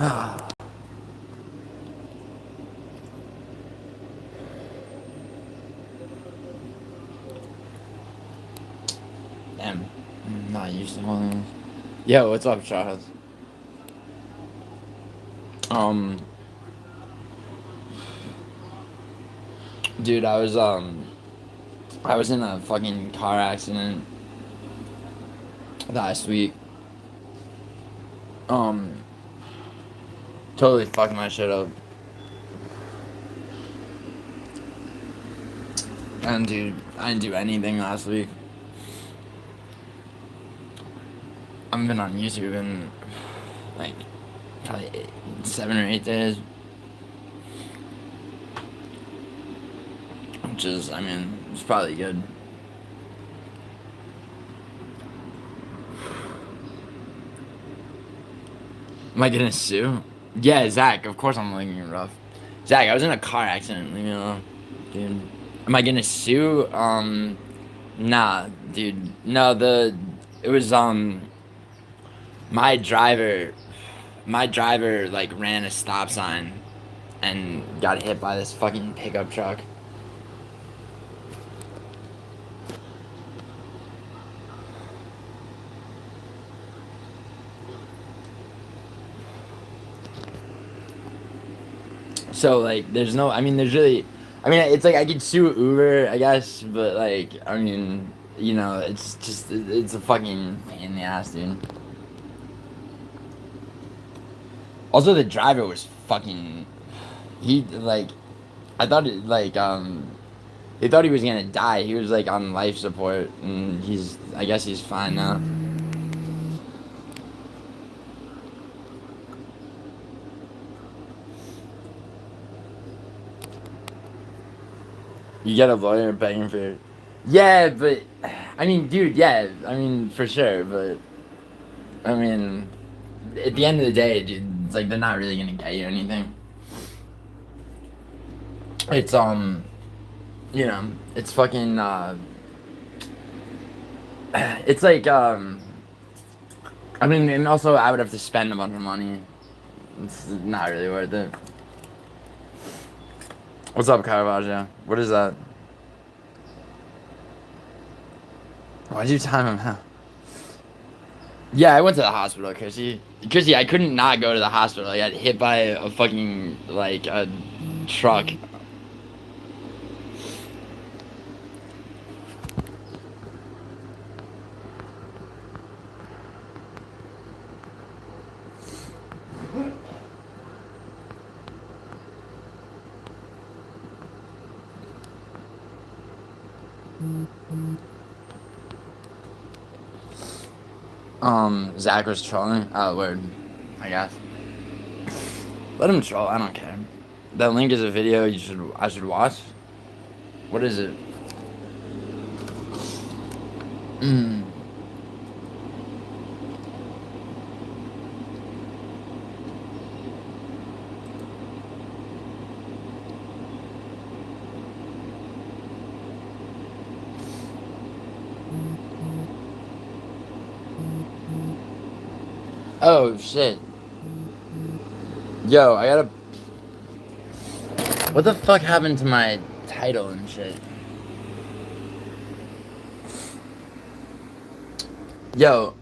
Damn, I'm not used to holding this. Yo, what's up, Charles? Dude, I was in a fucking car accident last week. Totally fucked my shit up. And dude, I didn't do anything last week. I haven't been on YouTube in like probably 7 or 8 days. Which is, I mean, it's probably good. Am I gonna sue? Yeah, Zach, of course I'm looking rough. Zach, I was in a car accident, leave me alone. Dude. Am I gonna sue? Nah, dude. No, it was, my driver, like, ran a stop sign and got hit by this fucking pickup truck. So, like, there's no, I mean, there's really, I mean, it's like I could sue Uber, I guess, but, like, I mean, you know, it's just, it's a fucking pain in the ass, dude. Also, the driver was fucking, he, like, I thought it, like, he thought he was gonna die. He was, like, on life support, and I guess he's fine now. You get a lawyer begging for... Yeah, but... I mean, dude, yeah. I mean, for sure, but... I mean... At the end of the day, dude, it's like they're not really gonna get you anything. It's, you know, it's fucking, it's like, I mean, and also I would have to spend a bunch of money. It's not really worth it. What's up, Caravaggio? What is that? Why'd you time him out? Yeah, I went to the hospital, Chrissy. Chrissy, I couldn't not go to the hospital. I got hit by a fucking, like, a truck. Zach was trolling. Oh, word. I guess. Let him troll. I don't care. That link is a video I should watch. What is it? Oh, shit. Yo, I gotta... What the fuck happened to my title and shit? Yo,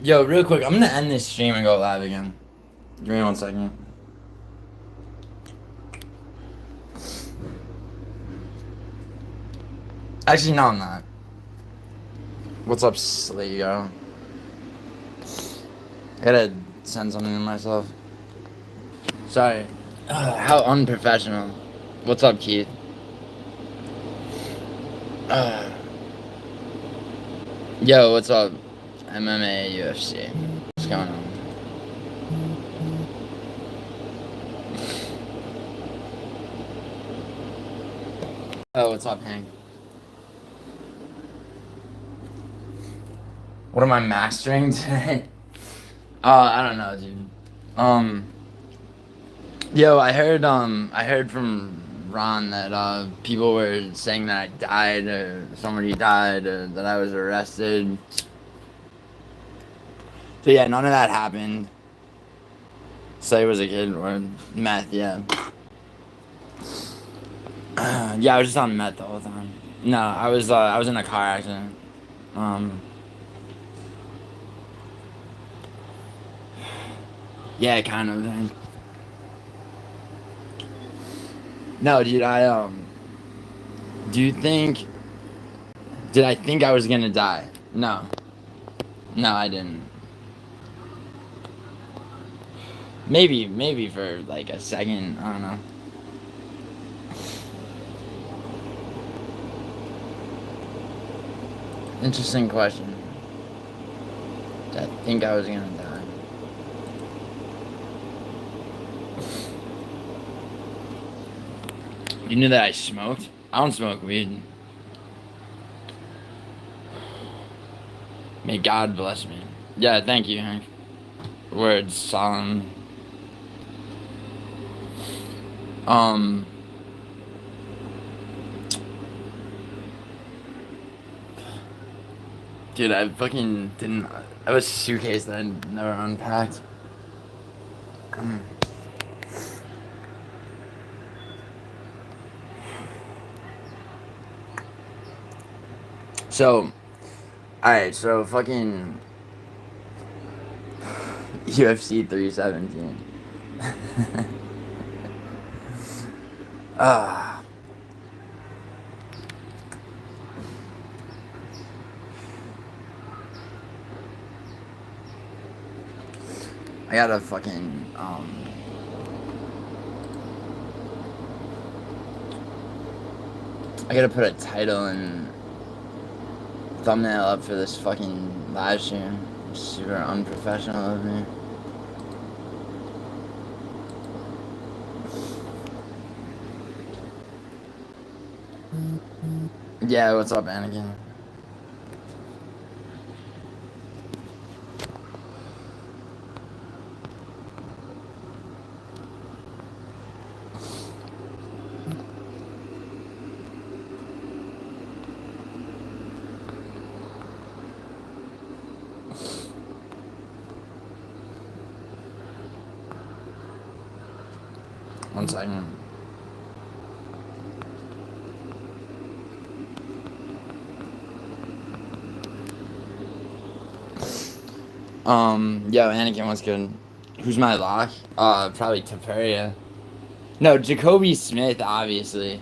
real quick, I'm gonna end this stream and go live again. Give me 1 second. Actually, no, I'm not. What's up, Sligo? I gotta send something to myself. Sorry. How unprofessional. What's up, Keith? Yo, what's up? MMA, UFC. What's going on? Oh, what's up, Hank? What am I mastering today? I don't know, dude. Yo, I heard from Ron that, people were saying that I died, or somebody died, or that I was arrested. So yeah, none of that happened. Say was a kid or meth, yeah. Yeah, I was just on meth the whole time. No, I was in a car accident. Yeah, kind of. No, dude, do you think, did I think I was gonna die? No. No, I didn't. Maybe for like a second, I don't know. Interesting question. Did I think I was gonna die? You knew that I smoked? I don't smoke weed. May God bless me. Yeah, thank you, Hank. Words solemn. Dude, I fucking didn't. I was a suitcase that I never unpacked. So, alright, so fucking UFC317. Ah. I gotta fucking, I gotta put a title and thumbnail up for this fucking live stream. Super unprofessional of me. Yeah, what's up, Anakin? One second. Yo, Anakin, what's good? Who's my lock? Probably Toia. No, Jacoby Smith, obviously.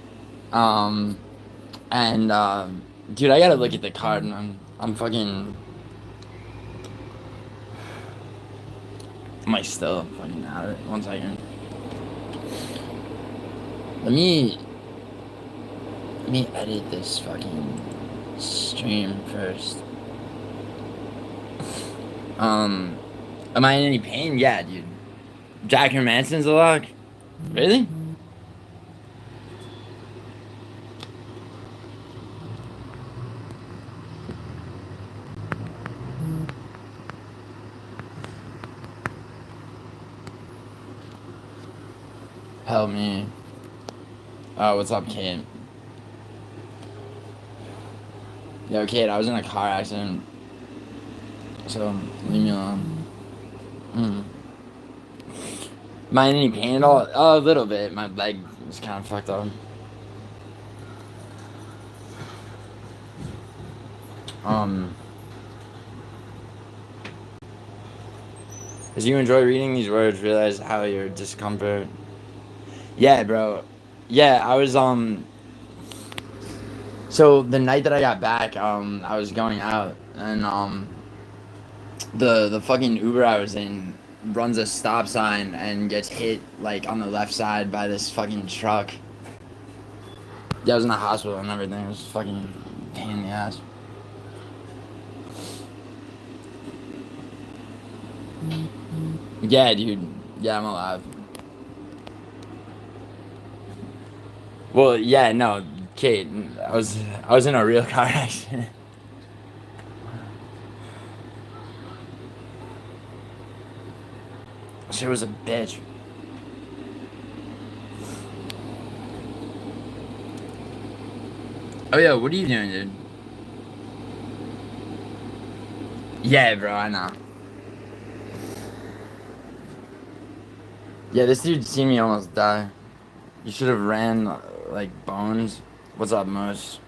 And dude, I gotta look at the card, man. I'm fucking. Am I still fucking out of it? One second. Let me edit this fucking stream first. Am I in any pain? Yeah, dude. Jack Hermanson's a lock? Really? Help me. Oh, what's up, Kate? Yo, Kate, I was in a car accident. So, leave me alone. Am I in any pain at all? Oh, a little bit. My leg is kind of fucked up. As you enjoy reading these words, realize how your discomfort. Yeah, bro. Yeah, I was, so the night that I got back, I was going out, and, the fucking Uber I was in runs a stop sign and gets hit, like, on the left side by this fucking truck. Yeah, I was in the hospital and everything. It was fucking pain in the ass. Yeah, dude. Yeah, I'm alive. Well, yeah, no, Kate, I was in a real car accident. She was a bitch. Oh yeah, what are you doing, dude? Yeah, bro, I know. Yeah, this dude seen me almost die. You should have ran like bones. What's up, Moose?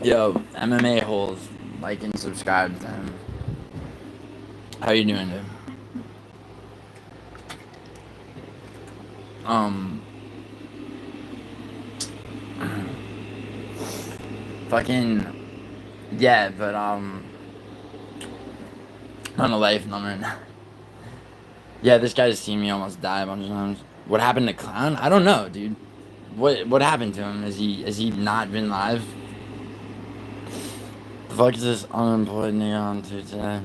Yo, MMA holes. Like and subscribe to him. How you doing, dude? Fucking yeah, but on a life number. Yeah, this guy's seen me almost die a bunch of times. What happened to Clown? I don't know, dude. What happened to him? Has he not been live? The fuck is this unemployed nigga on to today?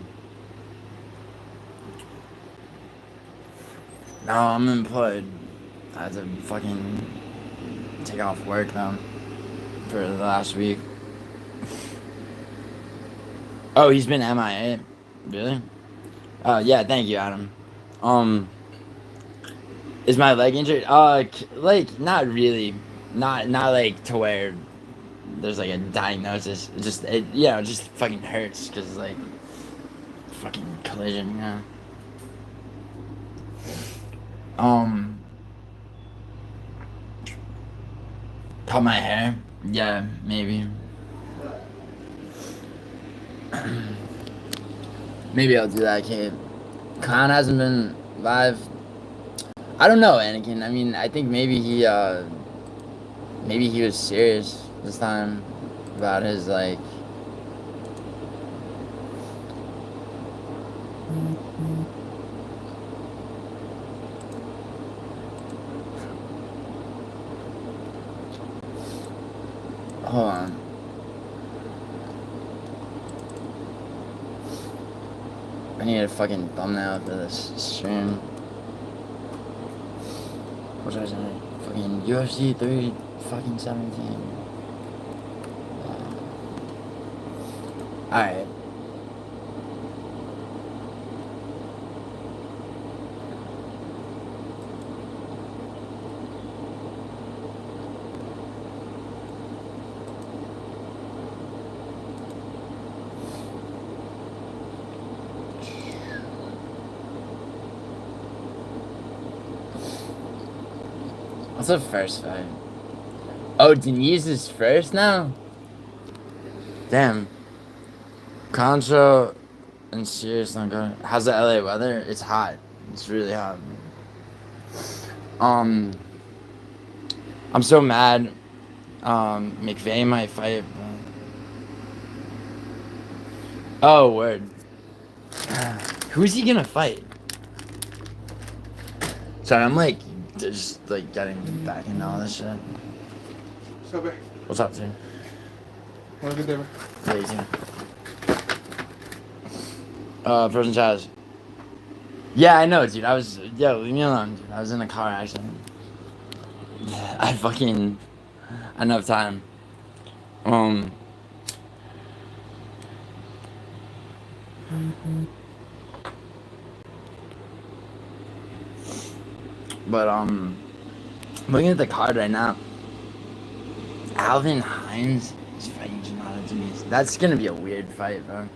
No, I'm employed. I had to fucking take off work though for the last week. Oh, he's been MIA. Really? Yeah, thank you, Adam. Is my leg injured? Like not really. Not like to where there's like a diagnosis. It just it just fucking hurts because like fucking collision, you know. Cut my hair? Yeah, maybe. Maybe I'll do that, kid. Clown hasn't been live. I don't know, Anakin. I mean, I think maybe he was serious this time about his like. Hold on. I need a fucking thumbnail for this stream. What was I saying? Fucking UFC317. Alright. What's the first fight? Oh, Denise is first now? Damn. Concho and Sirius not good. How's the LA weather? It's hot. It's really hot. I'm so mad. McVeigh might fight. Oh, word. Who's he gonna fight? Sorry, I'm like just like getting back into all this shit. What's up, man? What's up, dude? Have a good day, man. Yeah, you too. Frozen Chaz. Yeah, I know, dude. Yo, leave me alone, dude. I was in a car accident. I fucking enough time. But looking at the card right now, Alvin Hines is fighting Denise. That's gonna be a weird fight, bro.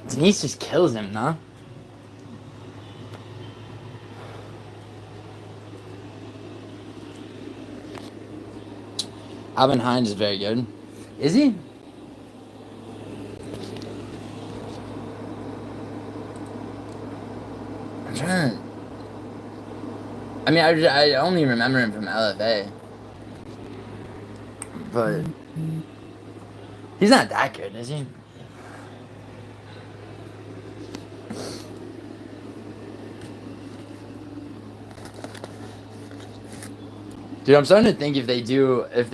Denise just kills him, no? Alvin Hines is very good. Is he? I'm trying to... I mean, I only remember him from LFA. But... he's not that good, is he? Dude, I'm starting to think if they do a,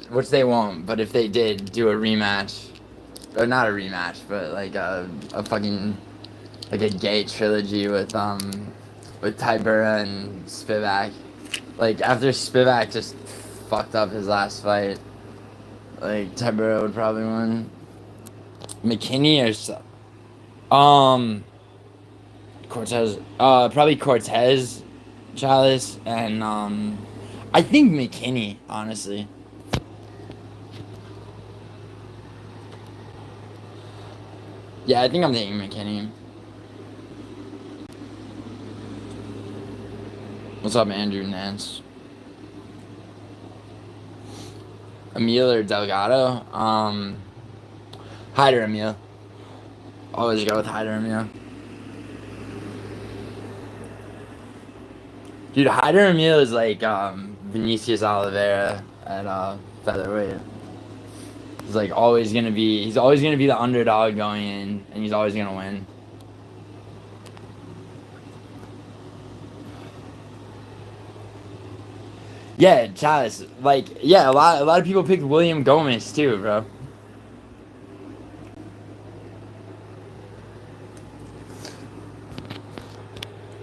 which they won't, but if they did do a rematch, or not a rematch, but like a fucking, like a gay trilogy with Tybura and Spivak, like after Spivak just fucked up his last fight, like Tybura would probably win. McKini or so, Cortez, probably Cortez. Chalice and I think McKini, honestly. Yeah, I think I'm taking McKini. What's up, Andrew Nance? Emil or Delgado? Hyder Emil. Always go with Hyder Emil. Dude, Hyder Emil is like Vinicius Olivera at featherweight. He's like always gonna be. He's always gonna be the underdog going in, and he's always gonna win. Yeah, Chalice. Like, yeah, a lot of people picked William Gomez too, bro.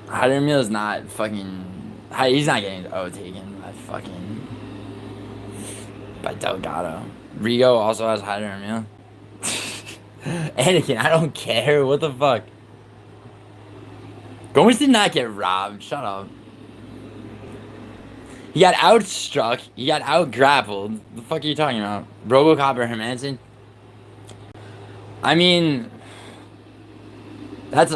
Hyder Emil is not fucking. He's not getting taken by Delgado. Rigo also has Hyder Emil. Anakin, I don't care. What the fuck? Gomez did not get robbed. Shut up. He got outstruck. He got out-grappled. The fuck are you talking about? Robocop or Hermanson? I mean... That's...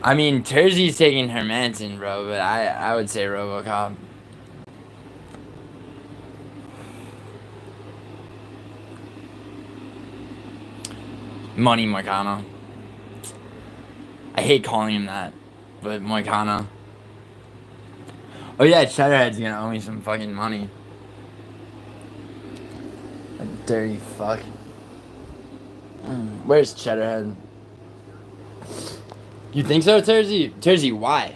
I mean, Terzi's taking Hermanson, bro, but I would say Robocop. Money Moicano. I hate calling him that, but Moicano. Oh yeah, Cheddarhead's gonna owe me some fucking money. A dirty fuck. Where's Cheddarhead? You think so, Terzi? Terzi, why?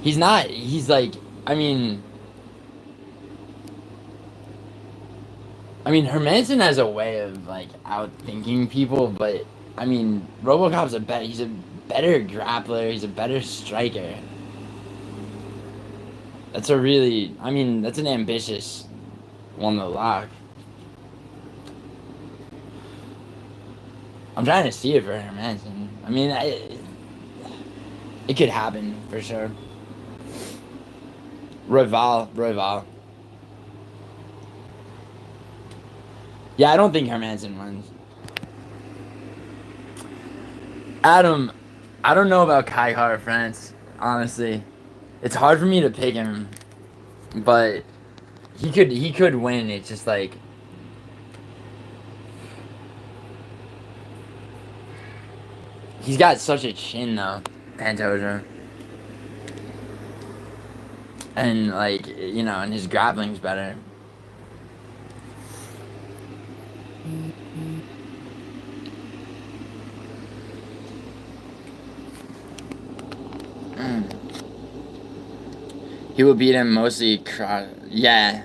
He's not. He's like, I mean, Hermanson has a way of like outthinking people, but I mean, RoboCop's he's a better grappler. He's a better striker. That's that's an ambitious one to lock. I'm trying to see it for Hermanson. I mean, it could happen for sure. Royval. Yeah, I don't think Hermanson wins. Adam, I don't know about Kai Kara France, honestly. It's hard for me to pick him, but he could win. It's just like he's got such a chin though, Pantoja. And like, and his grappling's better. He will beat him mostly yeah.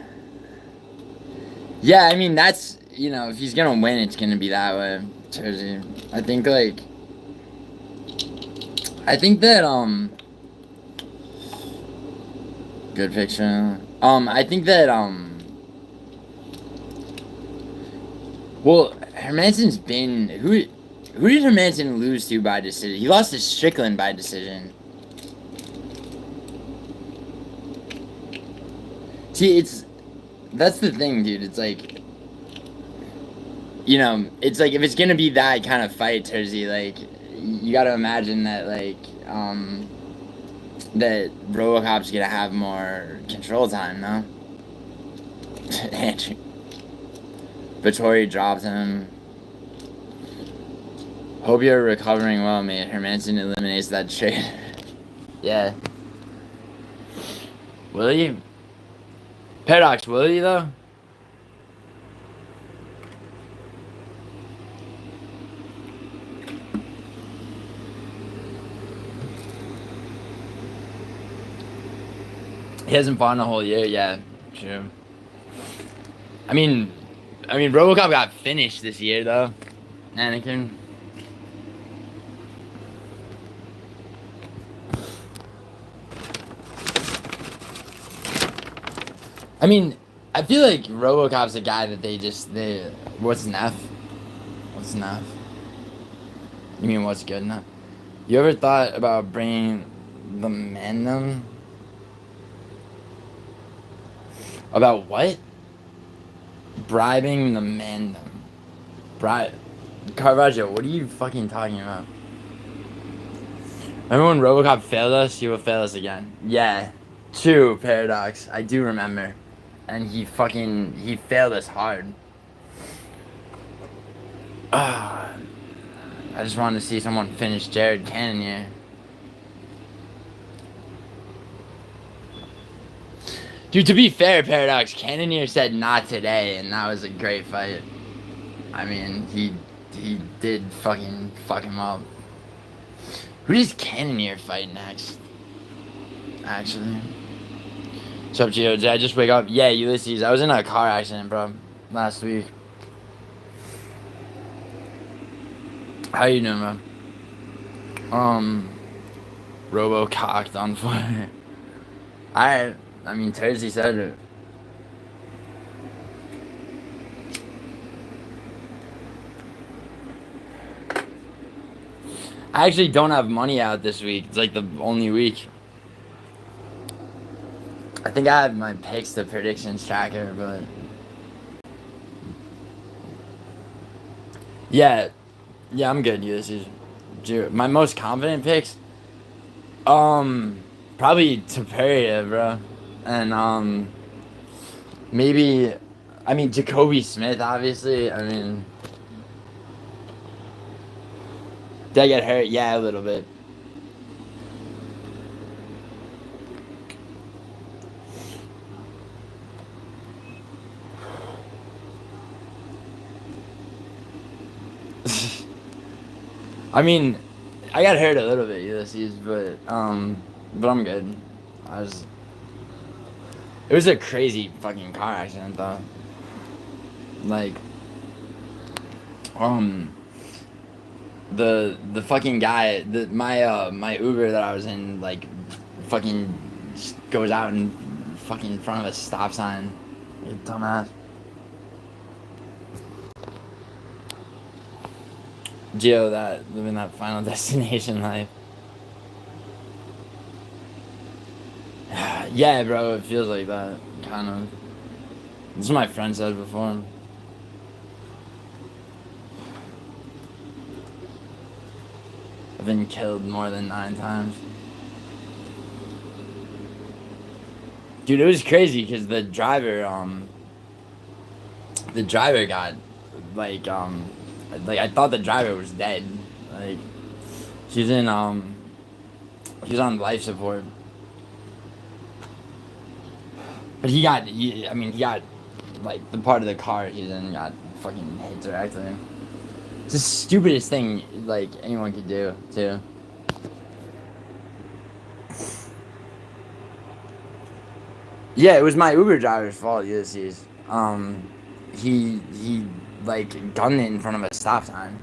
Yeah, I mean, that's, if he's gonna win, it's gonna be that way. Jersey. I think that, good picture. I think that, well, Hermanson's been, who did Hermanson lose to by decision? He lost to Strickland by decision. See, that's the thing, dude. It's like, it's like if it's gonna be that kind of fight, Terzi, like, you gotta imagine that, like, that RoboCop's gonna have more control time, no? Andrew. Vittori dropped him. Hope you're recovering well, mate. Hermanson eliminates that trade. Yeah. Will you? Paradox, will you though? He hasn't fought in a whole year, yeah. True. I mean, RoboCop got finished this year though. Anakin. I mean, I feel like RoboCop's a guy that what's enough? What's enough? You mean what's good enough? You ever thought about bringing the Mandem? About what? Bribing the Mandem. Caravaggio, what are you fucking talking about? Remember when Robocop failed us? He will fail us again. Yeah. True, Paradox. I do remember. And he failed us hard. I just wanted to see someone finish Jared Cannonier. Dude, to be fair, Paradox, Cannonier said not today, and that was a great fight. I mean, he did fucking fuck him up. Who does Cannonier fight next? Actually. What's up, Gio? Did I just wake up? Yeah, Ulysses. I was in a car accident, bro, last week. How you doing, bro? Robo cocked on fire. I mean, Thursday said it. I actually don't have money out this week. It's like the only week. I think I have my picks, the predictions tracker, but yeah, I'm good. Ulysses. My most confident picks, probably Toia, bro, and maybe, I mean Jacoby Smith, obviously. I mean, did I get hurt? Yeah, a little bit. I mean, I got hurt a little bit, Ulysses, but I'm good. It was a crazy fucking car accident, though. Like, the fucking guy, my Uber that I was in, like, fucking just goes out and fucking in front of a stop sign. You dumbass. Gio, that living that Final Destination life. Yeah, bro, it feels like that, kind of. This is what my friend said before. I've been killed more than 9 times. Dude, it was crazy because the driver got, like, I thought the driver was dead. Like, he was on life support. But he got, like, the part of the car he's in got fucking hit directly. It's the stupidest thing, like, anyone could do, too. Yeah, it was my Uber driver's fault, Ulysses. He like, gunned it in front of a stop sign.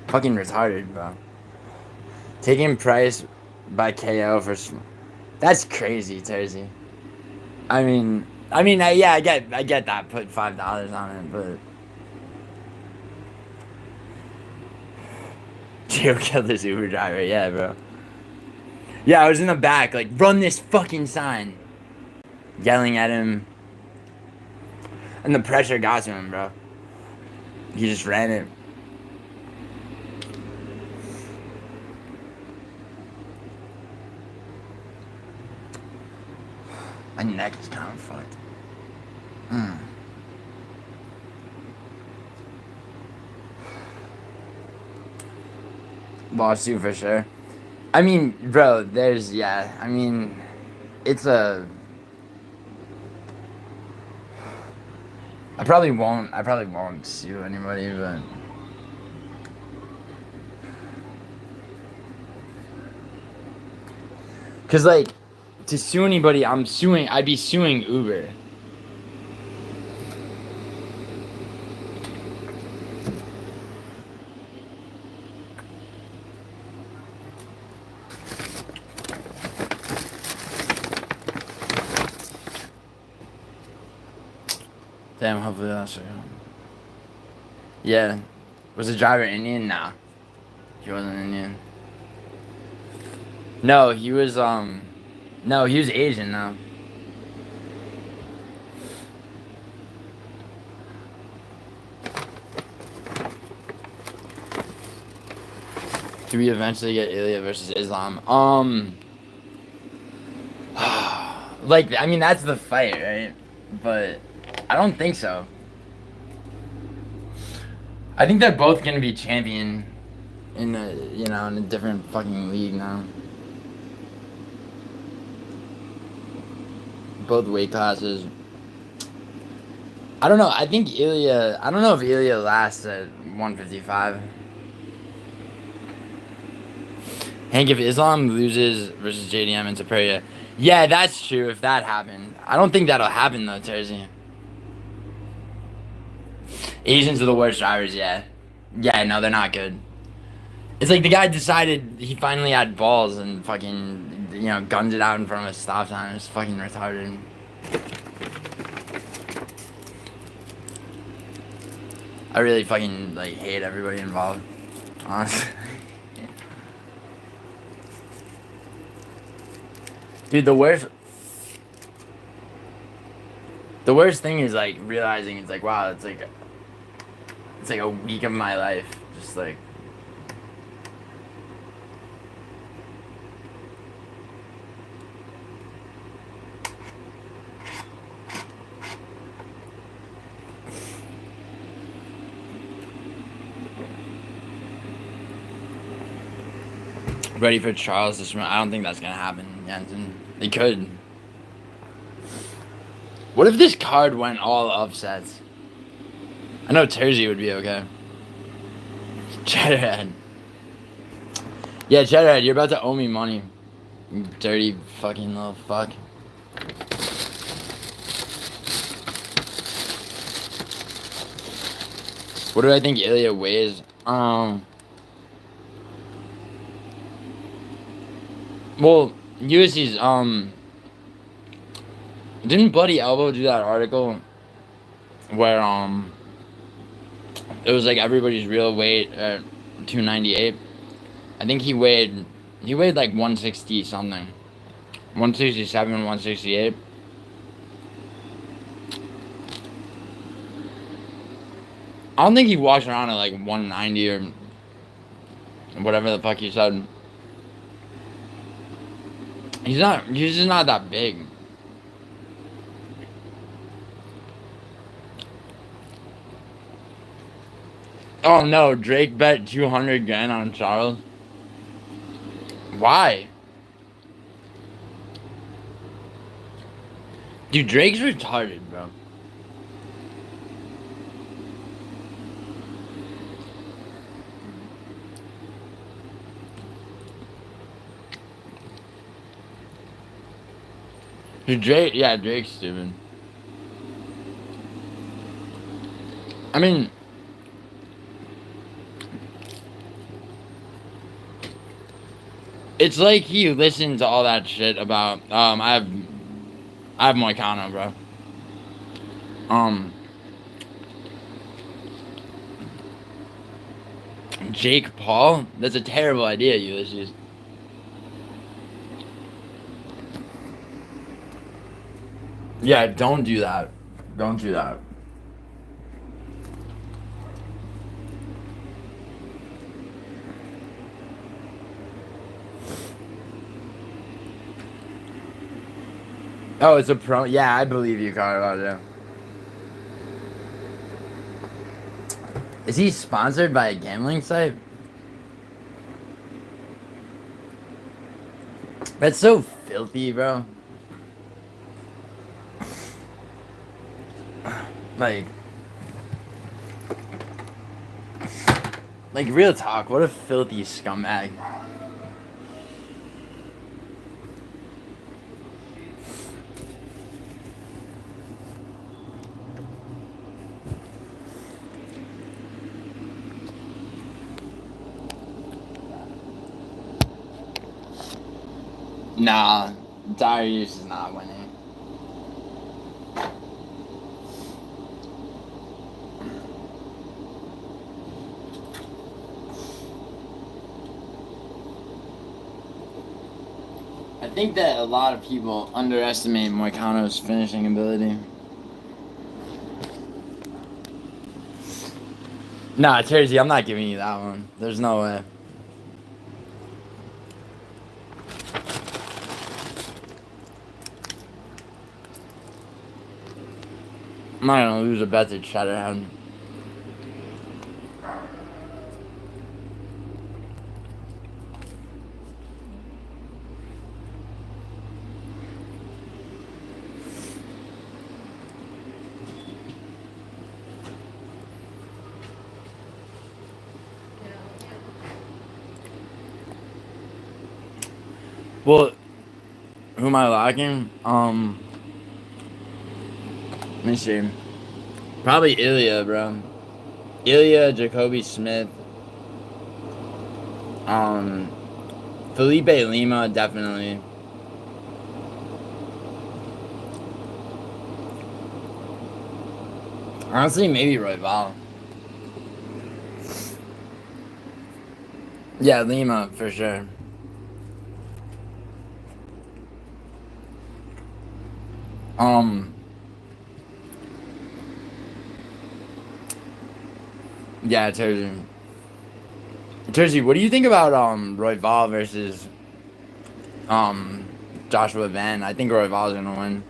Fucking retarded, bro. Taking price by KO for... That's crazy, Tersey. I mean, yeah, I get that. Put $5 on it, but... Gio killed this Uber driver, yeah, bro. Yeah, I was in the back, like, run this fucking sign. Yelling at him. And the pressure got to him, bro. He just ran it. My neck is kind of fucked. Lawsuit for sure. I mean, bro, it's a... I probably won't sue anybody, but... Cause, like, to sue anybody, I'd be suing Uber. Damn, hopefully that's right. Yeah. Was the driver Indian? Nah. He wasn't Indian. No, he was Asian though. Do we eventually get Ilya versus Islam? Like, I mean, that's the fight, right? But I don't think so. I think they're both gonna be champion in a, you know, in a different fucking league now. Both weight classes. I don't know. I think Ilya. I don't know if Ilya lasts at 155. Hank, if Islam loses versus JDM and Topuria, yeah, that's true. If that happened, I don't think that'll happen though, Terzi. Asians are the worst drivers. Yeah, yeah. No, they're not good. It's like the guy decided he finally had balls and fucking, you know, guns it out in front of a stop sign. It's fucking retarded. I really fucking, like, hate everybody involved, honestly. Dude, the worst thing is, like, realizing it's like, wow, it's like a week of my life, just like. Ready for Charles this round? I don't think that's gonna happen, Jensen. They could. What if this card went all upsets? I know Terzi would be okay. Cheddarhead. Yeah, Cheddarhead, you're about to owe me money. You dirty fucking little fuck. What do I think Ilya weighs? Well, USC's, didn't Bloody Elbow do that article where, it was like everybody's real weight at 298? I think he weighed like 160 something. 167, 168. I don't think he walks around at like 190 or whatever the fuck he said. He's just not that big. Oh no, Drake bet 200 grand on Charles. Why? Dude, Drake's retarded, bro. Dude, Drake's stupid. I mean, it's like he listened to all that shit about, I have Moicano, bro. Jake Paul? That's a terrible idea, Ulysses. Yeah, don't do that. Don't do that. Oh, it's a pro. Yeah, I believe you, Colorado. Is he sponsored by a gambling site? That's so filthy, bro. Like real talk, what a filthy scumbag. Nah, Darius is not winning. I think that a lot of people underestimate Moicano's finishing ability. Nah, Terzi, I'm not giving you that one. There's no way. I'm not gonna lose a bet to Shatterhand. Well, who am I locking? Let me see. Probably Ilya, bro. Ilya, Jacoby Smith. Felipe Lima, definitely. Honestly, maybe Royval. Yeah, Lima, for sure. Yeah, Terzi. Terzi, what do you think about Royval versus Joshua Van? I think Royval's gonna win.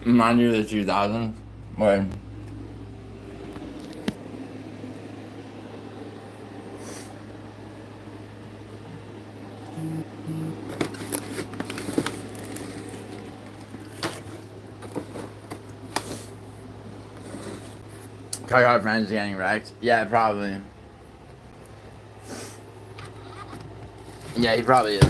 Mind you, the 2000s. What? Car friends getting wrecked? Yeah, probably. Yeah, he probably is.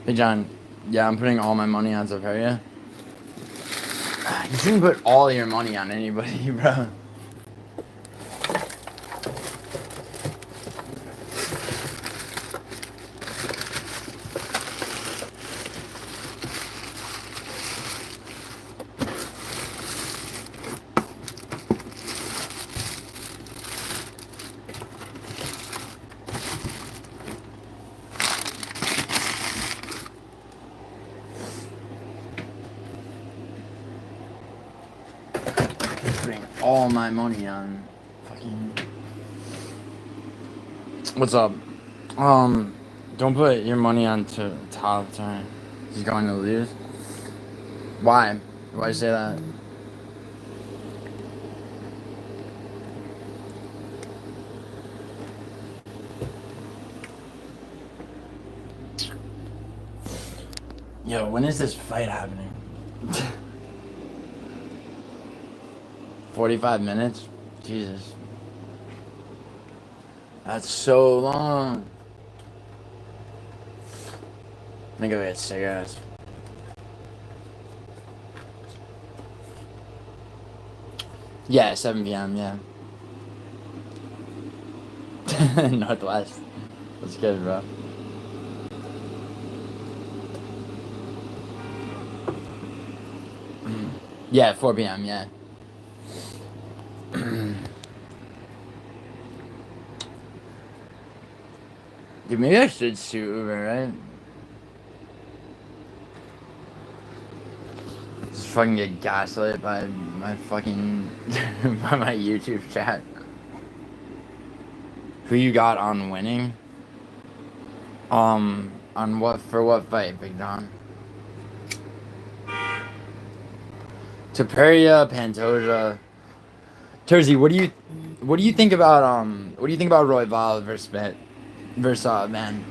Hey, John. Yeah, I'm putting all my money on Zafaria. You shouldn't put all your money on anybody, bro. Putting all my money on fucking. What's up? Don't put your money on to top. Sorry, he's going to lose. Why? Why you say that? Yo, when is this fight happening? 45 minutes? Jesus. That's so long. I think I'll get cigarettes. Yeah, 7 p.m., yeah. Northwest. That's good, bro. Yeah, 4 p.m., yeah. Dude, maybe I should sue Uber, right? Just fucking get gaslit by my fucking by my YouTube chat. Who you got on winning? On what, for what fight, Big Don? Toia, Pantoia. Terzi, what do you think about Royval versus Man?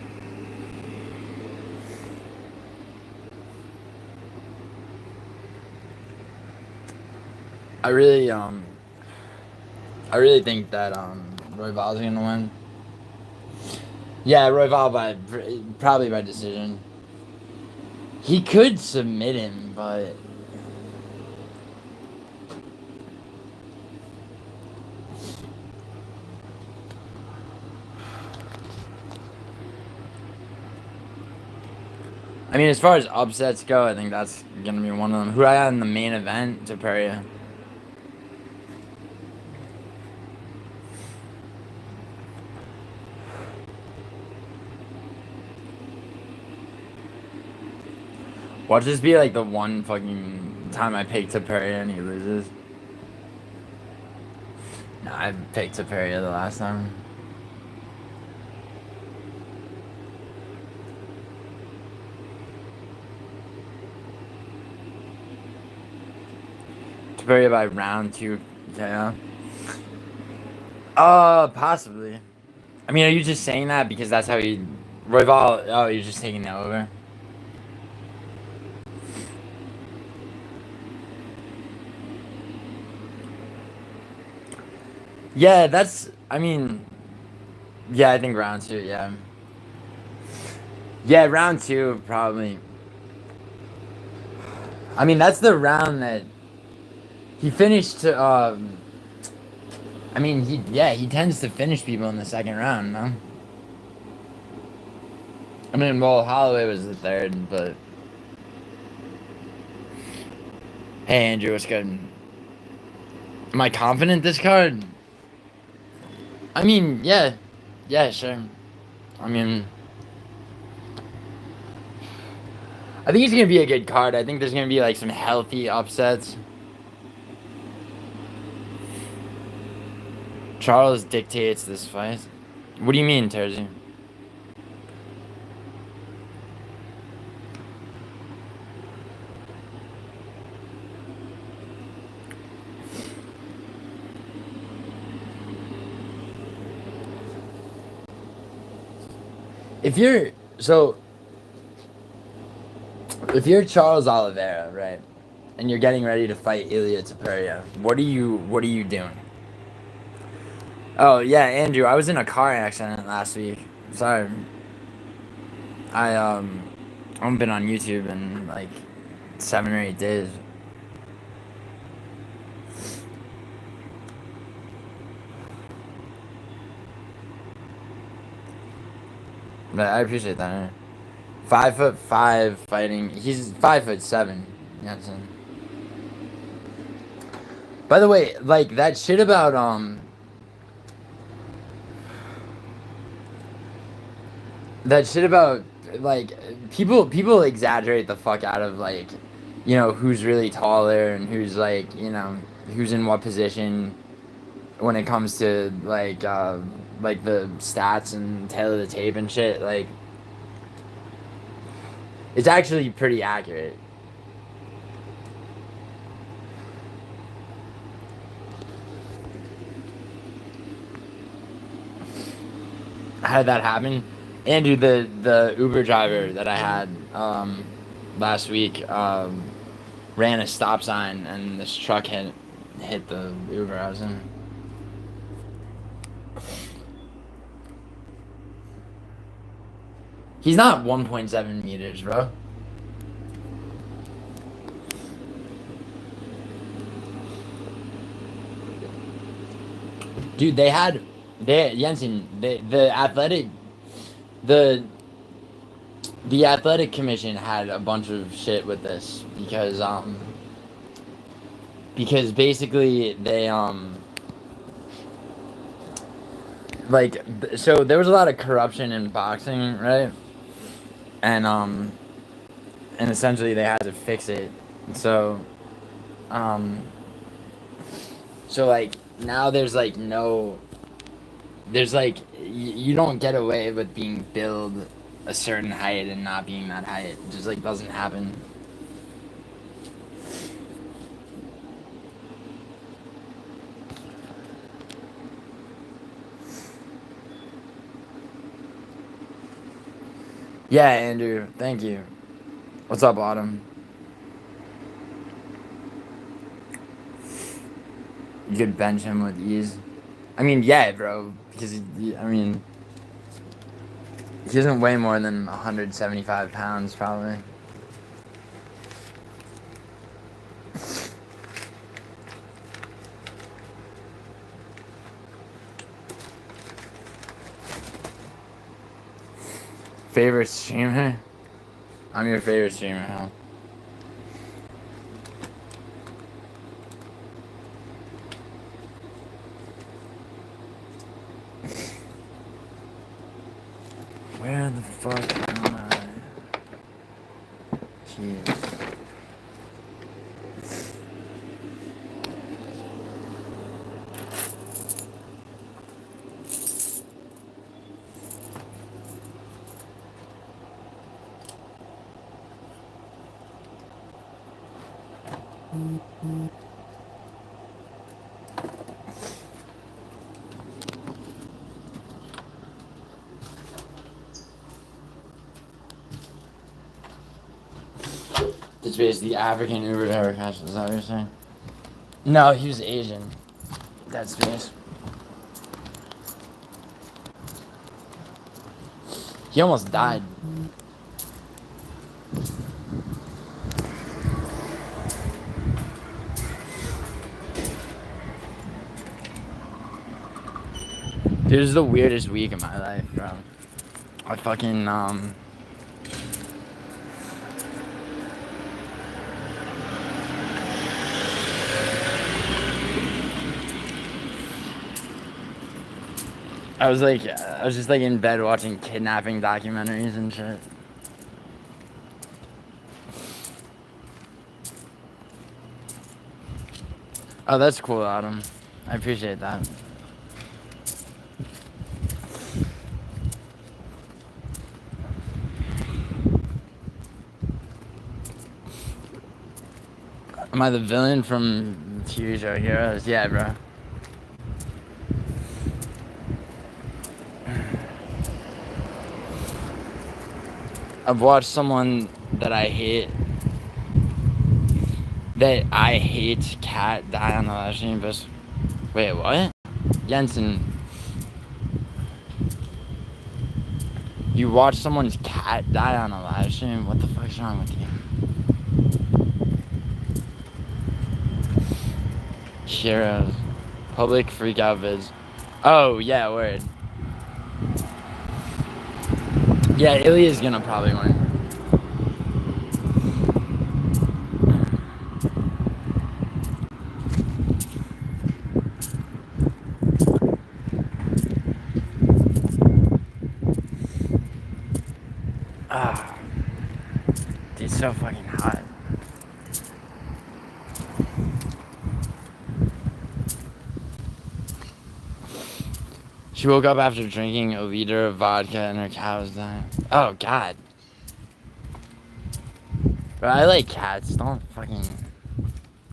I really think that Royval's gonna win. Yeah, Royval probably by decision. He could submit him, but I mean, as far as upsets go, I think that's gonna be one of them. Who I had in the main event, Toia. Watch this be like the one fucking time I pick Toia and he loses. No, I picked Toia the last time. Toia by round 2. Yeah. Possibly. I mean, are you just saying that because that's how you... Royval... Oh, you're just taking that over? Yeah, that's... I mean... Yeah, I think round 2, yeah. Yeah, round 2, probably. I mean, that's the round that... He finished, I mean, he tends to finish people in the second round, no? I mean, well, Holloway was the third, but... Hey, Andrew, what's good? Am I confident this card? I mean, yeah. Yeah, sure. I mean... I think it's going to be a good card. I think there's going to be, like, some healthy upsets. Charles dictates this fight. What do you mean, Terzi? If you're... So... If you're Charles Olivera, right, and you're getting ready to fight Ilia Topuria, what are you doing? Oh yeah, Andrew, I was in a car accident last week. Sorry. I haven't been on YouTube in like 7 or 8 days. But I appreciate that. 5'5" fighting. He's 5'7". Yeah. By the way, like that shit about like people exaggerate the fuck out of like, you know, who's really taller and who's like, you know, who's in what position when it comes to like the stats and tail of the tape and shit. Like, it's actually pretty accurate. How did that happen? Andrew, the Uber driver that I had last week ran a stop sign and this truck hit the Uber I was in. He's not 1.7 meters, bro. Dude, Jensen, the athletic commission had a bunch of shit with this because basically they like, so there was a lot of corruption in boxing, right? And essentially they had to fix it. So like now there's like you don't get away with being billed a certain height and not being that height. It just like doesn't happen. Yeah, Andrew, thank you. What's up, Autumn? You could bench him with ease. I mean, yeah, bro, because I mean, he doesn't weigh more than 175 pounds, probably. Favorite streamer? I'm your favorite streamer, huh? Where the fuck am I? Jeez. This is the African Uber driver crash. Is that what you're saying? No, he was Asian. That's space. He almost died. Dude, this is the weirdest week of my life, bro. I fucking, I was just like in bed watching kidnapping documentaries and shit. Oh, that's cool, Adam. I appreciate that. Am I the villain from TV show Heroes? Yeah, bro. I've watched someone that I hate cat die on the live stream, but wait, what? Jensen, you watched someone's cat die on a live stream? What the fuck's wrong with you? Heroes. Public freak out vids. Oh, yeah, word. Yeah, Ilya's gonna probably win. Ah, dude, it's so fucking hot. She woke up after drinking a liter of vodka and her cat was dying. Oh, God. Bro, I like cats. I don't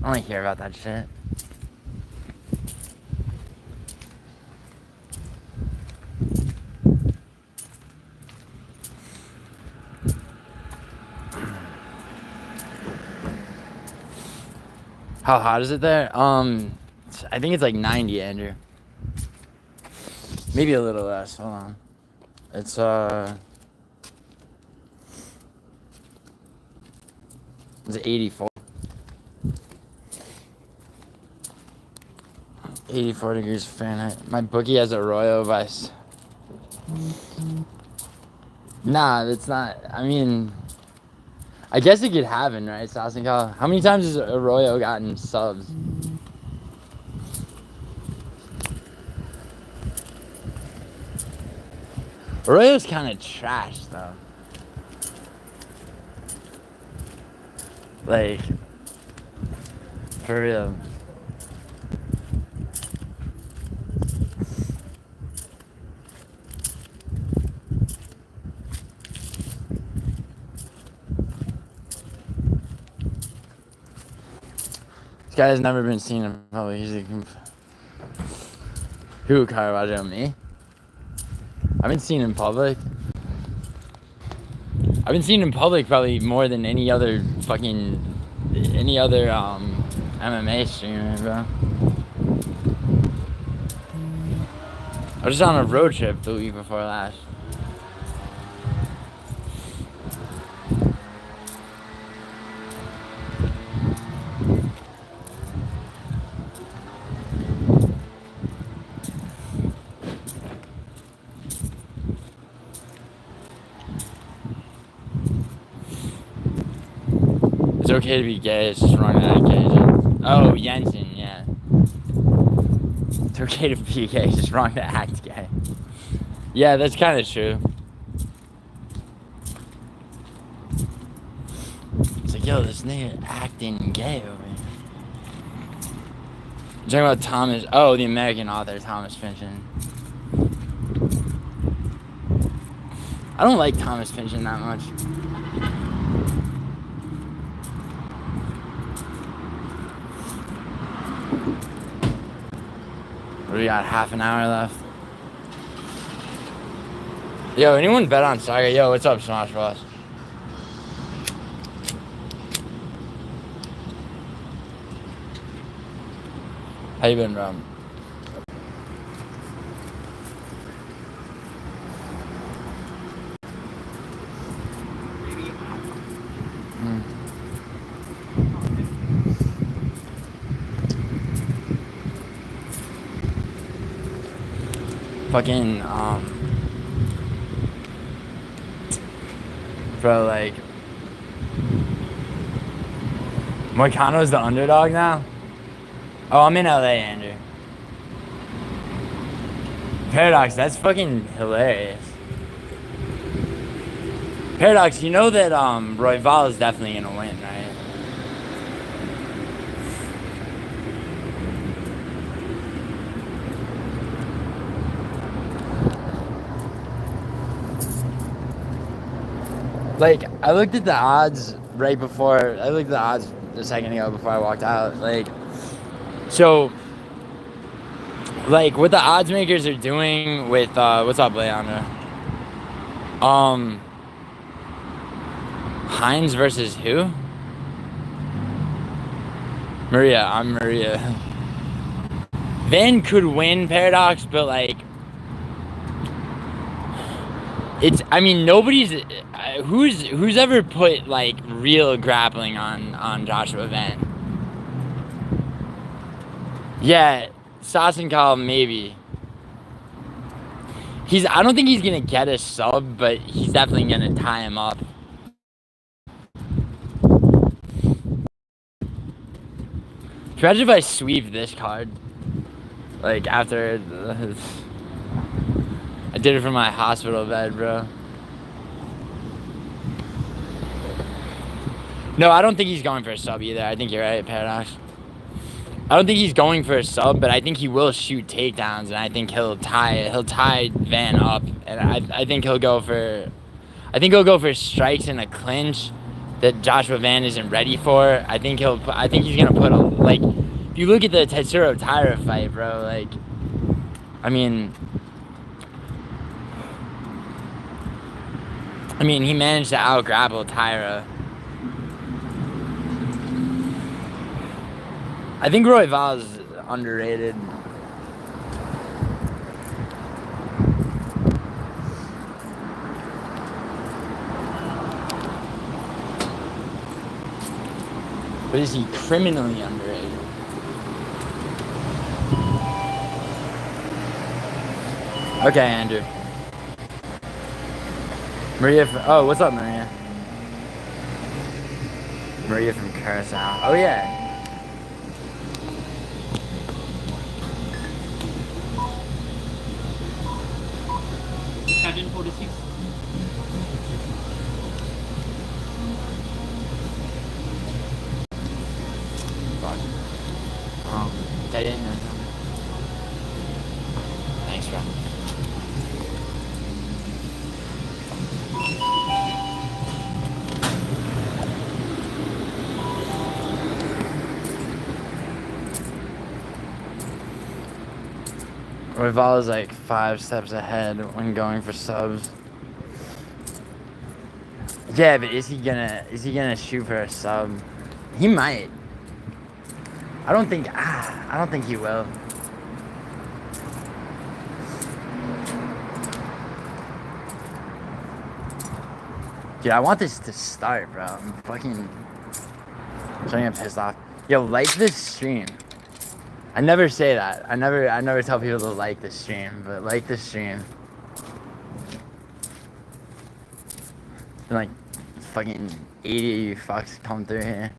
want to hear about that shit. How hot is it there? I think it's like 90, Andrew. Maybe a little less. Hold on. It's 84. 84 degrees Fahrenheit. My bookie has a Royal Vice. Nah, that's not. I mean, I guess it could happen, right? Sauce and Cal. How many times has Arroyo gotten subs? Arroyo's kind of trash, though. Like, for real. This guy has never been seen in public. He's like, who, Caravaggio? Me? I've been seen in public. I've been seen in public probably more than any other MMA streamer, bro. I was just on a road trip the week before last. It's okay to be gay, it's just wrong to act gay. Oh, Jensen, yeah. It's okay to be gay, it's just wrong to act gay. Yeah, that's kind of true. It's like, yo, this nigga acting gay over here. I'm talking about Thomas, the American author, Thomas Pynchon. I don't like Thomas Pynchon that much. We got half an hour left. Yo, anyone bet on soccer? Yo, what's up, Smash Boss? How you been, bro? Fucking, bro, like, Moicano's the underdog now? Oh, I'm in LA, Andrew. Paradox, that's fucking hilarious. Paradox, you know that Royval is definitely gonna win, right? Like, I looked at the odds right before, I looked at the odds a second ago before I walked out. Like, so, like, what the odds makers are doing with, what's up, Leandro? Hines versus who? Maria, I'm Maria. Van could win, Paradox, but, like, it's, I mean, nobody's, who's ever put, like, real grappling on Joshua Van? Yeah, Sassenkahl, maybe. I don't think he's gonna get a sub, but he's definitely gonna tie him up. Imagine if I sweep this card. Like, after, I did it from my hospital bed, bro. No, I don't think he's going for a sub either. I think you're right, Paradox. I don't think he's going for a sub, but I think he will shoot takedowns, and I think he'll tie Van up, and I think he'll go for strikes in a clinch that Joshua Van isn't ready for. I think he's gonna put like, if you look at the Tetsuro Taira fight, bro, like, I mean, he managed to out-grapple Taira. I think Royval is underrated. But is he criminally underrated? Okay, Andrew. Maria oh, what's up, Maria? Maria from Curacao. Oh, yeah. Pattern 46. Fuck. Oh, that didn't know. Thanks, bro. Royval is like 5 steps ahead when going for subs. Yeah, but is he gonna shoot for a sub? He might. I don't think he will. Dude, I want this to start, bro. I'm fucking getting pissed off. Yo, like this stream. I never say that. I never tell people to like the stream, but like the stream. And like fucking 80 of you fucks come through here.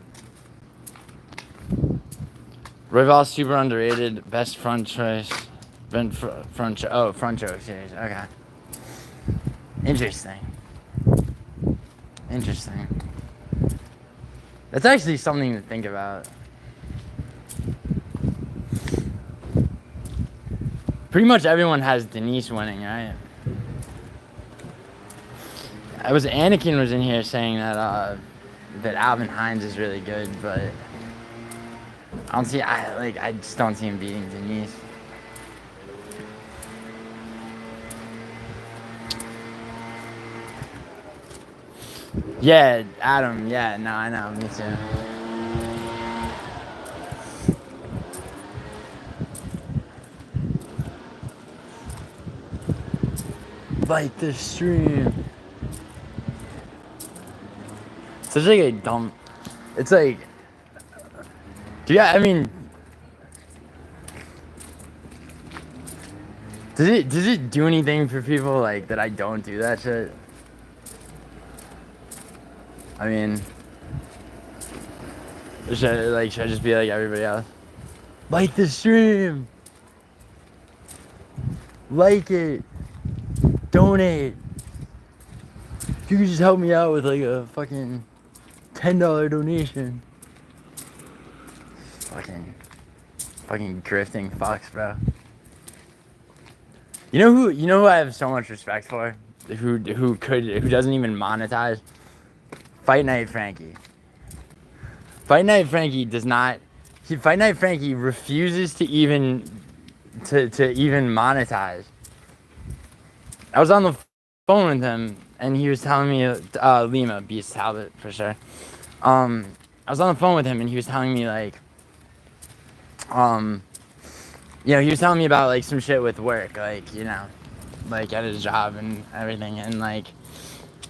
Royval super underrated. Best front choice. Front choke series. Okay. Interesting. That's actually something to think about. Pretty much everyone has Denise winning, right? Anakin was in here saying that that Alvin Hines is really good, but I just don't see him beating Denise. Yeah, Adam. Yeah, no, I know. Me too. Like the stream. Such like a dumb. It's like. Yeah, I mean. Does it do anything for people like that I don't do that shit? I mean, should I just be like everybody else? Like the stream. Like it. Donate. If you could just help me out with like a fucking $10 donation. Fucking grifting fucks, bro. You know who I have so much respect for? Who doesn't even monetize? Fight Night Frankie. Fight Night Frankie does not. Fight Night Frankie refuses to even monetize. I was on the phone with him and he was telling me Lima Beast Talbot for sure. I was on the phone with him and he was telling me like you know, he was telling me about like some shit with work, like, you know, like at his job and everything, and like,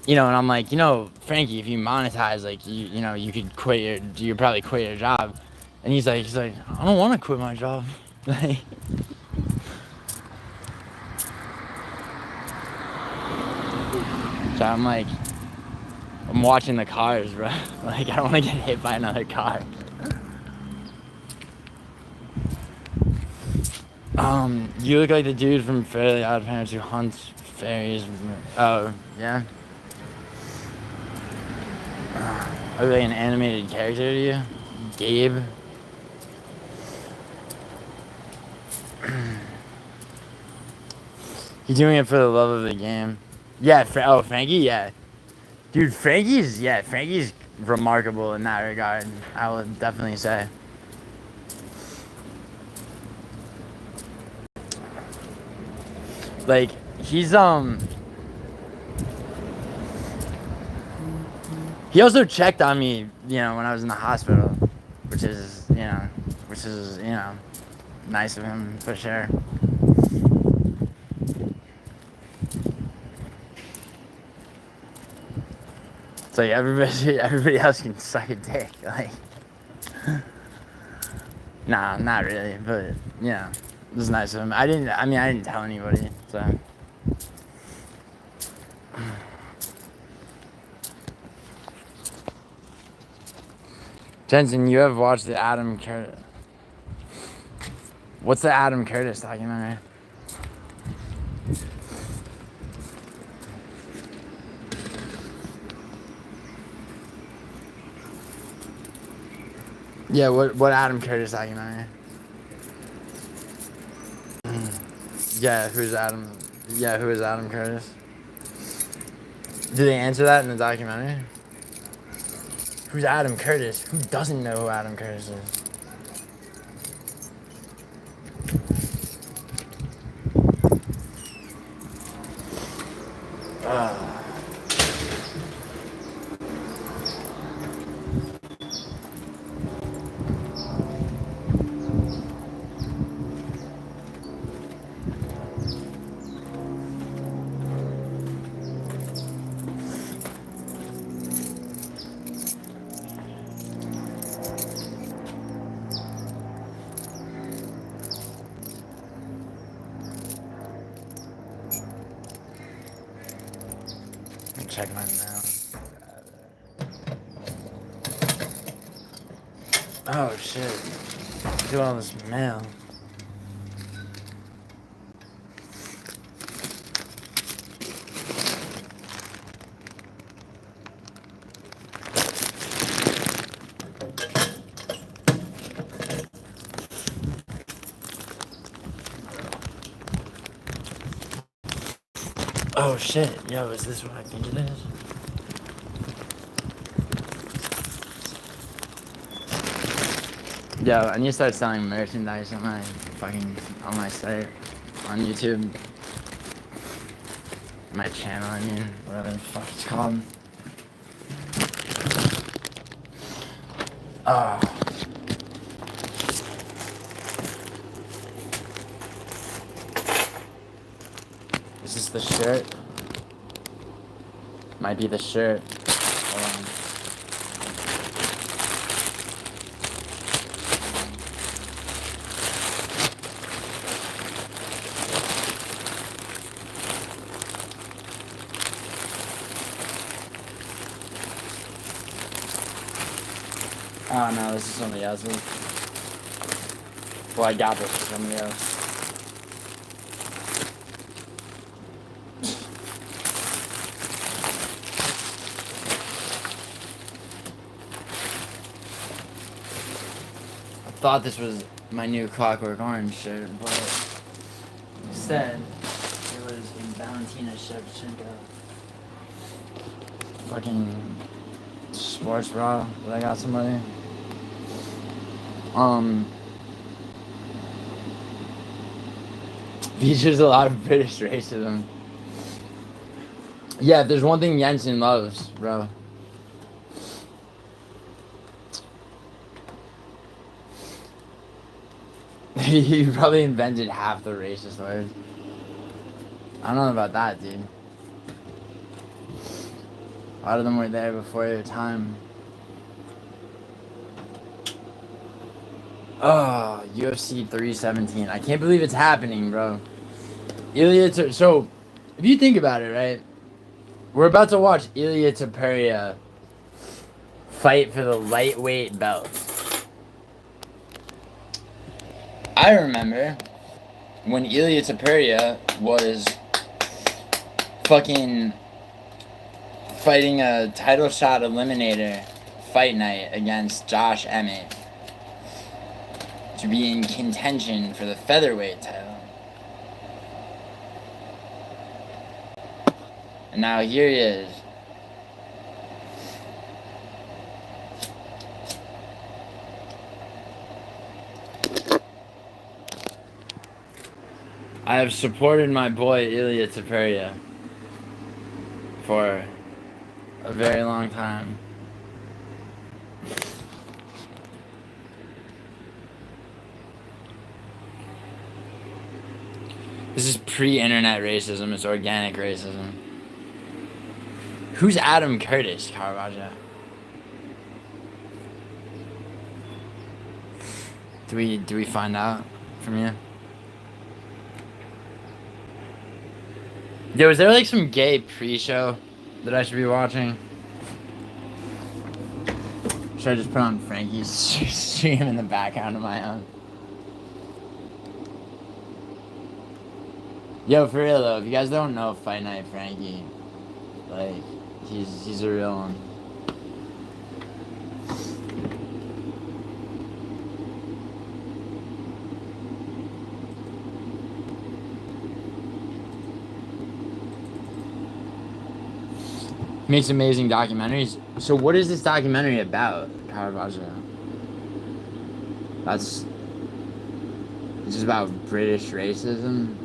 you know, and I'm like, you know, Frankie, if you monetize, like, you know, you could you probably quit your job, and he's like, I don't want to quit my job, like. So I'm like, I'm watching the cars, bro. Like, I don't want to get hit by another car. You look like the dude from Fairly Odd Parents who hunts fairies. Oh, yeah? I look like an animated character to you? Gabe? He's doing it for the love of the game. Yeah, Frankie? Yeah. Dude, Frankie's remarkable in that regard, I would definitely say. Like, he's, he also checked on me, you know, when I was in the hospital, which is, you know, nice of him, for sure. It's like everybody else can suck a dick, like. Nah, not really, but, you know, it was nice of him. I didn't tell anybody, so. Jensen, you have watched the Adam Curtis. What's the Adam Curtis documentary? Yeah, what Adam Curtis documentary? Yeah, who is Adam Curtis? Do they answer that in the documentary? Who's Adam Curtis? Who doesn't know who Adam Curtis is? Check my mail. Oh shit. Look at all this mail. Oh shit, yo, is this what I think it is? Yo, I need to start selling merchandise on my site, on YouTube. My channel, I mean, whatever the fuck it's called. Ah. Is this the shirt? Might be the shirt. Hold on. Oh no, this is somebody else's. Well, I got this from somebody else. I thought this was my new Clockwork Orange shirt, but instead it was in Valentina Shevchenko. Fucking sports bra that I got somebody. Features a lot of British racism. Yeah, if there's one thing Jensen loves, bro. He probably invented half the racist words. I don't know about that, dude. A lot of them were there before their time. Oh, UFC317. I can't believe it's happening, bro. So, if you think about it, right? We're about to watch Ilia Topuria fight for the lightweight belt. I remember when Ilia Topuria was fucking fighting a title shot eliminator fight night against Josh Emmett to be in contention for the featherweight title. And now here he is. I have supported my boy Ilia Topuria for a very long time. This is pre-internet racism. It's organic racism. Who's Adam Curtis, Caravaggio? Do we find out from you? Yo, is there like some gay pre-show that I should be watching? Should I just put on Frankie's stream in the background of my own? Yo, for real though, if you guys don't know Fight Night Frankie, like, he's a real one. Makes amazing documentaries. So what is this documentary about, Caravaggio? It's just about British racism.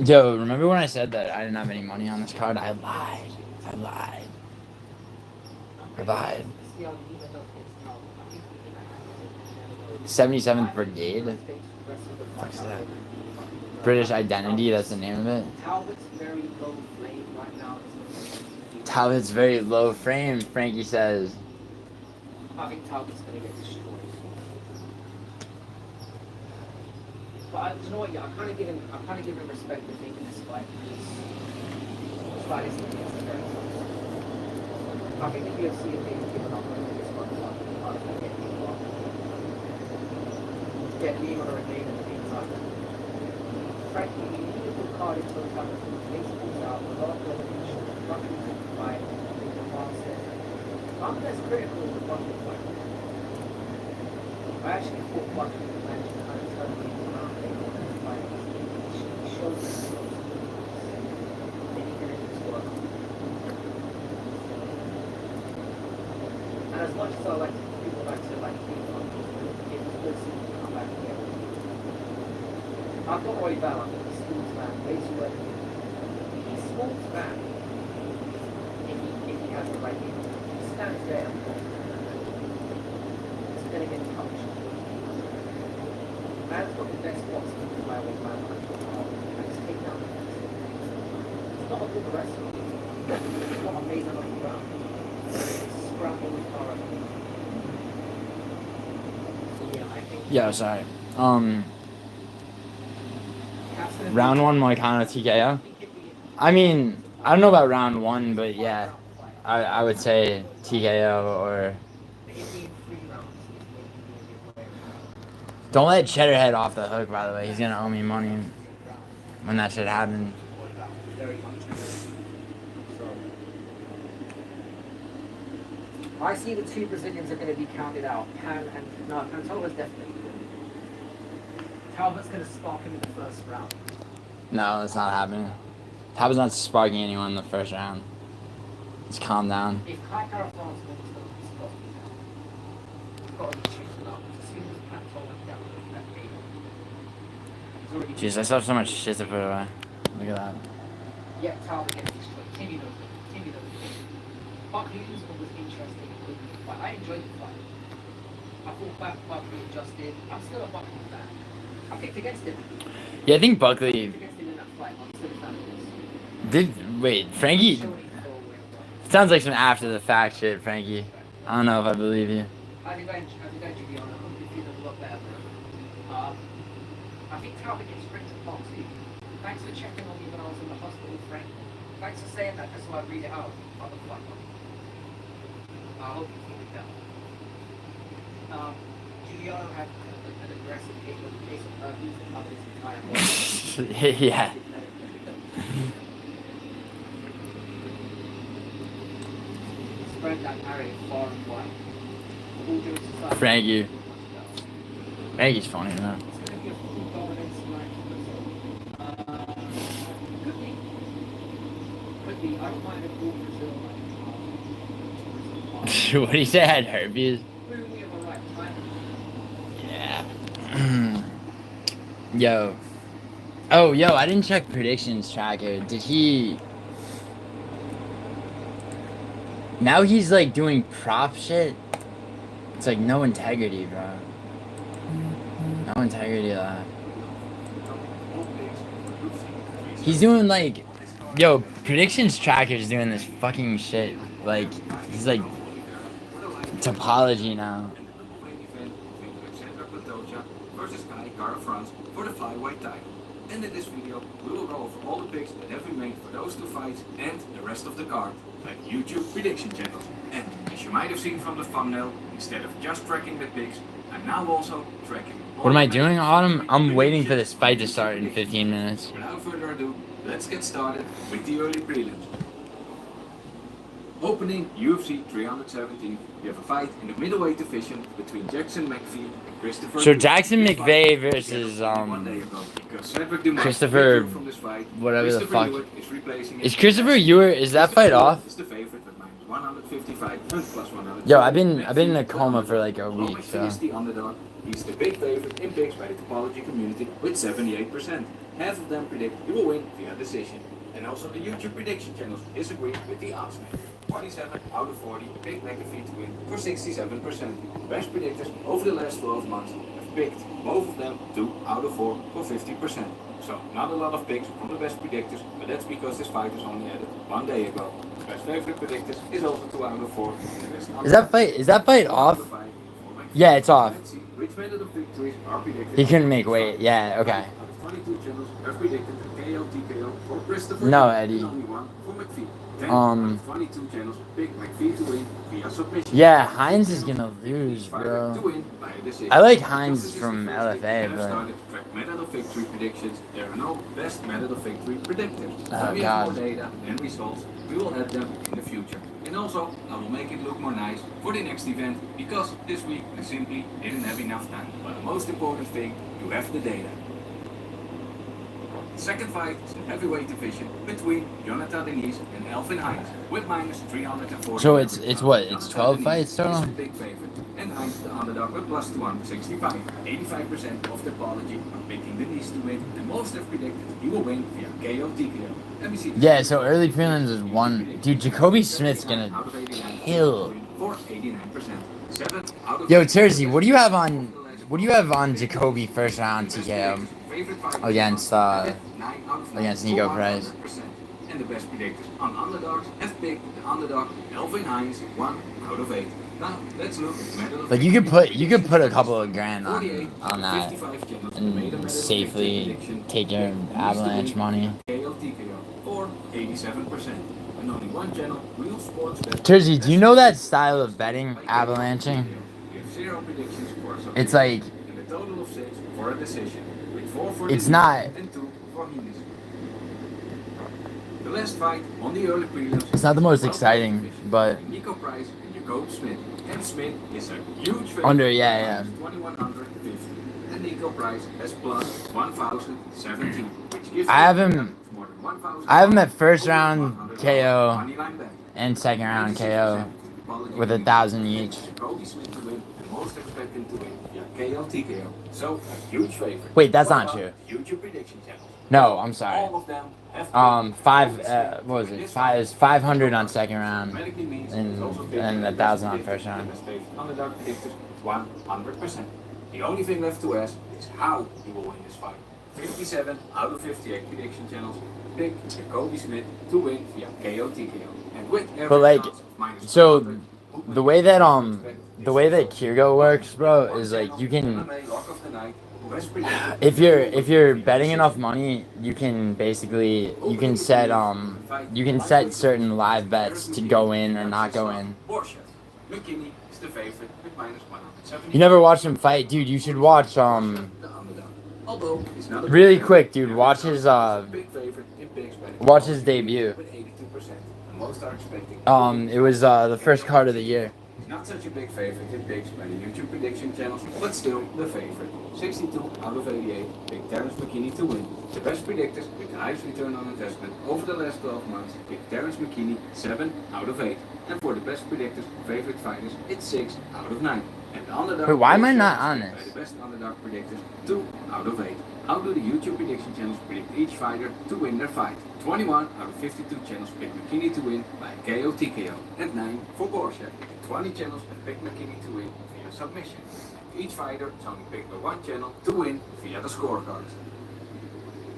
Yo, remember when I said that I didn't have any money on this card? I lied. 77th Brigade? What's that? British Identity, that's the name of it? Talbot's very low frame, Frankie says. I think Talbot's going to get destroyed. But you know what? Yeah, I'm kind of giving respect for taking this fight because this fight is very tough. I think the UFC if they give up on this fight, get Lima or a game in the meantime. Frankly, you need to put card into account. Basically, out a lot of relegation. Buckley fight, I'm less critical of the Buckley fight. I actually thought Buckley managed to kind of turn things around in the fight. He showed me some and he did his work. And as much as I like people like to like keep on, it was good seeing him come back again. I've got Roy Bell, I think he's Small's man, way too early. He's Small's man if he has the right game. He stands there. He's going to get touched. Man's got the best spots in the flyweight man. And he's taken down the fence. He's not a good wrestler. He's not amazing on the ground. He's scrambled with power. So yeah, I think... Yeah, sorry. Round one, Moicano TKO. I mean, I don't know about round one, but yeah, I would say TKO or. Don't let Cheddarhead off the hook, by the way. He's gonna owe me money when that shit happens. I see the two Brazilians are going to be counted out. Pantoia's definitely good. Talbot's going to spark him in the first round. No, that's not happening. Talbot's not sparking anyone in the first round. Just calm down. If Kai Kara France wants to stop, he's got to be shooting up. As soon as Panto went down that game, he's already... Jeez, I still have so much shit to put away. Look at that. Yeah, Talbot gets destroyed. Timmy knows. Buckley was interesting. But I enjoyed the fight. I thought Buckley adjusted. I'm still a Buckley fan. I picked against him. Yeah, I think Buckley Against him in that fight. I'm still a fan of this. did. Wait, Frankie. Sounds like some after the fact shit, Frankie. I don't know if I believe you. I think Giuliano. I hope you feel a lot better. I think Talbot gets strict to Foxy. Thanks for checking on me when I was in the hospital, Frank. Thanks for saying that just so I read it out. I hope you feel it better. Giuliano had an aggressive game with the case of losing his entire body. Yeah. Spread that narrative far and wide. Frankie. Frankie's funny, man. It's going to be a full dominance match. Could be. I don't mind if all Brazil What did he say? I had herpes? Boom, we have a right Yeah. time. Yo. Oh, yo, I didn't check predictions tracker. Did he... Now he's like doing prop shit? It's like no integrity, bro. No integrity of that. He's doing like... Yo, predictions tracker's doing this fucking shit. Like, he's like... Topology now. Versus Kara France for the flyweight title. And in this video, we will go over all the picks that have been made for those two fights and the rest of the card, like YouTube prediction channels. And as you might have seen from the thumbnail, instead of just tracking the picks, I'm now also tracking. What am I doing, Autumn? I'm waiting for this fight to start in 15 minutes. Without further ado, let's get started with the early prelims. Opening UFC 317, we have a fight in the middleweight division between Jackson McVeigh and Christopher. So Jackson McVeigh versus Christopher, whatever the fuck. Is Christopher Ewer? Is that fight off? Yo, I've been in a coma for like a week, so. He's the big favorite in picks by the topology community with 78%. Half of them predict he will win via decision. And also the YouTube prediction channels disagree with the odds maker. 27 out of 40 picked McAfee to win for 67%. The best predictors over the last 12 months have picked both of them 2 out of 4 for 50%. So not a lot of picks from the best predictors, but that's because this fight was only added 1 day ago. The best favorite predictors is also 2 out of 4. Is that fight off? Yeah, it's off. Let's see which method of victories are predicted. He couldn't make weight. Yeah, okay. Out of 22 channels have predicted a KO, TKO for Christopher. No, and Eddie. only one for McPhee. 10 out of 22 channels pick McPhee to win via submission. Yeah, Hines is gonna lose, Each fighter bro. to win by a decision. I like Because Hines this is from the first LFA, week and I've but started to track method of victory predictions. There are no best method of victory predictors. Oh, When we have more God. data and results, we will add them in the future. And also, I will make it look more nice for the next event, because this week I simply didn't have enough time. But the most important thing, you have the data. The second fight is a heavyweight division between Jonathan Denise and Elvin Hines with minus 340. So it's what? It's 12 fights Is total? a big favorite, and Hines the underdog with plus 265. 85% of the apology are picking Denise to win, and most have predicted he will win via KO TKO. Let me see. Yeah, so early prelims is one. Dude, Jacoby Smith's gonna Out of 89, kill. for 89%. 7 out of Yo, Tersey, what do you have on? What do you have on Jacoby first round TKO against Nico Price? And the best predictors on underdogs have picked the underdog Elvin Hines 1 out of 8. Now let's look at method of Like you could put a couple of grand 48 on that 55 channels made a method and of safely prediction. take your avalanche money. KO TKO for 87%. And only one channel, Real Sports Bet. Tersey, do you know that style of betting, avalanching? We have 0 predictions for some. It's like And a total of 6 for a decision. With 4 for It's Denise not- and 2 for Hines. The last fight on the early prelims. It's not the most exciting, but Nico Price and Jacob Smith. And Smith is a huge favorite. Under, yeah. 2150. And Nico Price has plus 1017, which gives I have him- more than 1,000. I have him at first round KO Money line bet. and second round KO with 1,000 each. Jacoby Smith to win, and most expected to win via KO TKO. So a huge favorite. Wait, that's What not about true. YouTube prediction channels. No, I'm sorry. All of them have What was it? 500 on second round automatically means and- it's also and big. 1,000 on first round. Underdog predicted 100%. The only thing left to ask is how he will win this fight. 57 out of 58 prediction channels pick Jacoby Smith to win via KO TKO. And with every like, chance of minus so 100, the way that Kyrgo works, bro, is like you can MMA lock of the night, who has predicted if you're betting enough money, you can set certain live bets to go in or not go in. McKini is the favorite with minus 170. You never watched him fight, dude. You should watch The underdog. Although he's not a really big quick, favorite, dude. Watch his big favorite in pigs betting. watch his debut. With 82%. And most are expecting. It was the first card of the year. He's not such a big favorite in pigs by the YouTube prediction channels, but still the favorite. 62 out of 88 picked Terrence McKini to win. The best predictors with the highest return on investment over the last 12 months picked Terrence McKini 7 out of 8. And for the best predictors, favorite fighters, it's 6 out of 9. And the underdog. Wait, why am I also not is on picked by this? the best underdog predictors, 2 out of 8. How do the YouTube prediction channels predict each fighter to win their fight? 21 out of 52 channels pick McKini to win by KO TKO, and 9 for Borchak. 20 channels have picked McKini to win via submission. Each fighter is only picked by one channel to win via the scorecard.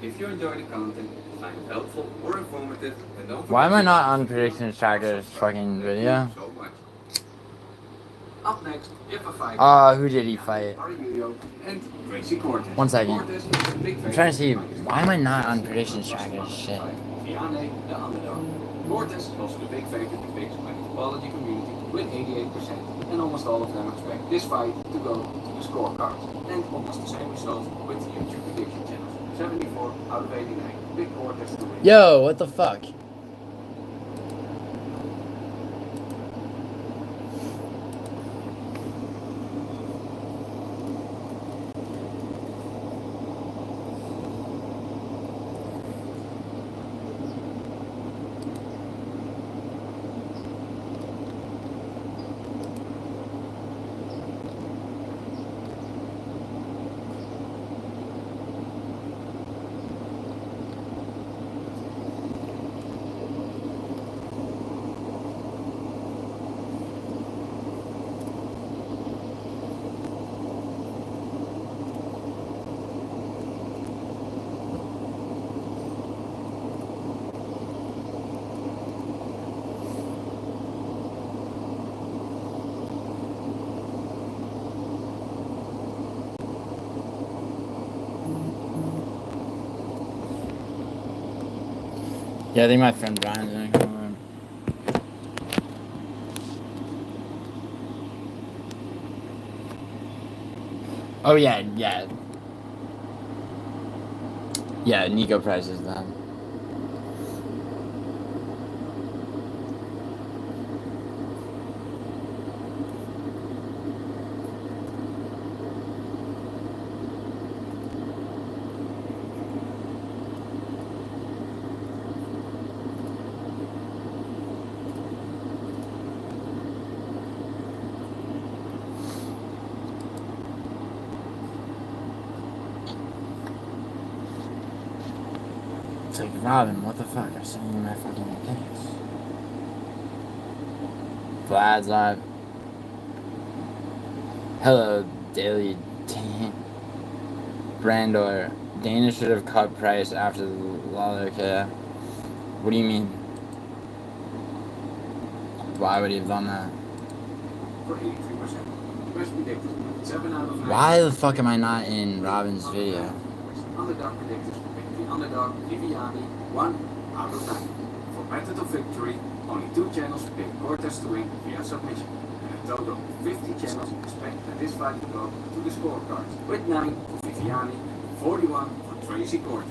If you enjoy the content, find it helpful or informative, then don't forget Why am I to not on Prediction Tracker's fucking video? so much. Up next, if a fighter. Who did he fight? Aruja and Tracy Cortez. 1 second. Cortez is a big I'm trying to see. favorite. Why am I not on Prediction Tracker's shit? Vianney, the underdog. Cortez is also the big favorite in pigs by the apology community with 88%, and almost all of them expect this fight to go to the scorecards. And almost the same results with the YouTube prediction channels. 74 out of 89. Big Cortez to win. Yo, what the fuck? Yeah, I think my friend Brian's gonna come over. Oh yeah, yeah. Yeah, Nico Price is that. It's like, Robin, what the fuck? I'm sending you my fucking things. Vlad's live. Hello, Daily Brandor. Dana should have cut Price after the Lawler. Okay. What do you mean? Why would he have done that? For 83%. Best predictors, 7 out of 9. Why the fuck am I not in Robin's video? Underdog predictors, the underdog Viviani, 1 out of 9. For method of victory, only 2 channels pick Cortez to win via submission. And a total of 50 channels expect that this fight to go to the scorecards, with 9 for Viviani and 41 for Tracy Cortez.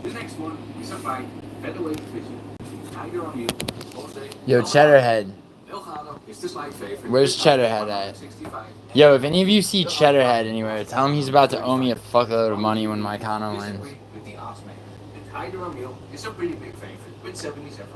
The next one is a fight, featherweight division, between Tiger O'Neil and Jose Yo, Cheddarhead. Delgado is the slight favorite. Where's Cheddarhead at? Yo, if any of you see Cheddarhead anywhere, tell him he's about to owe me a fuckload of money when my Kano wins. With the odds maker. And Tiger O'Neil is a pretty big favorite with 77%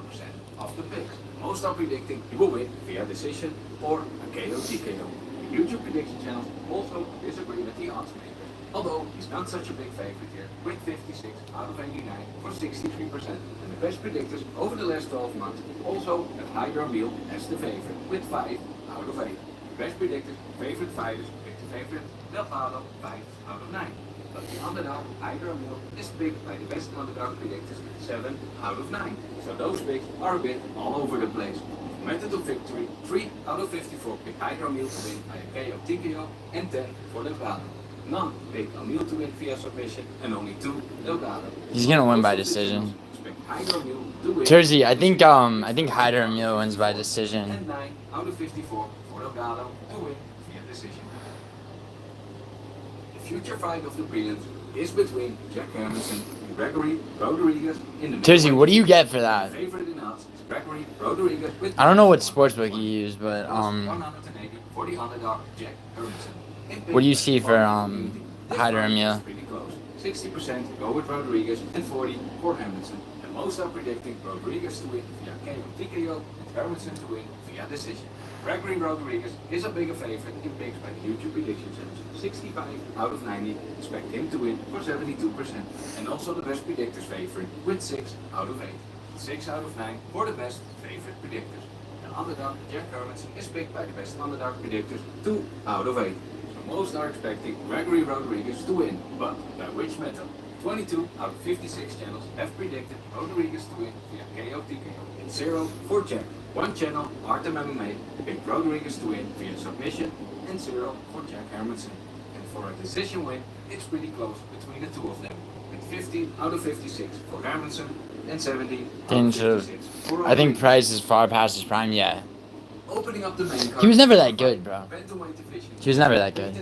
of the picks. Most are predicting he will win via decision or a KO TKO. The YouTube prediction channels also disagree with the odds maker. Although he's not such a big favorite here, with 56 out of 89 for 63%. And the best predictors over the last 12 months also have Tiger O'Neil as the favorite, with 5 out of 8. The best predictors, favorite fighters, pick the favorite Delgado 5 out of 9. But the underdog, Tiger O'Neil, is picked by the best underdog predictors 7 out of 9. So those picks are a bit all over the place. Method of victory, 3 out of 54 pick Tiger O'Neil to win by a KO TKO and 10 for Delgado. None pick O'Neil to win via submission and only 2 Delgado. He's gonna win by decision. Tiger O'Neil to win. Jersey, I think Hyder O'Neil wins by decision. And 9 out of 54 for Delgado to win via decision. The future fight of the prelims is between Jack Hermanson and Gregory Rodriguez in the Jersey, what do you get for that? favorite in odds is Gregory Rodriguez with I don't know what sportsbook you use, but 180 for the underdog Jack Hermanson. what do you see for Hyder O'Neil? Pretty close. 60% go with Rodriguez and 40 for Hermanson. And most are predicting Rodriguez to win via KO TKO and Hermanson to win via decision. Gregory Rodriguez is a bigger favorite in picks by the YouTube prediction channels. 65 out of 90 expect him to win for 72%. And also the best predictors favorite with 6 out of 8. 6 out of 9 for the best favorite predictors. The underdog Jack Hermanson is picked by the best underdog predictors 2 out of 8. Most are expecting Gregory Rodriguez to win, but by which method? 22 out of 56 channels have predicted Rodriguez to win via KO TKO and 0 for Jack. One channel, Artem MMA, picked Rodriguez to win via submission and 0 for Jack Hermanson. And for a decision win, it's pretty close between the two of them, with 50 out of 56 for Hermanson and 70 out of 56 for Rodriguez. I think Price is far past his prime yet. Opening up the main card, He was never that good, bro. Bantamweight division. He was never that good.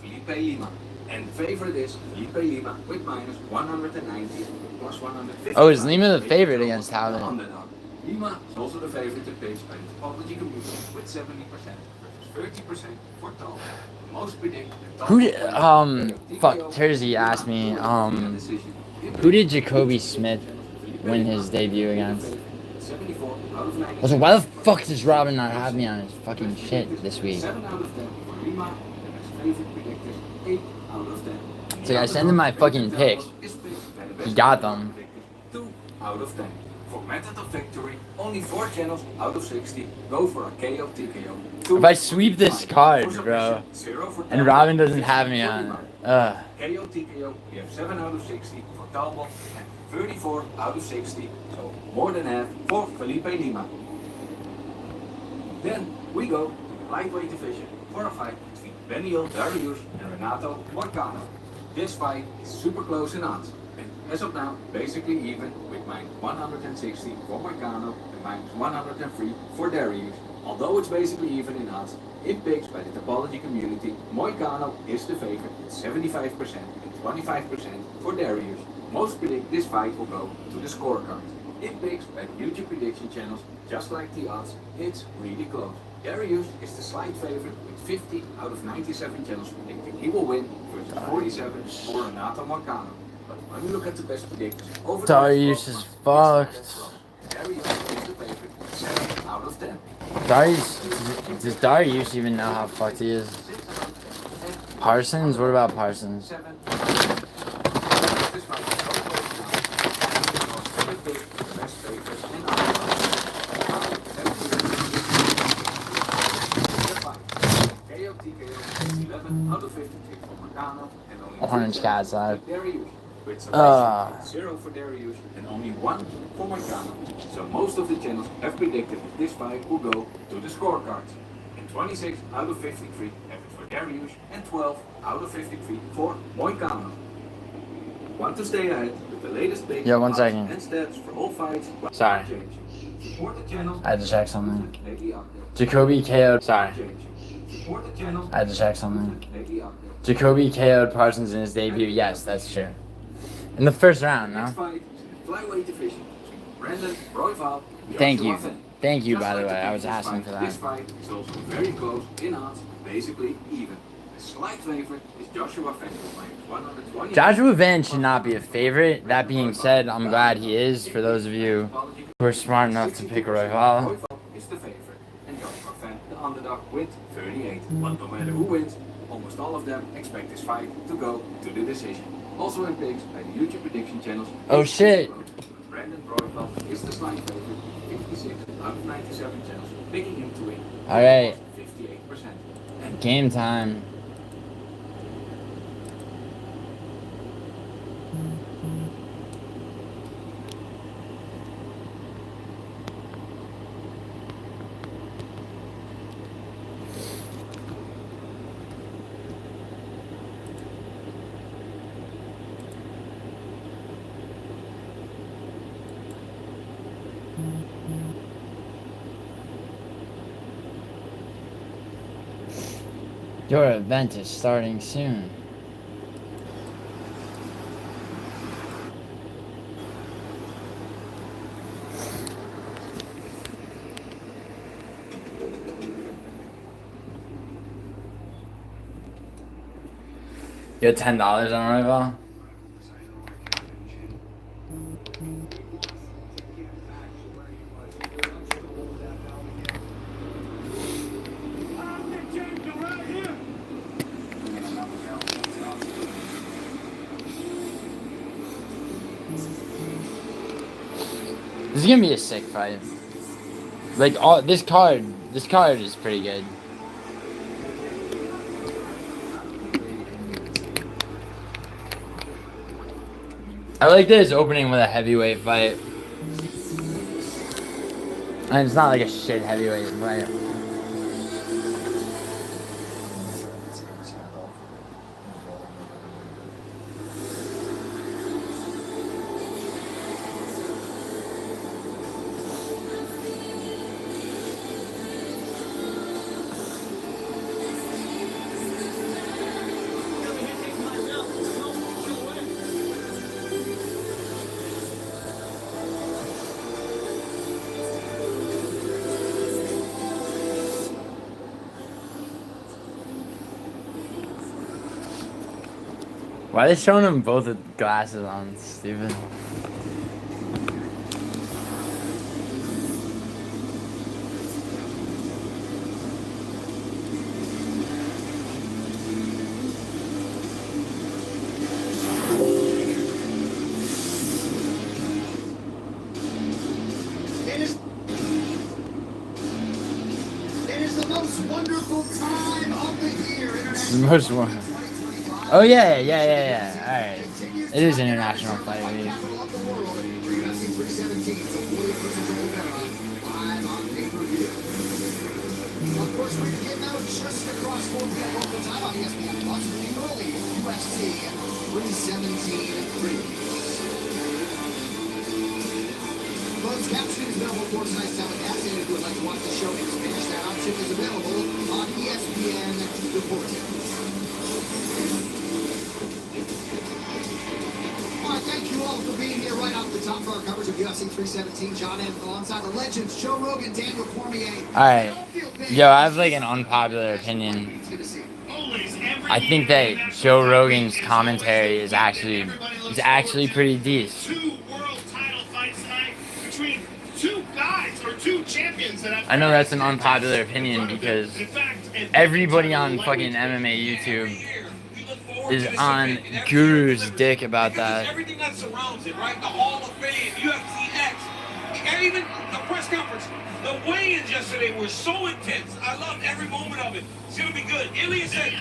Felipe Lima. And the favorite is Felipe Lima with minus 190 plus 150. Oh, is Lima the favorite against Howland? Underdog. Lima is also the favorite to pitch by the topology community with 70% versus 30% for Toia. Most predict Who did fuck Tersey asked me, who did Jacoby Smith win his debut against? 74 out of 90. I was like, why the fuck does Robin not have me on his fucking shit this week? 7 out of 10 for Lima, and his favorite predictors 8 out of 10. It's like I sent him my fucking picks. He got them. 2 out of 10. For method of victory, only 4 channels out of 60 go for a KO TKO. If I sweep this card, bro, and Robin doesn't have me on, KO TKO, we have 7 out of 60 for Talbot and 34 out of 60, so more than half for Felipe Lima. Then we go to the lightweight division for a fight between Benio Darius and Renato Marcano. This fight is super close in odds. And As of now, basically even with minus 160 for Moicano and minus 103 for Darius. Although it's basically even in odds, in picks by the topology community, Moicano is the favorite with 75% and 25% for Darius. Most predict this fight will go to the scorecard. In picks by the YouTube prediction channels, just like the odds, it's really close. Darius is the slight favorite with 50 out of 97 channels predicting he will win versus 47 for Renato Moicano. But when we look at the best predictors, over Darius is fucked. Darius is the favorite with 7 out of 10. Darius, does Darius even know how fucked he is? Parsons? What about Parsons? Orange cat's eye. 0 for Darius and only 1 for Moicano. So most of the channels have predicted that this fight will go to the scorecards. And 26 out of 53 have it for Darius and 12 out of 53 for Moicano. Want to stay ahead with the latest big Yeah, 1 odds second. and stats for all fights? Sorry. Support the channel. I had to check something. Daily update. Jacoby KO'd. Sorry. Support the channel. I had to check something. Daily update. Jacoby KO'd Parsons in his debut. Yes, that's true. In the first round, Next no? fight is in the flyweight division between Brandon Royval and Thank Joshua you. Fenn. Thank you, Just by the like way. I was previous asking fight, for This that. fight is also very close in odds, basically even. The slight favorite is Joshua Fenn with minus 120. Joshua Van should not be a favorite. That being said, I'm glad he is. For those of you who are smart enough to pick Royval. Royval is the favorite, and Joshua Fenn the underdog with 38. But no matter who wins, almost all of them expect this fight to go to the decision. Also in picks by the YouTube prediction channels. Oh, shit. Brandon Royval is the slight favorite, 56 out of 97 channels, picking him to win. Alright. 58%. Game time. Your event is starting soon. You had $10 on Royval? This is gonna be a sick fight. Like all this card is pretty good. I like this opening with a heavyweight fight. And it's not like a shit heavyweight fight. Why are they showing them both with glasses on? It's stupid. It is the most wonderful time of the year. It's the most one. Oh yeah. Alright. It is International Fight Week. Of course, we're getting out just across 4 p.m. local time on ESPN Plus with the early UFC 317 previews. closed captioning is available for tonight's telecast, and if you would like to watch the show in Spanish, that option is available on ESPN Deportes. All right, thank you all for being here right off the top for our coverage of UFC 317. John M. alongside the legends Joe Rogan, Daniel Cormier. Alright. Yo, I have like an unpopular opinion. I think that Joe Rogan's commentary is actually pretty decent. Two world title fights tonight between two guys or two champions that I know that's an unpopular opinion because everybody on fucking MMA YouTube is on Guru's dick about that. Everything that surrounds it, right? The Hall of Fame, UFC and even the press conference. The weigh-ins yesterday were so intense. I loved every moment of it. It's gonna be good. Ilya said,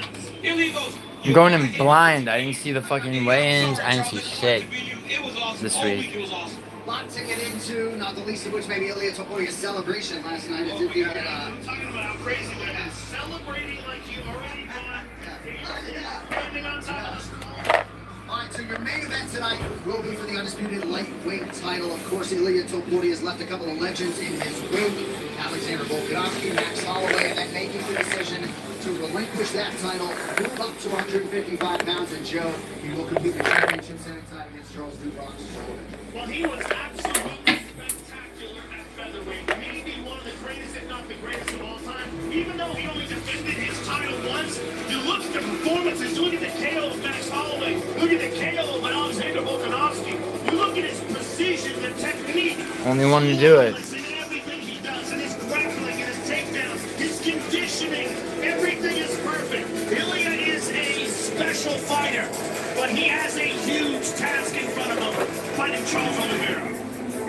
Ilya goes, I'm going in blind. I didn't see the fucking weigh-ins. I didn't see shit it was awesome. this All week. It was awesome. Lot to get into, not the least of which maybe Ilya Topuria's celebration last night. It did feel like, I'm talking about how crazy that is. Celebrating like you already won. Standing on top of the score. all right, so your main event tonight will be for the undisputed lightweight title. Of course, Ilya Topuria has left a couple of legends in his wake. Alexander Volkanovski, Max Holloway, and then making the decision to relinquish that title, move up to 155 pounds, and Joe, he will compete in the championship setting time against Charles Dubois. Well, he was absolutely spectacular at featherweight. Maybe one of the greatest, if not the greatest of all time. Even though he only defended his title once, you look at the performances, look at the KO of Max Holloway, look at the KO of Alexander Volkanovski, you look at his precision, the technique. Only one to do it. In everything he does, and his grappling and his takedowns, his conditioning, everything is perfect. Ilya is a special fighter, but he has a huge task in front of him, fighting Charles Olivera.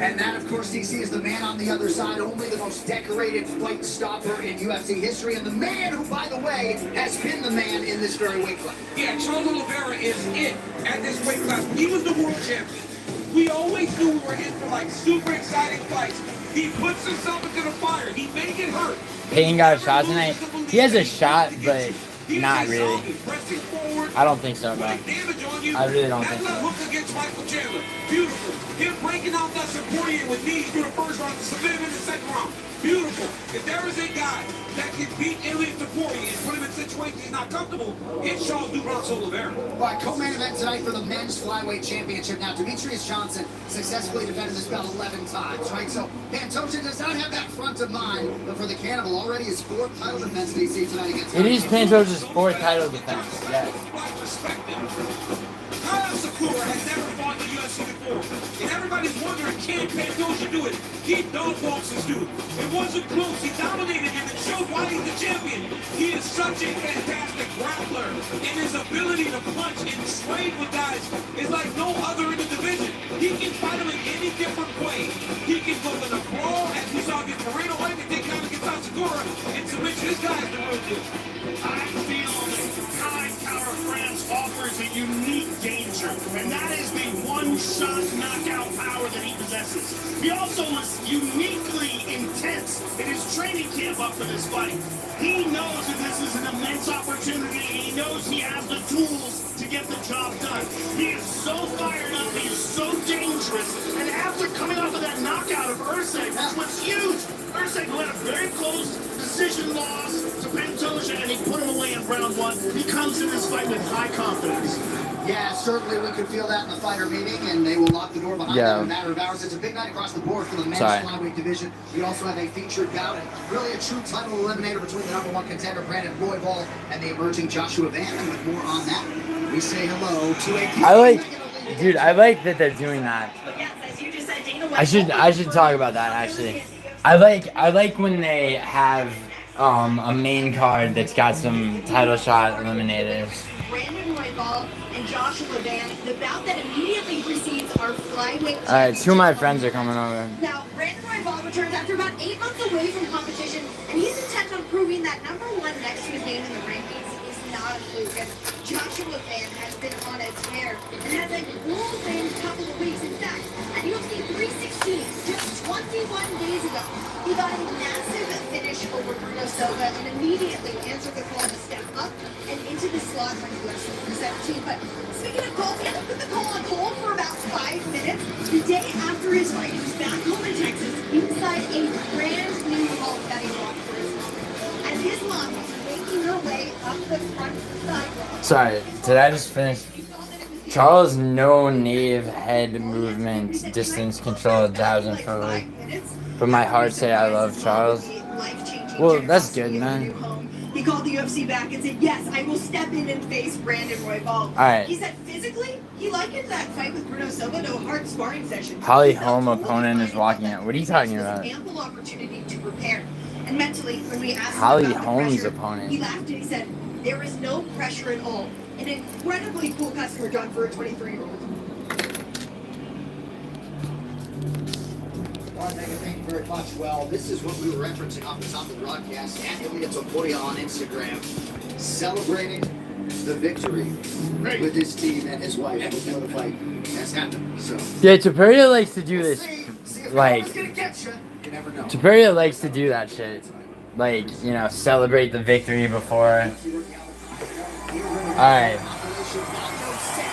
And that, of course, DC is the man on the other side, only the most decorated fight stopper in UFC history, and the man who, by the way, has been the man in this very weight class. Yeah, Charles Olivera is it at this weight class. He was the world champion. We always knew we were in for like super exciting fights. He puts himself into the fire. He may get hurt. Payne got a shot tonight. He has a shot, but not really. I don't think so, bro. I really don't think so. That hook against Michael Chandler. Beautiful. Him breaking out that Superior with knees through the first round, submit him in the second round. Beautiful. If there is a guy that can beat Ilya Topuria and put him in situations he's not comfortable, it's Charles Dubois Olivera. All right, co-main event tonight for the men's flyweight championship. Now, Demetrius Johnson successfully defended this belt 11 times, right? So Pantoia does not have that front of mind, but for the Cannibal, already his fourth title defense DC tonight against. It is Pantoja's fourth title defense. Yes. Kyle Sakura has never fought in the UFC before, and everybody's wondering, can Pantoja do it? He dog walks his dude. It wasn't close. He dominated him and showed why he's the champion. He is such a fantastic grappler, and his ability to punch and trade with guys is like no other in the division. He can fight him in any different way. He can go in a brawl, as we saw against Moreno, and take down against Sakura, and submit this guy is the real deal. I feel that Kai Tower France offers a unique danger, and that is the one-shot knockout power that he possesses. He also was uniquely intense in his training camp up for this fight. He knows that this is an immense opportunity. He knows he has the tools to get the job done. He is so fired up. He is so dangerous. And after coming off of that knockout of Usyk, which was huge, Usyk who had a very close decision loss to Pantoja, and he put him away in round one. He comes in this fight with high confidence. Yeah, certainly we could feel that in the fighter meeting, and they will lock the door behind them in a matter of hours. It's a big night across the board for the men's flyweight division. We also have a featured bout, and really a true title eliminator between the number one contender, Brandon Royval, and the emerging Joshua Van. And with more on that, we say hello to a... Dude, I like that they're doing that. I should talk about that, actually. I like when they have a main card that's got some title shot eliminators. Brandon Royval and Joshua Van, the bout that immediately precedes our flyweight. Alright, two of my friends are coming over. Now, Brandon Royval returns after about 8 months away from competition, and he's intent on proving that number one next to his name in the rankings is not a fluke. And Joshua Van has been on a tear and has a whirlwind couple of weeks. In fact, at UFC 316, just 21 days ago, he got a massive finish over Bruno Silva and immediately answered the call to step up and into the slot on UFC 317. But speaking of calls, he had to put the call on hold for about 5 minutes. The day after his fight, he was back home in Texas inside a brand new home that he bought for his mom. As his mom was making her way up the front sidewalk. Sorry, did I just finish? Charles, no nave head movement, distance control, 1,000 forward. But my heart say I love Charles. Well, that's good, man. He called the UFC back and said, yes, I will step in and face Brandon Royval. Alright. He said physically, he likened that fight with Bruno Silva to a hard sparring session. Holly home opponent is walking out. What are you talking about? Ample opportunity to prepare. And mentally, when we asked Holly him about the Holmes' pressure, opponent. he laughed and he said, there is no pressure at all. An incredibly cool customer done for a 23-year-old. Well, Megan, thank you very much. Well, this is what we were referencing off the top of the broadcast. At Toia on Instagram, celebrating the victory with his team and his wife before the fight has happened. So Yeah, Topuria likes to do this. see if Like, Connor's gonna get you. You never know. Topuria likes to do that shit. Like, you know, celebrate the victory before. Alright.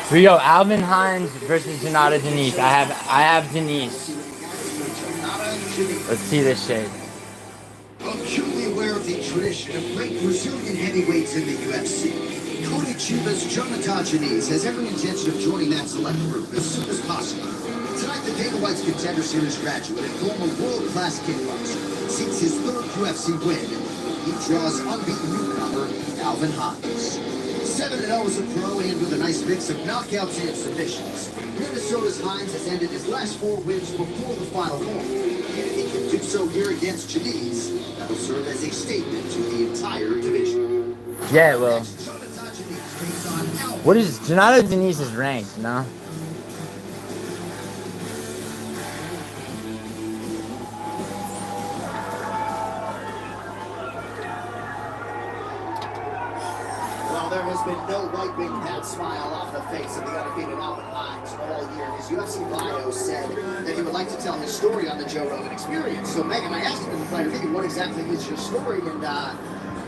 Here we go. Alvin Hines versus Renata Denise. I have Denise. Let's see this shit. Acutely aware of the tradition of great Brazilian heavyweights in the UFC, Cody Chivas Jonathan Denise has every intention of joining that select group as soon as possible. Tonight, the Dana White's Contender Series graduate and former world-class kickboxer seeks his third UFC win. He draws unbeaten newcomer Alvin Hines. 7-0 as a pro and with a nice mix of knockouts and submissions. Minnesota's Hines has ended his last 4 wins before the final four. And if he can do so here against Denise, that'll serve as a statement to the entire division. Yeah, well. What is Renata Denise's rank? No? Well, there has been no wiping that smile off the face of the undefeated Alvin Hines all year. His UFC bio said that he would like to tell his story on the Joe Rogan Experience. So, Megan, I asked him in the fight, what exactly is your story? And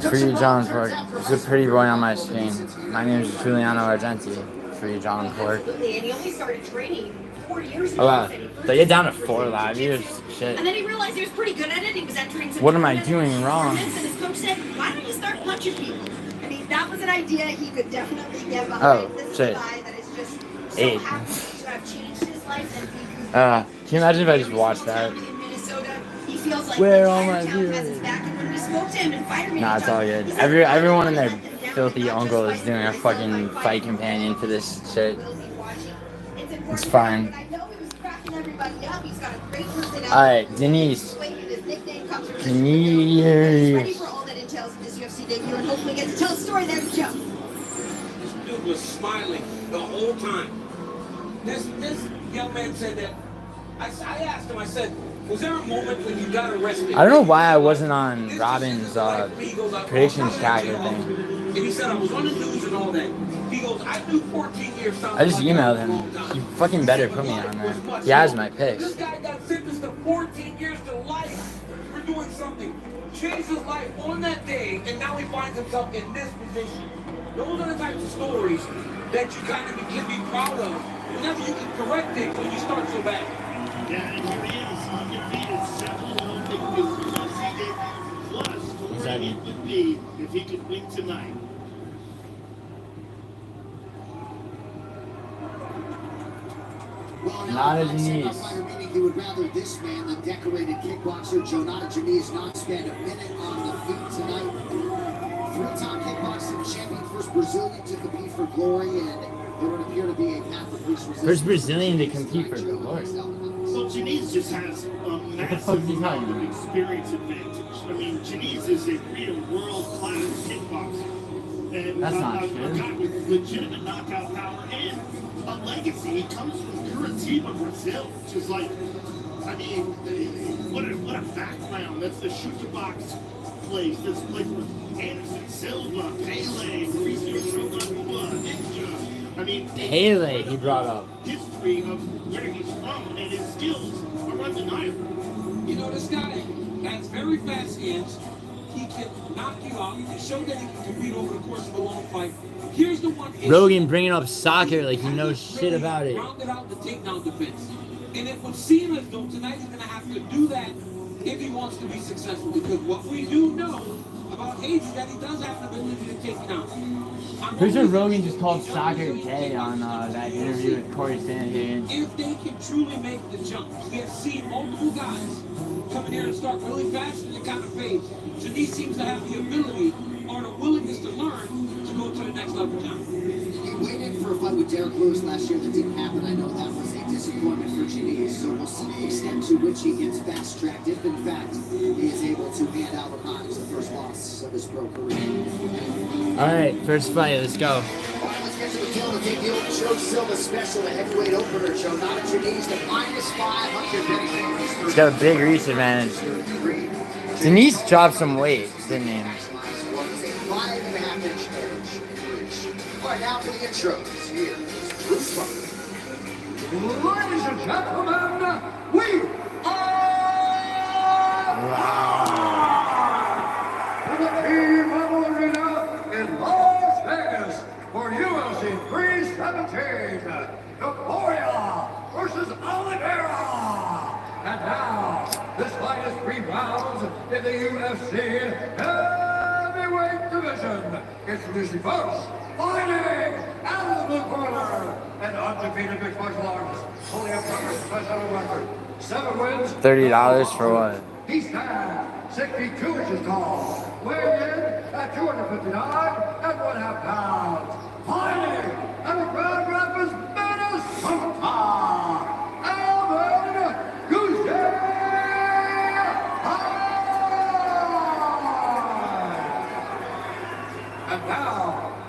Free John Pork. There's a pretty boy on my screen. My name is GiulianoArgenti. Free John Pork. Absolutely, and he only started training 4 years ago. Oh wow. They get down to 4 live years. Shit. And then he realized he was pretty good at it. He was entering some What am I tournaments, doing wrong? And his coach said, why don't you start punching people? I mean, that was an idea he could definitely get behind. Oh, this shit. is a guy that is just so 8. happy to have changed his life and be Can you imagine if I just watched that? in Minnesota. He feels like Where the are entire my town has his viewers? back. And when we spoke to him in fighter meeting, Nah, it's all good. Everyone in their filthy uncle is doing a fucking fight companion for this shit. It's fine. Alright, Denise. Denise. Hopefully get to tell a story there, Joe. This dude was smiling the whole time. This young man said that. I asked him, I said, was there a moment when you got arrested? I don't know why I wasn't on Robin's predictions tracker thing. And he said, I was on the news and all that. He goes, I do 14 years. I just emailed him. He fucking better put me on there. He has my picks. This guy got sentenced to 14 years to life for doing something. Changed his life on that day, and now he finds himself in this position. Those are the types of stories that you kind of can be proud of. Whenever you can correct things when you start so bad. Yeah, and here he is, undefeated, 7-0 big wins for UFC. Plus, where he would be if he could win tonight. Well, Not a Hines said Denise. on fighter meeting he would rather this man, the decorated kickboxer Jonathan Denise, not spend a minute on the feet tonight. 3-time kickboxing champion, first Brazilian to compete for glory, and there would appear to be a path of least resistance. First Brazilian to compete for glory. So Denise just has a the fuck is he massive talking amount of about? experience advantage. I mean, Denise is a real world-class kickboxer. And That's not a true. guy with legitimate knockout power and a legacy. He comes from Curitiba, Brazil, which is like, I mean, what a background. That's the shoot-the-box place. This place with Anderson Silva, Pele, Mauricio Shogun, Ninja. I mean, Pele, he brought up. history of where he's from and his skills are undeniable. You know, this guy has very fast hands. he can knock you out and show that he can compete over the course of a long fight. Here's the one issue. Rogan bringing up soccer like he knows shit about it. Rounded out the takedown defense. And it would seem as though tonight he's going to have to do that if he wants to be successful. Because what we do know about Hayes is that he does have the ability to take it out. Pretty sure Rogan just called soccer gay on that interview with Cortez. If they can truly make the jump, we have seen multiple guys come in here and start really fast and they kind of fade. Denise seems to have the ability or the willingness to learn to go to the next level now. He waited for a fight with Derek Lewis last year that didn't happen. I know that was a disappointment for Denise, so we'll see the extent to which he gets fast-tracked, if in fact he is able to hand out Hines the first loss of his pro career. Alright, first fight, let's go. All right, let's get to the kill to take the old Joe Silva special, a heavyweight opener, Joe. Not a Denise, the -500 betting favorites. He's got a big reach advantage. Denise dropped some weight, didn't he? 5.5-inch edge. All right, now for the intros. Here's Bruce Butler. Ladies and gentlemen, we are the T-Mobile Arena in Las Vegas for UFC 317, Toia versus Olivera. And now, this fight is 3 rounds in the UFC heavyweight division. Introducing first, fighting out of the blue corner, an undefeated mixed martial artist, holding a professional record, 7 wins, $30 for what? He stands 62 inches tall, weighing in at 259.5 pounds. Fighting out of Grand Rapids, Minnesota, Alvin And now,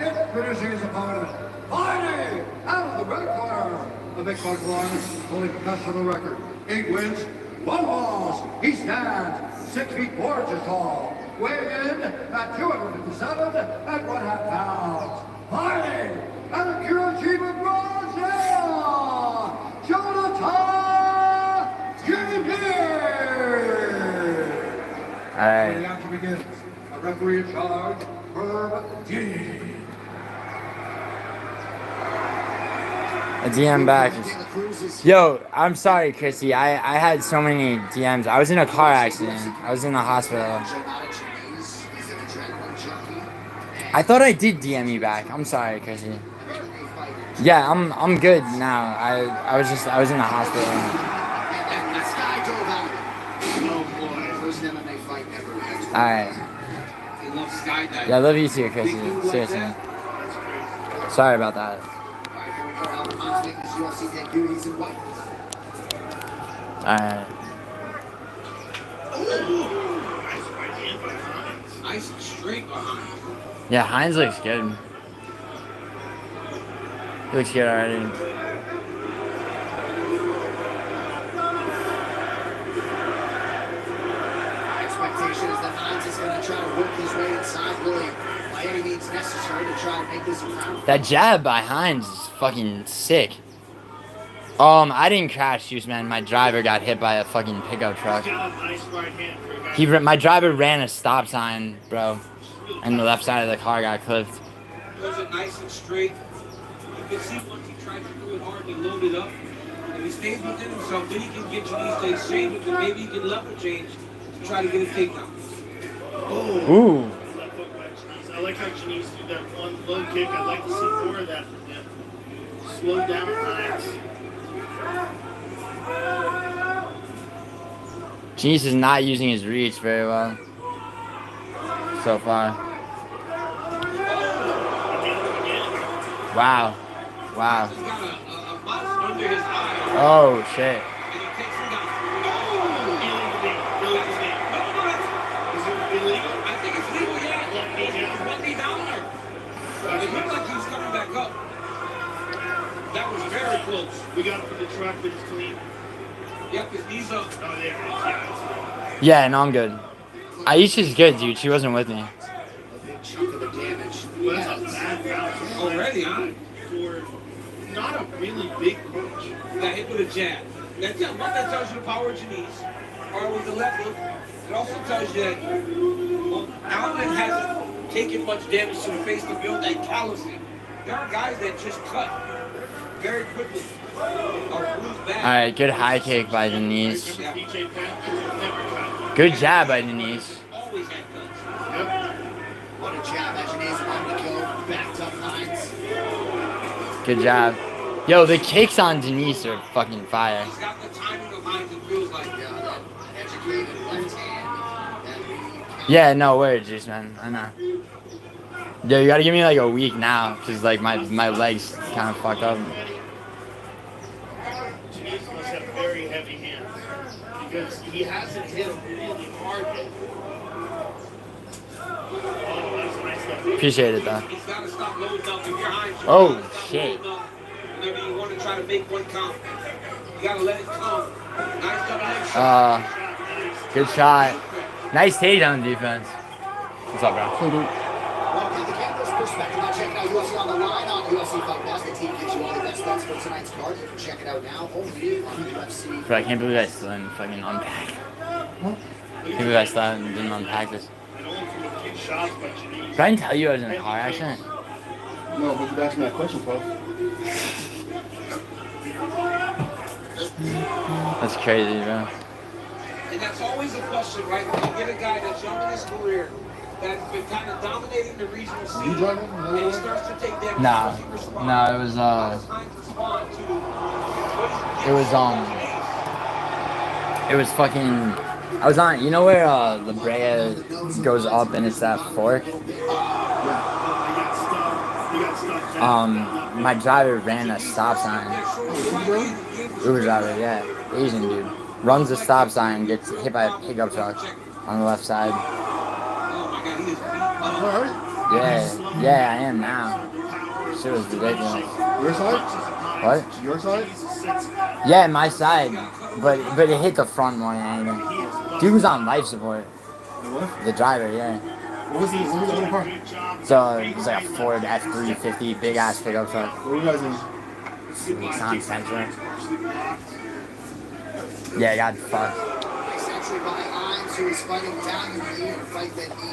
introducing his opponent, fighting out of the red corner, the mixed martial artist, holding professional record, 8 wins, 1 loss. He stands 6 feet 4 inches tall, weighing in at 257.5 pounds. Fighting out of Curitiba, Brazil, Jonathan Gillian. Alright. The action begins. A referee in charge, Herb D. A DM back. Yo, I'm sorry, Chrissy. I had so many DMs. I was in a car accident. I was in the hospital. I thought I did DM you back. I'm sorry, Chrissy. Yeah, I'm good now. I was in the hospital. Alright. Yeah, I love you too, Chrissy. Seriously. Sorry about that. Alright. Nice and straight behind. Yeah, Hines looks good. He looks good already. Expectation is that Hines is going to try to work his way inside, really, by any means necessary to try to make this a round. That jab by Hines is fucking sick. I didn't crash, Juice Man. My driver got hit by a fucking pickup truck. My driver ran a stop sign, bro, and the left side of the car got clipped. Was it nice and straight? You can see once he tried to do it hard, he loaded up. If he stays within himself, then he can get Denise to exchange with him. Maybe he can level change to try to get his takedown. Ooh. I like how Denise did that one low kick. I'd like to see more of that from him. Slow down Hines. Denise is not using his reach very well so far. Wow. Wow. He's got a box under his eye. Oh, shit. And he takes him down. I think it's legal, yeah. He's one knee down there. It looked like he was coming back up. That was very close. We got to put the truck, but it's clean. Yep, his knees up. Oh, there it is. Yeah. Yeah, no, I'm good. Aisha's good, dude. She wasn't with me. A big chunk of the damage. Well, that's a bad round. Already, huh? For not a really big punch. Got hit with a jab. That's one that tells you the power of Denise. Or with the left hook. It also tells you that Well, Allen hasn't taken much damage to the face to build that callousing. There are guys that just cut very quickly. Alright, good high kick by Denise. PJ Panto will never cut. Good jab by Denise. Always had cuts. What a jab, Denise on the go. Backed up Hines. Good jab. Yo, the kicks on Denise are fucking fire. He's got the timing of Hines, it feels like. Yeah, that educated left hand. That lead. Yeah, no words, Juice, man. I know. Yo, you gotta give me like a week now, cause like my legs kind of fucked up. Denise must have very heavy hands because he hasn't hit him really hard yet. Oh, that's nice stuff. Appreciate it though. He's got to stop loading up. If you're Hines, you Oh, gotta stop shit. loading up whenever you want to try to make one count. You gotta let it come. Nice double leg shot. Good shot. Nice takedown defense. What's up, bro? Well, from the camera's perspective, now check out UFC on the line on UFC Fight Pass. The team gives you all the best bets for tonight's card. You can check it out now only on UFC. Bro, I can't believe I still didn't fucking unpack. I can't believe I still didn't unpack this. And only from a few shots by Denise. Did I didn't tell you I was in a car accident? No, but you asked me that question, Paul. That's crazy, bro. And that's always a question, right? When you get a guy that's young in his career, that's been kind of dominating the regional scene, and he starts to take damage. Nah, How does he respond? no, it was How does Hines respond to what it was, it was fucking, I was on, you know where La Brea goes up and it's that fork? My driver ran a stop sign. Uber driver, yeah, Asian dude. Runs a stop sign, gets hit by a pickup truck on the left side. Yeah, I am now. Shit was ridiculous. Your side? What? Your side? Yeah, my side, but it hit the front more than anything. Dude was on life support. What? The driver, yeah. What was the other car? So it was like a Ford F350, big ass pickup truck. What were you guys in? It's on center. Yeah, I got fucked. Essentially by Hines, who is fighting valiantly in a fight that he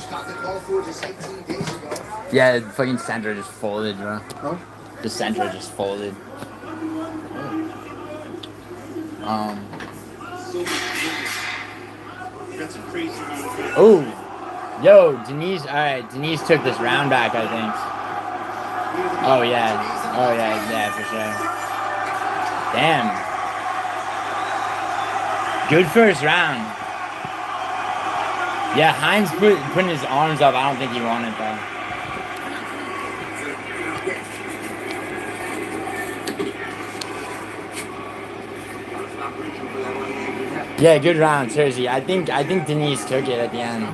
got the call for just 18 days ago. Yeah, the fucking center just folded, bro. Huh? The center just folded. That's a crazy move. Oh, yo, Denise. All right, Denise took this round back, I think. Oh yeah, for sure. Damn. Good first round. Yeah, Hines putting his arms up. I don't think he won it though. Yeah, good round, Terzi. I think Denise took it at the end.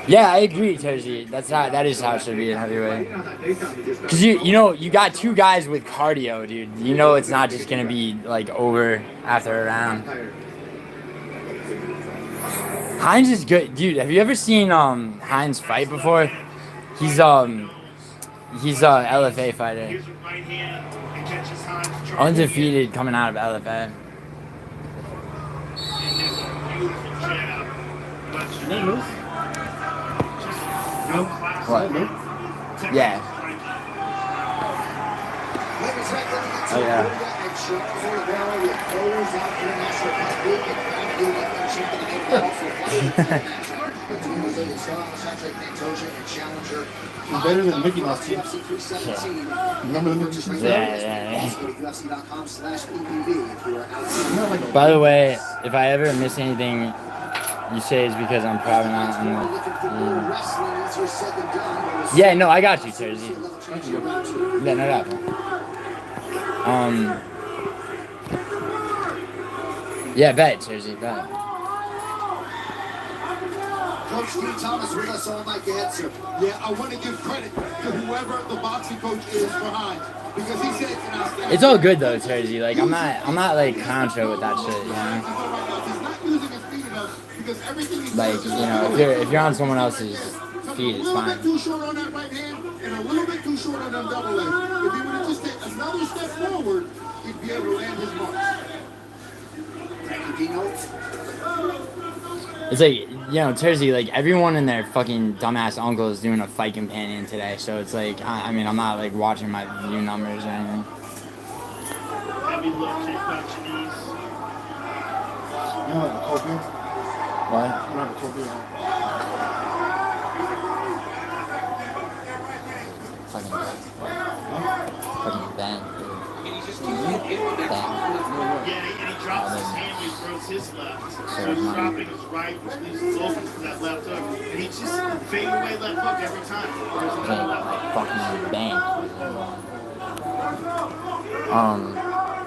Yeah, I agree, Terzi. That is how it should be in heavyweight. Cause you got two guys with cardio, dude. You know it's not just gonna be like over after a round. Hines is good, dude. Have you ever seen Hines fight before? He's a LFA fighter. Undefeated coming out of LFA. What? Yeah. Oh yeah. He's better than Mickey last year. Remember the Mickey? Yeah. By the way, if I ever miss anything you say is because I'm probably not. Yeah, no, I got you, Terzi. Yeah, no doubt. Yeah, bet, Terzi, bet. Coach Steve Thomas with us all night to answer. Yeah, I want to give credit to whoever the boxing coach is for Hines, because he said it's an outstanding. It's all good though, Terzi. Like I'm not like contra with that shit, you know. He's not using his feet enough because everything he's Like, you know, if you're on someone else's feet, it's a little fine. bit too short on that right hand and a little bit too short on that double leg. If he would have just taken another step forward, he'd be able to land his marks. Thank you, Dino. It's like, you know, Tersey, like, everyone and their fucking dumbass uncle is doing a fight companion today, so it's like, I mean, I'm not, like, watching my view numbers or anything. Heavy low kick by Denise. You don't have a cold beer? What? You don't have a cold beer? Fucking bang, dude. And he just keeps getting hit with that top left hook. Yeah, and he drops his hand, he throws his left. So he's dropping his right, which leaves him open for that left hook. And he just fade away left hook every time. There's another left hook. Fucking bang.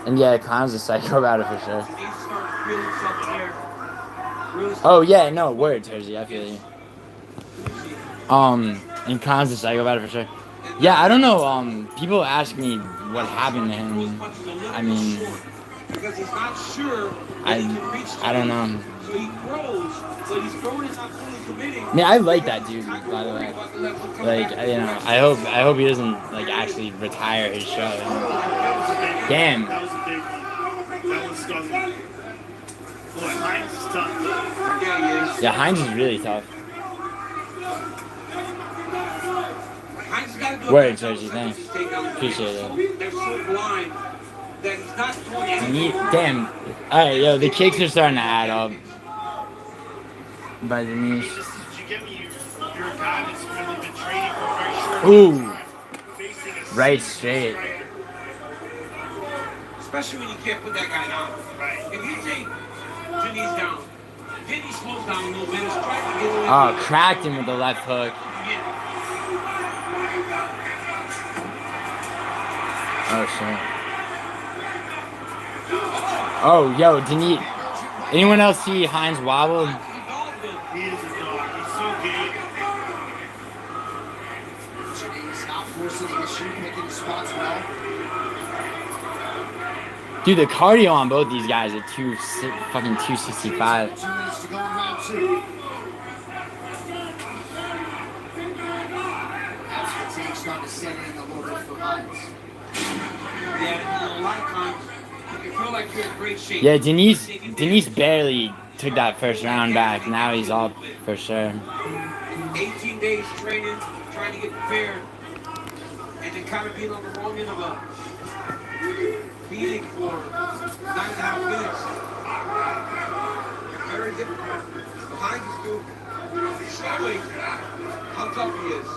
And yeah, Connor's a psycho about it for sure. He started feeling himself in there. Really Oh yeah, no, word, Tersey, I feel you. And Connor's a psycho about it for sure. Yeah, I don't know, people ask me what happened to him. I mean, because he's not sure I that he can reach the don't know. So he throws, but he's throwing it not fully committing. I mean, I like that dude, by the way. Like, you know, I hope he doesn't, like, actually retire his show. Damn. That was a big one. That one stung me. Boy, Hines is tough. Yeah, he is. Yeah, Hines is really tough. Hines got to do Word, a better Sergi, job thanks. with his takedowns. Appreciate it. They're so blind that he's not throwing anything. Damn. Alright, yo, the kicks are starting to add up. By Denise. Did you get me? You're a guy that's really been training for a very short amount of Ooh. time. Facing a Right seasoned straight. striker. Especially when you can't put that guy down. Right. If you take Denise down, then he slows down a little bit. He's trying to get away. Oh, cracked him with the left hook. Oh, shit. Oh, yo, Denise. Anyone else see Hines wobble? He is a dog. He's so good. Denise not forcing the issue, picking the spots well. Dude, the cardio on both these guys at fucking 265. 2 minutes to go in round two. That's the take starting to set in a little bit for Hines. Yeah, a lot of times you feel like you're in great shape. Yeah, Denise barely took that first round back. Now he's up for sure. 18 days training, trying to get prepared, and then kind of being on the wrong end of a beating for 9.5 minutes. Very difficult. Behind this dude, showing how tough he is.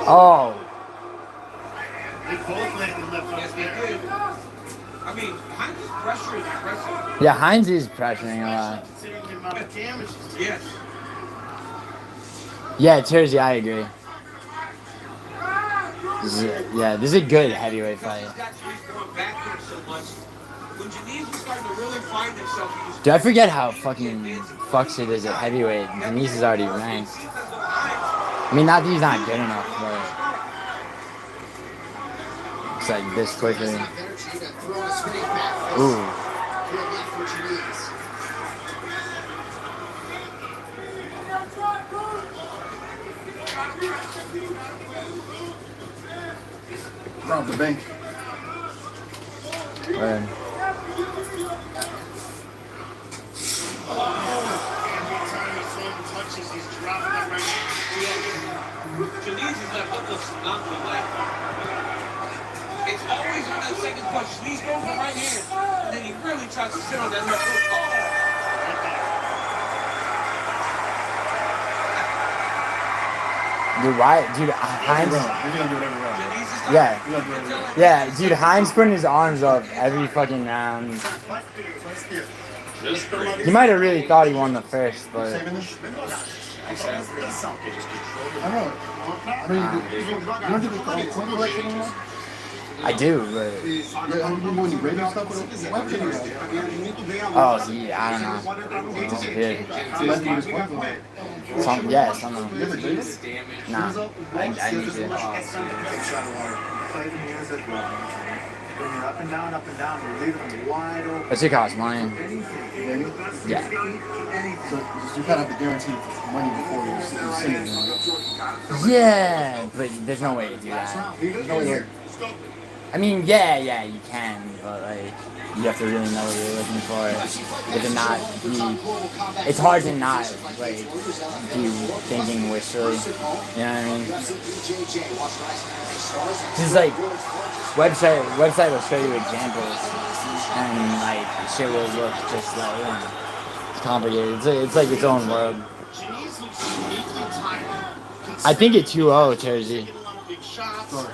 Oh. They both landed left Yes, hooks they there. did. I mean, Hines' pressure is impressive. Yeah, Hines is pressuring a lot. Considering the amount of damage he's doing. Yes. Yeah, Tersey, I agree. This is a good heavyweight Because fight. he's got Denise going back there so much. When Denise was starting to really find himself, he was Dude, I forget how fucking fucks it is at heavyweight. Denise is already ranked. I mean, not that he's not good enough, but it's like this quickly. Energy to throw a spinning back fist. Ooh. Good left for Denise. Rob the bank. Word. Every time he throws touches, he's dropping that right hand. Denise's left hook looks phenomenal. Like, it's always on that second punch. Denise goes with the right hand, and then he really tries to sit on that left hook. Dude, why? Dude, Hines. You're gonna do it every round. Denise is not- Yeah. You're gonna do it every round. Yeah, dude, Hines putting his arms up every fucking round. He might have really thought he won the first, but Saving this? I don't know. I mean, you don't do this whole collection anymore? I do, but Yeah, have you been doing the radio stuff with the webcam? oh, yeah, I don't know. It's weird. Let's do this one. Some of them. You ever do this? Nah, I need to. Up and down, you leave them wide open. What's it cost, money? Maybe? Yeah. So you kind of have to guarantee money before you send it. Yeah, but there's no way to do that. No way to I mean, yeah, you can, but like, you have to really know what you're looking for. If it not be, it's hard to not like do thinking wishfully. You know what I mean? Just like website will show you examples, and like shit will look just like it's complicated. It's like its own world. Denise looks uniquely tired. I think it's 2-0 Jersey. Taking a lot of big shots, Not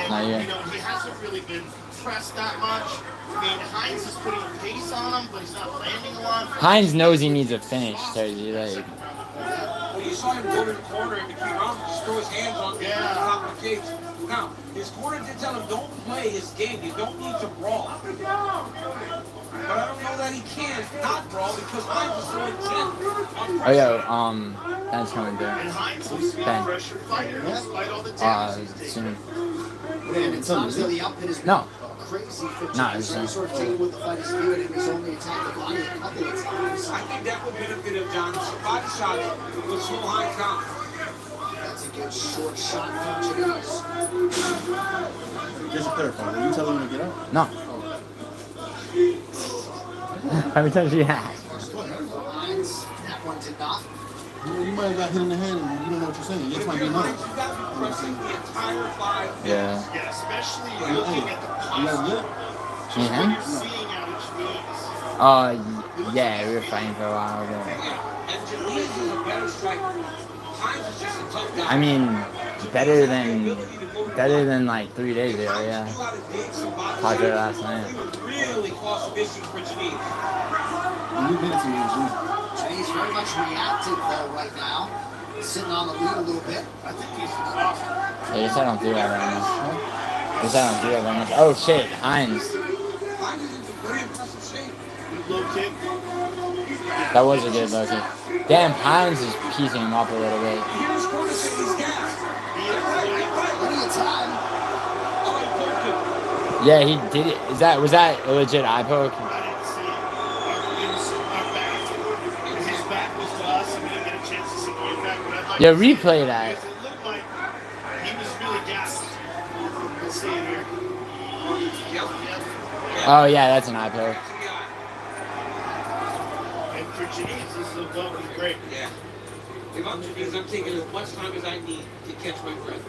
and yet. you know he hasn't really been pressed that much. I mean, Hines is putting a pace on him, but he's not landing a lot. Hines knows he needs a finish, Jersey. Like, Well, you saw him go to the corner in between rounds, just throw his hands on the top of the cage. Now, his corner did tell him, don't play his game. You don't need to brawl. But I don't know that he can not brawl because Hines is so intent. oh yeah, Ben's coming through. And Hines looks to be a Ben. pressure fighter despite all the damage he's taking. Soon. And at times, though, the outfit has been No. crazy for No, Denise. it's So he's sort of taking what the fight is doing, and he's only attacked the body a couple of times. I think that would benefit him, John. Body shots will slow Hines down. That's a good short shot from Denise. Just to clarify, did you tell him to get out? No. How many times you had? Hines, that one did not. You might have got hit in the head and you don't know what you're saying. You just might be nuts. You got to be pressing the entire 5 minutes. Yeah. Yeah, especially looking at the You guys posture. good? Can you hear What me? you're seeing out of Denise. Yeah, we were fighting for a while. But, And Denise is a better striker. Hines is just a tough guy. I mean, better than like 3 days ago. Yeah. Talked to her last night. He would really cause some issues for Denise. You did it to me, Jim. Denise very much reactive, though, right now. Sitting on the lead a little bit. I think he's awesome. Yeah, guess I don't do that very much. Guess I don't do that very much. Oh shit, Hines. Hines is in very impressive shape. Good low kick. That was a good low kick. Damn, Hines is piecing him up a little bit. Here's corner saying he's gassed. Plenty of time. Oh, he poked him. Yeah, he did it. Was that a legit eye poke? I didn't see it. Our back, his back was to us, and we didn't get a chance to see the impact. But I'd like Yeah, to see it replay that. because it looked like he was really gassed. We'll see it here. Yep. Oh yeah, that's an eye poke. And for Denise, this is going to be great. Yeah. If I'm Denise, I'm taking as much time as I need to catch my breath.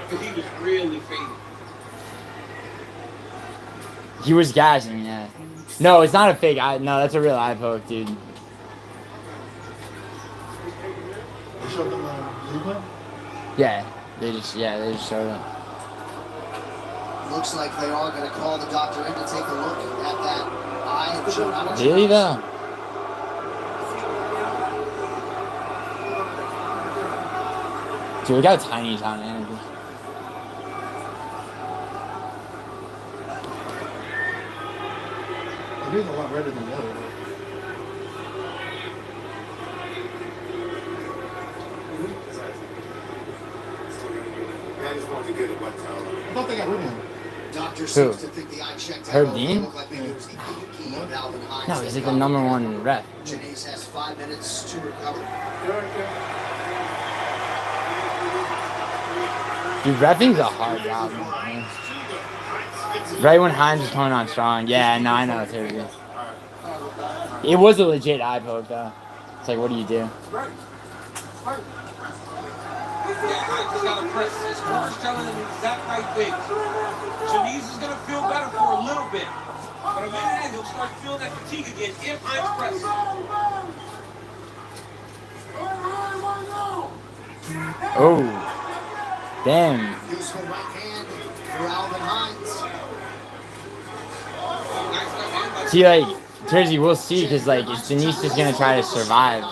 Because he was really fading. He was gassing, yeah. No, it's not a fake eye. No, that's a real eye poke, dude. They showed them replay? Yeah, they just showed it. Looks like they are going to call the doctor in to take a look at that eye of Giuliano. Really though? Dude, we got a tiny town energy. It is a lot redder than the other. I thought they got rid of him. Doctor seems to think the eye checked Herb out. Dean? Looked like maybe it was the key of Alvin Hines. No, he's like the #1 ref. Denise has 5 minutes to recover. Dude, reffing's a hard job, man. Right when Hines was coming on strong. Yeah, no, I know it's too. It was a legit eye poke though. It's like, what do you do? Right. Right. Yeah, Hines has got to press. His corner's telling him the exact right thing. Denise is going to feel better for a little bit. But a minute in, he'll start feeling that fatigue again if Hines presses. Oh. Damn. Useful right hand for Alvin Hines. See, like, Jersey, we'll see, because, like, is Denise just going to try to survive? I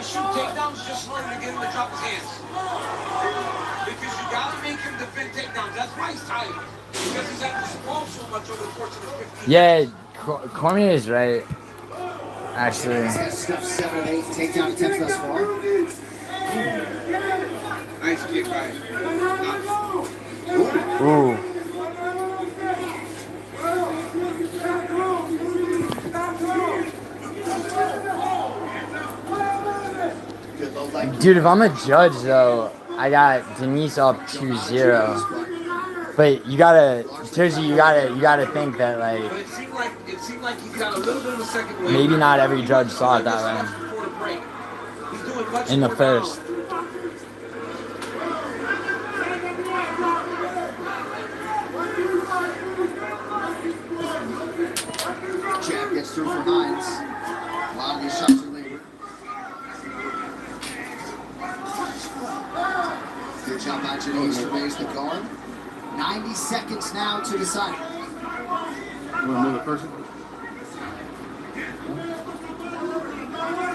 shoot takedowns just in order to get him to drop his hands. Because you got to make him defend takedowns. That's why he's tired. Because he's had to sprawl so much over the course of the 15 Yeah, Cormier is right. Actually. Stuff 7 and 8 takedown attempts thus far. Nice kick by Ooh. Dude, if I'm a judge, though, I got Denise up 2-0. But you gotta, seriously, you gotta think that like But it seemed like he got a little bit of a second wave. maybe not every judge saw it that way Before the break. He's doing much in the more first. now. Jab gets through for Hines. A lot of these shots are labored. Good job by Denise to raise the guard. 90 seconds now to decide. You want another person?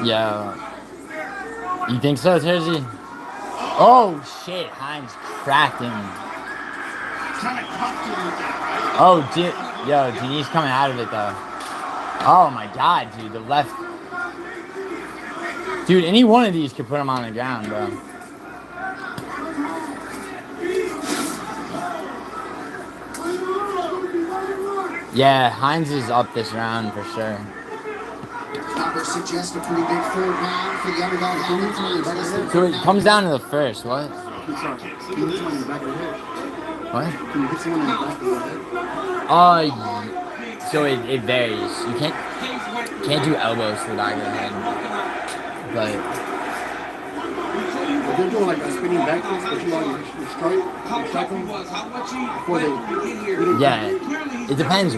Yeah. You think so, Tersey? Oh shit, Hines cracked him. Kind of cuffed him with that, right? Oh, yo, Denise coming out of it though. Oh my god, dude, the left. Dude, any one of these could put him on the ground, bro. Yeah, Hines is up this round for sure. Numbers suggest a pretty big third round for the underdog Hines. So it comes down to the first, what? I'm sorry. Can you hit someone in the back of the head? What? Can you hit someone in the back of the head? So it varies. You can't do elbows to the back of the head. But If they're doing like a spinning back fist, but you strike them before they yeah, it depends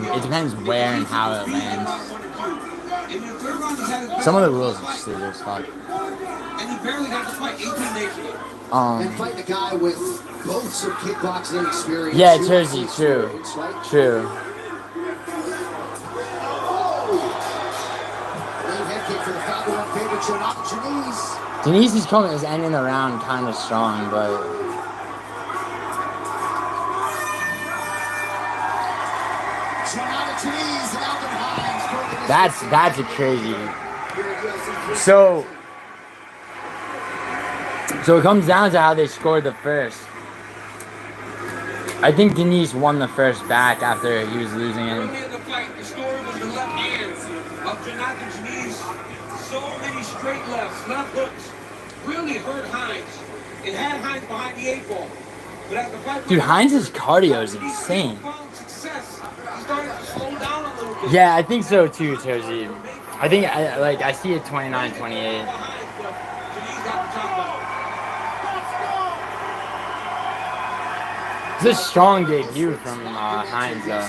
where and how it lands. Some of the rules are stupid as fuck. And he barely got to fight 18 days ago. And fighting a guy with both some kickboxing experience. Yeah, Jersey, true. True. Denise is ending the round kind of strong, but that's a crazy. So it comes down to how they scored the first. I think Denise won the first back after he was losing it. Earlier in the fight, the story was the left hand of Jonathan Denise. So many straight left hooks, really hurt Hines. It had Hines behind the 8 ball. But as the fight Dude, Hines' cardio is insane. Success. He started to slow down a little bit. Yeah, I think so too, Tozi. I think I see it 29-28. It's a strong debut from Hines, though.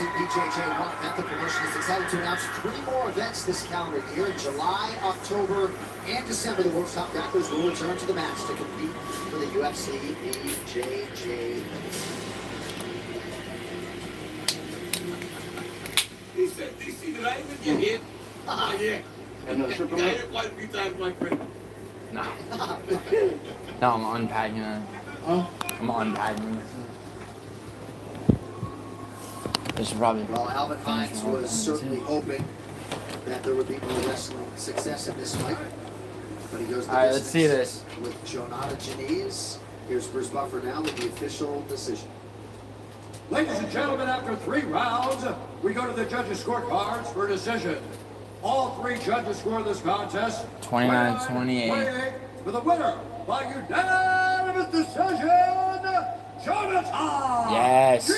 The promotion is excited to announce 3 more events this calendar year in July, October, and December. The world's top grapplers will return to the match to compete for the UFC BJJ. He said, DC, did I even get hit? Yeah. And I hit quite a few times, my friend. No. No, I'm unpacking it. Huh? I'm unpacking it. This should probably. Well, Alvin Hines was certainly hoping that there would be more wrestling success in this fight. But he goes to Alright, let's see this. With Jonathan Denise. Here's Bruce Buffer now with the official decision. Ladies and gentlemen, after 3 rounds, we go to the judges' scorecards for a decision. All 3 judges score this contest 29-28. for the winner by unanimous decision, Jonathan. Yes.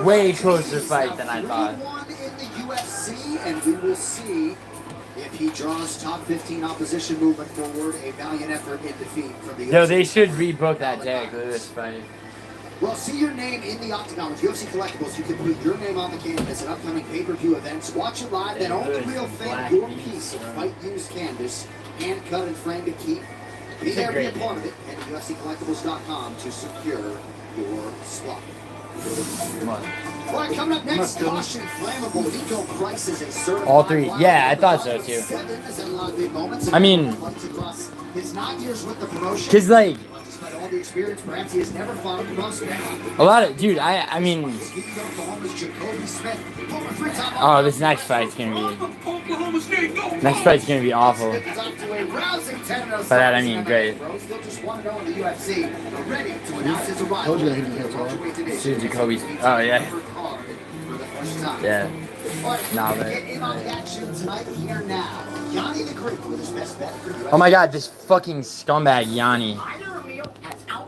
Way closer fight than I thought. 3-1 in the UFC, and we will see if he draws top 15 opposition movement forward. A valiant effort in defeat from the UFC. Yo, they should rebook that Derek Lewis fight. Well, see your name in the octagon with UFC Collectibles. You can put your name on the canvas at upcoming pay-per-view events. Watch it live, then own the real thing, your piece of fight-used canvas, hand-cut and framed to keep. Be there, be a part of it, and UFCcollectibles.com to secure your spot. All right, coming up next, caution, flammable, eco prices, and certified. All 3. Yeah, I thought so too. I mean, cause like all the experience, perhaps he has never fought a prospect. a lot of dude. I mean. Oh, this next fight's gonna be. Next fight's gonna be awful. By that I mean great. Told you that he didn't hit hard. Jacoby's. Oh yeah. Yeah. Nah, but. Get in on the action tonight here now. Yanni the Greek with his best bet for UFC. Oh my god, this fucking scumbag Yanni.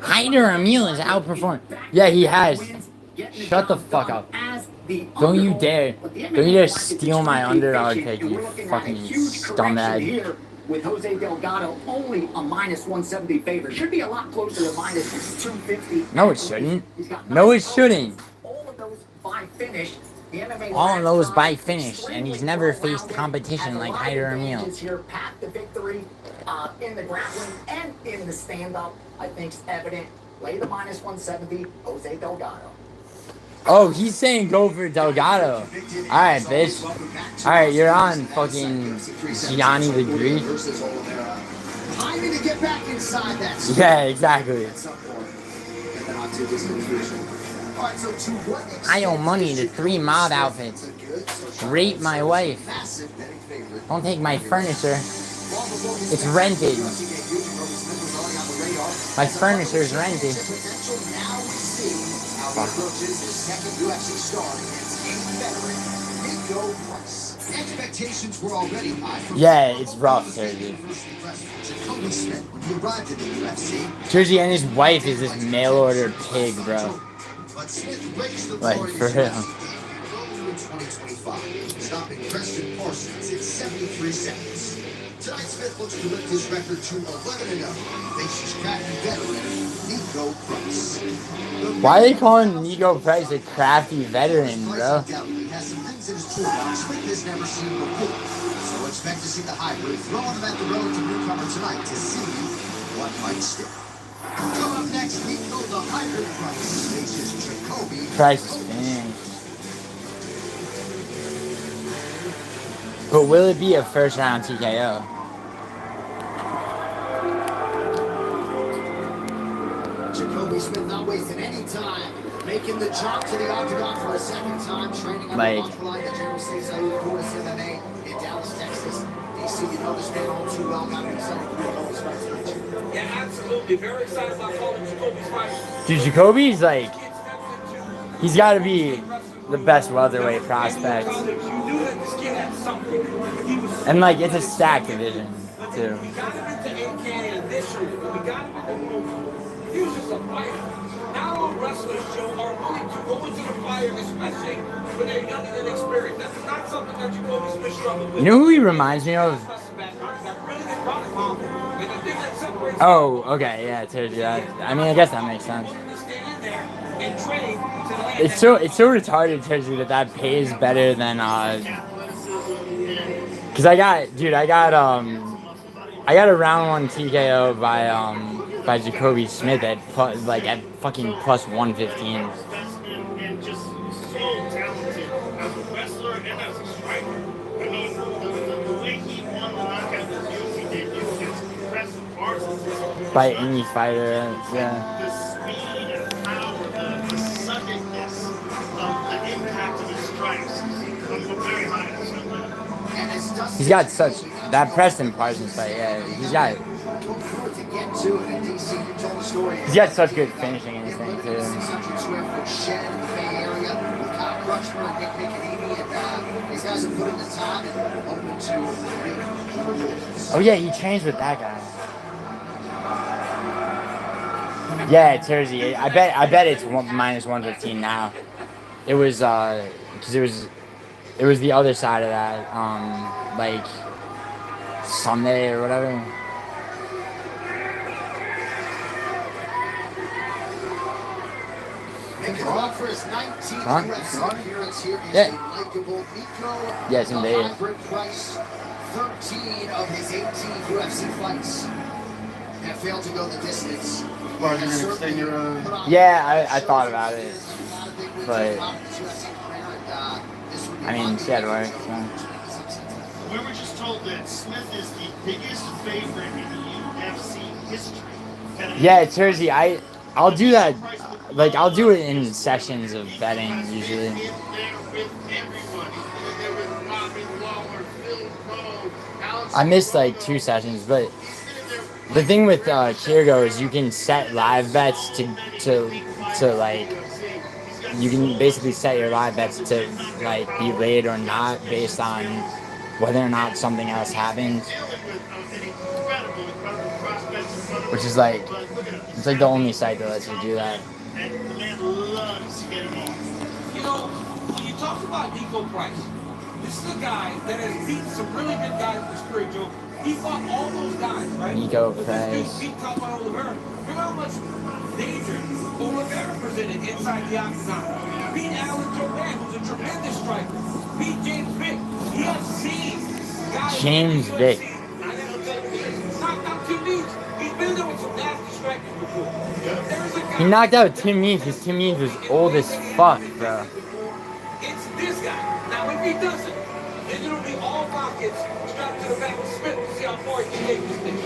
Hyder Emil has outperformed. Yeah, he has. Shut the fuck up. Don't you dare. Don't you dare steal my underdog pick, you fucking scumbag. With Jose Delgado only a -170 favorite. Should be a lot closer to -250. No, it shouldn't. No, it shouldn't. All of those by finish. All of those by finish, and he's never faced competition like Hyder Emil. Here, path to victory in the grappling and in the stand-up, I think is evident. Lay the -170, Jose Delgado. Oh, he's saying go for Delgado. Alright, bitch. Alright, you're on, fucking Gianni the Greek. Timing to get back inside that. Yeah, exactly. I owe money to 3 mob outfits. Rape my wife. Don't take my furniture. It's rented. My furniture's rented. Expectations were already high. Yeah, it's rough, Jersey. Jersey and his wife is this mail order pig, bro. Like, for real. Stopping Preston Parsons in 73 seconds. Tonight, Smith looks to lift his record to 11-0. Faces crafty veteran Nico Price. Why are they calling Nico Price a crafty veteran, bro? He has some things in his toolbox Smith has never seen before. So expect to see the hybrid throw him at the relative newcomer tonight to see what might stick. Come up next, Nico the hybrid Price faces Jacoby. Price is finished. But will it be a first round TKO? Jacoby Smith not wasting any time, making the jump to the octagon for a second time, training under the line the General States Cortez MMA in Dallas, Texas. DC, you know this man all too well. Got him excited for Jacoby's fight tonight. Yeah, absolutely. Very excited about calling Jacoby's fight. Dude, Jacoby's like, he's got to be the best welterweight prospect. And like, it's a stacked division, too. We got him into A-Can initially, but we got him into he was just a fighter. Now wrestlers, Joe, are willing to go into the fire, especially when they're young and inexperienced. That's not something that Jacoby Smith struggled with. You know who he reminds me of? Oh, okay, yeah, I mean, I guess that makes sense. It's so retarded, Terzi, that pays better than cause I got a round 1 TKO by Jacoby Smith at fucking plus 115. And just so talented as a wrestler and as a striker. I mean, the way he won the knockout in his UFC debut against Preston Parsons. By any fighter, yeah. The speed and power, the suddenness of the impact of his strikes comes from very high. He's got such that Preston Parsons fight, yeah. He's got such good finishing in his thing too. Oh yeah, he trains with that guy. Yeah, it's Jersey. I bet it's minus 115 now. It was because it was the other side of that, like Sunday or whatever. For his 19th UFC appearance here is yeah. the likable Nico. Yes, indeed. Price, 13 of his 18 UFC fights have failed to go the distance. Yeah, I thought about it, but I mean, shit, right? So. We were just told that Smith is the biggest favorite in UFC history. Yeah, it's Jersey. I'll do that. Like, I'll do it in sessions of betting usually. I missed like 2 sessions, but the thing with Kirgo is you can set live bets to like you can basically set your live bets to like be laid or not based on whether or not something else happens. Which is like, it's like the only site that lets you do that. And the man loves to get him off. You know, when you talk about Nico Price, this is a guy that has beaten some really good guys in the spirit, Joe. He fought all those guys, right? Nico Price. Beat top on Olivera. Remember how much danger Olivera presented inside the octagon. Beat Alan Jordan, who's a tremendous striker. Beat James Vick. He has seen guys. James Vick. Knocked out Tim Means. He's been there with some nasty strikers before. There's a guy. He knocked out Tim Means because Tim Means was old as fuck, bro. It's this guy. Now, if he doesn't, then it'll be all pockets strapped to the back of Smith to see how far he can take this thing.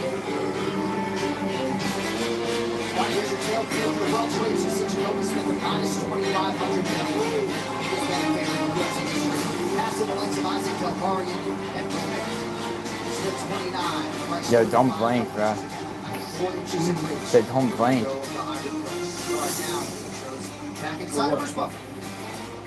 Right, here's your tail field for welterweight 260 Kobe Smith with minus 2,500. This man favored the UFC history. Passing the likes of Isaac Delgado and Smith 29. Yo, don't blink, bro. Said don't blink. Back inside of his bucket.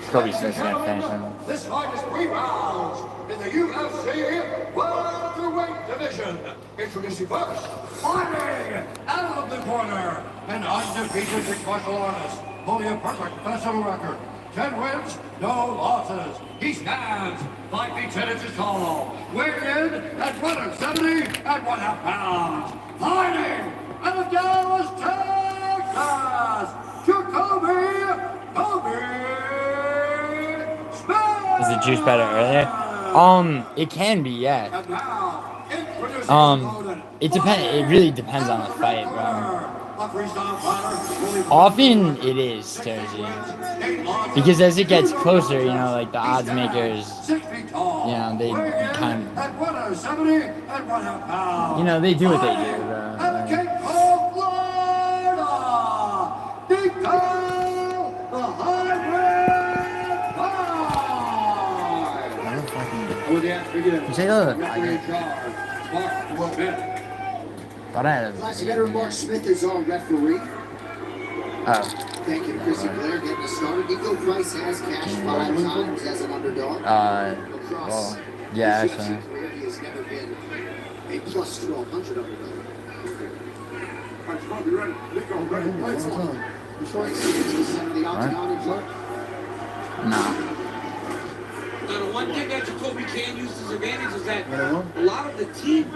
Kobe Smith's gonna finish him. This fight is 3 rounds in the UFC welterweight division. Introducing first, fighting out of the corner, an undefeated mixed martial artist, holding a perfect professional record. 10 wins, no losses. He stands 5 feet 10 inches tall, weighed in at 170 and 1/2 pounds. Fighting out of Dallas, Texas, Jacoby Smith. Is the juice better earlier? It can be, yeah. It depends. It really depends on the fight, bro. Often it is, Terzi. Because as it gets closer, you know, like the odds makers, you know, they kind of, you know, they do what they do, bro. Take a look. Thought I had a Classic veteran Mark Smith is our referee. Oh. Thank you to Chrissy Blair getting us started. Nico Price has cashed 5 times as an underdog. Well, yeah, actually. He has never been a plus 1,200 underdog. Nah. Now, the one thing that Jacoby can use to his advantage is that a lot of the team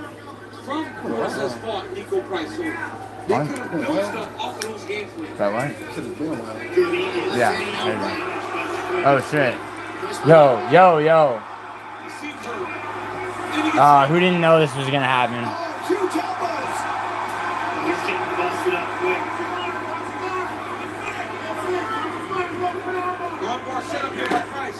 from Cortez fought Nico Price. So they could have built stuff off of those games for him. Is that right? Yeah. Oh, shit. Yo. Who didn't know this was gonna happen? He's getting busted up quick. Armbar set up here by Price.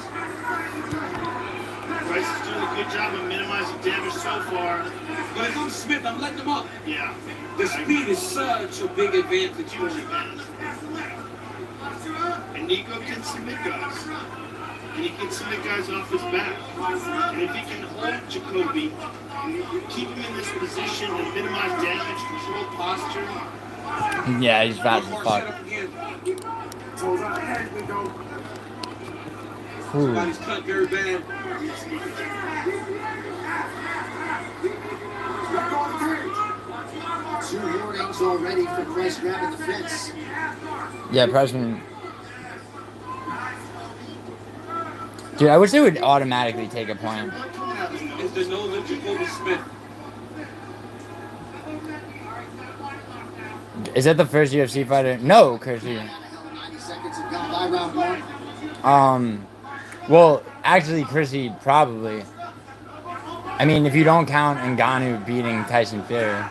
Price is doing a good job of minimizing damage so far. But if I'm Smith, I'm letting him up. Yeah. The speed is such a big advantage for him. And Nico can submit guys. And he can submit guys off his back. And if he can hold Jacoby, keep him in this position and minimize damage, control posture. Yeah, he's fast as fuck. Somebody's cut very bad. Two warnings already for Price grabbing the fence. Yeah, Priceman. Dude, I wish they would automatically take a point. Is the nose of Jacoby Smith. Is that the first UFC fighter? No, Kirsty. 90 seconds have gone by round 1. Well, actually, Chrissy, probably. I mean, if you don't count Ngannou beating Tyson Fury.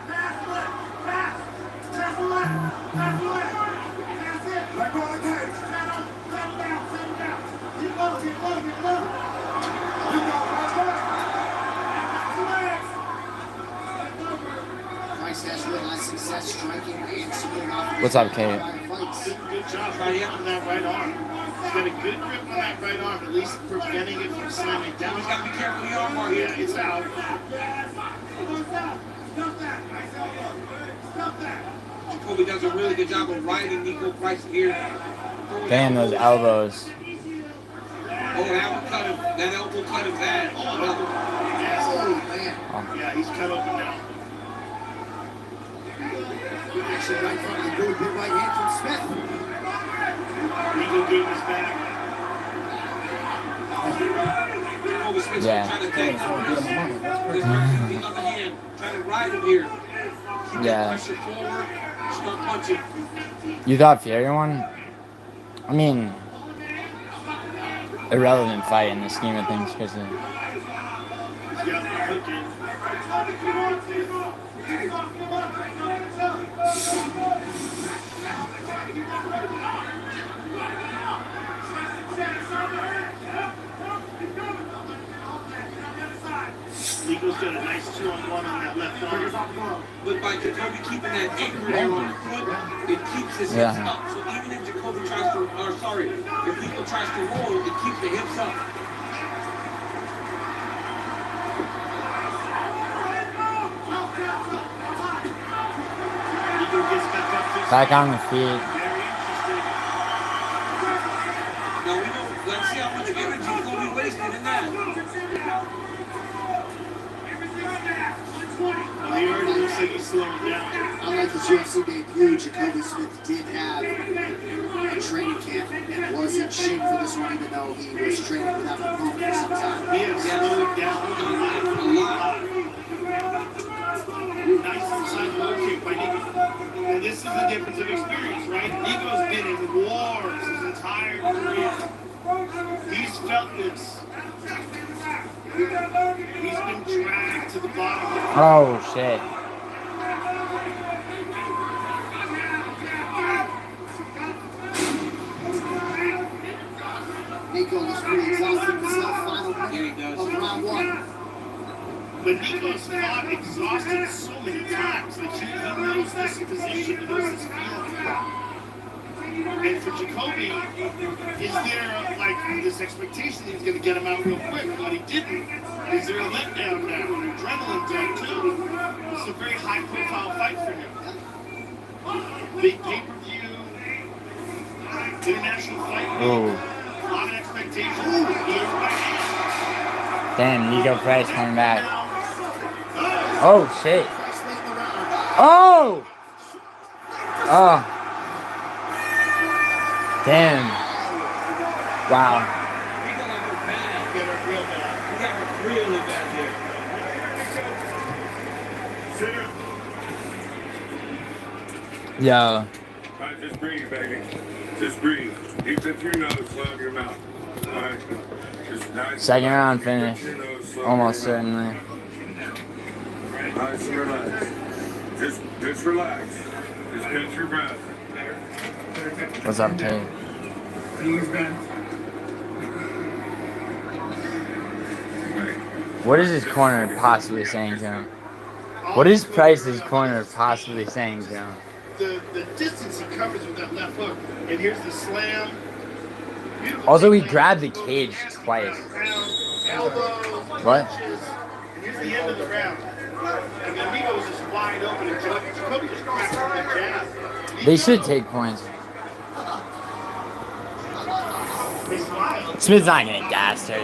Price has realized success striking and splitting off. What's up, Kate? Good job right on that right arm. He's got a good grip on that right arm, at least preventing it from slamming down. He's got to be careful of the arm bar. Yeah, it's out. Jacoby does a really good job of riding Nico Price here. Damn, those elbows. Oh, that elbow cut him bad. Oh, another one. Yeah, he's cut open now. Action right front of the good big right hand from Smith. Eagle gave his back. Oh, Smith's Yeah. trying to take his the other hand, trying to ride him here. Keep Yeah. that pressure forward, start punching. You thought Fury won? I mean, irrelevant fight in the scheme of things because He's got the hook in. Eagle's got a nice 2-on-1 on that left arm. But by Jacoby keeping that anchor there on the foot, it keeps his hips Yeah. up. So even if Jacoby tries to, or sorry, if Eagle tries to roll, it keeps the hips up. Eagle gets back up to his back on the feet. Very interesting. Now we know, let's see how much energy Jacoby wasted in that. Well, he already looks like he's slowing down. Unlike his UFC debut, Jacoby Smith did have a training camp and was in shape for this one, even though he was training without an opponent for some time. He has slowed down a lot. Nice inside low kick by Nico. And this is the difference of experience, right? Nico's been in wars his entire career. He's felt this. He's been dragged to the bottom. Oh shit. Nico looks pretty exhausted himself. Final minute of round one. But Nico's fought exhausted so many times. Like he knows this position, he knows this feeling. And for Jacoby, is there like this expectation that he's going to get him out real quick? But he didn't. Is there a letdown now? An adrenaline dump too? It's a very high-profile fight for him. Big pay-per-view, international fight. Ooh. A lot of expectations. Damn, Nico Price coming back. Oh shit. Oh! Oh. Damn. Wow. We got him bad. We got him really bad here. Yo. Alright, just breathe, baby. Just breathe. Deep into your nose, slow in your mouth. Alright. Just nice. Second round finish. Deep into your nose, slow Almost in your certainly. mouth. Nice and relax. Just relax. Just catch your breath. What's up, Tate? What is his corner possibly saying to him? What is Price's corner possibly saying to him? The distance he covers with that left hook. And here's the slam. Beautiful Also, he technique. grabbed the cage twice. Elbow, What? punches. And here's the end of the round. And then Nico was just wide open and Jacoby just cracked with that jab. They should take points. They smiled. Smith's not gonna gas her.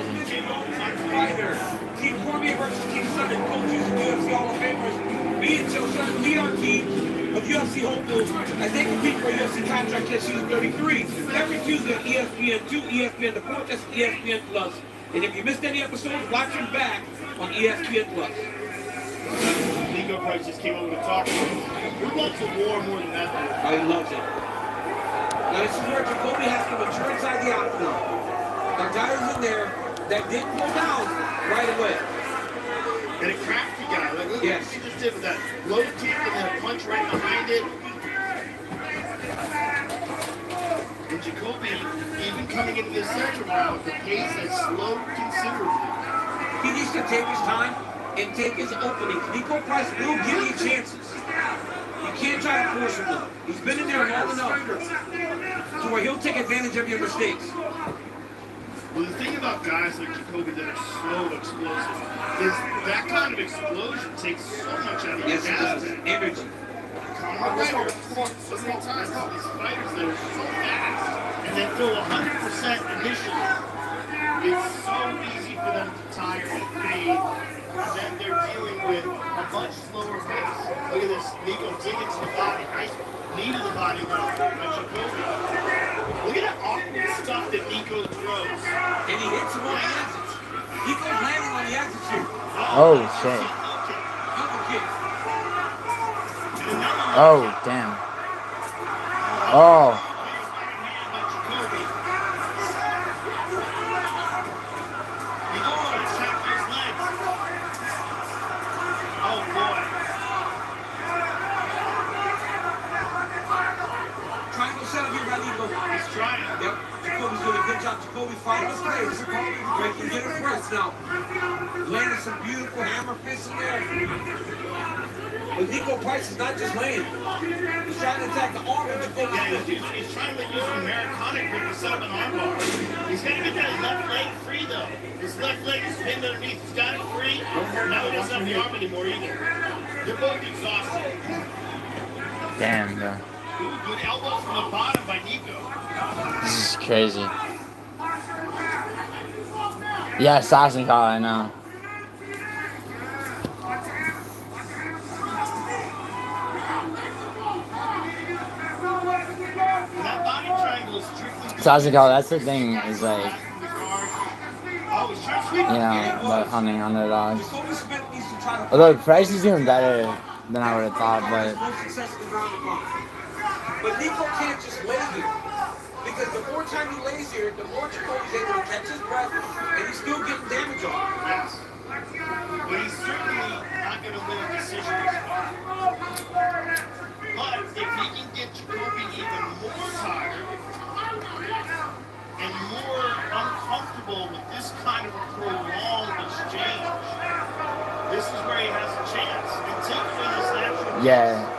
Team Cormier versus Team Southern coaches and UFC Hall of Famers. Me and Joe Southern lead our team of UFC hopefuls as they compete for UFC contract at season 33. Every Tuesday on ESPN2, ESPN The Point, that's ESPN Plus. And if you missed any episodes, watch them back on ESPN Plus. Nico Price just came over to talk to him. Who loves a war more than that? Oh, he loves it. Now this is where Jacoby has to mature inside the octagon. There are guys in there that didn't go down right away. And a crafty guy. Like, look Yes. what he just did with that low kick and then a punch right behind it. And Jacoby, even coming into this second round, the pace has slowed considerably. He needs to take his time and take his openings. Nico Price will give you chances. You can't try to force him though. He's been in there long enough to where he'll take advantage of your mistakes. Well, the thing about guys like Jacoby that are slow explosive is that kind of explosion takes so much out of your Yes, it does. gas tank. Energy. So many times these fighters that are so fast and they throw 100% initially. It's so easy for them to tire and fade. And then they're dealing with a much slower pace. Look at this. Nico digging to the body. Nice knee to the body by Jacoby. Look at that awkward stuff that Nico throws. And he hits him on the exits. Nico's landing on the exit shoot. Oh, shit. Double kick. Oh, damn. Oh. Jacoby's doing a good job. Jacoby fighting his pace. Breaking get a press now. Landing some beautiful hammer fists in there. But Nico Price is not just laying. He's trying to attack the arm of Jacoby. He's trying to use an Americana grip to set up an armbar. He's got to get that left leg free, though. His left leg is pinned underneath. He's got it free. Now he doesn't have the arm anymore either. They're both exhausted. Damn, bro. Ooh, good elbows from the bottom by Nico. This is crazy. Yeah, assassin call, I know. That body triangle is strictly... Assassin call, that's the thing, is like... You know, about hunting underdogs. Although Price is doing better than I would have thought, but... But Nico can't just lay here. Because the more time he lays here, the more Jacoby's able to catch his breath, and he's still getting damage on him. Yes. But he's certainly not going to win a decision this fight. But if he can get Jacoby even more tired and more uncomfortable with this kind of a prolonged exchange, this is where he has a chance. And taking his natural... Yeah.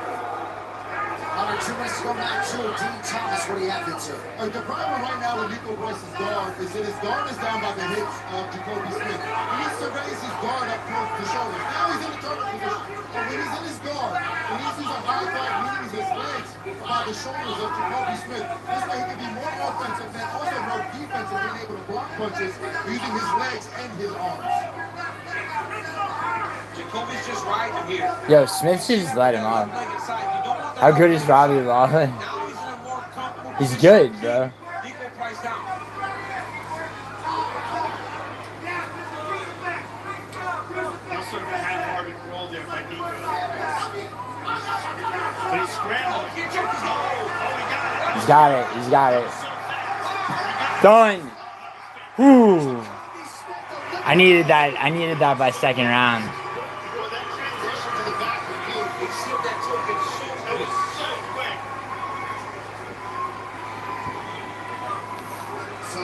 Under 2 minutes to go, match 2. Dean Thomas, what do you have, Vincer? The problem right now with Nico Price's guard is that his guard is down by the hips of Jacoby Smith. He needs to raise his guard up close to the shoulders. Now he's in the target position. But when he's in his guard, he needs to use a high guard, meaning his legs by the shoulders of Jacoby Smith. This way he can be more offensive and also more defensive, being able to block punches using his legs and his arms. Jacoby's just riding here. Yo, Smith should just let him off. How good is Robbie Lawler? He's good, bro. Nico Price down. That's sort of a half-hearted roll there by Nico. But he's scrambled. Oh, He's got it. He's got it. Done. Ooh. I needed that. I needed that by second round.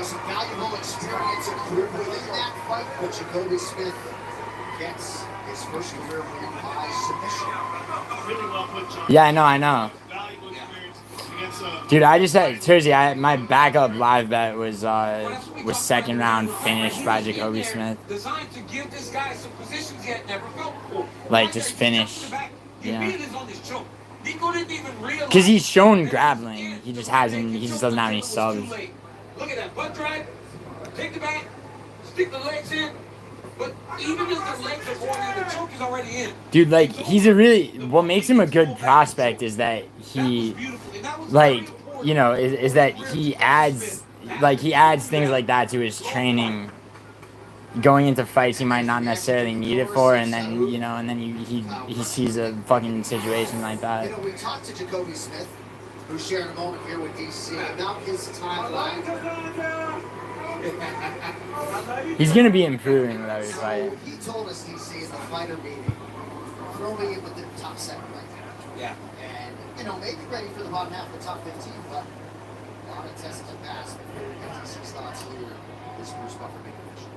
Some valuable experience accrued within that fight, but Jacoby Smith gets his first career win by submission. really well put, John. Yeah, I know. Valuable experience against Dude, I just said, seriously, my backup live bet was second round finished by Jacoby Smith. Designed to give this guy some positions he had never felt before. Like, just finish. Yeah. Because he's shown grappling. He just doesn't have any subs. Look at that butt drive. Take the back. Stick the legs in. But even if the legs are going in, the choke is already in. Dude, like, what makes him a good prospect is that he, like, you know, is that he adds things like that to his training. Going into fights he might not necessarily need it for, and then, you know, and then he sees a fucking situation like that. You know, we talked to Jacoby Smith, who's sharing a moment here with DC, about his timeline. He's gonna be improving with every fight. So he told us, DC, in the fighter meeting, throw me in with the top 7 right now. Yeah. And, you know, maybe ready for the bottom half of the top 15, but a lot of tests to pass before we get DC's thoughts here. This Bruce Buffer making official.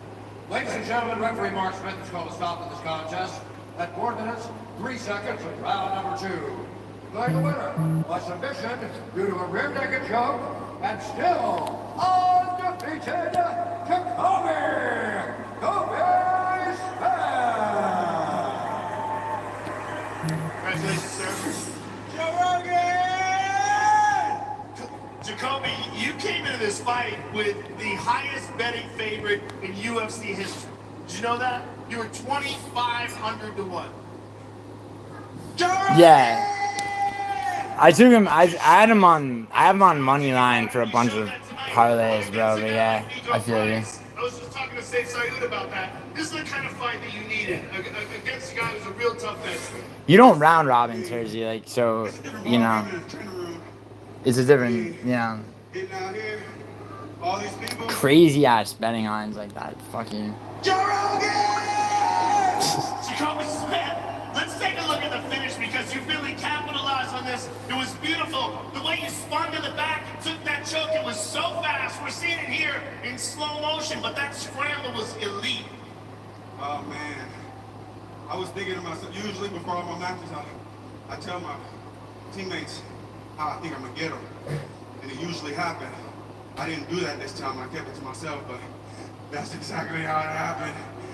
Ladies and gentlemen, referee Mark Smith has called a stop in this contest at 4 minutes, 3 seconds of round number 2. Declaring the winner by submission due to a rear naked choke and still undefeated, Jacoby Smith. Congratulations, sir. Jacoby, you came into this fight with the highest betting favorite in UFC history. Did you know that? You were 2,500 to 1. Yeah. I took him. I had him on. I have him on money line for a bunch of parlays, bro. But yeah, I feel you. I was just talking to Saif Saud about that. This is the kind of fight that you needed against a guy who's a real tough bet. You don't round robin Tersey, like, so, you know, it's a different, you know, crazy ass betting lines like that. Fucking. Jacoby Smith, let's take a look at the finish because you really capitalized on this. It was beautiful. The way you spun to the back and took that choke, it was so fast. We're seeing it here in slow motion, but that scramble was elite. Oh, man. I was thinking to myself, usually before all my matches, I tell my teammates how I think I'm going to get them. And it usually happened. I didn't do that this time. I kept it to myself, but that's exactly how it happened.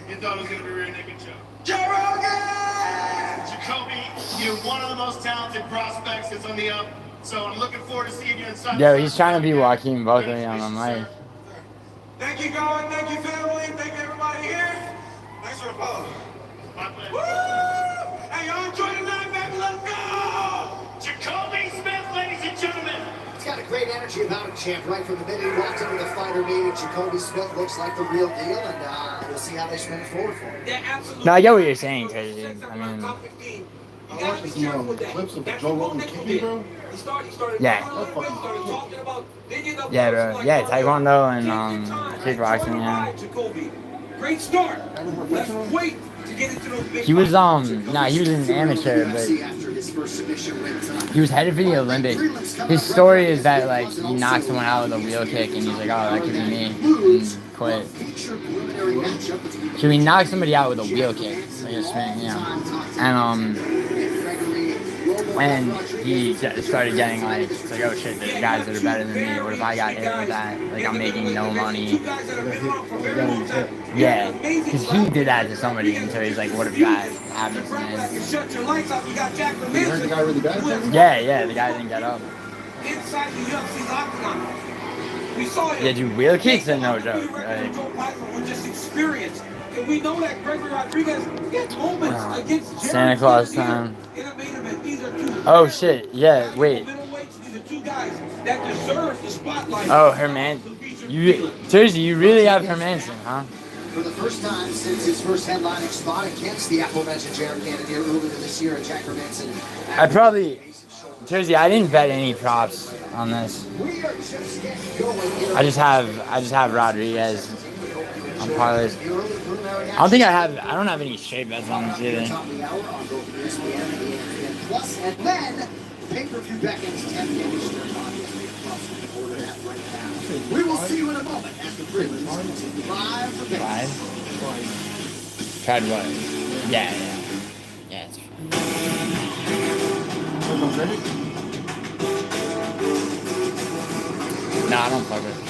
You thought it was going to be rear naked choke. Joe Rogan! Jacoby, you're one of the most talented prospects that's on the up. So I'm looking forward to seeing you inside. Yo, he's trying to be Joaquin both of you on the mic. Thank you, God. Thank you, family. Thank you, everybody here. Thanks for the follow. My pleasure. Woo! Hey, y'all enjoy the night, baby. Let's go! Jacoby Smith, ladies and gentlemen. He's got a great energy about him, champ. Right from the minute he walked into the fighter meeting, Jacoby Smith looks like the real deal, and we'll see how they spin it forward for him. Yeah, absolutely. No, I get what you're saying, Tersey. I mean, I watched some clips of Joe Rogan kicking, bro. yeah. Yeah, bro. Yeah, Taekwondo and kickboxing, yeah. Great start. Let's wait to get into those big He was he was an amateur, but he was headed for the Olympics. His story is that like he knocked someone out with a wheel kick and he's like, oh, that could be me, and quit. So he knocked somebody out with a wheel kick, like a spin, you know, and he started getting like, it's like, oh shit, there's guys that are better than me. What if I got hit with that? Like, I'm making no money. Yeah, because he did that to somebody, and so he's like, what if that happens to me? You heard the guy really bad? Yeah, the guy didn't get up. Inside the UFC octagon. We saw it. Yeah, dude, wheel kicks are no joke. Right? We're just experienced. And we know that Gregory Rodriguez gets moments against Santa Claus time. In a main event. These are two. Oh shit, yeah, wait. These are two guys that deserve the spotlight. Oh, Hermanson. Tersey, you really have Hermanson, huh? For the first time since his first headlining spot against the aforementioned Jared Cannonier earlier this year, Jack Hermanson. Tersey, I didn't bet any props on this. I just have Rodriguez on parlays. I don't have any straight bets on this either. And then pay-per-view beckons 10 games. We will see you in a moment at the prelims. Live for Five? Tried what? Yeah, it's fine. No, I don't fuck with it.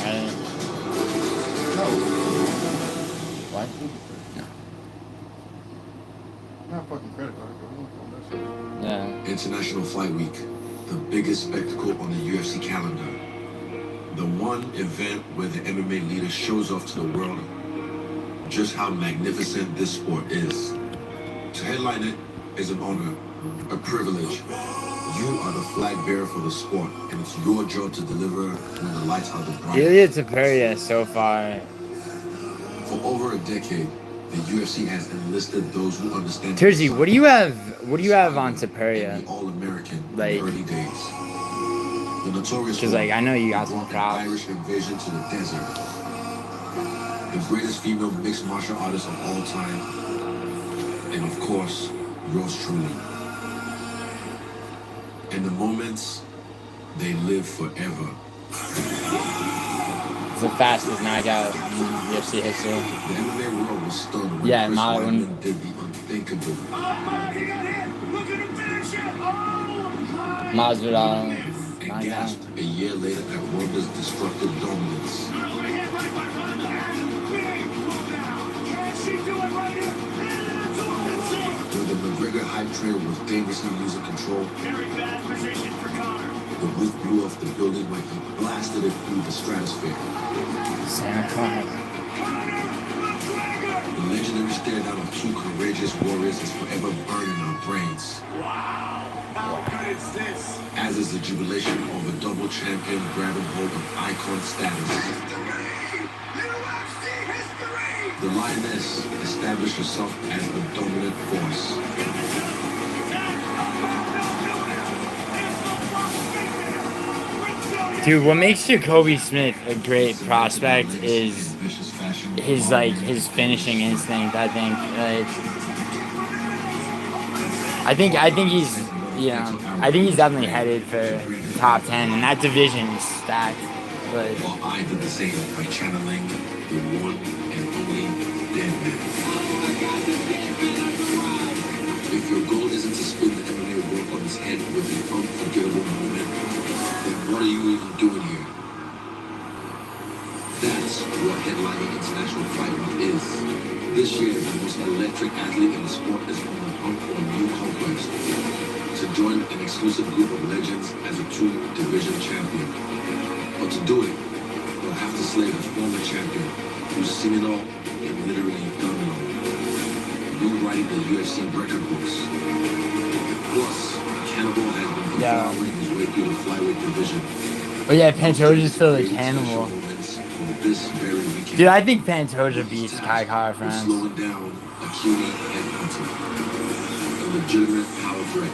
No. What? No. Not fucking credit card, bro. Yeah. International Fight Week, the biggest spectacle on the UFC calendar. The one event where the MMA leader shows off to the world just how magnificent this sport is. To headline it is an honor, a privilege. You are the flag bearer for the sport, and it's your job to deliver when the lights are the brightest. Ilya Topuria so far. For over a decade, the UFC has enlisted those who understand. Tersey, what do you have on Topuria? All-American like, in the early days. The notorious because like I know you got some props. Irish invasion to the desert. The greatest female mixed martial artist of all time. And of course, yours truly. And the moments, they live forever. It's the fastest knockout in UFC history. The MMA world was stunned when yeah, Chris Weidman Weidman did the unthinkable. Masvidal. And gasped a year later at Ronda's destructive dominance. When the McGregor hype train was dangerously losing control, Very bad position for Conor. the roof blew off the building like he blasted it through the stratosphere. Santa Claus. The legendary stare down of two courageous warriors is forever burned in our brains. Wow! How good is this? As is the jubilation of a double champion grabbing hold of icon status. History! UFC history! The Lioness established herself as the dominant force. Dude, what makes Jacoby Smith a great prospect is his finishing instinct. I think he's definitely headed for the top 10, and that division is stacked. But Well, I did the same by channeling the one and only dead man. If your goal isn't to spin the MMA world on his head with an unforgettable moment, then what are you even doing here? That's what headlining International Fight Week is. This year, the most electric athlete in the sport is on the hunt for a new conquest. To join an exclusive group of legends as a true division champion. But to do it, they'll have to slay the former champion who's seen it all and literally done it all. Rewriting the UFC record books. Plus, Cannibal has been devouring his way through the flyweight division. oh yeah, Pantoja's still the cannibal. This very weekend. Dude, I think Pantoja beats Kai Kara We're France. slowing down McKini and Panto. A legitimate power threat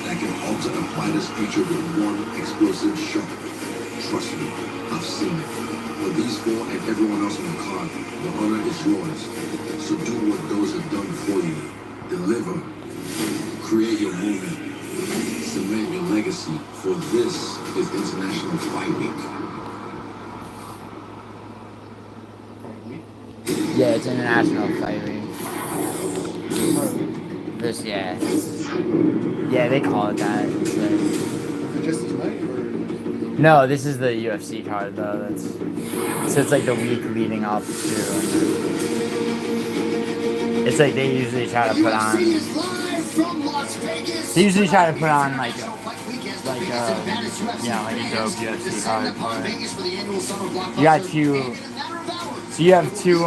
that can alter a fighter's future with one explosive shot. Trust me, I've seen it. For these four and everyone else on the card, the honor is yours. So do what those have done for you. Deliver. Create your moment. Cement your legacy. For this is International Fight Week. Yeah, it's International Fight Week. This, yeah. Yeah, they call it that. It's like, Is it just tonight, or? no, this is the UFC card though. So it's like the week leading up to. It's like they usually try to put on. They usually try to put on like a dope UFC card. But you got two. So you have two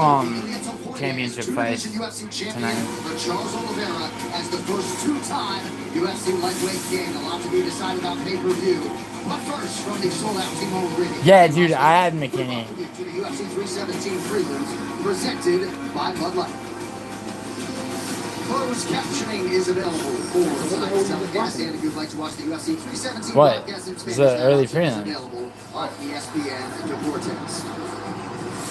championship fights tonight. Charles Olivera as the first two-time UFC lightweight game. A lot to be decided about pay-per-view. But first, from the sold-out team already. Yeah, dude, I had McKini. To the UFC 317 prelims, presented by Bud Light. Closed captioning is available for tonight's telecast, and if you'd like to watch the UFC 317 What? podcast in It's Spanish, the early it's prelim. available on ESPN and Cortez.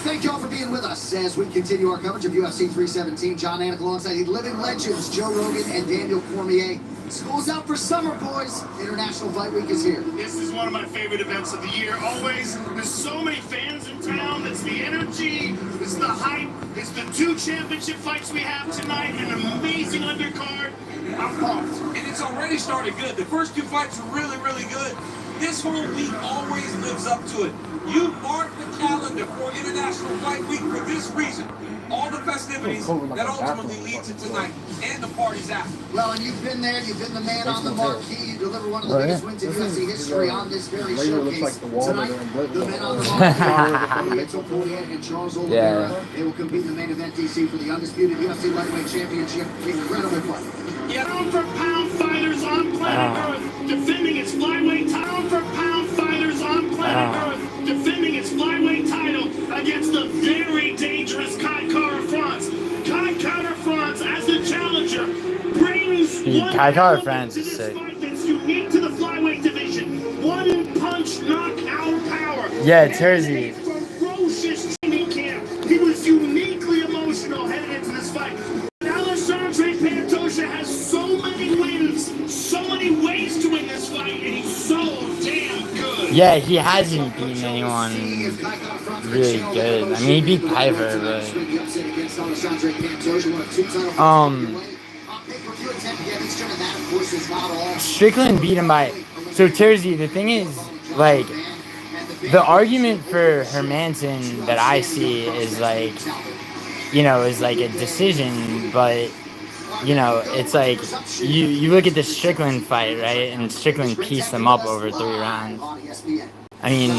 Thank y'all for being with us as we continue our coverage of UFC 317. John Anik alongside the living legends Joe Rogan and Daniel Cormier. School's out for summer, boys. International Fight Week is here. This is one of my favorite events of the year. Always, there's so many fans in town. It's the energy, it's the hype, it's the two championship fights we have tonight, an amazing undercard. I'm pumped. And it's already started good. The first two fights were really, really good. This whole week always lives up to it. You mark the calendar for International Fight Week for this reason. All the festivities that ultimately lead to tonight and the parties after. Well, and you've been there. You've been the man on the marquee. You deliver one of the biggest wins in UFC history on this very showcase. Tonight, the men on the marquee, and Charles Olivera. They will compete in the main event DC for the undisputed UFC lightweight championship. Incredible fight. Yeah, pound for pound fighters on planet Earth defending its flyweight title. Pound for pound fighters on planet Earth defending its flyweight title against the very dangerous Kai Kara France. Kai Kara France as the challenger brings Kai Kara France is sick. that's unique to the flyweight division. One punch knockout power. Yeah, Tersey. Ferocious training camp. He was uniquely emotional headed into this fight. Alexandre Pantoia has so many wins, so many ways to win this fight, and he's so damn good. Yeah, he hasn't beaten anyone really good. I mean, he beat Piper, but Strickland beat him by. So Tersey, the thing is, like, the argument for Hermanson that I see is like, you know, is like a decision, but you know, it's like you look at the Strickland fight, right? And Strickland pieced them up over 3 rounds. I mean,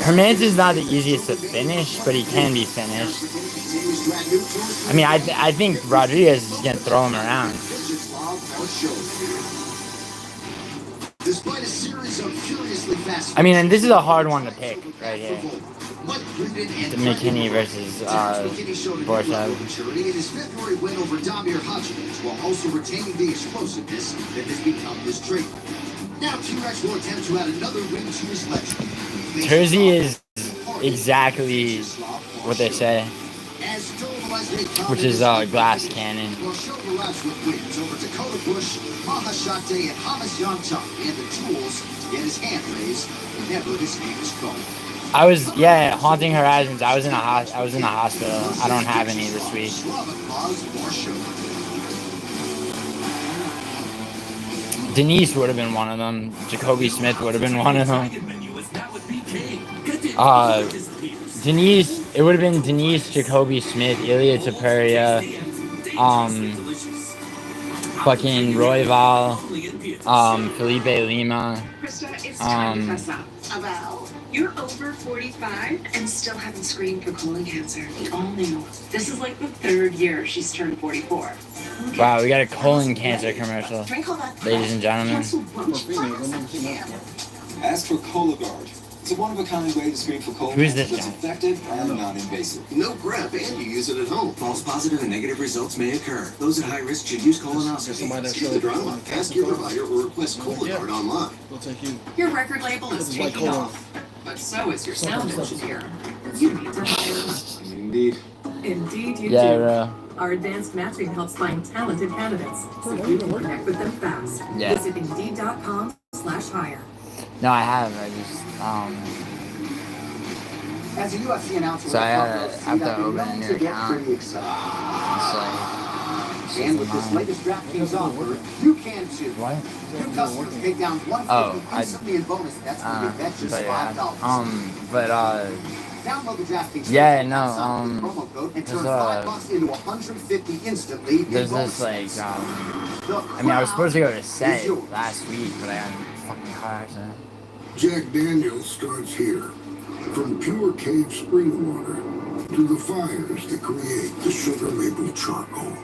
Hermanson's not the easiest to finish, but he can be finished. I mean, I think Rodriguez is gonna throw him around. I mean, and this is a hard one to pick right here. The McKini versus Borshad. In his February win over Damir Hadjic, while also retaining the explosiveness that has become his trademark. Now T-Rex will attempt to add another win to his legend. Jersey is exactly what they say, which is glass cannon. I was haunting horizons. I was in a hospital. I don't have any this week. Denise would have been one of them. Jacoby Smith would have been one of them. Denise, it would have been Denise, Jacoby Smith, Ilya Topuria, fucking Royval, Felipe Lima. Krista, it's time to fess up. About you're over 45 and still haven't screened for colon cancer. We all knew. This is like the 3rd year she's turned 44. Wow, we got a colon cancer commercial, ladies and gentlemen. Ask for Cologuard. It's a one-of-a-kind way to screen for colon Who's cancer this that's guy? effective and non-invasive. No prep, and you use it at home. False positive and negative results may occur. Those at high risk should use colonoscopy. Skip the drama. Ask your provider or request Cologuard online. Your record label is taking off, but so is your sound engineer. You need to hire. Indeed. Indeed, you Yeah, do. bro. Our advanced matching helps find talented candidates, so you can connect with them fast. Yeah. Visit Indeed.com/hire. No, I have. I just As a UFC announcer, so I have to open a new account. It's like, and with this latest DraftKings offer, you can too. What? New customers pay down $150 instantly in bonus. That's when you bet just $5. But Download the DraftKings. yeah, no, promo code and turn there's $5 into $150 instantly. there's this like, I mean, I was supposed to go to set last week, but I got in a fucking car accident. Jack Daniels starts here. From pure cave spring water to the fires that create the sugar maple charcoal,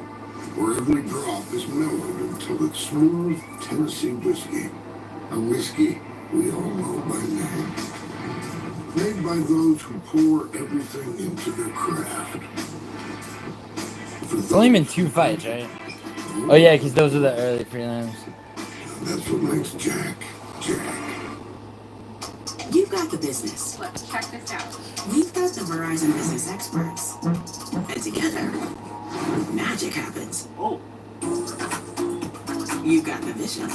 where every drop is mellowed until it's smooth Tennessee whiskey. A whiskey we all know by name. Made by those who pour everything into their craft. It's only been 2 fights, right? Oh yeah, because those are the early prelims. That's what makes Jack, Jack. You've got the business. Let's check this out. We've got the Verizon business experts. And together, magic happens. Oh. You've got the vision.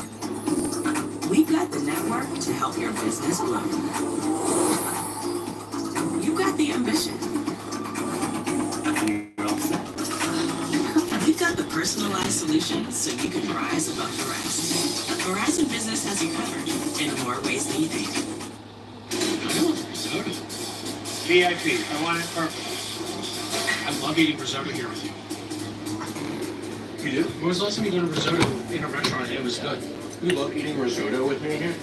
We've got the network to help your business blow. You've got the ambition. We've got the personalized solutions so you can rise above the rest. Verizon Business has you covered in more ways than you think. Risotto. VIP. I want it purple. I love eating risotto here with you. You do? When was the last time you go to risotto in a restaurant and it was good? You love eating risotto with me here?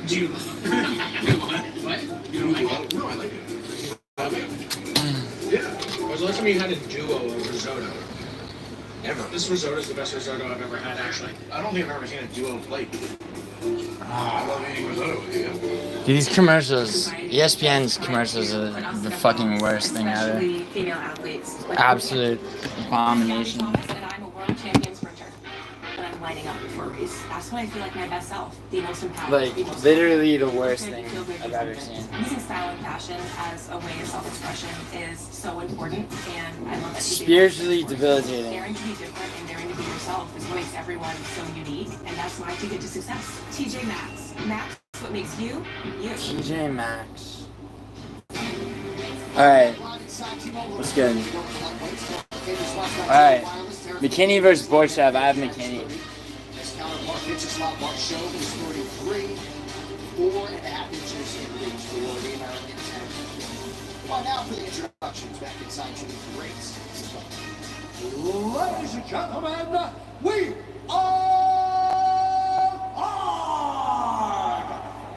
Do you? What? You don't like it? No, I like it. Yeah. When was the last time you had a duo of risotto? Never. This risotto is the best risotto I've ever had, actually. I don't think I've ever seen a duo plate. I love eating risotto with you. Dude, these commercials, ESPN's commercials are the fucking worst thing ever. Female athletes. Absolute abomination. And I'm a world champion sprinter. But I'm lighting up before a race. That's when I feel like my best self. The most empowered. Like, literally the worst thing I've ever seen. Using style and fashion as a way of self-expression is so important, and I love that. Spiritually debilitating. Daring to be different and daring to be yourself is what makes everyone so unique, and that's my ticket to success. TJ Maxx. Maxx, what makes you, you. TJ Maxx. Alright. What's good? Alright. McKini versus Borshad. I have McKini. Well, now for the introductions back inside to the race. Ladies and gentlemen, we are on!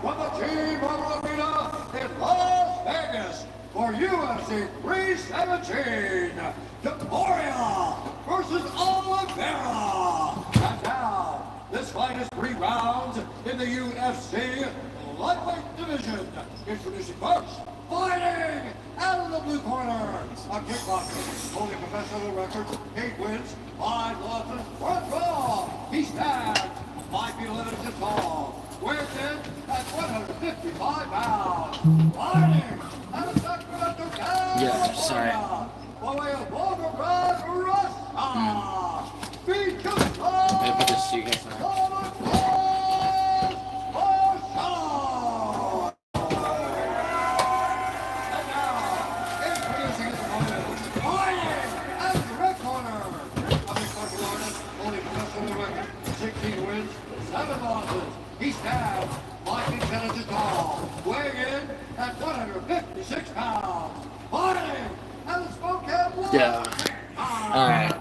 From the team of Olivera in Las Vegas for UFC 317, Toia versus Olivera. And now, this fight is 3 rounds in the UFC lightweight division. Introducing first, fighting out of the blue corner, a kickboxer, holding professional records, 8 wins, 5 losses, 1 draw. He's tagged 5 feet 11 inches tall, wears in at 155 pounds. Fighting out of Sacramento, Yeah, sorry. by way of Volgograd, Russia. Features I put this to you guys now. He's down 5 feet 10 inches tall, weighing in at 156 pounds. Fighting out of Spokane, Washington. Yeah. Alright.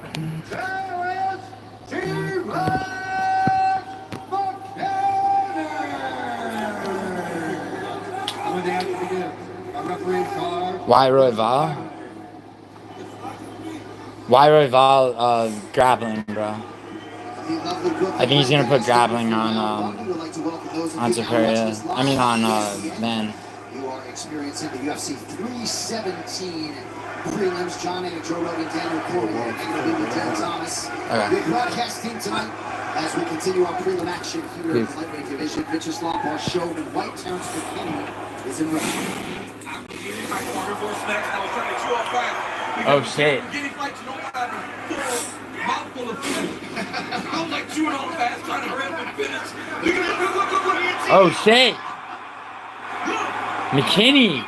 There is T-Rex McKini. When the action begins, a referee in charge. Why Royval? Why Royval grappling, bro? I think he's gonna put grappling on Superior. I mean on Man. You are experiencing the UFC 317 prelims. John and Joe Rogan, Daniel Cormier, and David Jen Thomas. The broadcast team tonight as we continue our prelim action here in the lightweight division. Vyacheslav Barshov and White Terrence McKini is in ring. Oh shit. I'm like chewing on fast, trying to hurry up and finish. Oh shit. McKini.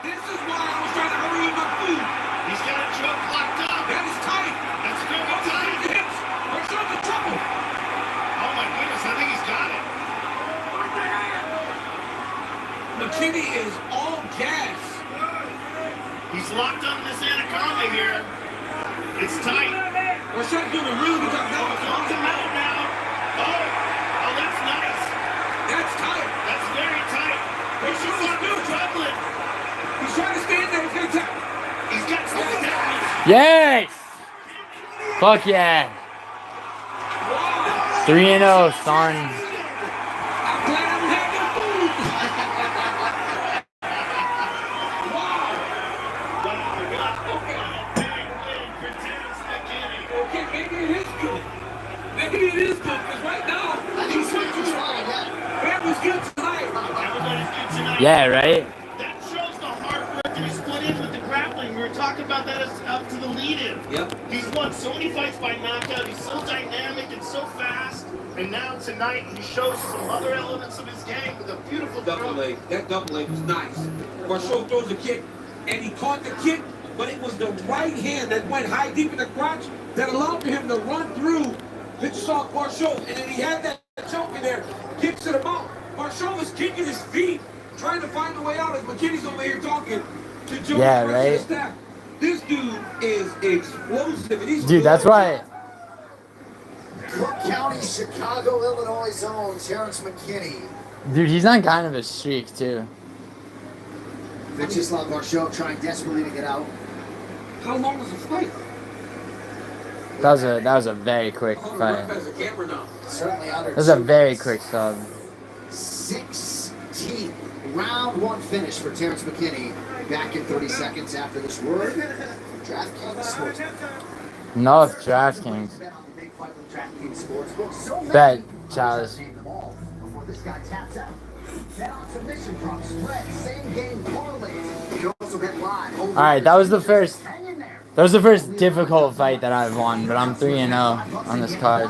This is why I was trying to hurry up my food. He's got a choke locked up. That is tight. That's very tight. Hips. We're showing the trouble. Oh my goodness, I think he's got it. McKini is all gas. He's locked on this anaconda here. It's tight. We're trying to do a really good job. Now it's on him out now. Oh, that's nice. That's tight. That's very tight. He's still troubling. He's trying to stand there. He's going to tap. He's got to stand down. Yes! Fuck yeah. 3-0, son. I'm glad I'm having food. Okay, maybe it is good. Maybe it is good, because right now, he's that was good tonight. Everybody's good tonight. Yeah, right? That shows the hard work that he's put in with the grappling. We were talking about that as up to the lead-in. Yep. He's won so many fights by knockout. He's so dynamic and so fast. And now tonight, he shows some other elements of his game with a beautiful Double leg. That double leg was nice. Barshov throws a kick, and he caught the kick, but it was the right hand that went high deep in the crotch that allowed for him to run through Vyacheslav Barshov, and then he had that choke in there, kicks to the mouth. Barshov was kicking his feet, trying to find a way out as McKinney's over here talking to Joe. Yeah, right? This dude is explosive. And he's Dude, that's why. Cook County, Chicago, Illinois zone, Terrence McKini. Dude, he's on kind of a streak, too. Vyacheslav Barshov trying desperately to get out. How long was the fight? That was a very quick fight. Certainly under. That was a very quick sub. 16th round 1 finish for Terrence McKini. Back in 30 seconds after this word. DraftKings Sports. No, it's DraftKings. Bet, Chalice. Before this guy taps out. Bet on submission props, spread, same game parlays. You can also bet live. Alright, that was the first difficult fight that I've won, but I'm 3-0 on this card.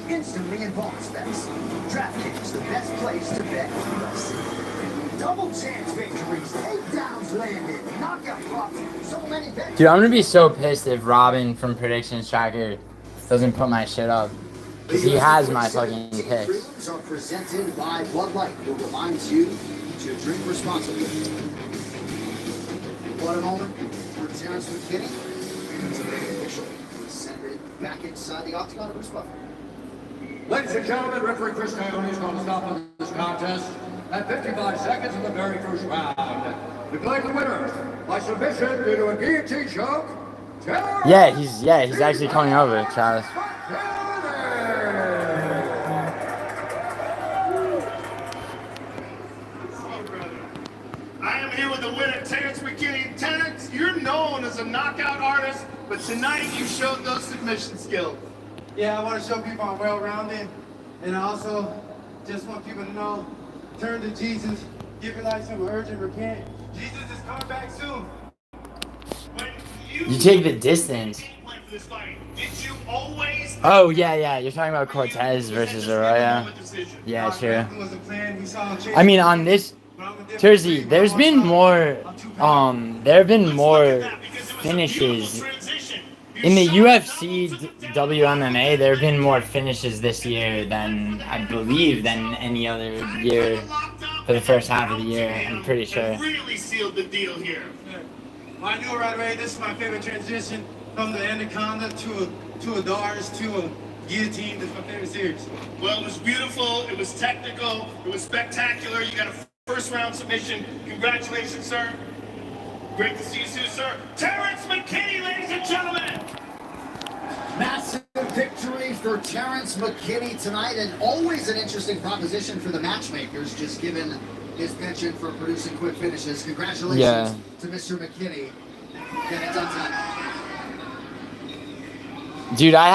Instantly in bonus bets. DraftKings, the best place to bet UFC. Double chance victories, takedowns landed, knockout drops, so many bets. Dude, I'm gonna be so pissed if Robin from Predictions Tracker doesn't put my shit up. Because he has my fucking picks. Prelims are presented by Bud Light, who reminds you to drink responsibly. What a moment for Terrence McKini. It's a very official. back inside the octagon of Bruce Buffer. Ladies and gentlemen, referee Chris Coyote is going to stop on this contest at 55 seconds of the very first round. Declaring the winner by submission due to a guillotine choke. Yeah, he's actually coming over, Travis. I am here with the winner, Terrence McKini. Terrence, you're known as a knockout artist, but tonight you showed those submission skills. Yeah, I want to show people I'm well-rounded, and I also just want people to know, turn to Jesus, give your life some urgent repent. Jesus is coming back soon. You take the distance. Oh yeah, you're talking about Cortez versus Aruja. Yeah, sure. I mean, on this Jersey, there have been more finishes in the UFC WMMA. There have been more finishes this year than I believe than any other year for the first half of the year. I'm pretty sure. Really sealed the deal here. Well, I knew right away this is my favorite transition from the anaconda to a Dars to a guillotine. This is my favorite series. Well, it was beautiful. It was technical. It was spectacular. You got a first round submission. Congratulations, sir. Great to see you soon, sir. Terrence McKini, ladies and gentlemen. Massive victory for Terrence McKini tonight, and always an interesting proposition for the matchmakers, just given his penchant for producing quick finishes. Congratulations to Mr. McKini. Get it done tonight. Dude, I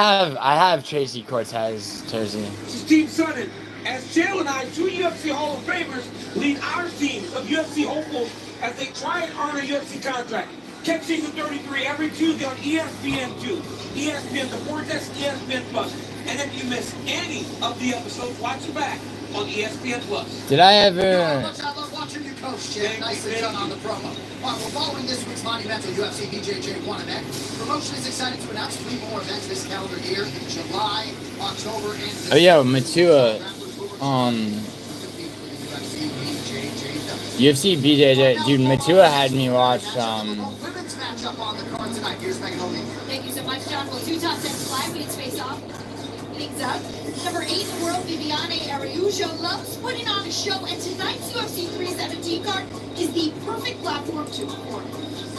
have Tracy Cortez jersey. This is Team Sudden. As Chael and I, two UFC Hall of Famers, lead our team of UFC hopefuls as they try and earn a UFC contract. Catch Season 33 every Tuesday on ESPN2, ESPN The Cortez, ESPN Plus. And if you miss any of the episodes, watch it back on ESPN Plus. Did I ever... I love watching you coach, Chad. Nicely done on the promo. Well, we're following this week's monumental UFC BJJ1 event. Promotion is excited to announce 3 more events this calendar year in July, October, and December. Oh, yo, Matua, UFC BJJ, dude, Matua had me watch, Women's matchup on the card tonight. Here's Megan Holy. Thank you so much, John. Well, 2 top 10 flyweights face off. Things up. Number 8 in the world, Viviane Aruja, loves putting on a show, and tonight's UFC 317 card is the perfect platform to perform.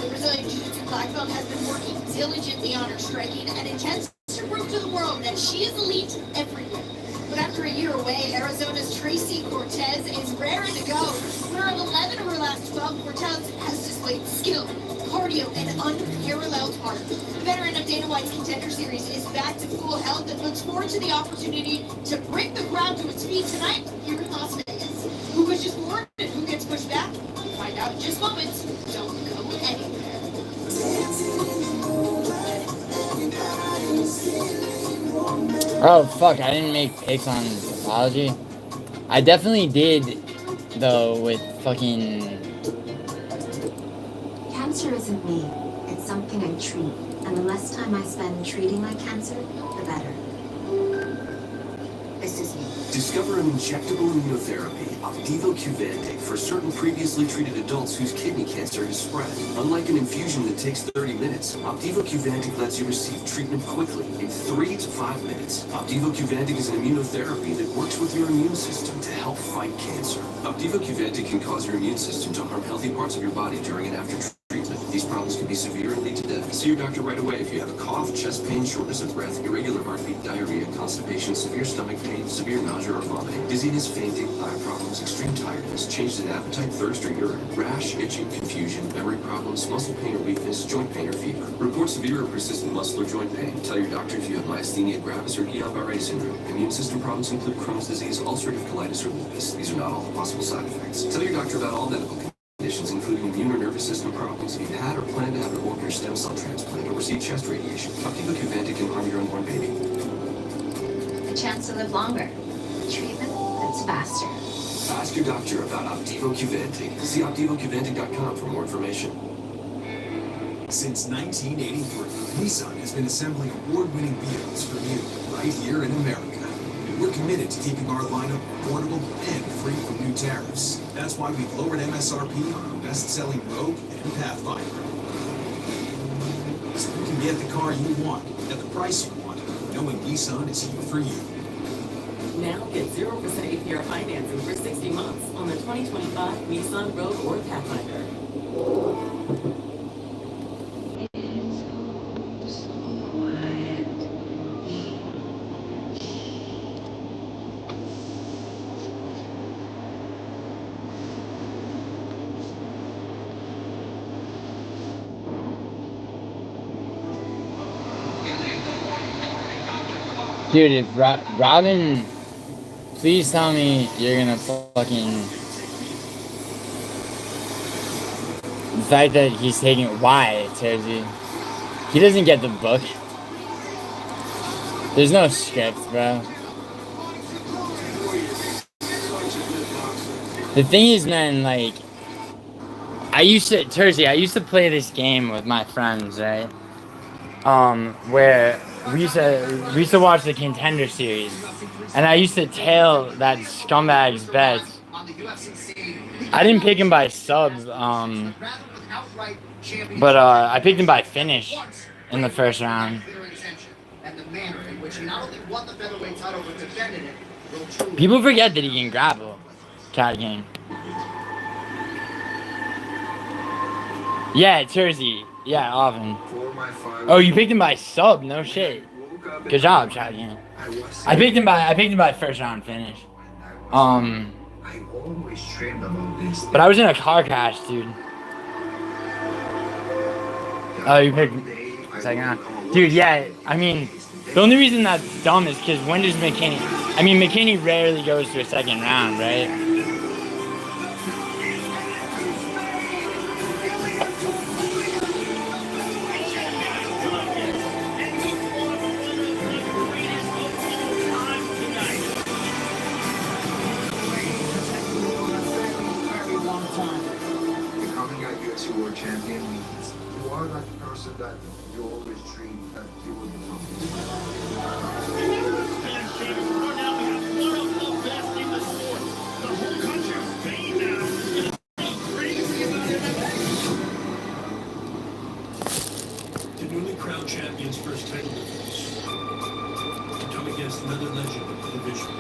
The Brazilian Jiu-Jitsu black belt has been working diligently on her striking and intends to prove to the world that she is elite everywhere. But after a year away, Arizona's Tracy Cortez is raring to go. Winner of 11 of her last 12, Cortez has displayed skill, cardio, and unparalleled heart. The veteran of Dana White's Contender Series is back to full health and looks forward to the opportunity to bring the crowd to its feet tonight here in Las Vegas. Who pushes forward and who gets pushed back? We'll find out in just moments. Don't go anywhere. Oh, fuck, I didn't make picks on pathology. I definitely did, though, with fucking... Cancer isn't me. It's something I treat. And the less time I spend treating my cancer, the better. This is me. Discover an injectable immunotherapy, Opdivo Qvantig, for certain previously treated adults whose kidney cancer has spread. Unlike an infusion that takes 30 minutes, Opdivo Qvantig lets you receive treatment quickly, in 3 to 5 minutes. Opdivo Qvantig is an immunotherapy that works with your immune system to help fight cancer. Opdivo Qvantig can cause your immune system to harm healthy parts of your body during and after treatment. These problems can be severe and lead to death. See your doctor right away if you have a cough, chest pain, shortness of breath, irregular heartbeat, diarrhea, constipation, severe stomach pain, severe nausea or vomiting, dizziness, fainting, eye problems, extreme tiredness, changes in appetite, thirst or urine, rash, itching, confusion, memory problems, muscle pain or weakness, joint pain or fever. Report severe or persistent muscle or joint pain. Tell your doctor if you have myasthenia gravis or Guillain-Barré syndrome. Immune system problems include Crohn's disease, ulcerative colitis, or lupus. These are not all the possible side effects. Tell your doctor about all medical conditions, including immune or nervous system problems. If you've had or plan to have an organ or stem cell transplant or receive chest radiation, Opdivo Qvantig can harm your unborn baby. A chance to live longer. Treatment that's faster. Ask your doctor about Opdivo Qvantig. See OpdivoQvantig.com for more information. Since 1983, Nissan has been assembling award-winning vehicles for you right here in America. And we're committed to keeping our lineup affordable and free from new tariffs. That's why we've lowered MSRP on our best-selling Rogue and Pathfinder. So you can get the car you want at the price you want knowing Nissan is here for you. Now get 0% APR financing for 60 months on the 2025 Nissan Rogue or Pathfinder. Dude, if Robin, please tell me you're gonna fucking. The fact that he's taking. Why, Terzi? He doesn't get the book. There's no script, bro. The thing is, man, like. I used to play this game with my friends, right? Where we used to watch the Contender Series, and I used to tail that scumbag's bets. I didn't pick him by sub, but I picked him by finish in the first round. People forget that he can grapple, Cat King. Yeah, Terzi. Yeah, often. Oh, you picked him by sub? No shit. Good job, Chad. Yeah. I picked him by first round finish. But I was in a car crash, dude. Oh, you picked second round, dude. Yeah, I mean, the only reason that's dumb is because when does McKini? I mean, McKini rarely goes to a second round, right? That you always dream that you will become. The newly crowned champion's first title defense to come against another legend of the division.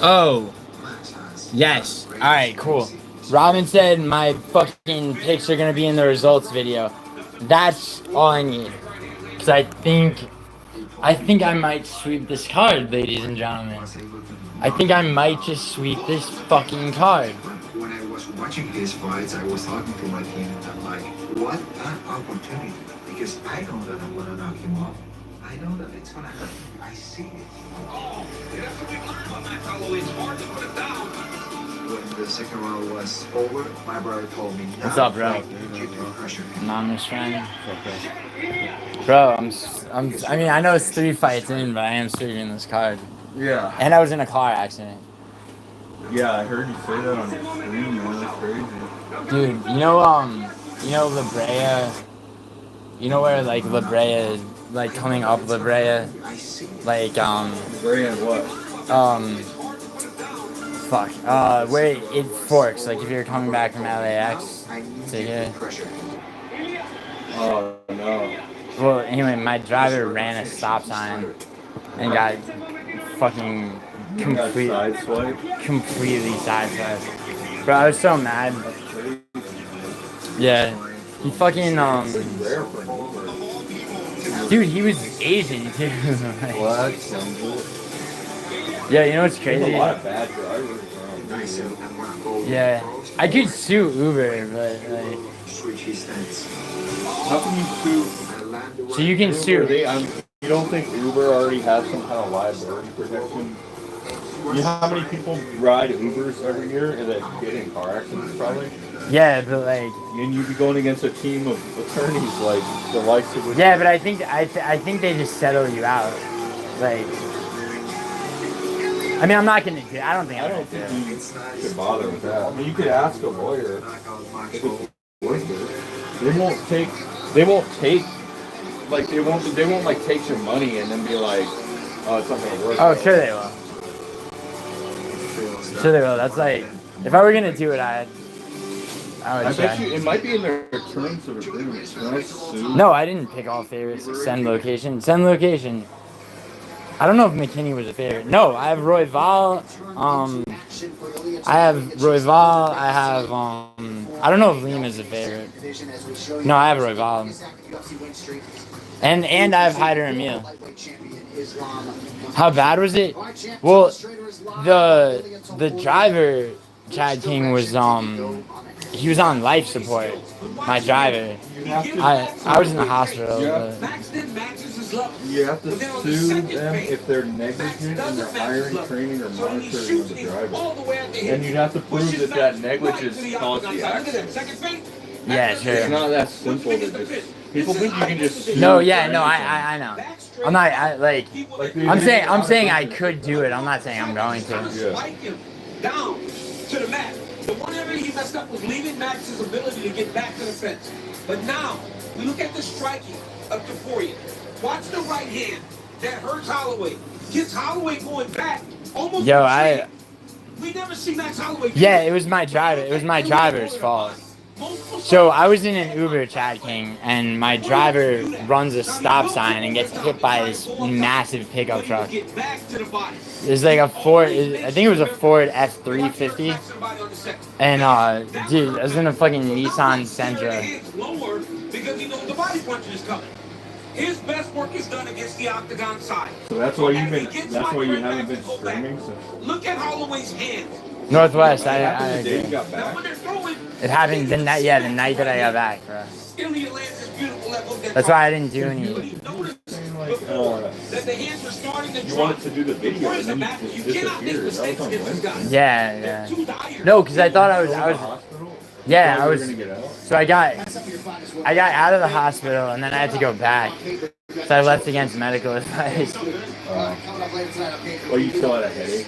Oh, yes. All right, cool. Robin said my fucking picks are gonna be in the results video. That's all I need. Cause I think I might sweep this card, ladies and gentlemen. I think I might just sweep this fucking card. When I was watching his fights, I was talking to my team, and I'm like, what an opportunity! Because I know that I'm gonna knock him off. I know that it's gonna happen. I see it. Oh, that's what we learned from that fellow. It's hard to put it down. When the second round was over, my brother told me, what's up, bro? Anonymous friend. Bro, I mean, I know it's 3 fights in, but I am sweeping this card. Yeah. And I was in a car accident. Yeah, I heard you say that on the screen, man. That's crazy. Dude, you know La Brea? You know where, like, La Brea is? Like, coming up La Brea? Like, La Brea and what? Fuck. Where it forks, like, if you're coming back from LAX to here. Oh, no. Well, anyway, my driver ran a stop sign and got fucking completely sideswiped. Bro, I was so mad. Yeah. He fucking, dude, he was Asian, too. What? Yeah, you know what's crazy? There's a lot of bad drivers around. Yeah. I could sue Uber, but, like... How can you sue? So you can sue. You don't think Uber already has some kind of liability protection? You know how many people ride Ubers every year and that get in car accidents, probably? Yeah, but like... And you'd be going against a team of attorneys like the likes of which... Yeah, but I think they just settle you out. Like... I mean, I'm not gonna do. I don't think you should bother with that. I mean, you could ask a lawyer if it's worth it. They won't take like they won't like take your money and then be like, oh, it's not gonna work. Oh, sure they will. Sure they will. That's like, if I were gonna do it, I would bet try. you it might be in their terms of agreement. Can I sue? No, I didn't pick all favorites. Send location. Send location. I don't know if McKini was a favorite. No, I have Royval. I have Royval. I have I don't know if Lima's a favorite. No, I have Royval. And I have Hyder Emil. How bad was it? Well, the driver, Chad King, was he was on life support. My driver. I was in the hospital. You have to sue them if they're negligent in their hiring, training, or monitoring of the driver. And you have to prove that negligence caused the accident. Yeah, sure. It's not that simple to just. People think you can just sue. No, yeah, no, I know. I'm not, I'm saying I could do it. I'm not saying I'm going to. Yeah. Down to the mat. The one area he messed up was leaving Max's ability to get back to the fence. But now, we look at the striking of Topuria. Watch the right hand. That hurts Holloway. Gets Holloway going back. Almost. Yo, we never see Max Holloway. Yeah, it was my driver. It was my driver's fault. So I was in an Uber, Chad King, and my driver runs a stop sign and gets hit by this massive pickup truck. It's like a Ford, I think it was a Ford F350. And dude, I was in a fucking Nissan Sentra. Because he knows the body punch is coming. His best work is done against the octagon side. So that's why you haven't been streaming since. Look at Holloway's hands. Northwest, I agree. It It happened the night, the night that I got back, bro. That's why I didn't do any. You wanted to do the video and then you just disappeared. That was on Wednesday. Yeah. No, because I thought I was. Yeah, I was. So I got out of the hospital and then I had to go back. So I left against medical advice. Well, you still had a headache?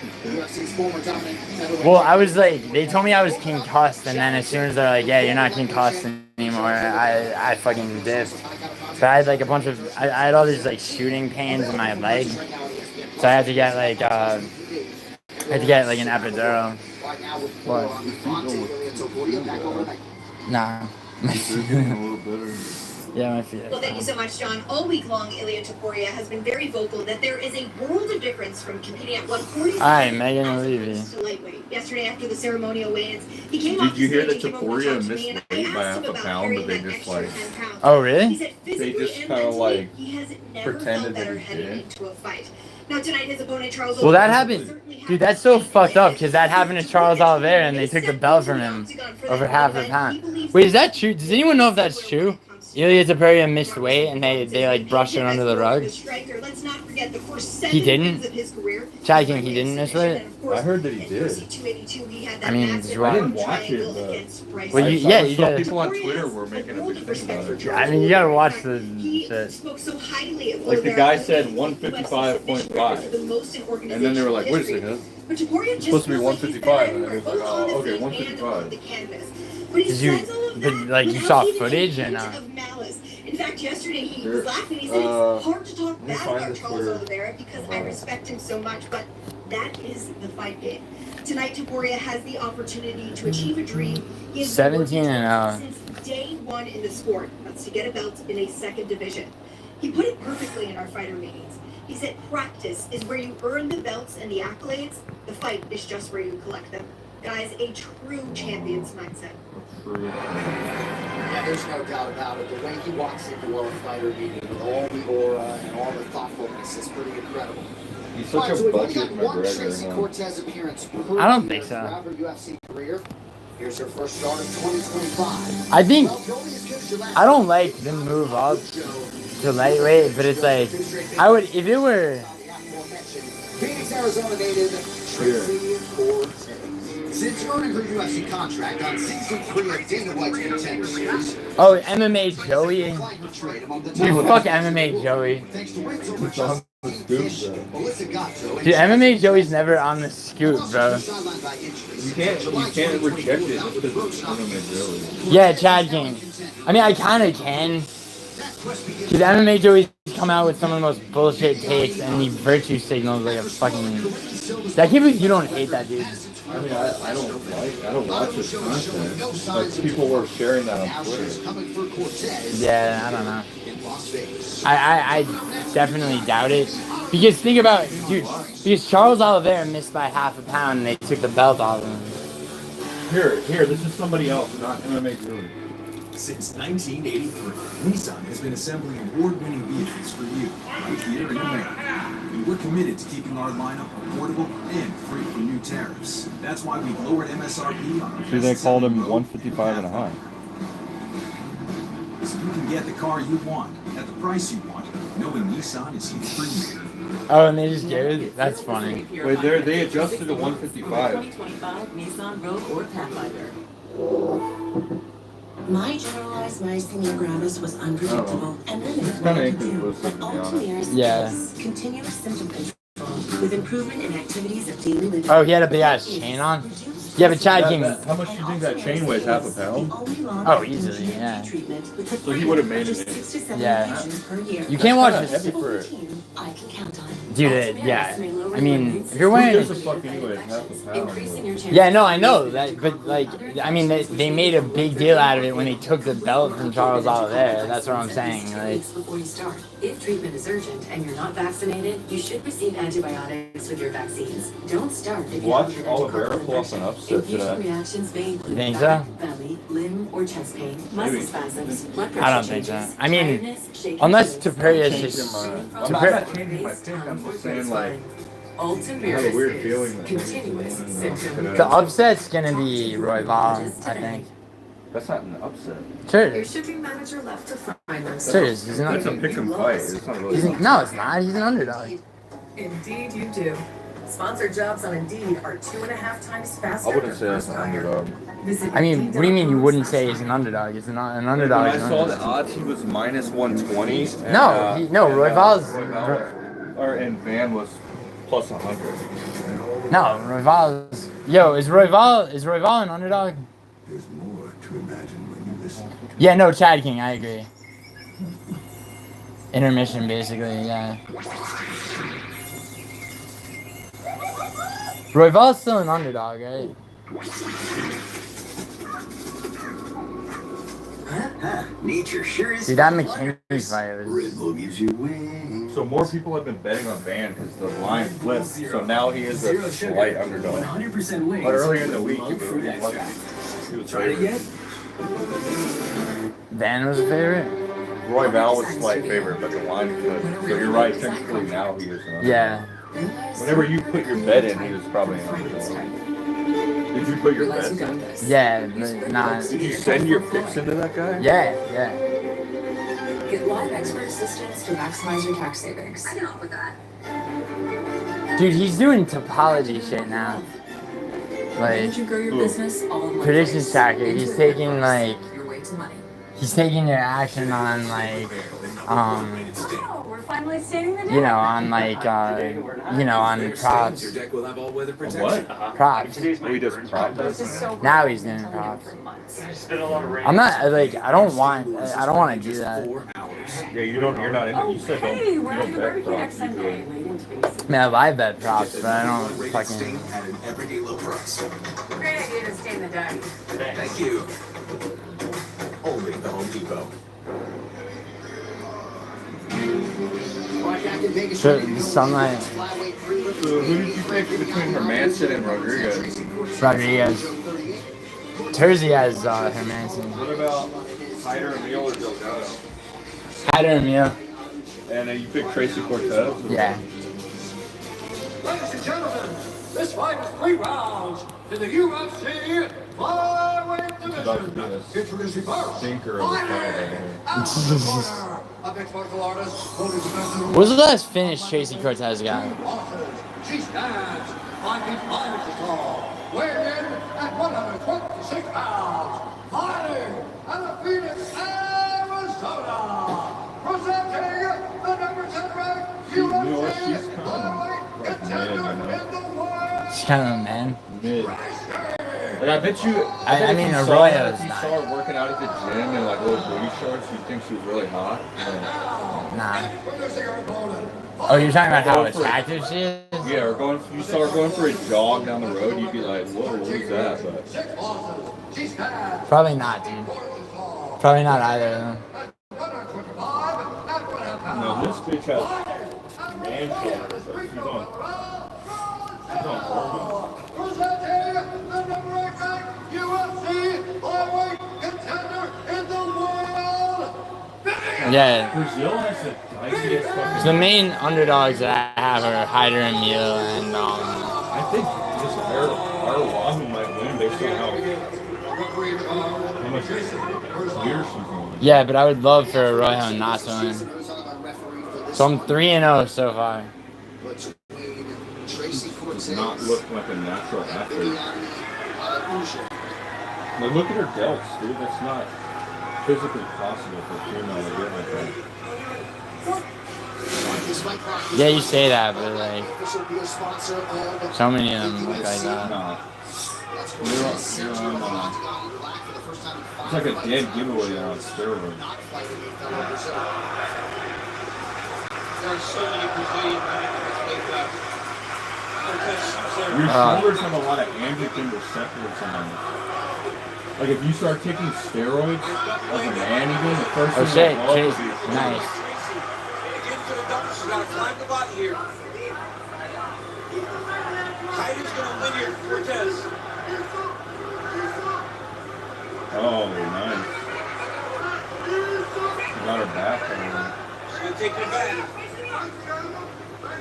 Well, I was like, they told me I was concussed, and then as soon as they're like, yeah, you're not concussed anymore, I fucking dipped. So I had like a bunch of, I had all these like shooting pains in my leg. So I had to get like, an epidural. What? Nah. Yeah, my feet. Well, thank you so much, John. All week long, Ilia Topuria has been very vocal that there is a world of difference from competing at 140 Alright, Megan Levy. to lightweight. Yesterday, after the ceremonial weigh-ins, he came off Did you the hear stage that and gave a watch out Topuria to missed me, and I weight by asked half him a about pound, carrying but they that just extra like. 10 pounds. Oh, really? He said They physically just and kind of mentally, like he has never pretended felt better that he heading did. into a fight. Now tonight, his opponent Charles. Well, that Oliveira happened. Dude, that's so fucked up because that happened to Charles Olivera and they took the belt from him over half a pound. Wait, is that true? Does anyone know if that's true? Ilia Topuria missed weight and they like brushed it under the rug. He didn't? Chad King, he didn't miss weight? I heard that he did. I mean, I didn't watch it, but well, you gotta. People on Twitter were making a big thing about it. I mean, you gotta watch the shit. Like the guy said 155.5. And then they were like, wait a second. It's supposed to be 155. And then he was like, oh, okay, 155. Did you saw footage and In fact, yesterday he was laughing. He said it's hard to talk bad about Charles Oliveira because I respect him so much, but that is the fight game. Tonight, Topuria has the opportunity to achieve a dream. He has 17-0 since day one in the sport. That's to get a belt in a second division. He put it perfectly in our fighter meetings. He said practice is where you earn the belts and the accolades. The fight is just where you collect them. Guys, a true champion's mindset. Yeah, there's no doubt about it. The way he walks into a fighter meeting with all the aura and all the thoughtfulness is pretty incredible. He's such a budget McGregor. Cortez appearance. I don't think so. UFC career. Here's her first start of 2025. I think I don't like the move up to lightweight, but it's like I would if it were. Phoenix, Arizona native Tracy Cortez. Since earning her UFC contract on season 3 of Dana White's Contender Series. Oh, MMA Joey. Dude, fuck MMA Joey. Dude, MMA Joey's never on the scoop, bro. You can't reject it just because it's MMA Joey. Yeah, Chad King. I mean, I kind of can, Dude, MMA Joey's come out with some of the most bullshit takes, and he virtue signals like a fucking. That can't believe you don't hate that dude. I mean, I don't watch his content, but people were sharing that on Twitter. Yeah, I don't know. I definitely doubt it. Because think about, dude, because Charles Oliveira missed by half a pound and they took the belt off him. Here, this is somebody else, not MMA Junior. Since 1983, Nissan has been assembling award-winning vehicles for you, right here in America. And we're committed to keeping our lineup affordable and free from new tariffs. That's why we've lowered MSRP on our See, they called him 155 and a half. So you can get the car you want, at the price you want, knowing Nissan is here for you. Oh, and they just gave it? That's funny. Wait, they adjusted to 155. 2025 Nissan Rogue or Pathfinder. My generalized myasthenia gravis was unpredictable and limited what I could do. But Ultimare's continuous symptom control with improvement in activities of daily living. Oh, he had a big ass chain on? Yeah, but Chad King. How much do you think that chain weighs? Half a pound? Oh, easily, yeah. So he would have made it. Yeah. You can't watch this. I can count on. Dude, yeah. I mean, if you're wearing. Who gives a fuck anyway? Half a pound. Yeah, no, I know that, but like, I mean, they made a big deal out of it when they took the belt from Charles Oliveira. That's what I'm saying. Like, Before you start, if treatment is urgent and you're not vaccinated, you should receive antibiotics with your vaccines. Don't start if you Watch have Olivera pull off an upset infusion today. reactions may include You think back, so? belly, limb, or chest pain, muscle spasms, blood pressure I don't think so. changes, I mean, tiredness, shakiness, unless Taperia's Changing just. my- I'm not Taperi- changing my pick. I'm just saying, like, I Ultimaris have a weird is feeling that continuous symptom. The upset's gonna be Royval, I think. That's not an upset. Sure it Your is. shipping manager left to find them. Sure it is. He's not. It's a pick and fight. It's not really. No, it's not. He's an underdog. Indeed, you do. Sponsored jobs on Indeed are 2.5 times faster. I wouldn't say that's an underdog. I mean, what do you mean you wouldn't say he's an underdog? He's not an underdog. When I saw the odds, he was minus 120. And, No, Royval's. And Van was plus 100. No, Royval's. Yo, is Royval an underdog? There's more to imagine when you listen. Yeah, no, Chad King, I agree. Intermission, basically, yeah. Royval's still an underdog, right? Nature sure is. Dude, that McKini fight was. Rhythm gives you wings. So more people have been betting on Van because the line flipped. So now he is a slight underdog. 100% wings. But earlier in the week, he was favored. Van was a favorite? Roy Val was slight favorite, but the line flipped. So you're right, technically now he is an underdog. Yeah. Whenever you put your bet in, he was probably an underdog. Did you put your bet in? Yeah, but not. Did you send your picks into that guy? Yeah. Get live expert assistance to maximize your tax savings. I can help with that. Dude, he's doing topology shit now. Like, you grow your business all in one predictions place. tracker. He's taking like, Your way to money. he's taking your action on like, Oh, we're finally stating the you know, on like, you know, on props. Your deck will have all-weather On protection. what? Props. Oh, he does props. Now he's doing props. I'm not like I don't want to do that. Yeah, you're not in it. You said don't. Hey, You we're at don't the bet barbecue next props. Sunday. I mean, I live bet props, but I don't fucking. At an everyday low price. Great idea to stay in the dark. Thank you. Only at the Home Depot. Sure, the sunlight. So who did you pick between Hermanson and Rodriguez? Rodriguez. Terzi has Hermanson. What about Hyder, Emil, or Delgado? Hyder and Emil. And you picked Tracy Cortez? Yeah. Ladies and gentlemen, this fight is 3 rounds in the UFC flyweight division. Introducing first, Stinker of the fight right here. a mixed martial artist holding the belt. What was the last finish Tracy Cortez got? She stands 5 feet 5 inches tall, weighing in at 126 pounds, fighting out of Phoenix, Arizona. Presenting the number 10 ranked UFC flyweight contender in the world. She's kind of a man. Mid. Like, I bet you. I mean, if you Arroyo's saw not. her working out at the gym in like little booty shorts, you'd think she was really hot. Nah. Oh, you're talking about how attractive she is? Yeah, or you saw her going for a jog down the road, you'd be like, whoa, what is that? But Probably not, dude. Probably not either of them. no, this bitch has man shoulders. She's on hormones. Presenting the number 8 ranked UFC flyweight contender in the world. Yeah. Brazil has the tiniest fucking. So the main underdogs that I have are Hyder and Mule and I think just Aruja might win based on how much years she's going. yeah, but I would love for Arroyo not to win. So I'm 3-0 so far. Does not look like a natural athlete. But look at her delts, dude. That's not physically possible for a female to get like that. Yeah, you say that, but like, so many of them look like that. No. It's like a dead giveaway on steroids. There are so many Brazilian women in this weight class. Your shoulders have a lot of androgen receptors on them. Like if you start taking steroids as a man, even the first thing shit, that Chase, nice. Get to the double, she's got to climb the body here. Hyder's going to win here, Cortez. Oh, nice. She got her back. She's going to take her back.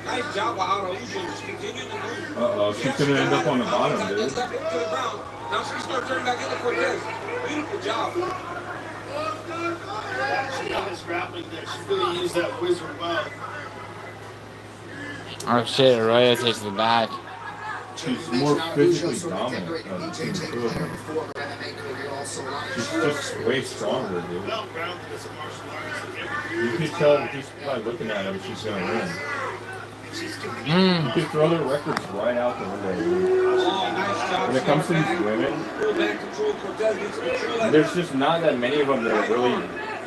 Nice job by Aruja. Just continue to move. Uh-oh, she's going to end up on the bottom, dude. Left hip to the ground. Now she's going to turn back into Cortez. Beautiful job. She got his grappling there. She really used that wizard well. Oh shit, Arroyo takes the back. She's more physically dominant than She's just way stronger, dude. You can tell just by looking at her she's going to win. You can throw their records right out the window. When it comes to these women, there's just not that many of them that are really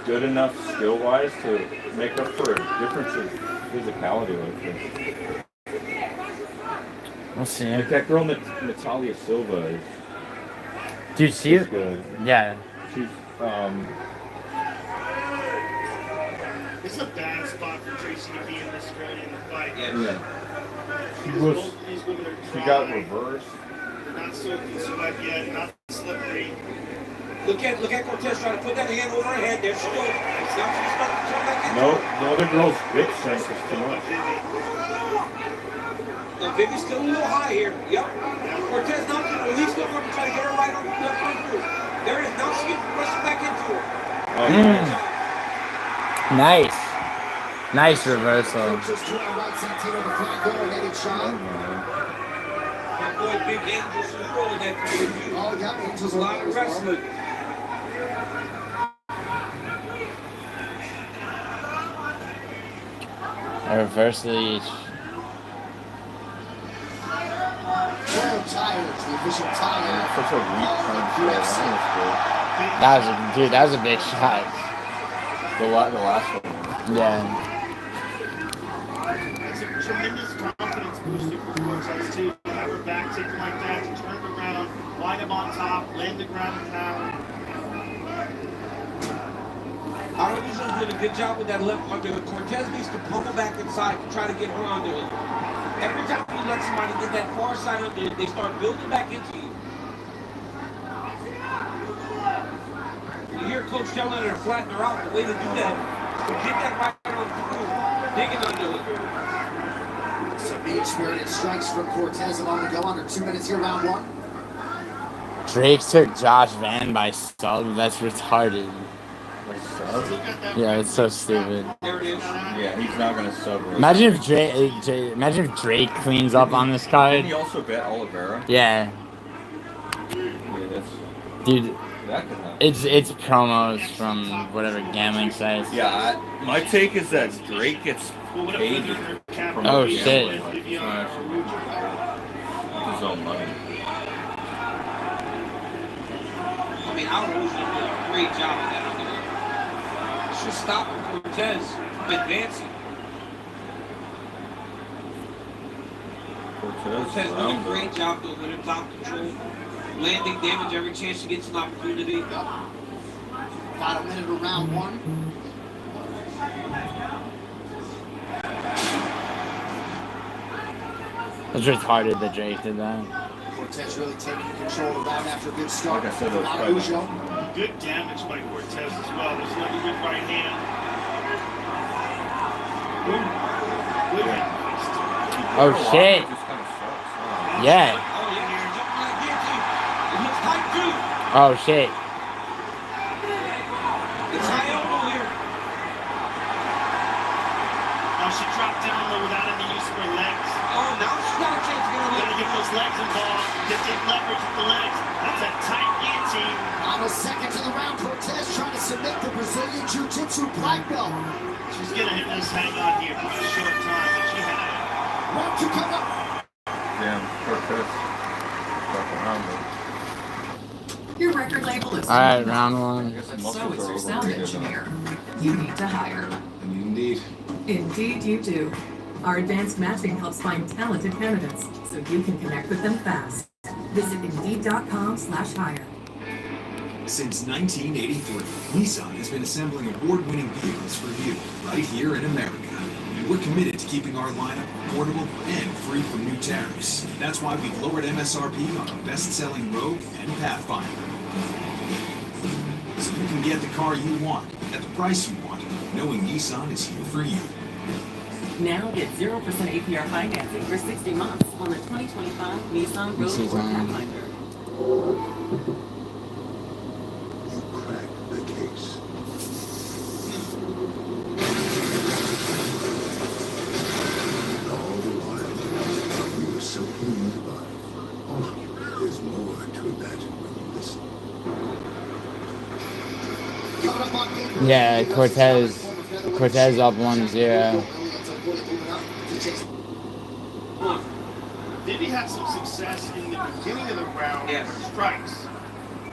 good enough skill-wise to make up for a difference in physicality like this. We'll see. Like that girl Natalia Silva is. Dude, she's good. Yeah. She's It's a bad spot for Tracy to be in this early in the fight. Yeah. She got reversed. They're not soaking sweat yet, not slippery. Look at Cortez trying to put that hand over her head. There she goes. Now she's starting to turn back in. No, the other girl's grip strength is too much. Now Vivi's still a little high here. Yep. Cortez now can release the arm and try to get her right on the through. There it is. Now she gets rushing back into her. Nice. Nice reversal. That boy, Big Angel, so you rolling that through with you. Oh, yeah, Angel's a lot of wrestling. A reversal each. Such a weak punch. That was a big shot. The last one. Yeah. It's a tremendous confidence booster for Cortez, too. To have her back taken like that, to turn around, line him on top, land the ground and pound. Aruja's did a good job with that left under. Cortez needs to pummel back inside to try to get her under it. Every time you let somebody get that far side under it, they start building back into you. You hear Coach telling her to flatten her out. The way to do that is get that right on through, digging under it. Some big spirited strikes from Cortez and on the go under 2 minutes here, round one. Drake took Josh Van by sub. That's retarded. Yeah, it's so stupid. There it is. Yeah, he's not gonna sub. Imagine if Drake cleans up on this card. Didn't he also bet Olivera? Yeah. Dude, that could happen. it's promos from whatever gambling sites. Yeah, my take is that Drake gets paid from Oh shit. with his own money. I mean, Aruja did a great job of that underhook. It's just stopping Cortez from advancing. Cortez did a great job though with her top control. Landing damage every chance she gets an opportunity. Final minute of round one. It's retarded that Drake did that. Cortez really taking control of the round after a good start. Like I said, Aruja. Good damage by Cortez as well. There's another good right hand. Boom. Good hand. Oh shit. Yeah. Oh shit. It's high elbow here. Oh, she dropped down though without any use of her legs. Oh, now she's got a chance to get those legs involved. Get the leverage with the legs. That's a tight guillotine. Almost second to the round. Cortez trying to submit the Brazilian Jiu-Jitsu black belt. She's gonna hit this hang on here for a short time, but she had it. Round two coming up. Damn, Cortez. Fucking around, Your record label is Alright, round one. so is your sound engineer. You need to hire. Indeed. Indeed you do. Our advanced matching helps find talented candidates so you can connect with them fast. Visit Indeed.com/hire. Since 1983, Nissan has been assembling award-winning vehicles for you right here in America. And we're committed to keeping our lineup affordable and free from new tariffs. That's why we've lowered MSRP on our best-selling Rogue and Pathfinder. So you can get the car you want at the price you want, knowing Nissan is here for you. Now get 0% APR financing for 60 months on the 2025 Nissan Rogue or Pathfinder. You cracked the case. All the while, you were simply nearby. Oh, there's more to imagine when you listen. Yeah, Cortez up 1-0. Vivi had some success in the beginning of the round with strikes,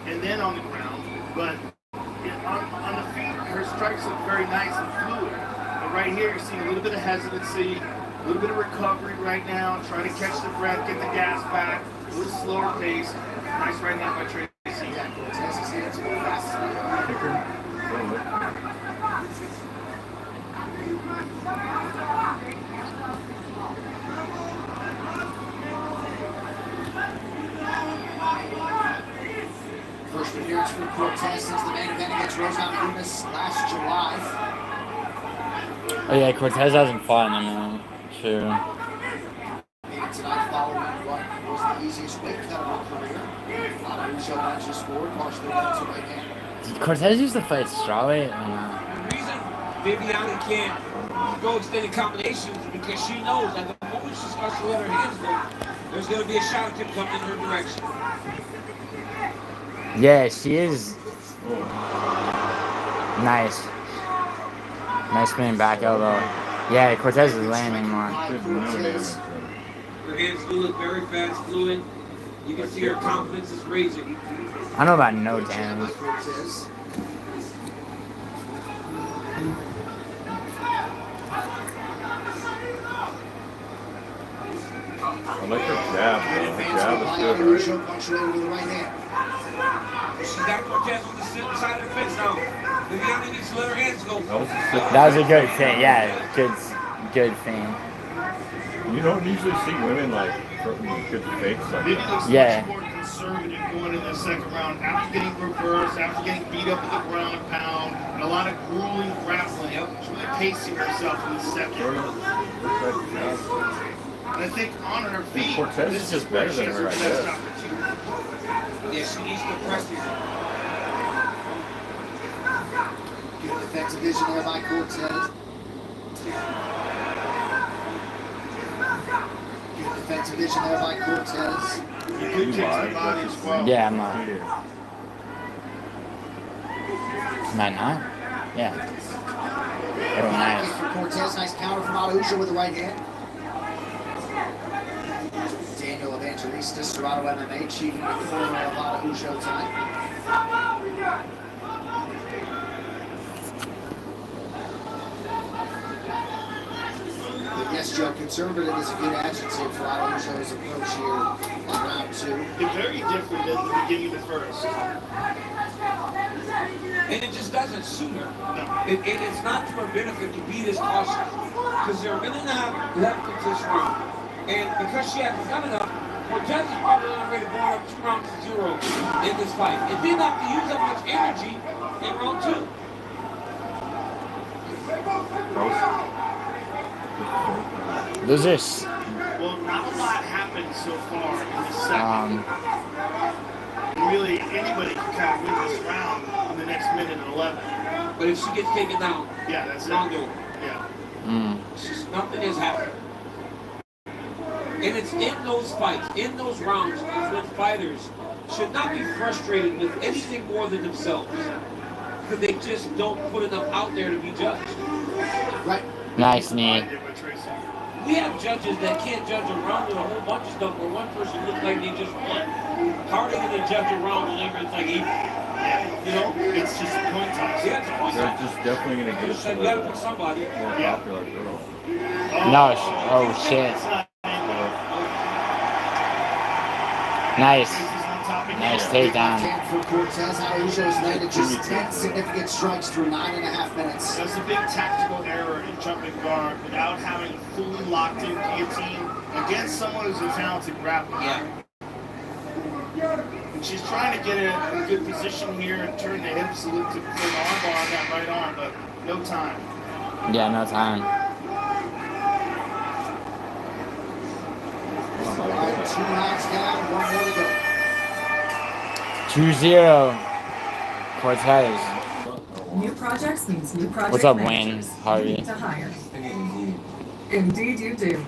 and then on the ground. But on the feet, her strikes look very nice and fluid. But right here, you're seeing a little bit of hesitancy, a little bit of recovery right now, trying to catch the breath, get the gas back, a little slower pace. Nice right hand by Tracy. Yeah, Cortez's hands go fast. First appearance for Cortez since the main event against Lima last July. Oh yeah, Cortez hasn't fought in a minute. Sure. And tonight following what was the easiest weight cut of her career. Aruja matches forward, partially went to right hand. Did Cortez used to fight strawweight or not? The reason Viviani can't go extended combinations is because she knows that the moment she starts to let her hands go, there's going to be a shot attempt coming in her direction. Yeah, she is. Nice. Nice spinning back elbow. Yeah, Cortez is landing more. Her hands do look very fast, fluid. You can see her confidence is raising. I don't know about no damage. I like her jab, though. Her jab is good, right? She's got Cortez on the side of the fence now. Viviani needs to let her hands go. That was a good thing. Yeah, good thing. You don't usually see women like good fakes like Vivi that. looks much more conservative going in the second round. After getting reversed, after getting beat up at the ground and pound, and a lot of grueling grappling. She's really pacing herself in the second. And I think on her feet, Cortez is just better than her, I guess. Yeah, she needs to press these. Good defensive vision there by Cortez. Good defensive vision there by Cortez. Good kick to the body as well. Yeah, I'm not. Am I not? Yeah. Oh, nice. Kick for Cortez, nice counter from Aruja with the right hand. Daniel Evangelista, Serrano MMA, chief in the corner of Aruja tonight. But yes, Joe, conservative is a good adjective for Aruja's approach here on round 2. It's very different than the beginning of the first. And it just doesn't suit her. It's not to her benefit to be this cautious. Because they're a minute and a half left of this round. And because she hasn't done enough, Cortez is probably already going up 2 rounds to 0 in this fight. It didn't have to use that much energy in round 2. Those are. Well, not a lot happened so far in the second. Really, anybody can kind of win this round in the next minute and 11. But if she gets taken down, yeah, that's round it. over. Yeah. It's just nothing has happened. And it's in those fights, in those rounds, when fighters should not be frustrated with anything more than themselves. Because they just don't put enough out there to be judged. Right. Nice knee. We have judges that can't judge a round with a whole bunch of stuff where one person looks like they just won. How are they going to judge a round whenever it's like 8? You know? It's just a coin toss. Yeah, it's a coin toss. They're just definitely going to get You got to pick somebody. more popular girl. No. Oh shit. Nice. Nice takedown. For Cortez, Aruja has landed just 10 significant strikes through 9.5 minutes. That's a big tactical error in jumping guard without having a fully locked in guillotine against someone who's a talented grappler. Yeah. And she's trying to get in a good position here and turn the hips to put an armbar on that right arm, but no time. Yeah, no time. All right, 2 rounds down, 1 more to go. 2-0. Cortez. New projects means new project What's up, managers. Wayne Harvey? You need to hire. Indeed you do.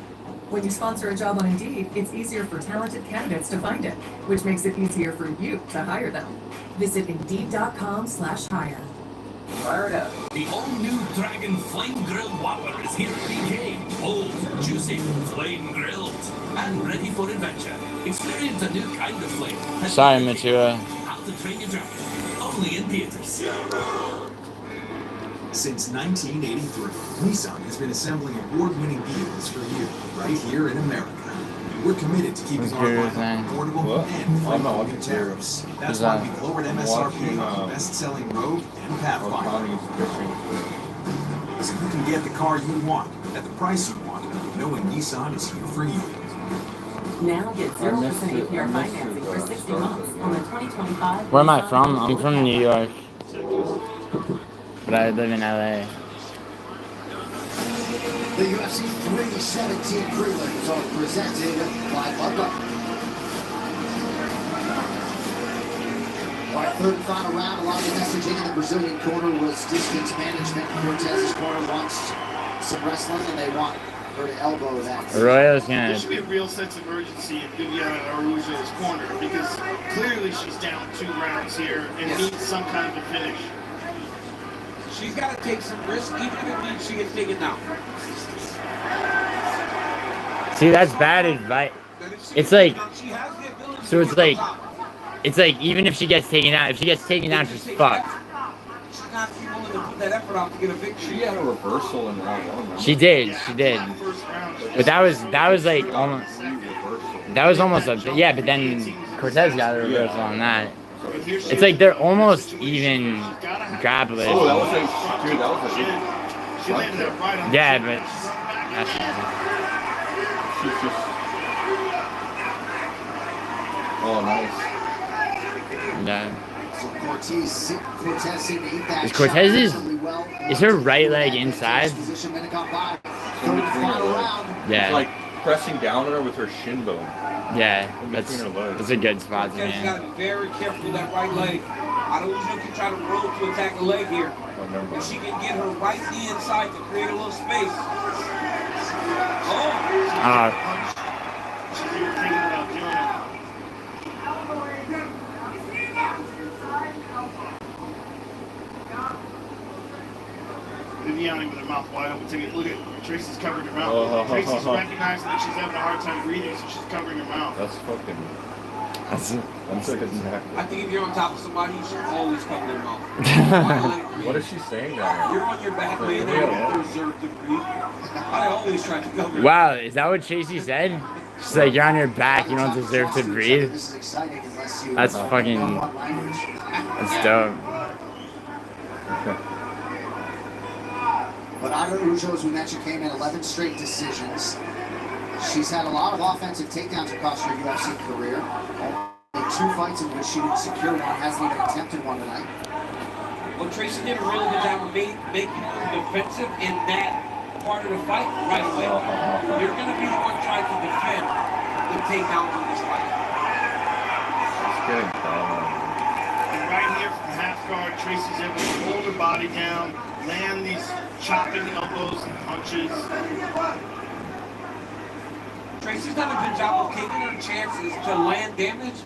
When you sponsor a job on Indeed, it's easier for talented candidates to find it, which makes it easier for you to hire them. Visit Indeed.com/hire. Fired up. The all-new Dragon Flame Grilled Whopper is here at BK. Bold, juicy, flame grilled, and ready for adventure. Experience a new kind of flame. Sorry, Matua. How to Train Your Dragon. Only in theaters. Since 1983, Nissan has been assembling award-winning vehicles for you, right here in America. We're committed to keeping our lineup affordable and free from tariffs. That's why we've lowered MSRP on the best-selling Rogue and Pathfinder. So you can get the car you want at the price you want, knowing Nissan is here for you. Now get 0% APR financing for 60 months on the 2025. Where am I from? I'm from New York. But I live in LA. The UFC 317 prelims are presented by Panto. All right, third and final round. A lot of the messaging in the Brazilian corner was distance management. Cortez's corner wants some wrestling, and they want her to elbow that. Arroyo's gonna. There should be a real sense of urgency in Aruja's corner because clearly she's down 2 rounds here and needs some kind of a finish. She's got to take some risk, even if it means she gets taken down. See, that's bad advice. It's like, so it's like even if she gets taken out, if she gets taken down, she's fucked. She's not willing to put that effort out to get a victory. She had a reversal in round 1. She did. But that was like almost. That was almost a yeah. But then Cortez got a reversal on that. It's like they're almost even grapplers. Oh, that was dude, that was a good. She landed it right on yeah, but she's just. Oh, nice. Yeah. Is Cortez's is her right leg inside? Yeah. It's like pressing down on her with her shin bone. Yeah, that's a good spot to be Cortez got to be very careful with that right leg. Aruja can try to roll to attack the leg here. If she can get her right knee inside to create a little space. Viviani with her mouth wide open. Take a look at Tracy's covering her mouth. Tracy's recognizing that she's having a hard time breathing, so she's covering her mouth. That's fucking. That's like his neck. I think if you're on top of somebody, you should always cover their mouth. What is she saying there? You're on your back, man. They don't deserve to breathe. I always try to cover. Wow, is that what Tracy said? She's like, you're on your back, you don't deserve to breathe. That's fucking... That's dope. But Aruja, as we mentioned, came in 11 straight decisions. She's had a lot of offensive takedowns across her UFC career. Only 2 fights in which she didn't secure one, hasn't even attempted one tonight. Well, Tracy did a really good job of making her defensive in that part of the fight right away. You're going to be the one trying to defend the takedowns in this fight. She's getting And right here from half guard, Tracy's able to hold her body down, land these chopping elbows and punches. Tracy's done a good job of taking her chances to land damage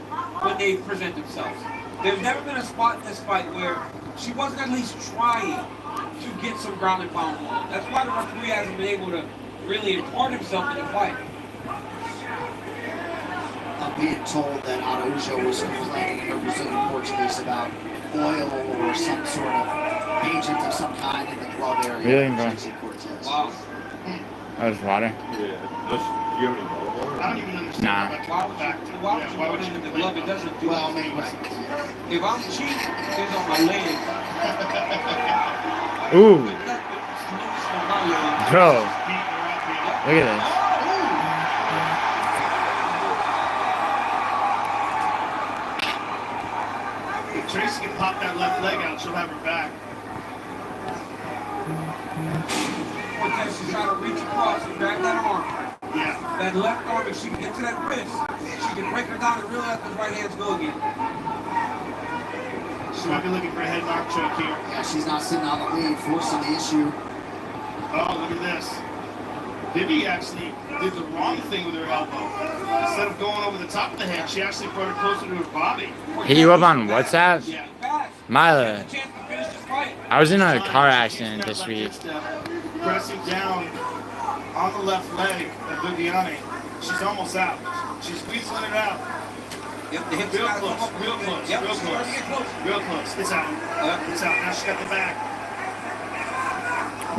when they present themselves. There's never been a spot in this fight where she wasn't at least trying to get some ground and pound on. That's why the referee hasn't been able to really impart himself in the fight. I'm being told that Aruja was complaining in her Brazilian Portuguese about oil or some sort of agent of some kind in the glove area. Really, bro? Cortez. Wow. Oh, there's water? Yeah. Do you have any water? I don't even understand. Nah. Why would you put it in the glove? It doesn't do anything. If I'm cheap, it's on my leg. Ooh. Bro. Look at this. If Tracy can pop that left leg out, she'll have her back. Cortez, she's trying to reach across and grab that arm. Yeah. That left arm, if she can get to that wrist, she can break her down and realize those right hands go again. She might be looking for a head knock choke here. Yeah, she's not sitting on the lead, forcing the issue. Oh, look at this. Vivi actually did the wrong thing with her elbow. Instead of going over the top of the head, she actually brought her closer to her body. Hit you up on WhatsApp? Yeah. Mila, I was in a car accident this week. Pressing down on the left leg of Viviane. She's almost out. She's squeezing it out. Yep, the hips real gotta close, come up. real close, Yep, real close, real close. It's out. It's out. Now she's got the back.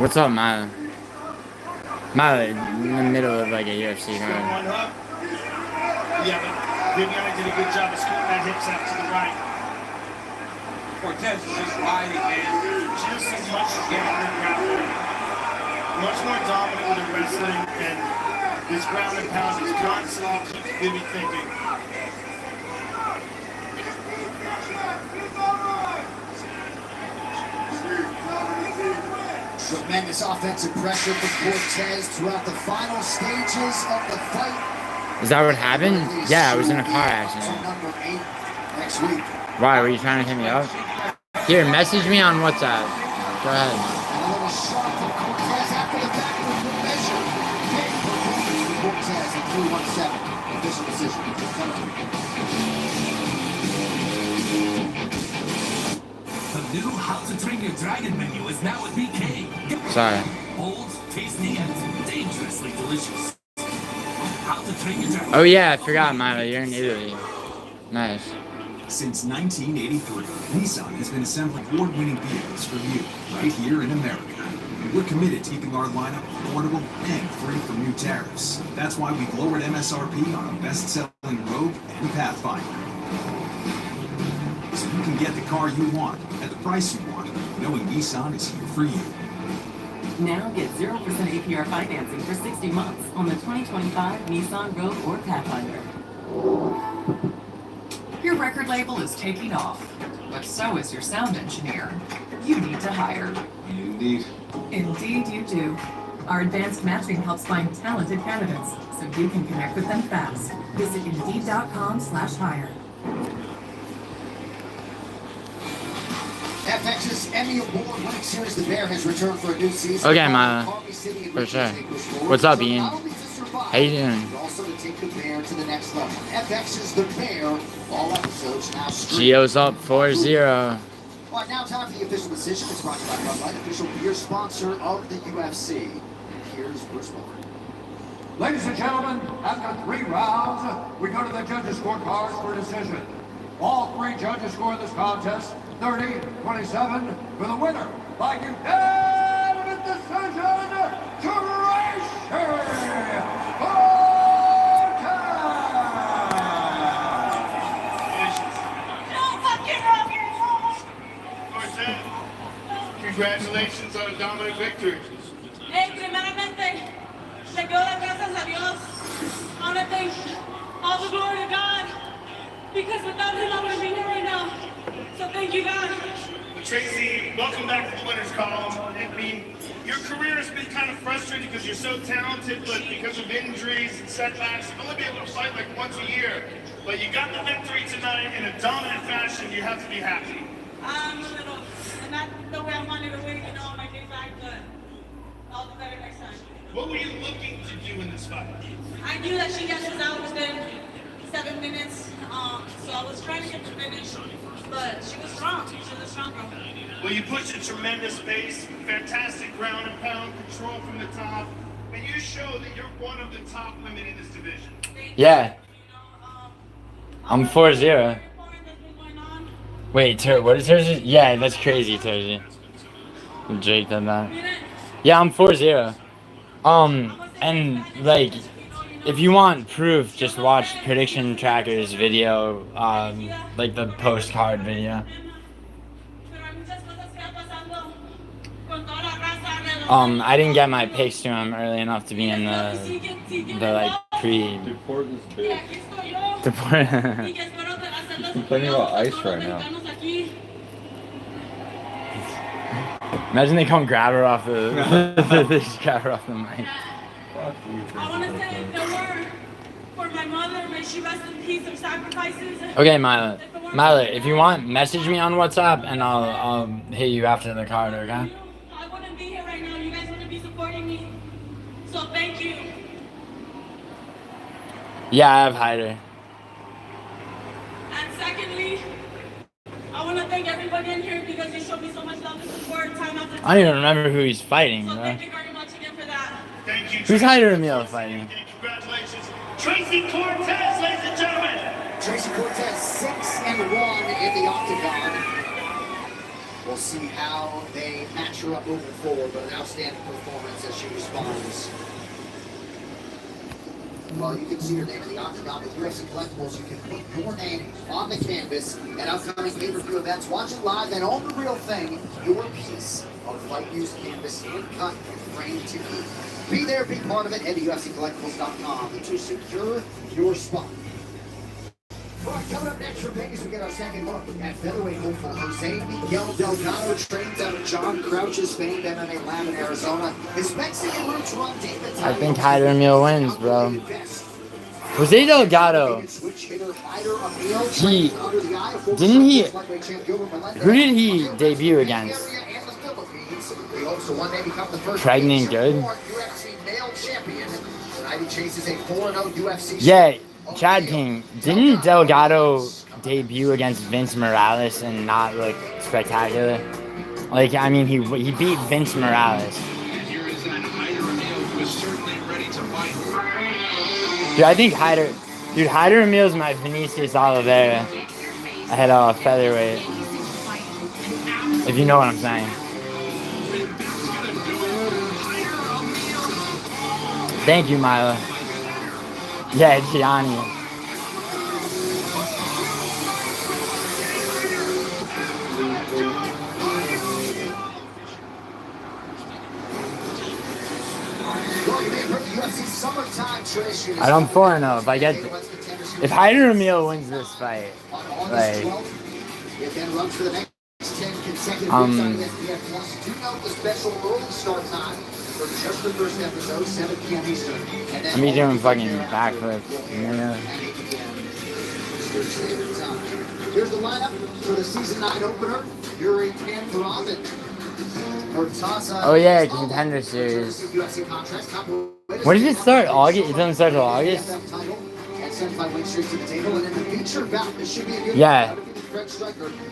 What's up, Mila? Mila, in the middle of like a UFC One card. hook. Yeah, but Viviane did a good job of scooting that hips out to the right. Cortez is just riding, man. Just as much as getting her ground. Much more dominant with her wrestling, and this ground and pound is constantly keeps Vivi thinking. Tremendous offensive pressure from Cortez throughout the final stages of the fight. Is that what happened? Yeah, I was in a car accident. Number 8 next week. Why, were you trying to hit me up? Here, message me on WhatsApp. Go ahead. And a little shot from Cortez after the back with the measure. Cortez at 317. Official decision. The new How to Train Your Dragon menu is now at BK. Sorry. Bold, tasty, and dangerously delicious. How to Train Your Dragon. Oh yeah, I forgot, Mila. You're in Italy. Nice. Since 1983, Nissan has been assembling award-winning vehicles for you, right here in America. And we're committed to keeping our lineup affordable and free from new tariffs. That's why we've lowered MSRP on our best-selling Rogue and Pathfinder. So you can get the car you want, at the price you want, knowing Nissan is here for you. Now get 0% APR financing for 60 months on the 2025 Nissan Rogue or Pathfinder. Your record label is taking off, but so is your sound engineer. You need to hire. Indeed. Indeed you do. Our advanced matching helps find talented candidates, so you can connect with them fast. Visit Indeed.com/hire. FX's Emmy Award-winning series, The Bear, has returned for a new season. Okay, Mila. For sure. What's up, Ian? How you doing? Also to take The Bear to the next level. FX's The Bear, all episodes now streaming. Gio's up 4-0. All right, now time for the official decision. It's brought to you by Bud Light, official beer sponsor of the UFC. And here's Bruce Miller. Ladies and gentlemen, after 3 rounds, we go to the judges' scorecards for decision. All 3 judges score this contest 30-27 for the winner by unanimous decision, Cortez, congratulations on a dominant victory. Hey, primeramente, te quiero dar gracias a Dios. I want to thank all the glory to God, because without Him I wouldn't be here right now. So thank you, God. Tracy, welcome back to the winner's column. I mean, your career has been kind of frustrating because you're so talented, but because of injuries and setbacks, you've only been able to fight like once a year. But you got the victory tonight in a dominant fashion. You have to be happy. I'm a little, not the way I wanted to win, you know, my big back, but I'll do better next time. What were you looking to do in this fight? I knew that she got us out within 7 minutes, so I was trying to get the finish, but she was strong. She was a strong girl. Well, you pushed a tremendous pace, fantastic ground and pound control from the top, and you show that you're one of the top women in this division. Yeah. I'm 4-0. Wait, what is hers? Yeah, that's crazy, Terzi. Jake did that. Yeah, I'm 4-0. And like, if you want proof, just watch Prediction Tracker's video, like the postcard video. I didn't get my picks to him early enough to be in the like pre. Deport this bitch. Deport. He's complaining about ice right now. Imagine they come grab her off the they just grab her off the mic. I want to say if there were for my mother, may she rest in peace of sacrifices. Okay, Mila, if you want, message me on WhatsApp and I'll hit you after the card, okay? I wouldn't be here right now. You guys wouldn't be supporting me. So thank you. Yeah, I have Hyder. And secondly, I want to thank everybody in here because you showed me so much love and support time after time. I don't even remember who he's fighting, So bro. thank you very much again for that. Thank you. Who's Hyder Emil fighting? Congratulations. Tracy Cortez, ladies and gentlemen. Tracy Cortez 6-1 in the octagon. We'll see how they match her up moving forward, but an outstanding performance as she responds. Well, you can see her name in the octagon with UFC Collectibles. You can put your name on the canvas at upcoming pay-per-view events. Watch it live and on the real thing, your piece of Fight News canvas, hand cut and framed to keep. Be there, be part of it. Head to UFCcollectibles.com to secure your spot. All right, coming up next from Vegas, we get our second look at featherweight hopeful Jose Miguel Delgado, trains out of John Crouch's famed MMA lab in Arizona. His Mexican roots run deep in I think Hyder Emil wins, bro. Jose Delgado. Who did he debut against? Pregnant Good? Yeah, Chad King. Didn't Delgado debut against Vince Morales and not look spectacular? Like, I mean, he beat Vince Morales. Dude, I think Hyder Emil's my Vinicius Olivera ahead of featherweight. If you know what I'm saying. Thank you, Mila. Yeah, Gianni. I don't 4-0. If Hyder Emil wins this fight, like, I'm be doing fucking backflips. Here's the lineup for the season 9 opener. Yuri Pantoia. Oh yeah, Contender Series. When does it start? August? It doesn't start till August? Yeah.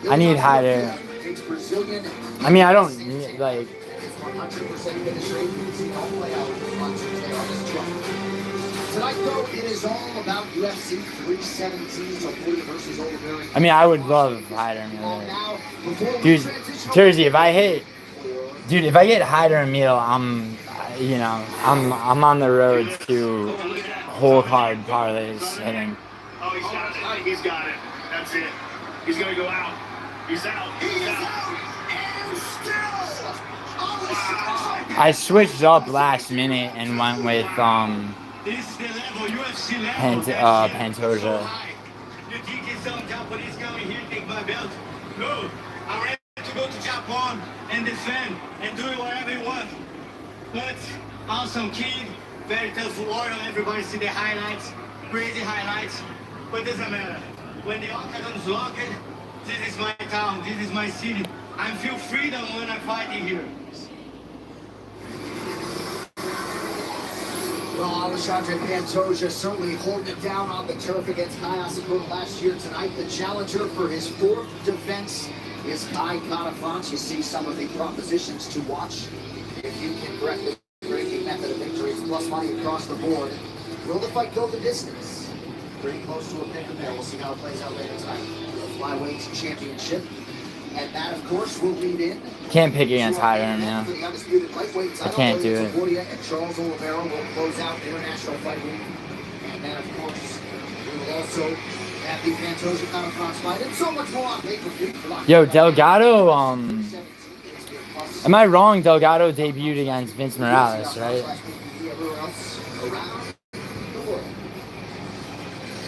I need Hyder. I mean, I don't need, like... Tonight, though, it is all about UFC 317 Toia versus Olivera. I mean, I would love Hyder Emil. Dude, Jersey, if I get Hyder Emil, I'm on the road to whole card parlays, I think. Oh, he's got it. He's got it. That's it. He's going to go out. He's out. He's out. And still. I switched up last minute and went with This is the level, UFC level. Pantoia. You think it's some Japanese coming here take my belt? No. I'm ready to go to Japan and defend and do whatever you want. But awesome kid, very tough warrior. Everybody see the highlights, crazy highlights. But it doesn't matter. When the octagon is locked, this is my town, this is my city. I feel freedom when I'm fighting here. Well, Alexandre Pantoia certainly holding it down on the turf against Hines last year. Tonight, the challenger for his fourth defense is Kai Kara-France. You see some of the propositions to watch. If you can correctly breaking method of victory, it's plus money across the board. Will the fight go the distance? Pretty close to a pick in there. We'll see how it plays out later tonight. The flyweight championship. And that, of course, will lead in. Can't pick against Hyder, man. I can't do it. Toia and Charles Olivera will close out International Fight Week. And then, of course, we will also have the Pantoia Kara-France fight and so much more on pay-per-view. Yo, Delgado, am I wrong? Delgado debuted against Vince Morales, right?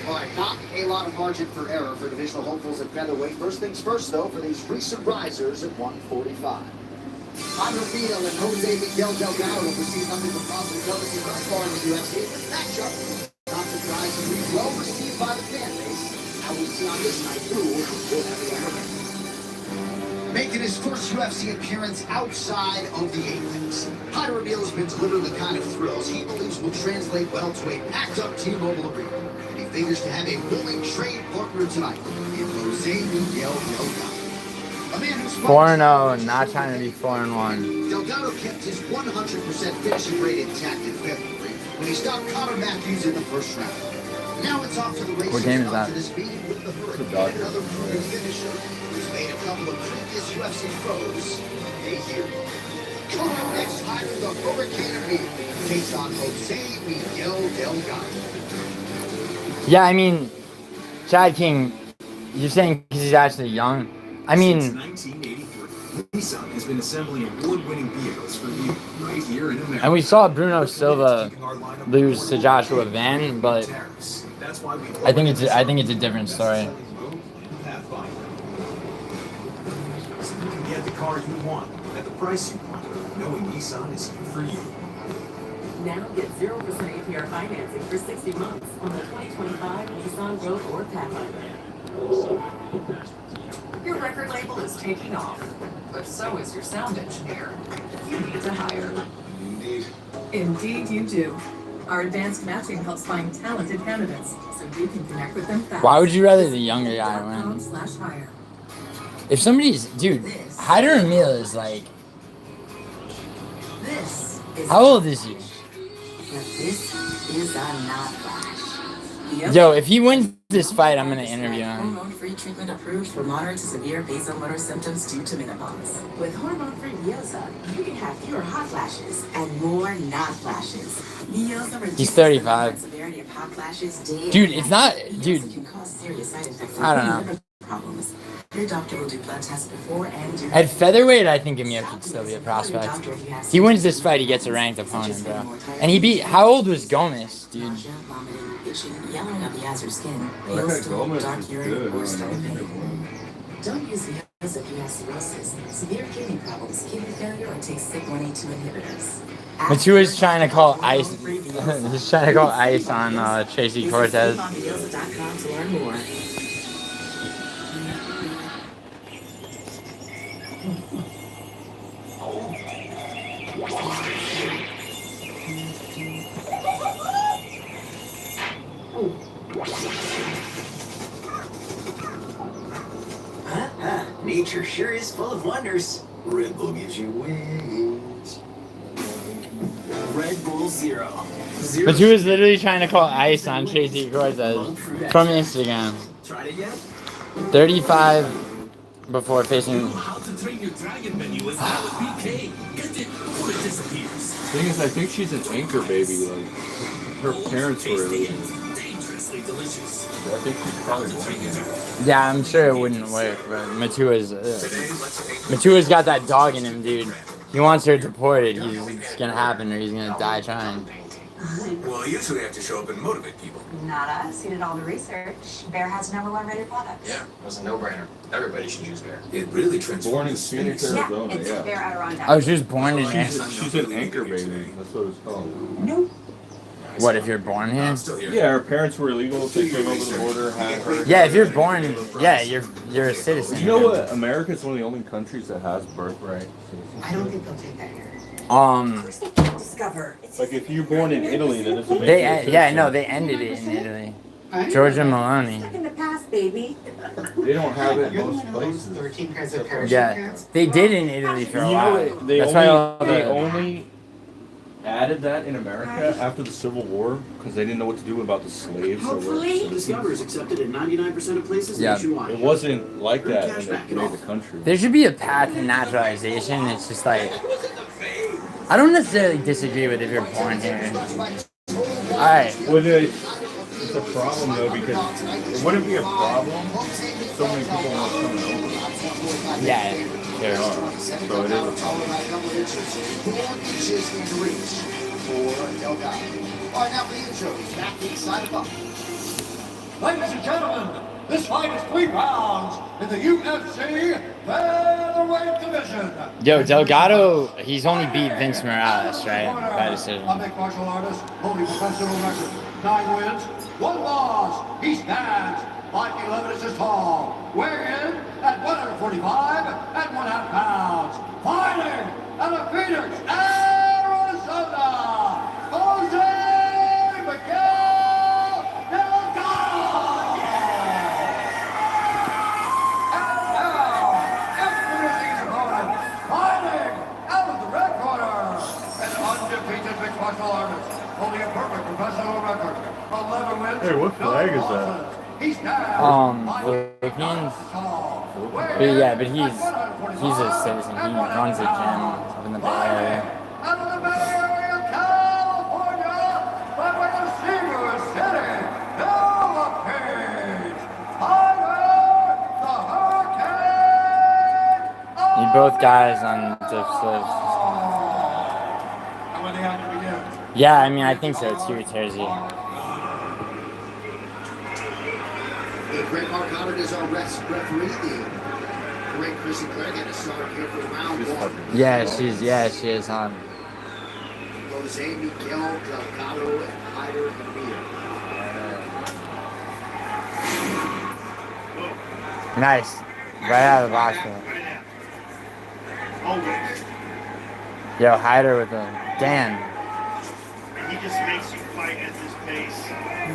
All right, not a lot of margin for error for divisional hopefuls at featherweight. First things first, though, for these recent risers at 145. Aruja and Jose Miguel Delgado will receive nothing but positive notice thus far in the UFC. This matchup, not surprisingly, well received by the fan base. Now we see on this night who will have the upper hand. Making his first UFC appearance outside of the Apex, Hyder Emil has been delivering the kind of thrills he believes will translate well to a packed-up T-Mobile arena. And he figures to have a willing trade partner tonight in Jose Miguel Delgado. 4-0, not trying to be 4-1. Delgado kept his 100% finishing rate intact in February when he stopped Connor Matthews in the first round. Now it's off to the races. What game is that? This meeting with the Hurricane, another proven finisher who's made a couple of previous UFC pros a hero. Coming up next, Hyder the Hurricane Emil takes on Jose Miguel Delgado. Yeah, I mean, Chad King, you're saying because he's actually young. I mean, since 1983, Nissan has been assembling award-winning vehicles for you right here in America. And we saw Bruno Silva lose to Joshua Van, but I think it's a different story. So you can get the car you want at the price you want, knowing Nissan is here for you. Now get 0% APR financing for 60 months on the 2025 Nissan Rogue or Pathfinder. Your record label is taking off, but so is your sound engineer. You need to hire. Indeed. Indeed you do. Our advanced matching helps find talented candidates, so you can connect with them fast. Why would you rather the younger guy win? /hire. If somebody's, dude, Hyder Emil is like, This is how old is he? This is a not flash. Yo, if he wins this fight, I'm gonna interview him. Hormone-free treatment approved for moderate to severe vasomotor symptoms due to menopause. With hormone-free Mioza, you can have fewer hot flashes and more not flashes. Mioza reduces He's 35. the severity of hot flashes day Dude, and it's night. not, dude. Mioza can cause serious side effects, I don't know. including liver problems. Your doctor will do blood tests before and during. At featherweight, I think Emil could still be a prospect. He wins this fight, he gets a ranked opponent, bro. And he beat, how old was Gomez, dude? Yellowing of the eyes or skin, Okay, pale stool, Gomez dark is urine, good. or stomach pain. Don't use Mioza if you have cirrhosis, severe kidney problems, kidney failure, or take SIG-1A2 inhibitors. Matua's trying to call ice. He's trying to call ice on Tracy Cortez. Visit Mioza.com to learn more. Nature sure is full of wonders. Red Bull gives you wings. Red Bull 0. But she was literally trying to call ice on Tracy Cortez from Instagram. Tried it yet? 35 before facing. How to train your dragon menu is now with BK. Get it before it disappears. Thing is, I think she's an anchor baby. Like her parents were illegal. Dangerously delicious. I think she's probably legal. Yeah, I'm sure it wouldn't work, but Matua's got that dog in him, dude. He wants her deported. It's gonna happen, or he's gonna die trying. Well, usually have to show up and motivate people. Not us. You did all the research. Bear has #1 rated products. Yeah, it was a no-brainer. Everybody should use Bear. It really transforms. Born in Phoenix, Arizona. It's Bear Adirondack. Oh, she was born in here. She's an anchor baby. That's what it's called. No. What, if you're born here? Yeah, her parents were illegal. They came over the border, had her. Yeah, if you're born, yeah, you're a citizen. You know what? America is one of the only countries that has birthright. I don't think they'll take that here. Discover. Like if you're born in Italy, that doesn't make They ended it in Italy. Georgia Maloney. Stuck in the past, baby. They don't have it in most places. 13 kinds of parachute Yeah, pants. they did in Italy for a while. They only added that in America after the Civil War because they didn't know what to do about the slaves. Hopefully, Discover is accepted in 99% of places nationwide. It wasn't like that when they made the country. There should be a path to naturalization. It's just like, I don't necessarily disagree with if you're born here. Alright. Well, it's a problem though because it wouldn't be a problem if so many people weren't coming over. Yeah, there are. So it is a problem. 4 inches in reach for Delgado. All right, now for the intros. Back inside the box. Ladies and gentlemen, this fight is 3 rounds in the UFC featherweight division. Yo, Delgado, he's only beat Vince Morales, right? By decision. A mixed martial artist, holding professional record. 9 wins, 1 loss. He stands 5'11" inches tall. Weighing in at 145 and 1/2 pounds. Fighting out of Phoenix, Arizona, Jose Miguel Delgado. And now, introducing his opponent, fighting out of the red corner, an undefeated mixed martial artist, holding a perfect professional record. 11 wins. Hey, what flag is that? He's down. Philippines. But yeah, but he's a citizen. He runs a gym up in the Bay Area. Out of the Bay Area, California, by way of Silver City, Philippines, the Hurricane. You both guys on diff slips. How many have to begin? Yeah, I mean, I think so too, Tersey. The great Mark Goddard is our referee. The great Chrissy Clegg had to start here for round 1. Yeah, she is on. Jose Miguel Delgado and Hyder Amir. Nice. Right out of the box. Always. Yo, Hyder with a damn. And he just makes you fight at this pace.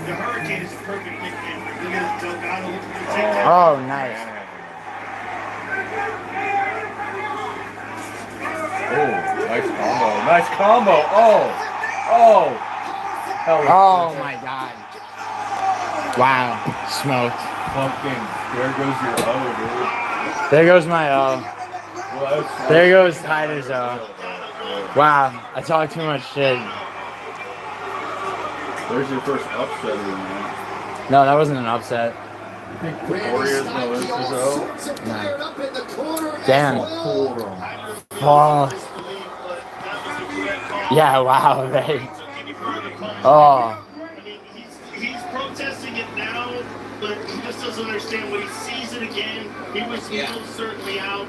The Hurricane is a perfect nickname. Look at Delgado looking to take that. Oh, nice. Oh, nice combo. Nice combo. Oh. Oh my God. Wow. Smoked. Fucking, there goes your O, dude. There goes my O. Well, there goes Hyder's O. Wow. I talk too much shit. There's your first upset, man. No, that wasn't an upset. You think Warriors know this is O? No. Damn. Oh. Yeah, wow, right. Oh. He's protesting it now, but he just doesn't understand when he sees it again. He was certainly out.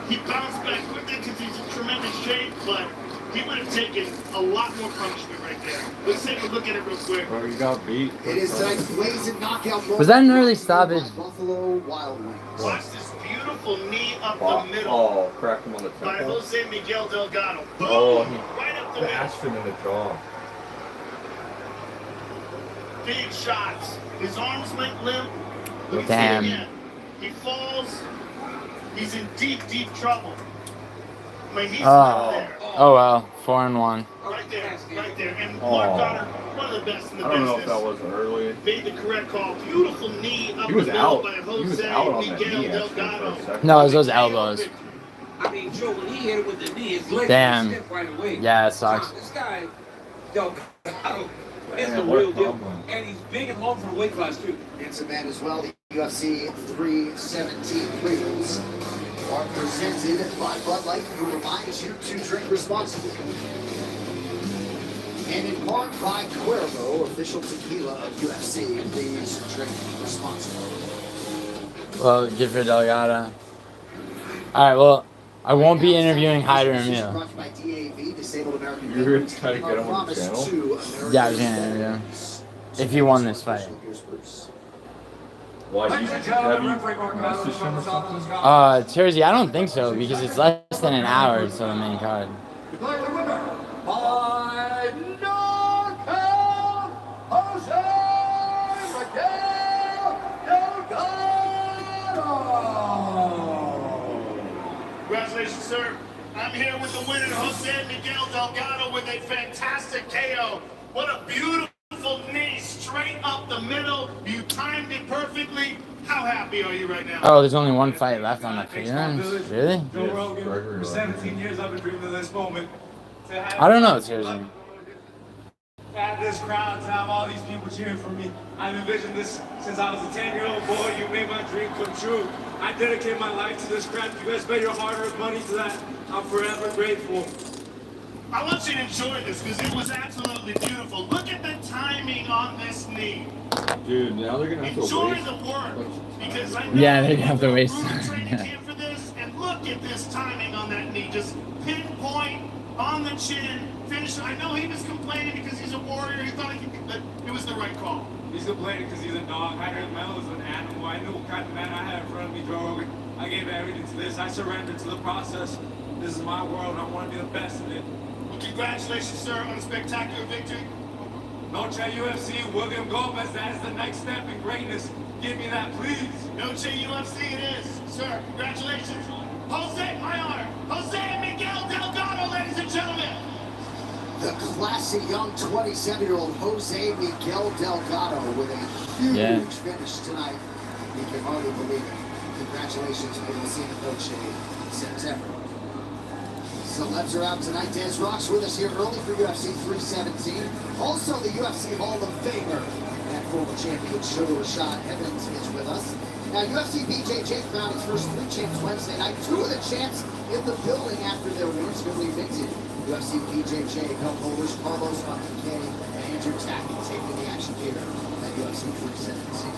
He bounced back quickly because he's in tremendous shape, but he would have taken a lot more punishment right there. Let's take a look at it real quick. Oh, you got beat. It is tonight's blazing knockout. Was that an early stoppage? Buffalo Wild Wings. Watch this beautiful knee up the middle Oh, cracked him on the by temple. Jose Miguel Delgado. Boom! Oh, he Right up the middle. bashed him in the jaw. Big shots. His arms went limp. Look at Damn. him again. He falls. He's in deep, deep trouble. I mean, he's not there. Oh well, 4-1. Right Right there, right there. And Mark Goddard, one of the best in the I don't business. know if that was early. Made the correct call. Beautiful knee up He was the middle out. by He Jose was out on that Miguel knee actually for Delgado. a second. No, it was those elbows. I mean, Joe, when he hit it with the knee, his leg Damn. stepped right away. Yeah, it sucks. This guy, Delgado, is the Man, what a real deal. problem. And he's big and long for the weight class, too. It's a man as well. The UFC 317 prelims are presented by Bud Light, who reminds you to drink responsibly. And in part by Cuervo, official tequila of UFC. Please drink responsibly. Well, good for Delgado. All right, well, I won't be interviewing Hyder and Emil. Brought by DAV, Disabled American You're Veterans, trying to get him on the promise channel? to American Yeah, I was gonna interview him. If he won this fight. Why? Have you messaged him or something? Jersey, I don't think so because it's less than an hour until the main card. Declare the winner by knockout, Jose Miguel Delgado. Congratulations, sir. I'm here with the winner, Jose Miguel Delgado, with a fantastic KO. What a beautiful knee, straight up the middle. You timed it perfectly. How happy are you right now? Oh, there's only one fight left on the prelims? Really? Joe Rogan, for 17 years I've been dreaming of this moment. I don't know, Jersey. To have this crowd, to have all these people cheering for me. I've envisioned this since I was a 10-year-old boy. You made my dream come true. I dedicate my life to this craft. You guys pay your hard-earned money to that. I'm forever grateful. I want you to enjoy this because it was absolutely beautiful. Look at the timing on this knee. Dude, now they're gonna have to Enjoy waste. the work because I know Yeah, they're gonna have to waste Brutal time. training Yeah. camp for this, and look at this timing on that knee. Just pinpoint on the chin, finish. I know he was complaining because he's a warrior. He thought he could, but it was the right call. He's complaining because he's a dog. Hyder Mel is an animal. I knew what kind of man I had in front of me, Joe Rogan. I gave everything to this. I surrendered to the process. This is my world. I want to be the best in it. Well, congratulations, sir, on a spectacular victory. Noche UFC, William Gomez, that is the next step in greatness. Give me that, please. Noche UFC it is. Sir, congratulations. Jose, my honor. Jose Miguel Delgado, ladies and gentlemen. The classy young 27-year-old Jose Miguel Delgado with a huge finish tonight. You can hardly believe it. Congratulations, maybe we'll see you in Noche in September. Celebs are out tonight. Des Rock's with us here early for UFC 317. Also, the UFC Hall of Famer and former champion Sugar Rashad Evans is with us. Now, UFC BJJ found his first 3 champs Wednesday night. 2 of the champs in the building after their wins newly minted. UFC BJJ cup holders Carlos McKini and Andrew Tackett taking the action here at UFC 317.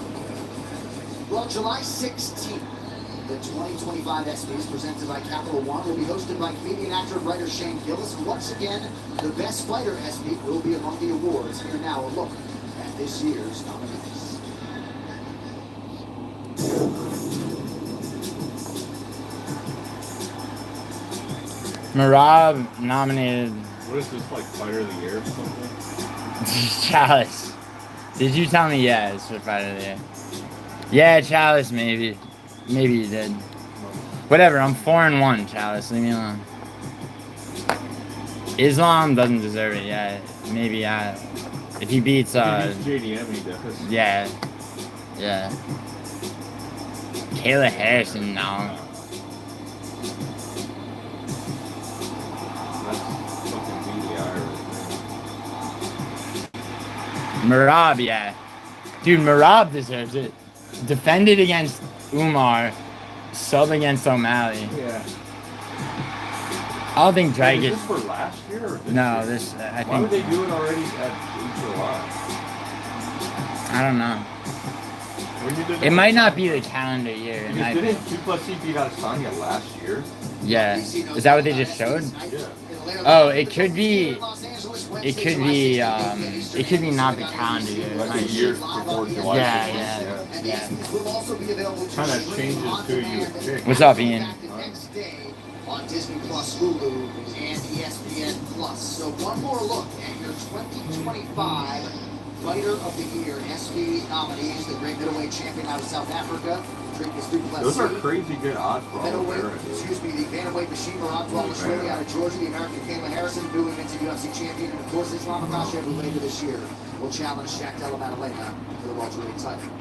Well, July 16th. The 2025 ESPYs presented by Capital One will be hosted by comedian, actor, and writer Shane Gillis. Once again, the Best Fighter ESPY will be among the awards. Here now, a look at this year's nominees. Marab nominated What is this, like Fighter of the Year or something? Chalice. Did you tell me? Yeah, it's for Fighter of the Year. Yeah, Chalice, maybe. Maybe you did. Whatever, I'm 4-1, Chalice. Leave me alone. Islam doesn't deserve it. Yeah, maybe. If he beats, JDM, he does. yeah, yeah. Kayla Harrison, no. That's fucking BDI. Marab, yeah. Dude, Marab deserves it. Defended against Umar, sub against O'Malley. Yeah. I don't think Drake Is is. this for last year? Or this No, year? this. I Why think. would they do it already at July? I don't know. When you did It might not be the calendar year. It might be. Didn't 2+C beat Adesanya last year? Yeah. Is that what they just showed? Yeah. Oh, it could be. It could be. It could be not the calendar year. Like a year before July. Yeah. Kind of changes who you pick. What's up, Ian? On Disney Plus, Hulu, and ESPN Plus. So one more look at your 2025 Fighter of the Year ESPY nominees. The great middleweight champion out of South Africa, Rodriguez through the left. Those are crazy good odds for Olivera. The bantamweight machine Muratov Australia out of Georgia, the American Kayla Harrison, moving into UFC champion, and of course Islam Makhachev, who later this year will challenge Shaq Della Maddalena for the welterweight title.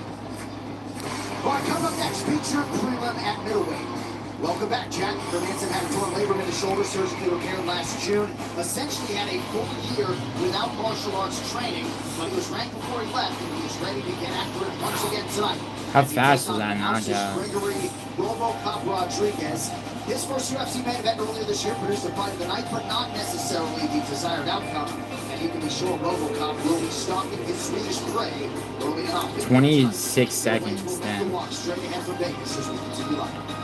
All right, coming up next, feature prelim at middleweight. Welcome back, Jack. Hermanson had a torn labrum in his shoulder, surgically repaired last June. Essentially had a full year without martial arts training, but he was ranked before he left, and he was ready to get after it once again tonight. How fast is that knockout? Gregory Robocop Rodriguez. His first UFC main event earlier this year produced a fight of the night, but not necessarily the desired outcome. And you can be sure Robocop will be stalking his Swedish prey early enough. 26 seconds then. Straight ahead from Vegas as we continue live.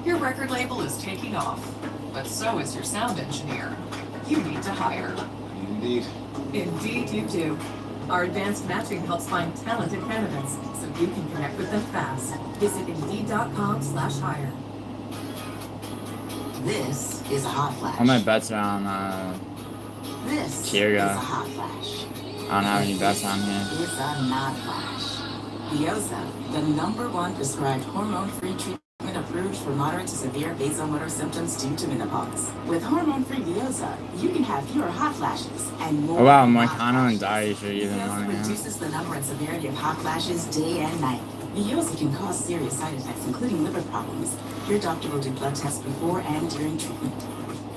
Your record label is taking off, but so is your sound engineer. You need to hire. Indeed. Indeed you do. Our advanced matching helps find talented candidates so you can connect with them fast. Visit Indeed.com/hire. This is a hot flash. All my bets are on This Kyrga. is a hot flash. I don't have any bets on here. It's a not flash. Vioza, the #1 prescribed hormone-free treatment approved for moderate to severe vasomotor symptoms due to menopause. With hormone-free Vioza, you can have fewer hot flashes and more. Oh wow, Moicano and Darius are even on Vioza here. reduces the number and severity of hot flashes day and night. Vioza can cause serious side effects, including liver problems. Your doctor will do blood tests before and during treatment.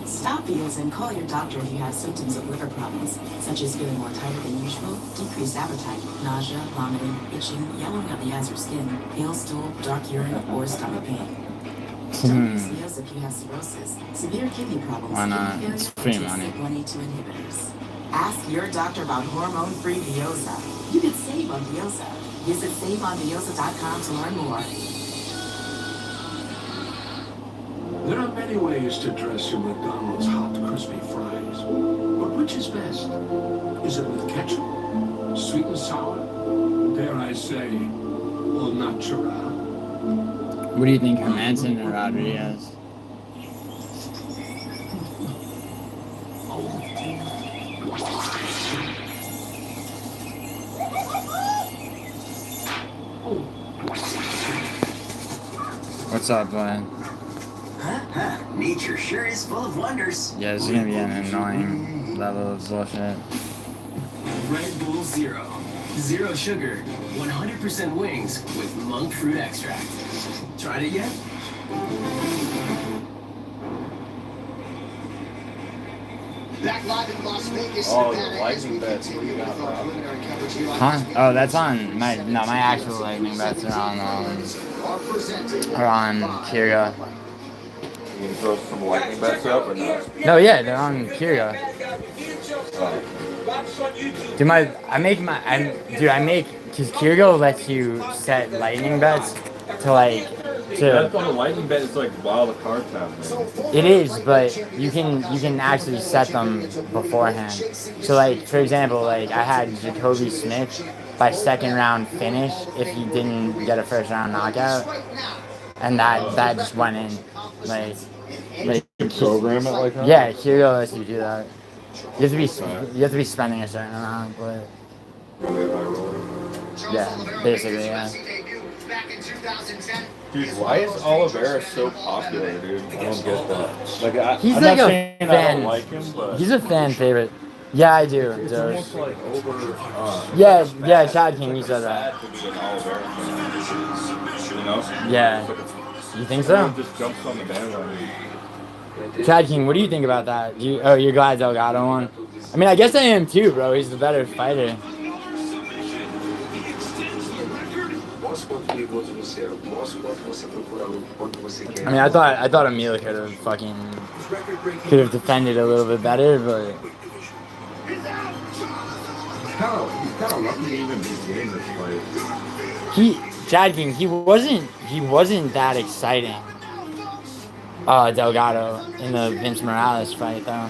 Stop Vioza and call your doctor if you have symptoms of liver problems, such as feeling more tired than usual, decreased appetite, nausea, vomiting, itching, yellowing of the eyes or skin, pale stool, dark urine, or stomach pain. Don't use Vioza if you have cirrhosis, severe kidney problems, Why not? kidney It's failure, free or money. T6/1A2 inhibitors. Ask your doctor about hormone-free Vioza. You can save on Vioza. Visit saveonvioza.com to learn more. There are many ways to dress your McDonald's hot, crispy fries. But which is best? Is it with ketchup? Sweet and sour? Dare I say, au natural? What do you think, Hermanson or Rodriguez? What's up, boy? Nature sure is full of wonders. Yeah, this is gonna be an annoying level of bullshit. Red Bull Zero. Zero sugar, 100% wings with monk fruit extract. Tried it yet? Back live in Las Vegas, Oh, Nevada, the as we lightning bets. continue with our preliminary coverage here on Huh? Oh, that's on my actual lightning bets are on Kyrga. You can throw some lightning bets up or not? No, yeah, they're on Kyrga. Dude, I make, cause Kyrga lets you set lightning bets to like, That's on a lightning bet. It's like while the cards have, man. it is, but you can actually set them beforehand. So like, for example, like I had Jacoby Smith by second round finish if he didn't get a first round knockout, and that just went in. Like You program it like that? yeah, Kyrga lets you do that. You have to be spending a certain amount, but yeah, basically, yeah. Dude, why is Olivera so popular, dude? I don't get that. Like, He's I'm like not a saying I fan. don't like him, but He's a fan favorite. Yeah, I do. it's Josh. almost like over. Yeah, Chad King, you said that. You know? Yeah. You think so? Everyone just jumps on the bandwagon. Chad King, what do you think about that? You're glad Delgado won? I mean, I guess I am too, bro. He's the better fighter. I mean, I thought Emil could have defended a little bit better, but He's kind of lucky to even be in this fight. Chad King, he wasn't that exciting. Delgado in the Vince Morales fight, though.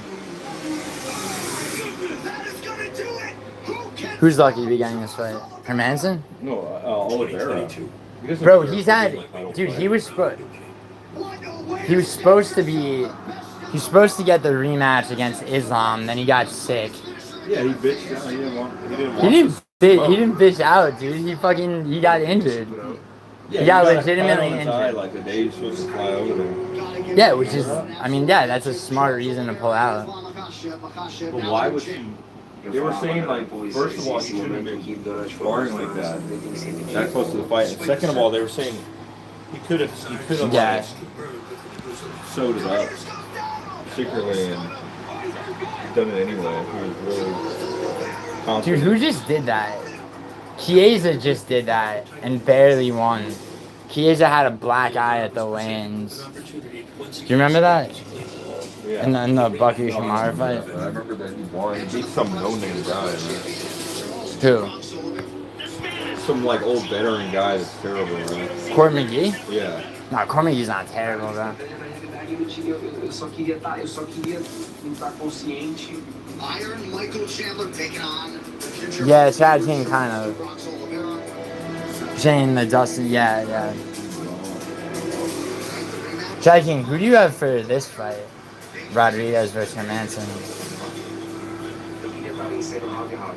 Who's lucky to be getting this fight? Hermanson? No, Olivera. Bro, he was supposed to be He's supposed to get the rematch against Islam, then he got sick. Yeah, he bitched out. He didn't want. He didn't bitch out, dude. He got injured. Yeah, he got got legitimately a cut on his injured. eye, like the day he's supposed to fly over there. Yeah, which is, I mean, yeah, that's a smart reason to pull out. But why was he? They were saying, like, first of all, he shouldn't have been sparring like that. That close to the fight. And second of all, they were saying he could have Yeah. sewed it up secretly and done it anyway. He was really confident. Dude, who just did that? Chiesa just did that and barely won. Chiesa had a black eye at the weigh-ins. Do you remember that? Yeah. In the Bucky Shamar fight? I remember that he won. He beat some no-name guy. Who? Some, like, old veteran guy that's terrible, right? Court McGee? Yeah. No, Court McGee's not terrible, bro. Iron Michael Chandler taking on Yeah, Chad King kind of. Shane the Dustin, yeah. Chad King, who do you have for this fight? Rodriguez versus Hermanson.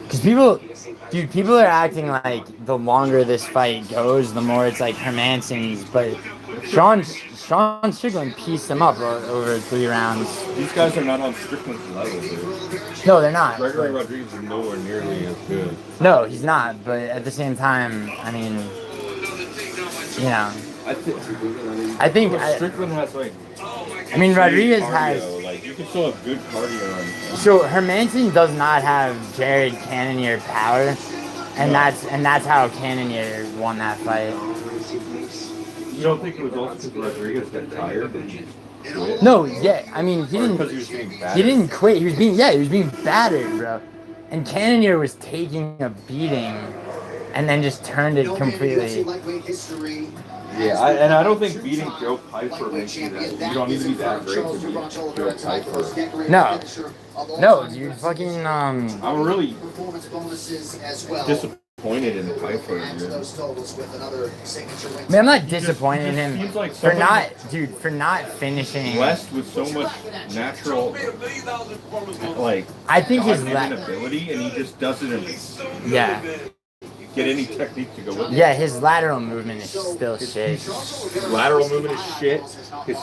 Because people are acting like the longer this fight goes, the more it's like Hermanson's, but Sean Strickland pieced him up over 3 rounds. These guys are not on Strickland's level, dude. No, they're not. Gregory Rodriguez is nowhere nearly as good. No, he's not, but at the same time, I mean, you know. I think Strickland has, like, I mean, Rodriguez cardio. has. Like, you can still have good cardio on. So Hermanson does not have Jared Cannonier power, and that's how Cannonier won that fight. You don't think it was also because Rodriguez got tired? And he quit? No, yeah, I mean he didn't. Because he was being battered? He didn't quit. He was being battered, bro. And Cannonier was taking a beating, and then just turned it completely. Yeah, and I don't think beating Joe Piper makes you that. You don't need to be that great to beat Joe Piper. No, dude, fucking I'm really disappointed in Piper. Man, I'm not disappointed in him Seems like for not finishing. Blessed with so much natural, like, I think his ability, and he just doesn't. Yeah. Get any technique to go with it. Yeah, his lateral movement is still shit. Lateral movement is shit. His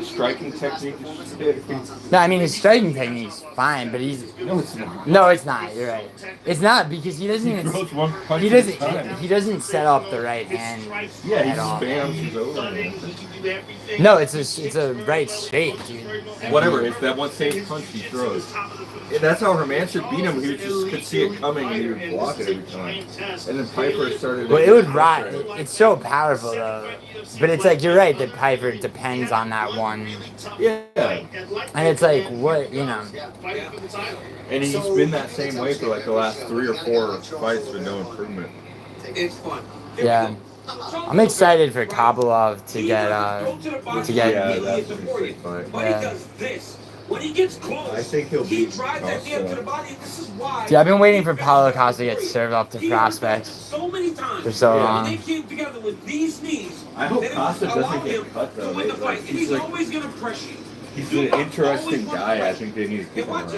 striking technique is shit. No, I mean his striking technique's fine, but he's no, it's not. No, it's not. You're right. It's not because he doesn't even. He doesn't set up the right hand. Yeah, he at all. spams his over. No, it's a right straight, dude. Whatever, it's that one same punch he throws. And that's how Hermanson beat him. He just could see it coming and he would block it every time. And then Piper started. Well, it would rot. It's so powerful though. But it's like you're right that Piper depends on that one. Yeah. And it's like what you know. And he's been that same way for like the last 3 or 4 fights with no improvement. It's fun. Yeah. I'm excited for Kopylov to get Yeah, that's a big fight. But he does this. When he gets close, I think he'll beat drives that damn to the body. This is why. Dude, I've been waiting for Paulo Costa to get served up to prospects so many times for so when long. they came together with these knees. I hope then it Costa allowed doesn't him get cut though. to win the fight. And he's always gonna pressure you. He's an interesting guy. I think they need to keep him around.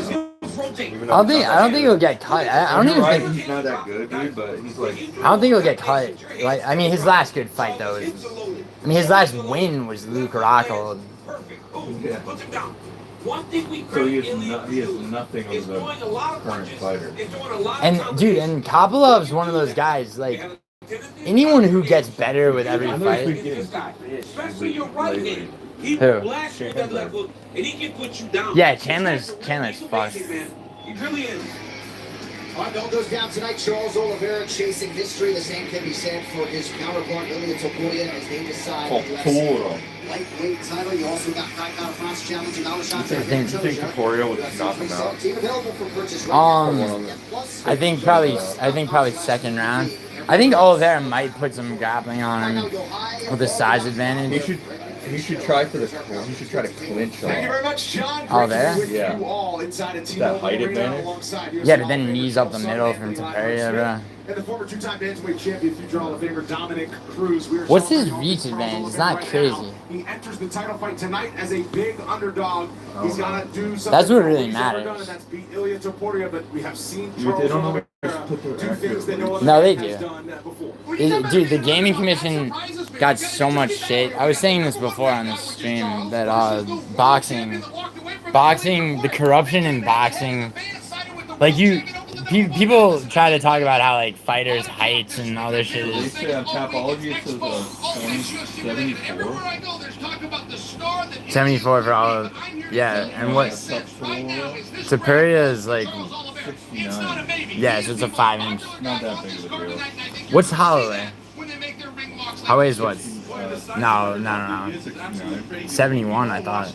I don't think he'll get cut. I don't even think he's not that good, dude. But he's like. I don't think he'll get cut. Like I mean, his last good fight though is. I mean, his last win was Luke Rockhold. Yeah. So he has nothing on the current fighter. And dude, and Kopylov's one of those guys. Like anyone who gets better with every fight. Especially your right hand. He Who? blasts with that left hook, and he can put you down. Yeah, Chandler's fucked. He really is. Panto goes down tonight. Charles Olivera chasing history. The same can be said for his counterpart, Ilia Topuria, as they decide the UFC lightweight title. You also got Kai Kara France challenging Alashante. You think Topuria would knock him out? Team available for purchase right now. I think probably second round. I think Olivera might put some grappling on him with a size advantage. And you should try to clinch. Thank you very much, John. Oh, Great there? to be with Yeah. you all inside a That T-Mobile height Arena advantage. alongside Yeah, but then knees up the middle from Smith Toia, bro. and the former two-time bantamweight champion, future Hall of Famer Dominic Cruz. We are What's his celebrating reach all the advantage? pros It's not right crazy. now. He enters the title fight tonight as a big underdog. He's got to do something. That's what really he's never matters. done, and that's beat Ilia Topuria, but we have seen Dude, Charles they don't Oliveira do things that no other No, they man do. has done before. Dude, the gaming commission got so much shit. I was saying this before on the stream that boxing, the corruption in boxing, like people try to talk about how like fighters' heights and all this shit They is. say on Tapology it says 74. 74 for all of, yeah, and what, Topuria is like, 69. yeah, so it's a 5-inch. Not that big of a deal. What's Holloway? Holloway is what? No. 71, I thought.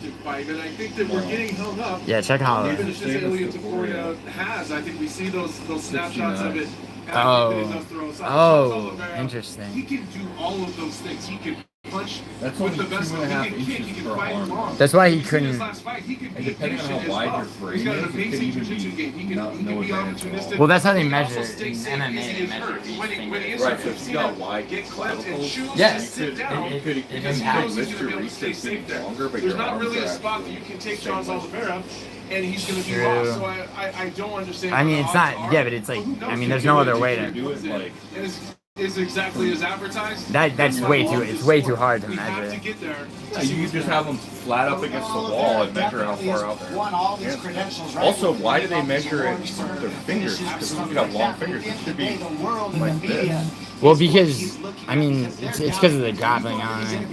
Yeah, check Holloway. Even just as Ilia Topuria has, I think we see those snapshots of it. Oh, interesting. He can do all of those things. He can punch That's with only the best. 2.5 He can kick. He inches can per fight arm. long. That's why he couldn't. His last fight, he could And be depending on patient how as wide well. your frame He's got an is, it could amazing even jiu-jitsu be game. He can no be advantage. opportunistic. Well, that's how they He can measure also it. stay In safe MMA, easy they and measure hurt. each When finger. he is Right, so hurt, if see you got him wide get clipped and shoot Yes. and sit down. It could Because he impact knows he's lift going to your be able to reach stay a safe bit there. longer, but There's your not arms really are a spot that actually you can take same Charles way. Olivera, and he's going to be True. lost. So I don't understand. I mean, what it's the not, odds yeah, are. but it's like, Who knows? I mean, He there's could no do other it. way He to. could do it. And is exactly as advertised. That's way too, it's way too hard to We have to measure. get there. Yeah, you could just have them flat up against the wall and measure how far out they are. Yeah. Also, why do they measure it with their fingers? Because if you have long fingers, it should be like this. Well, because, I mean, it's because of the grappling on it.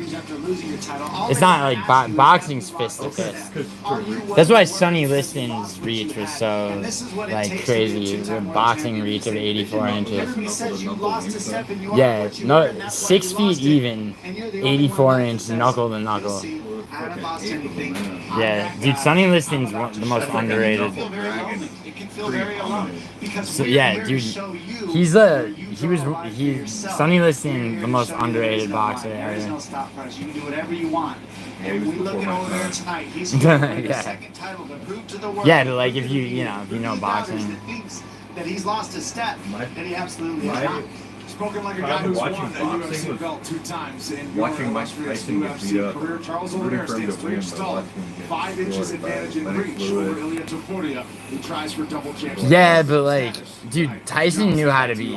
It's not like boxing's fist to fist. That's why Sonny Liston's reach was so, like, crazy. The boxing reach of 84 inches. Yeah, no, 6 feet even, 84-inch knuckle to knuckle. Yeah, dude, Sonny Liston's the most underrated. So, yeah, dude, Sonny Liston, the most underrated boxer ever. You can do whatever you want. And we look at Olivera tonight. He's here for his second title to prove to the world. Yeah, like if you know boxing. That he's lost his step, and he absolutely has not. Spoken like a guy who's won a UFC belt 2 times in Watching Mike Tyson get beat up, career. Charles rooting Oliveira for him stands to 3 win, inches but tall, watching him get 5 inches destroyed by advantage in Lennox reach Lewis. over Ilia Topuria, who tries for double championship. Yeah, but like, dude, Tyson knew how to be.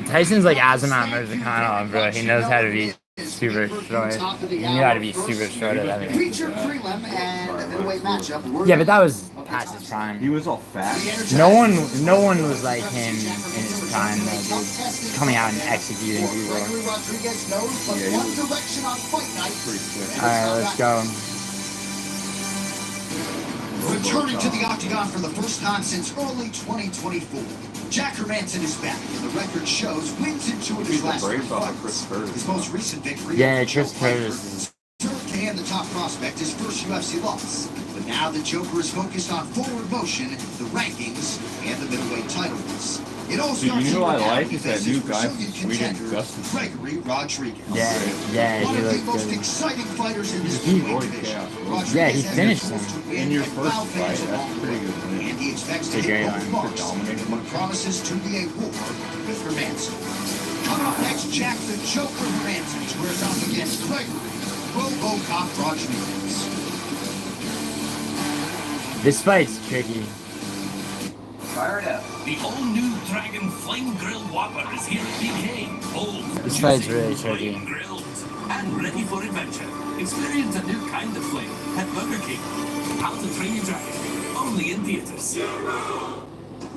Tyson's like Azamat Murzakanov, bro. He knows how to be super short. He knew how to be super short at everything. Feature prelim and middleweight matchup. Yeah, but that was past his prime. He was all fat. No one was like him in his prime, though, dude. Coming out and executing people. Alright, let's go. Returning to the octagon for the first time since early 2024. Jack Hermanson is back, and the record shows wins in 2 of his last 3 fights. His most recent victory. Yeah, Chris Curtis. Served to hand the top prospect his first UFC loss. But now the Joker is focused on forward motion, the rankings, and the middleweight titles. It all starts you know what I now like when he is that faces new guy from Brazilian Sweden, contender Gustafsson. Gregory Rodriguez. Yeah, One he of the looked most good. exciting fighters in this He weight destroyed division. Chaos. Yeah, he Rodriguez has finished the him. chance to win In your and first foul fight, fans that's along the pretty way. good win. And he expects to Good hit game. both marks Dominating. in what promises to be a war with Hermanson. Coming up next, Jack the Joker Hermanson squares off against Gregory RoboCop Rodriguez. This fight's tricky. Fire it up. The all-new Dragon Flame Grill Whopper is here at BK. Bold, This fight's juicy, really tricky. flame grilled, and ready for adventure. Experience a new kind of flame at Burger King. How to Train Your Dragon. Only in theaters.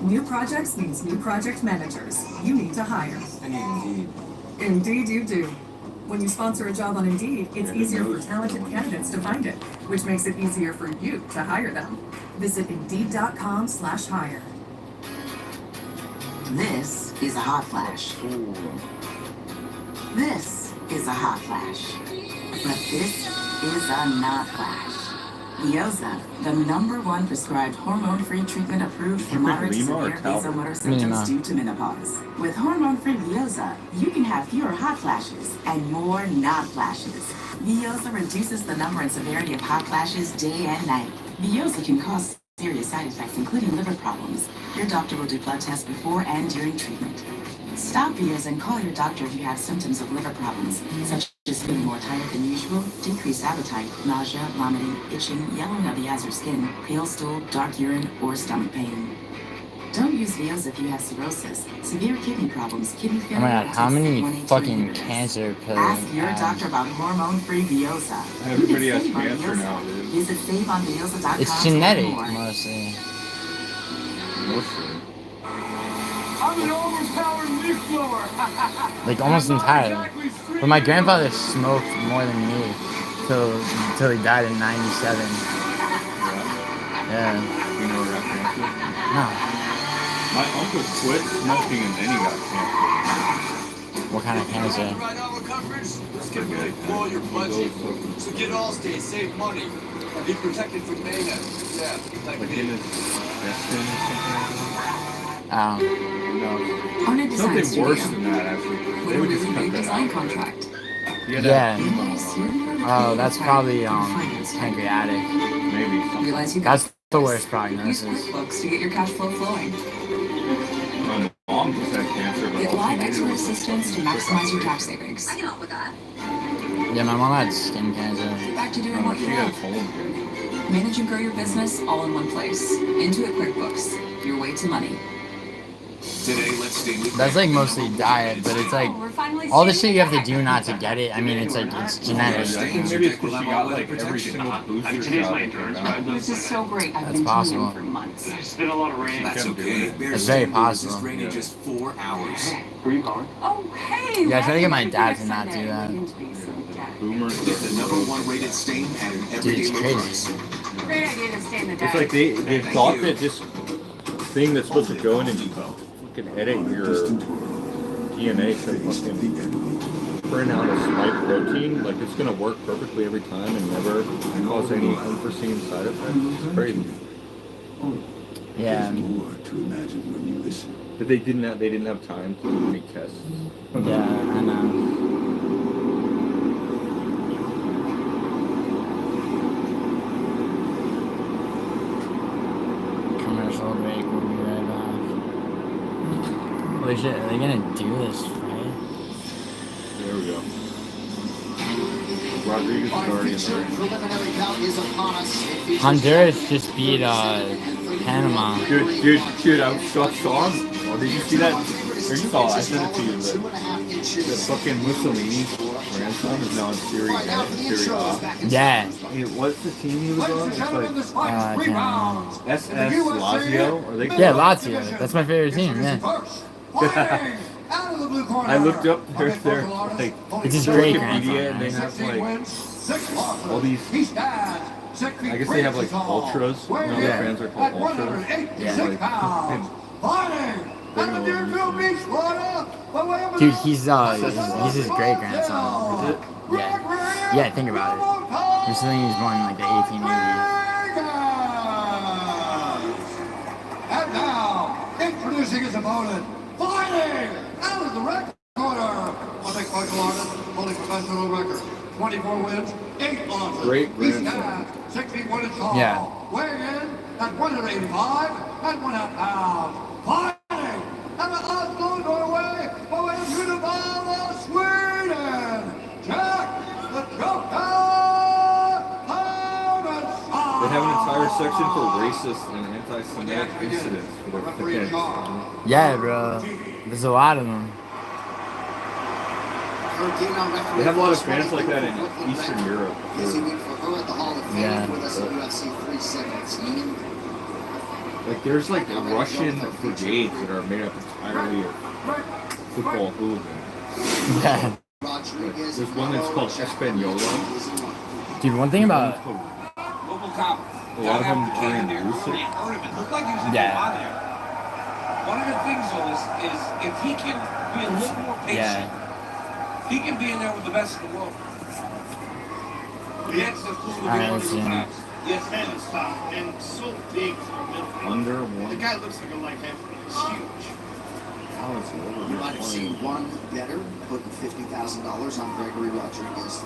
New projects means new project managers. You need to hire. I need Indeed you do. When you sponsor a job on Indeed, it's easier for talented candidates to find it, which makes it easier for you to hire them. Visit Indeed.com/hire. This is a hot flash. This is a hot flash. But this is a not flash. Vioza, the #1 prescribed hormone-free treatment approved for moderate to Lima or severe Talbot? vasomotor symptoms Lima. due to menopause. With hormone-free Vioza, you can have fewer hot flashes and more not flashes. Vioza reduces the number and severity of hot flashes day and night. Vioza can cause serious side effects, including liver problems. Your doctor will do blood tests before and during treatment. Stop Vioza and call your doctor if you have symptoms of liver problems, such as feeling more tired than usual, decreased appetite, nausea, vomiting, itching, yellowing of the eyes or skin, pale stool, dark urine, or stomach pain. Don't use Vioza if you have cirrhosis, severe kidney problems, kidney Oh failure. my god, how many 182 fucking inhibitors. cancer pills? Ask your doctor about hormone-free Vioza. Everybody has You can save on cancer Vioza. now, dude. Visit saveonvioza.com. It's to genetic, learn more. mostly. Mostly. I'm an overpowered leaf blower. Like, almost entirely. But my grandfather smoked more than me till he died in 97. Yeah. You know what cancer? No. My uncle quit smoking and then he got cancer. What kind of cancer? Let's get ready to blow your budget. So get Allstate, save money. Be protected from mayhem. Yeah, like in his intestine or something like that? Oh. No. Owner Design Something Studio. worse than that, actually. They would just cut that Design out. contract. Yeah. Oh, that's probably pancreatic. Maybe. Realize you That's the worst use prognosis. QuickBooks to get your cash flow flowing. My mom just had cancer, but Get all live she expert needed was assistance to maximize your tax savings. I can help with that. Yeah, my mom had skin cancer. Back to doing No, what she you had love. colon cancer. Manage and grow your business all in one place. Intuit QuickBooks. Your way to money. Today, let's stay with That's like mostly diet, but it's like all the shit you have to do not to get it. I mean, it's like it's genetic. I think maybe it's because she got like every single booster shot. This is so great. I've That's been possible. tuning in for months. It's been a lot of rain. That's okay. It's very possible. This rain in just 4 hours. Where you going? Oh, hey! Yeah, I try to get my dad to not do that. Boomers. Get the #1 rated stain at an Dude, everyday it's low crazy. price. Great idea to stay in the It's like they thought that this thing that's supposed to go in and fucking edit your DNA to fucking print out a spike protein, like it's gonna work perfectly every time and never cause any unforeseen side effects. It's crazy. Yeah. But they didn't have time to do any tests. Yeah, I know. Commercial break. We'll be right back. Holy shit, are they gonna do this, right? There we go. Rodriguez is already in there. Preliminary bout is upon us. It features Honduras just beat Panama. Dude, I saw. Oh, did you see that? Or you saw it, I sent it to you. The fucking Mussolini's grandson is now in Syria. Yeah. Hey, what's the team he was on? It's like I can't know. SS Lazio. Are they? Yeah, Lazio. That's my favorite team. Yeah. I looked up their like It's just great Wikipedia, and they have like all these. I guess they have like ultras. You know, their fans are called ultras. Yeah. Like, Dude, he's his great grandson. Yeah. Yeah, think about it. You're saying he was born in like the 1880s. And now, introducing his opponent, fighting out of the red corner. Olympic martial artist, holding professional record, 24 wins, 8 losses. Great He's grandson. 6 feet 1 inch tall. Yeah. Weighing in at 185 and 1/2 pounds. Fighting out of Oslo, Norway, away to the ball of Sweden. Jack the Joker Hermanson. they have an entire section for racist and anti-Semitic incidents for their kids. Yeah, bro. There's a lot of them. They have a lot of fans like that in Eastern Europe. Yeah. Like there's like Russian brigades that are made up entirely of football hooligans. Yeah. There's one that's called Espanola. Dude, one thing about A lot of them during Lucid. yeah. One of the things though is if he can be a little more patient, he can be in there with the best in the world. That's the cool Alright, let's see. Yes, head is top and so big for a middle. Under The one. guy looks like a light heavyweight. He's huge. You might have seen one better putting $50,000 on Gregory Rodriguez.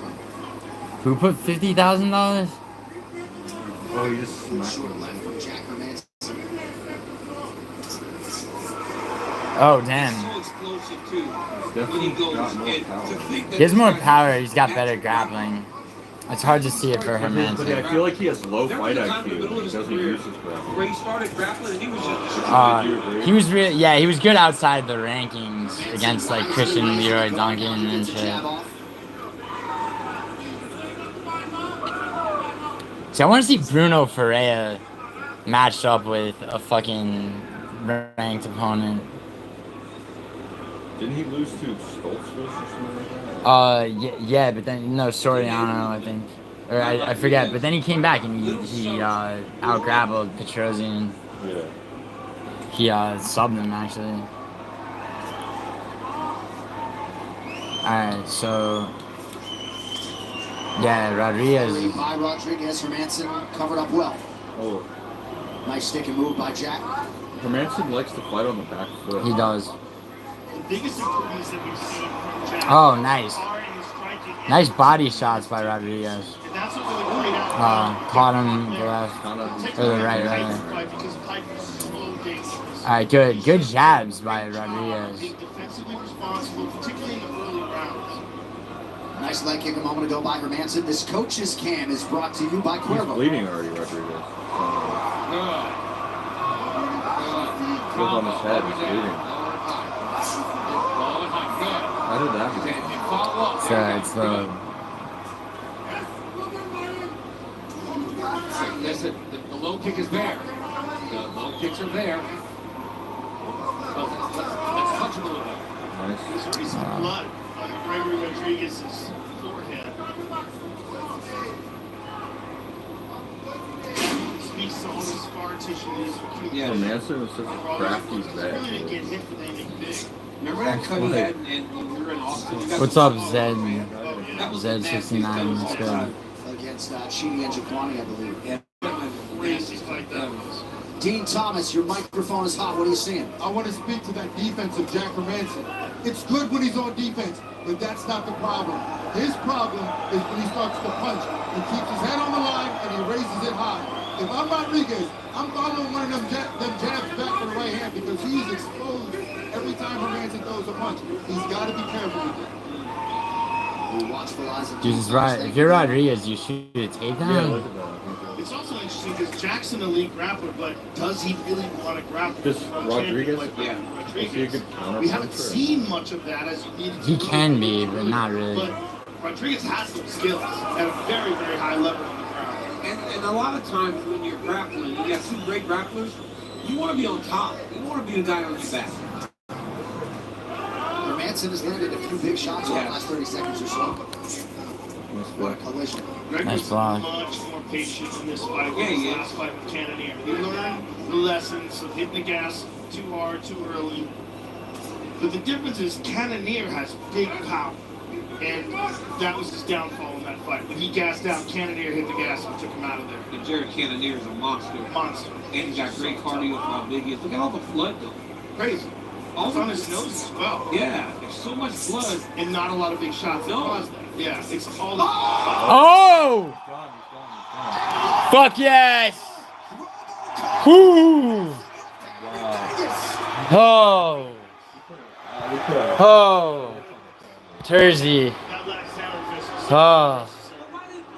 Who put $50,000? Oh, he just smacked Short him. left from Jack Hermanson. Oh, damn. So explosive too. Definitely When he goes got more and power. to think that He has more this guy- power. He's got better grappling. It's hard to see it for But I Hermanson. feel like he has low There fight was a time in the IQ. middle of He his doesn't career use his grappling. where he started grappling and he was just He was really, yeah, he was good outside the rankings against like Christian Leroy Duncan and shit. See, I want to see Bruno Ferreira matched up with a fucking ranked opponent. Didn't he lose to Stoltzfus or something like that? Yeah, but then no, Soriano, I think, or I forget. But then he came back and he out grappled Petrosian. Yeah. He subbed him actually. Alright, so yeah, Rodriguez. By Rodriguez, Hermanson covered up well. Oh. Nice stick and move by Jack. Hermanson likes to fight on the back foot. He does. The biggest improvements that we've seen from Jack Oh, nice. are in his striking. Nice body shots by Rodriguez. And that's what really played out. Caught him the left, or the right, right. Because Pike was so dangerous. Alright, good jabs by Rodriguez. Being defensively responsible, particularly in the early rounds. Nice leg kick a moment ago by Hermanson. This coach's cam is brought to you by He's Cuervo. bleeding already, Rodriguez. Goes on his head, he's bleeding. How did that happen? It's the Listen, the low kick is there. The low kicks are there. Let's touch him a little bit. Nice. There's already some blood on Gregory Rodriguez's forehead. Speaks to all the scar tissue that is accumulated. Yeah, Hermanson is such a crafty vet. Really didn't get hit with anything big. Remember that cut he had and we were in Austin? You got What's the- up, Zed? Zed69, what's good? Against Chidi and Jaquani, I believe. Yeah. Crazy like that was. Dean Thomas, your microphone is hot. What are you seeing? I want to speak to that defense of Jack Hermanson. It's good when he's on defense, but that's not the problem. His problem is when he starts to punch. He keeps his head on the line and he raises it high. If I'm Rodriguez, I'm following one of them jabs back for the right hand because he's exposed every time Hermanson throws a punch. He's got to be careful with it. Watchful eyes of Jesus, right. If you're Rodriguez, you shoot a takedown. Yeah, look at that. It's also interesting because Jack's an elite grappler, but does he really want to grapple? This with a Rodriguez? champion like Is he a Rodriguez? good counter We haven't puncher? seen much of that as you needed to. He can be, but not really. But Rodriguez has some skills at a very, very high level on the ground. And a lot of times when you're grappling, you got two great grapplers, you want to be on top. You want to be the guy on your back. Hermanson has landed a few big shots over the last 30 seconds or so. What a collision. Greg Nice was block. much more patient in this fight Yeah, than he his is. last fight with Cannonier. He learned the lessons of hitting the gas too hard, too early. But the difference is Cannonier has big power. And that was his downfall in that fight. When he gassed out, Cannonier hit the gas and took him out of there. And Jared Cannonier is a monster. Monster. And he's got great cardio for how big he is. Look at all the blood though. Crazy. All It's on his nose as well. Yeah, there's so much blood. And not a lot of big shots that No. cause that. Yeah, it's all. Oh! Fuck yes! Whoo! Oh! Oh! Tersey. That last sound just. Oh.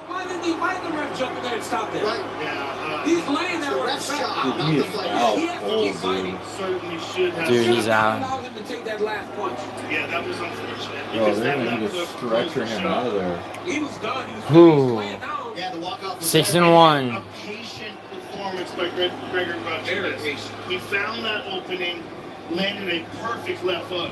Why did the ref jump in there and stop that? Yeah. He's laying there. Ref's job, Dude, not he the is fight. out He has to cold, keep dude. fighting. Certainly should have. Dude, he's out. Allowed him to take that last punch. Yeah, that was unfortunate. Oh, Because they're that gonna left need to hook stretcher was the him shot. out of there. He was done. He was Who? laying down. Yeah, the walkout. 6-1. A patient performance by Gregory Rodriguez. He found that opening, landed a perfect left hook.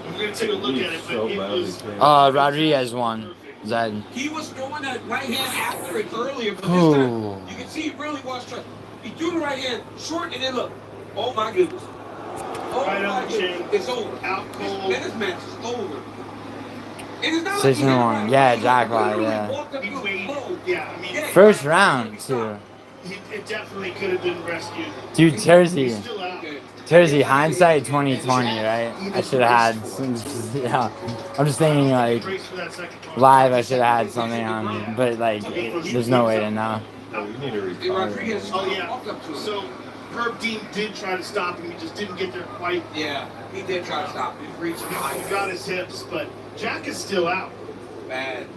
We're going to take a look at it, but So it badly was. trained. Rodriguez won. Zed. He was throwing that right hand after it earlier, but this Ooh. time you can see he really was trying. He threw the right hand short, and then look. Oh my goodness. Oh Right my on the goodness. chin. It's over. Out cold. This match is over. 6-1. Yeah, jackpot. Yeah. He weighed, yeah, I mean, First round too. it definitely could have been rescued. Dude, He's Tersey. still out. Tersey, hindsight 2020, right? I should have had some, yeah. I'm just thinking like live I should have had something on, but like there's no way to know. Oh yeah. So Herb Dean did try to stop him. He just didn't get there quite. Yeah, he did try to stop him. He reached him. He got his hips, but Jack is still out. Bad.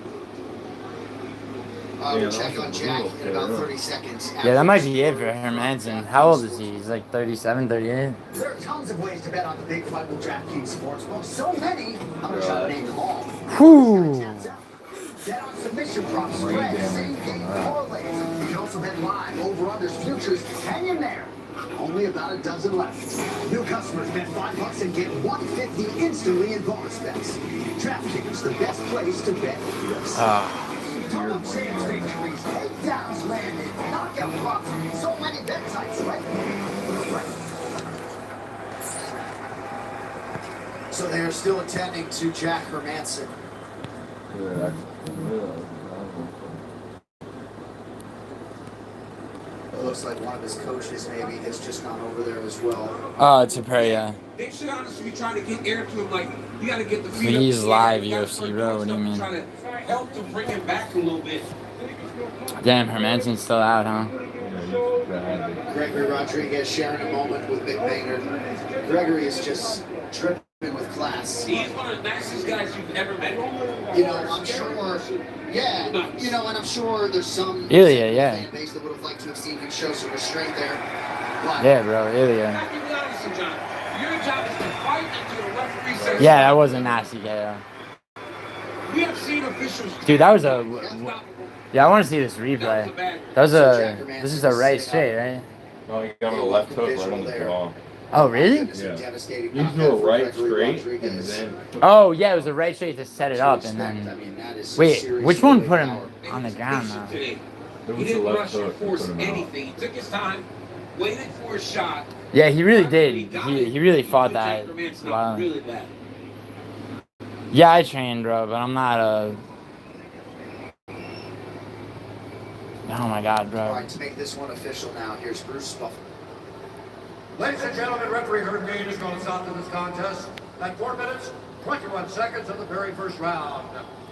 We'll check on Jack in about 30 seconds. Yeah, that might be it for Hermanson. How old is he? He's like 37, 38. There are tons of ways to bet on the big fight with DraftKings Sportsbook. So many, I'm going to try to name them all. Whew. Bet on submission props, spreads, same game parlays. You can also bet live, over-unders, futures. Hang in there. Only about a dozen left. New customers bet $5 and get $150 instantly in bonus bets. DraftKings, the best place to bet. Total chance victories, takedowns landed, knockout props, so many bet types, right? So they are still attending to Jack Hermanson. It looks like one of his coaches maybe has just gone over there as well. To pray, yeah. They should honestly be trying to get air to him, like, you got to get the feet But up he's in the air. live You gotta UFC, start bro. doing What do you something, mean? trying to help to bring him back a little bit. Damn, Hermanson's still out, huh? Gregory Rodriguez sharing a moment with Big Banger. Gregory is just dripping with class. He's one of the nicest guys you've ever met. You know, I'm sure, yeah, you know, and I'm sure there's some Ilya, yeah. fan base that would have liked to have seen him show some restraint there. But Yeah, bro, Ilya. Now, you be honest, John. Your job is to fight until the referee says Yeah, that was a nasty KO. We have seen officials. Dude, that was a... Yeah, I want to see this replay. That was a... This is a right straight, right? No, he got him a left hook right on the jaw. Oh, really? Yeah. You do a right straight and then... Oh, yeah, it was a right straight to set it up, and then... Wait, which one put him on the ground, though? He didn't rush or force anything. He took his time, waited for a shot. Yeah, he really did. He really fought that. Wow. Really bad. Yeah, I trained, bro, but I'm not a... Oh my God, bro. All right, to make this one official now, here's Bruce Buffer. Ladies and gentlemen, referee Herb Dean is going to stop to this contest at 4 minutes, 21 seconds of the very first round.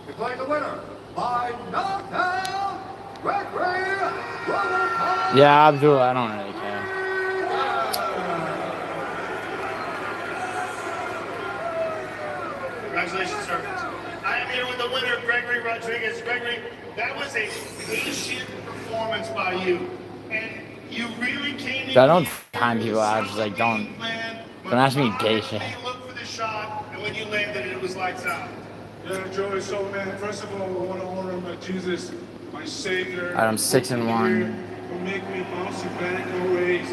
Declaring the winner by knockout, Gregory Rodriguez. Yeah, Abdul, I don't really care. Congratulations, sir. I am here with the winner, Gregory Rodriguez. Gregory, that was a patient performance by you. And you really came in. So I don't time people out, just like, don't ask me gay shit. Look for the shot, and when you landed it, it was lights out. Yeah, Joey, so man, first of all, I want to honor my Jesus, my Savior. Alright, I'm 6-1. Who make me bounce back always.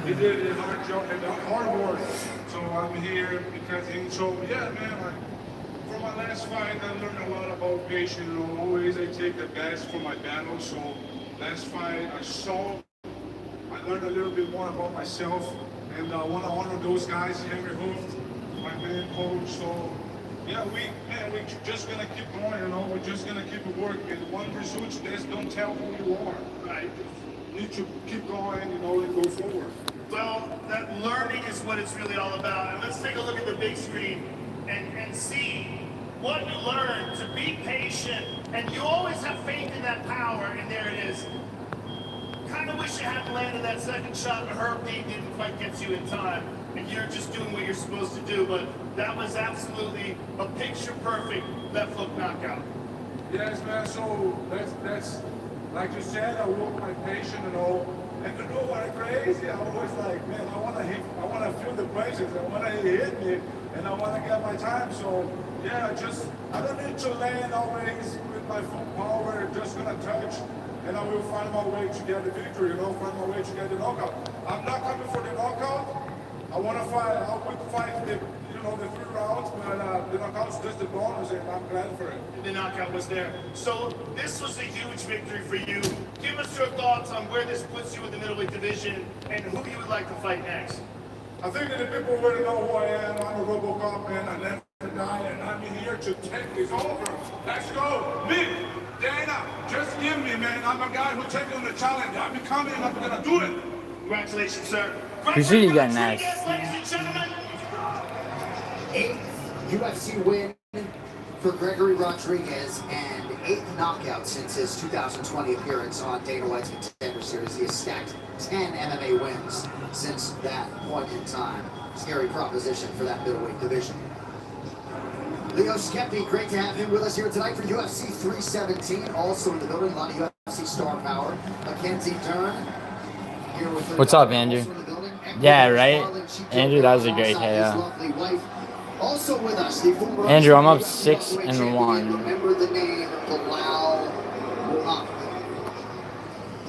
He did a hard job and hard work. So I'm here because he showed me, yeah, man, like, for my last fight, I learned a lot about patience. You know, always I take the best for my battle. So last fight, I learned a little bit more about myself. And I want to honor those guys, Henry Hooft, my man coach. So yeah, we're just gonna keep going, you know, we're just gonna keep working. And one pursuit, just don't tell who you are, right? You need to keep going, you know, and go forward. Well, that learning is what it's really all about. And let's take a look at the big screen and see what you learned to be patient. And you always have faith in that power, and there it is. Kind of wish you hadn't landed that second shot, but Herb Dean didn't quite get you in time. And you're just doing what you're supposed to do, but that was absolutely a picture-perfect left hook knockout. Yes, man, so that's like you said, I work my patient and all. And you know what crazy? I was like, man, I wanna feel the pressure, I wanna hit me, and I wanna get my time. So yeah, I don't need to land always with my full power, just gonna touch, and I will find my way to get the victory, you know, find my way to get the knockout. I'm not coming for the knockout. I want to fight. I would fight the 3 rounds, but the knockout's just the bonus, and I'm glad for it. The knockout was there. So this was a huge victory for you. Give us your thoughts on where this puts you in the middleweight division and who you would like to fight next. I think that the people already know who I am. I'm a RoboCop, man. I never and I'm here to take this over. Let's go. Me, Dana, just give me, man. I'm a guy who take on the challenge. I'm coming, I'm gonna do it. Congratulations, sir. Who's he got next? Ladies and gentlemen. 8th UFC win for Gregory Rodriguez and 8th knockout since his 2020 appearance on Dana White's Contender Series. He has stacked 10 MMA wins since that point in time. Scary proposition for that middleweight division. Leo Skepi, great to have him with us here tonight for UFC 317. Also in the building, a lot of UFC star power. Mackenzie Dern here with her. What's up, Andrew? Yeah, right? Andrew, that was a great KO. Also with us, the former Andrew, I'm up 6-1. Remember the name Bilal Muhammad.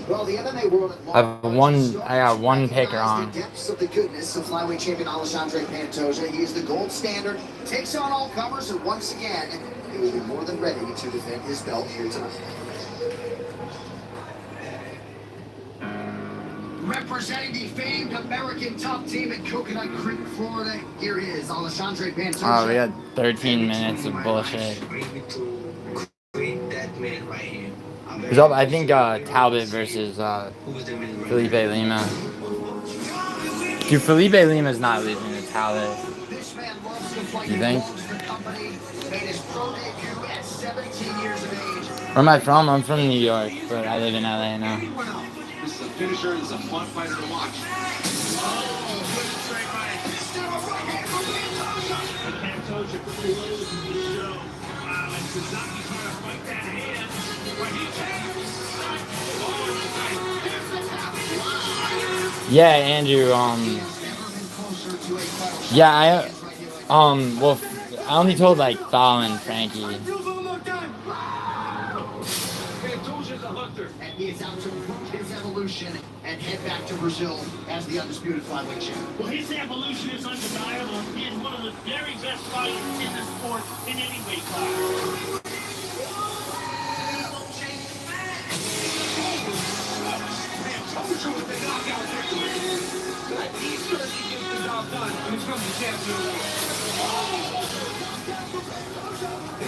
Well, the MMA world at large, I got one pick wrong. the depths of the goodness of flyweight champion Alexandre Pantoja. He is the gold standard, takes on all comers, and once again, he will be more than ready to defend his belt here tonight. Representing the famed American top team at Coconut Creek, Florida, here is Alexandre Pantoja. Oh, we got 13 minutes of bullshit. Who's up? I think Talbot versus Felipe Lima. Dude, Felipe Lima's not losing to Talbot. You think? Where am I from? I'm from New York, but I live in LA now. This is a finisher. This is a fun fighter to watch. Yeah, Andrew, yeah, well, I only told, like, Thal and Frankie. And he is out to prove his evolution and head back to Brazil as the undisputed flyweight champion. Well, his evolution is undeniable. He is one of the very best fighters in the sport in any weight class.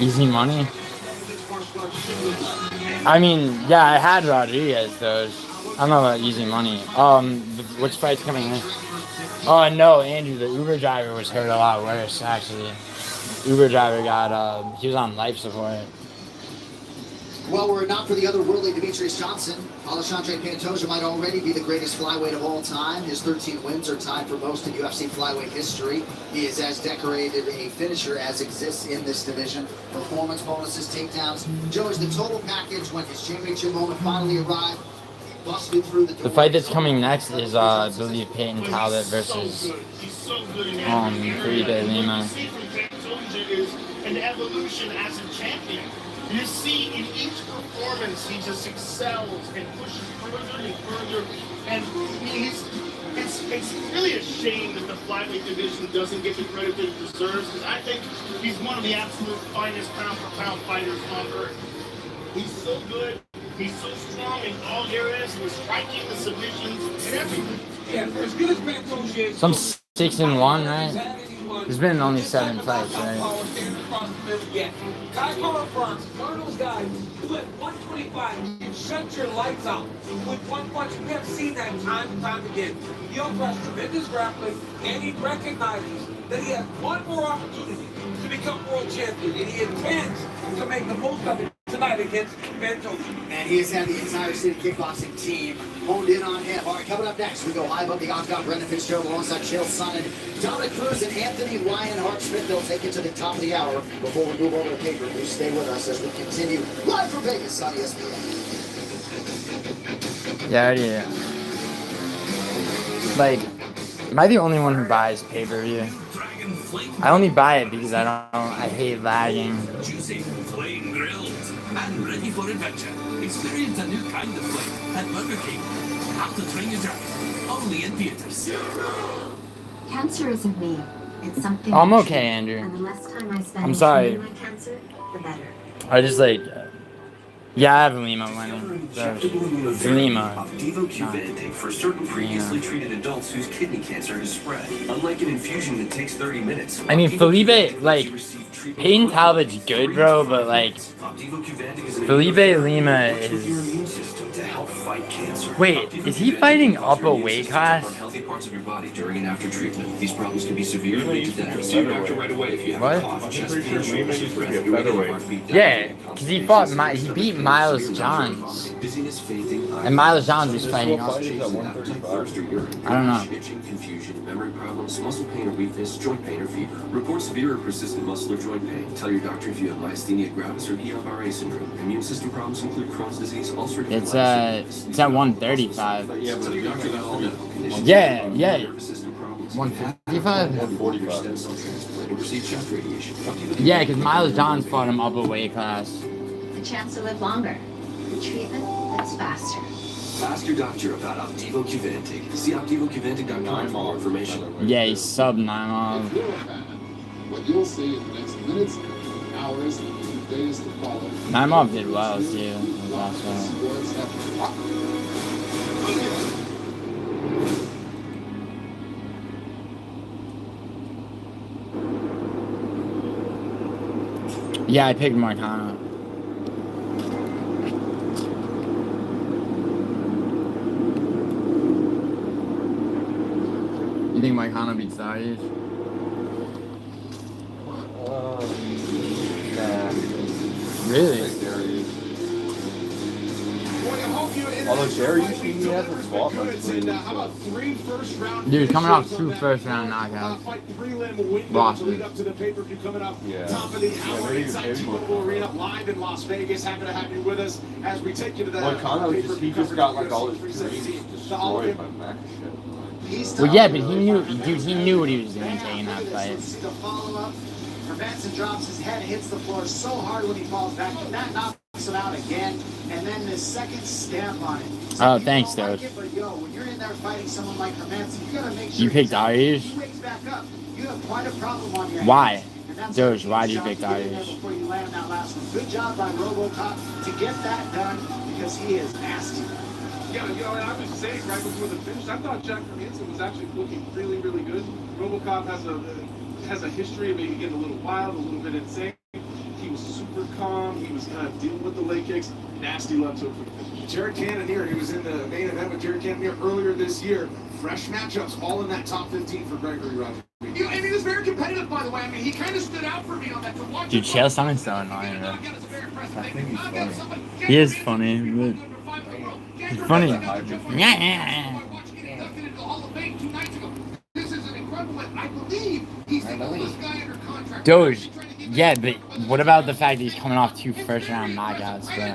Easy money? I mean, yeah, I had Rodriguez, though. I don't know about easy money. Which fight's coming in? Oh, no, Andrew, the Uber driver was hurt a lot worse, actually. Uber driver got, he was on life support. Well, were it not for the otherworldly Demetrius Johnson, Alexandre Pantoja might already be the greatest flyweight of all time. His 13 wins are tied for most in UFC flyweight history. He is as decorated a finisher as exists in this division. Performance bonuses, takedowns. Joe, is the total package when his championship moment finally arrived. He busted through the door. The fight that's coming next is, I believe, Peyton Talbot versus Felipe Lima. Is an evolution as a champion. You see, in each performance, he just excels and pushes further and further. And I mean, it's really a shame that the flyweight division doesn't get the credit that it deserves, because I think he's one of the absolute finest pound-for-pound fighters on earth. He's so good. He's so strong in all areas. The striking, the submissions, and everything. Yeah, for as good as Pantoja is. Some 6-1, right? There's been only 7 fights, right? Kai Power Bronx, one of those guys who at 125 can shut your lights out with one punch. We have seen that time and time again. He also has tremendous grappling, and he recognizes that he has one more opportunity to become world champion, and he intends to make the most of it tonight against Pantoja. And he has had the entire city kickboxing team honed in on him. All right, coming up next, we go high above the octagon. Brendan Fitzgerald alongside Chael Sonnen, Dominic Cruz, and Anthony Lionheart Smith. They'll take it to the top of the hour before we move over to pay-per-view. Stay with us as we continue live from Vegas on ESPN. Yeah, like, am I the only one who buys pay-per-view? I only buy it because I hate lagging. Juicy, flame grilled, and ready for adventure. Experience a new kind of flame at Burger King. How to Train Your Dragon. Only in theaters. Cancer isn't me. It's something. Oh, I'm okay, Andrew. And the less time I spend I'm sorry. treating my cancer, the better. I just like Yeah, I have Lima winning. Lima. Opdivo Qvantig for certain previously treated adults whose kidney cancer has spread. Unlike an infusion that takes 30 minutes. I mean, Felipe, like, Peyton Talbot's good, bro, but, like, Felipe Lima is... to help fight cancer. Wait, is he fighting up a weight class? Healthy parts of your body during and after treatment. These problems can be severe and lead to death. See your doctor right away if you have a cough, chest pain, shortness of breath, irregular heartbeat. Yeah, because he beat Miles Johns. Dizziness, fainting, And Miles Johns was fighting up. I don't know. Itching, confusion, memory problems, muscle pain or weakness, joint pain or fever. Report severe or persistent muscle or joint pain. Tell your doctor if you have myasthenia gravis or EFRA syndrome. Immune system problems include Crohn's disease, ulcerative It's colitis. at 135. Yeah, tell your doctor about all medical conditions. Yeah. 145. 145. Yeah, because Miles Johns fought him up a weight class. The chance to live longer. The treatment that's faster. Ask your doctor about Opdivo Qvantig. See OpdivoQvantig.com for more information. Yeah, he's sub 9 off. What you'll see in the next minutes, hours, and days to follow. Naimov did well too. Last one. Yeah, I picked Marcano. You think Marcano beats Darius? Nah. Really? Although Darius, he hasn't fought much lately. Dude, coming off 2 first-round knockouts. Boston. Yeah. Top of the hour inside T-Mobile Arena, live in Las Vegas. Happy to have you with us as we take you to the Moicano, he just got like all his dreams destroyed by Mac shit. Well, yeah, but he knew, dude, he knew what he was doing taking that fight. To follow up, Hermanson drops his head, hits the floor so hard when he falls back, and that knocks him out again. And then the second stamp on it. Oh, thanks, Doge. But yo, when you're in there fighting someone like Hermanson, you gotta make sure You picked Darius? he wakes back up. You have quite a problem on your Why? hands. And that's Doge, a why did huge you shot pick to get in there Darius? Before you land that last one. Good job by RoboCop to get that done because he is nasty. Yeah, and I was saying right before the finish, I thought Jack Hermanson was actually looking really, really good. RoboCop has a history of maybe getting a little wild, a little bit insane. He was super calm. He was kind of dealing with the leg kicks. Nasty left hook for the finish. Jared Cannonier, he was in the main event with Jared Cannonier earlier this year. Fresh matchups, all in that top 15 for Gregory Rodriguez. And he was very competitive, by the way. I mean, he kind of stood out for me on that. To watch Dude, Chael Sonning's so annoying, bro. I think he's funny. He is funny, but he's funny. Yeah. This is an incredible, I believe he's the oldest guy under contract. Doge, yeah, but what about the fact that he's coming off 2 first-round knockouts, bro?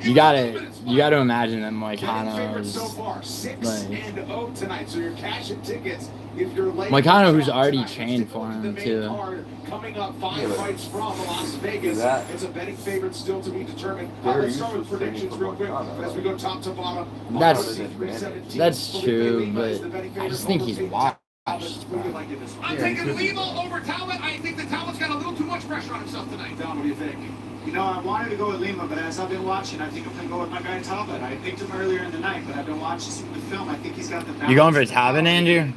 You gotta imagine that Moicano is like tonight, so your cash and tickets. If you're late, Moicano, who's already trained for him too. Coming up 5 fights from Las Vegas. It's a betting favorite still to be determined. Let's start with predictions real quick as we go top to bottom. That's true, but I just think he's washed. I'm taking Lima over Talbot. I think that Talbot's got a little too much pressure on himself tonight. Don, what do you think? You know, I wanted to go with Lima, but as I've been watching, I think I'm going to go with my guy Talbot. I picked him earlier in the night, but I've been watching the film. I think he's got the balance. You going for Talbot, Andrew?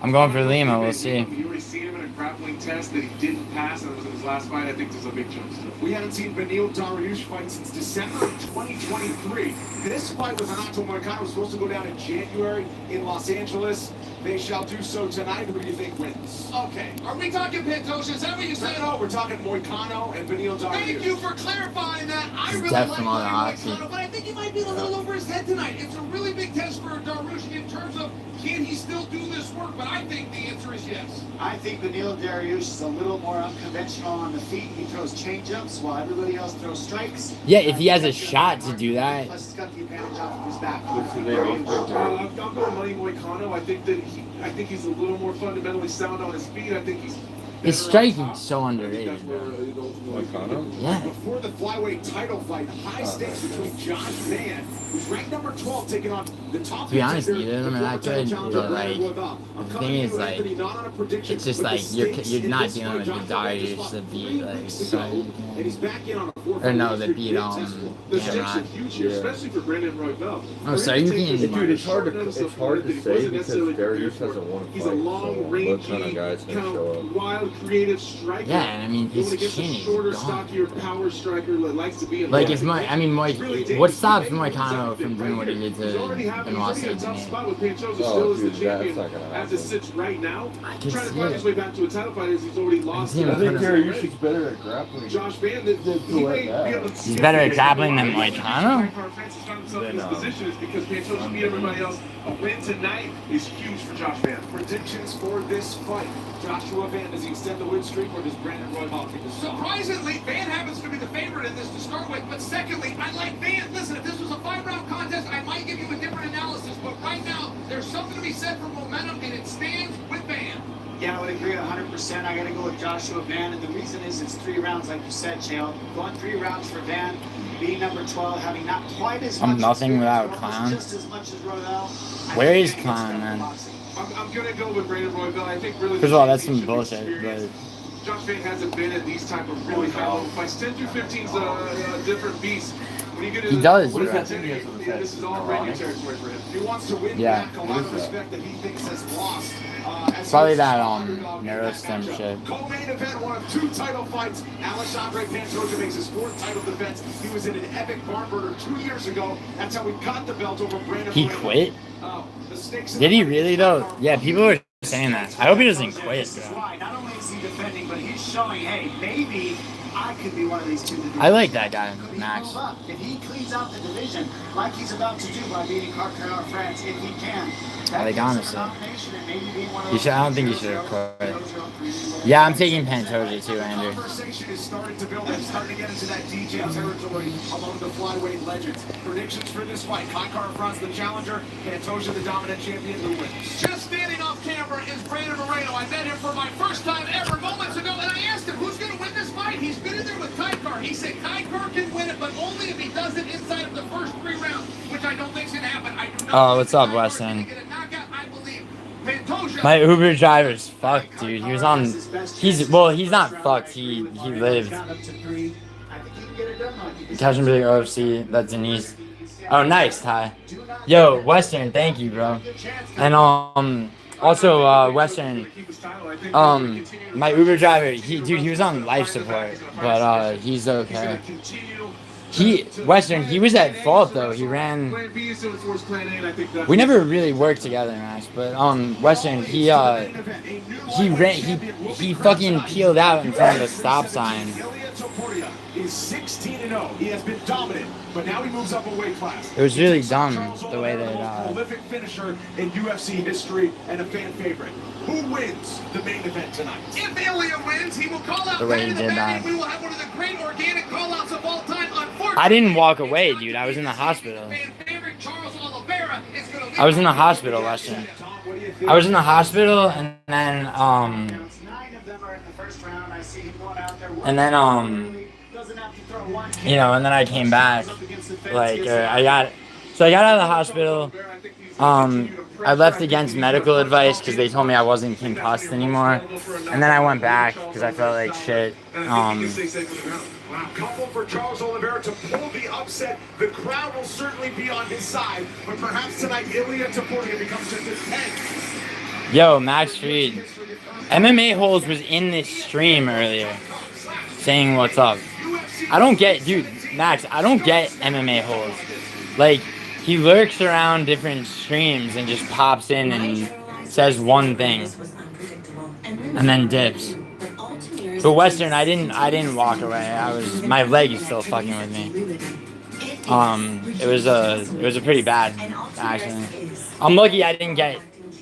I'm going for Lima. We'll see. You already seen him in a grappling test that he didn't pass, and it was in his last fight. I think there's a big chance. We haven't seen Beneil Dariush fight since December of 2023. This fight with Renato Moicano was supposed to go down in January in Los Angeles. They shall do so tonight. Who do you think wins? Okay. Are we talking Pantoia? Is that what you said? No, we're talking Moicano and Beneil Dariush. Thank you for clarifying that. I really definitely like awesome. Moicano, but I think he might be a little over his head tonight. It's a really big test for Dariush in terms of can he still do this work, but I think the answer is yes. I think Beneil Dariush is a little more unconventional on the feet. He throws change-ups while everybody else throws strikes. Yeah, if he has a shot to do that. Plus, he's got the advantage off of his back. I'll go Money Moicano. I think he's a little more fundamentally sound on his feet. I think he's His striking's so underrated. Moicano? Yeah. Before the flyweight title fight, high stakes between Josh Mann, who's ranked number 12, taking on the top. To be honest, neither of them are that good. But like, the thing is, like, it's just like you're not dealing with the Darius that beat like. So, and he's back in on a Or no, they beat The stakes are Gamrot. huge here, especially for Brandon Royval. Oh, so you can. Dude, it's hard to say because Darius hasn't won a fight, He's a so long, what rangy, kind of guys can show up? wild, creative striker. Yeah, and I mean, Going his against a chin is shorter, gone. stockier power striker that likes to be in Like, the if Mike, I mean, Mike, what stops Moicano from doing what he did to Benoit Saint Denis? spot with Pantoja Oh, still as dude, the champion that's not gonna as it happen. sits right now. I can Trying to see find his it. way back to a title fight as he's already lost. see him to put him- Darius better at grappling. Josh Van, he may be able to He's better at grappling than Moicano? His position is because Pantoja beat everybody else. A win tonight is huge for Josh Van. Predictions for this fight. Joshua Van, does he extend the win streak or does Brandon Royval take the stop? Surprisingly, Van happens to be the favorite in this to start with, but secondly, I like Van. Listen, if this was a 5-round contest, I might give you a different analysis, but right now, there's something to be said for momentum, and it stands with Van. Yeah, I would agree 100%. I got to go with Joshua Van, and the reason is it's 3 rounds, like you said, Chael. Going 3 rounds for Van, being number 12, having not quite as much. I'm nothing without experience, Clown. Just as much as Royval. Where is Clown, man? I'm gonna go with Brandon Royval. I think really. First of all, that's some bullshit, but Josh Van hasn't been at these type of really high level fights. 10 through 15 is a different beast. When you get He into does. what is that? thing he has on the This is all brand new territory for him. He wants to win Yeah. back a lot of respect that he thinks has lost. it's probably that neurostem shit. Co-main event, one of 2 title fights. Alexandre Pantoja makes his 4th title defense. He was in an epic barn burner 2 years ago. That's how he got the belt over Brandon. He Royval. quit? The stakes in Did the he fight really is though? far Yeah, from people were saying that. I hope he doesn't quit, This is bro. why. Not only is he defending, but he's showing, hey, maybe I could be one of these 2 divisions. I like that guy, Could he Max. move up? If he cleans out the division, like he's about to do by beating Carter France, if he can. I like honestly. You should. I don't think he should have quit. Yeah, I'm taking Pantoja too, Andrew. Conversation is starting to build and starting to get into that DJ territory among the flyweight legends. Predictions for this fight: Kai France the challenger, Pantoja the dominant champion who wins. Just standing off camera is Brandon Moreno. I met him for my first time ever moments ago, and I asked him, who's going to win this fight? He's been in there with Kaikar. He said Kaikar can win it, but only if he does it inside of the first 3 rounds, which I don't think is going to happen. I do not Oh, what's up, Weston? get a knockout. I believe Pantoja. My Uber driver's fucked, dude. He was on. He's not fucked. He lived. Catch him big OFC. That's Denise. Oh, nice, Ty. Yo, Western, thank you, bro. And also Western. My Uber driver. He was on life support, but he's okay. He was at fault though. He ran. We never really worked together, Max. But Western, he fucking peeled out in front of the stop sign. Is 16-0. He has been dominant, but now he moves up a weight class. It was really dumb the way Most that. prolific finisher in UFC history and a fan favorite. Who wins the main event tonight? If Ilya wins, he will call out The way Pat he in the did back, that. and we will have one of the great organic call-outs of all time. Unfortunately, I didn't walk away, dude. I was in the hospital. fan favorite Charles Olivera is going to I was in the hospital, Weston. I was in the hospital, and then you know, and then I came back. Like I got out of the hospital. I left against medical advice because they told me I wasn't concussed anymore, and then I went back because I felt like shit. Couple for Charles Olivera to pull the upset. The crowd will certainly be on his side, but perhaps tonight Ilya Topuria becomes just a tank. Yo, Max Fried. MMA Holes was in this stream earlier, saying what's up. I don't get, dude, Max, I don't get MMA Holes. Like, he lurks around different streams and just pops in and says one thing, and then dips. But Western, I didn't walk away. My leg is still fucking with me. It was a pretty bad accident. I'm lucky I didn't get,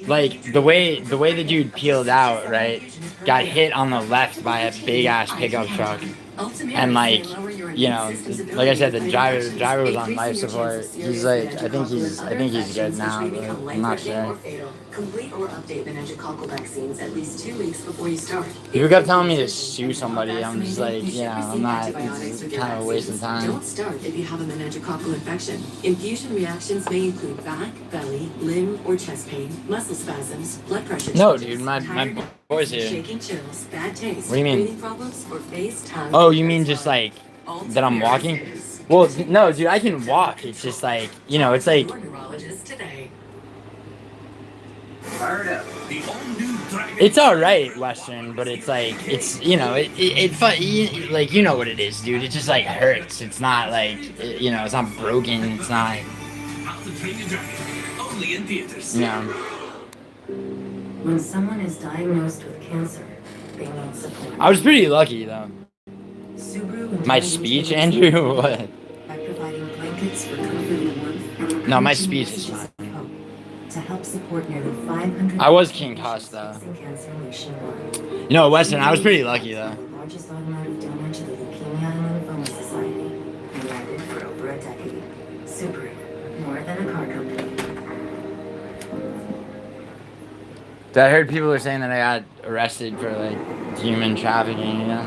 like, the way the dude peeled out, right? Got hit on the left by a big ass pickup truck. And like, you know, like I said, the driver was on life support. He's like, I think he's good now, but I'm not sure. Complete or update meningococcal vaccines at least 2 weeks before you start. People kept telling me to sue somebody. I'm just like, you know, I'm not. It's kind of a waste of time. Don't start if you have a meningococcal infection. Infusion reactions may include back, belly, limb, or chest pain, muscle spasms, blood pressure. No, changes, dude, my boy's here. shaking chills, bad taste, What do you mean? breathing problems, or face, tongue. Oh, you mean just like that I'm walking. Well, no, dude, I can walk. It's just like, you know, it's like. It's all right, Western, but it's like it's like you know what it is, dude. It just like hurts. It's not like you know, it's not broken. It's not. Only in theaters. Yeah. When someone is diagnosed with cancer, they need support. I was pretty lucky though. Subaru My speech, Andrew. What? By providing blankets for comfort and warmth. No, my speech is fine. To help support nearly 500. I was concussed though. You know, Western, I was pretty lucky though. Largest automotive donor to the Leukemia and Lymphoma Society, and landed for over a decade. Subaru, more than a car company. I heard people were saying that I got arrested for like human trafficking, you know?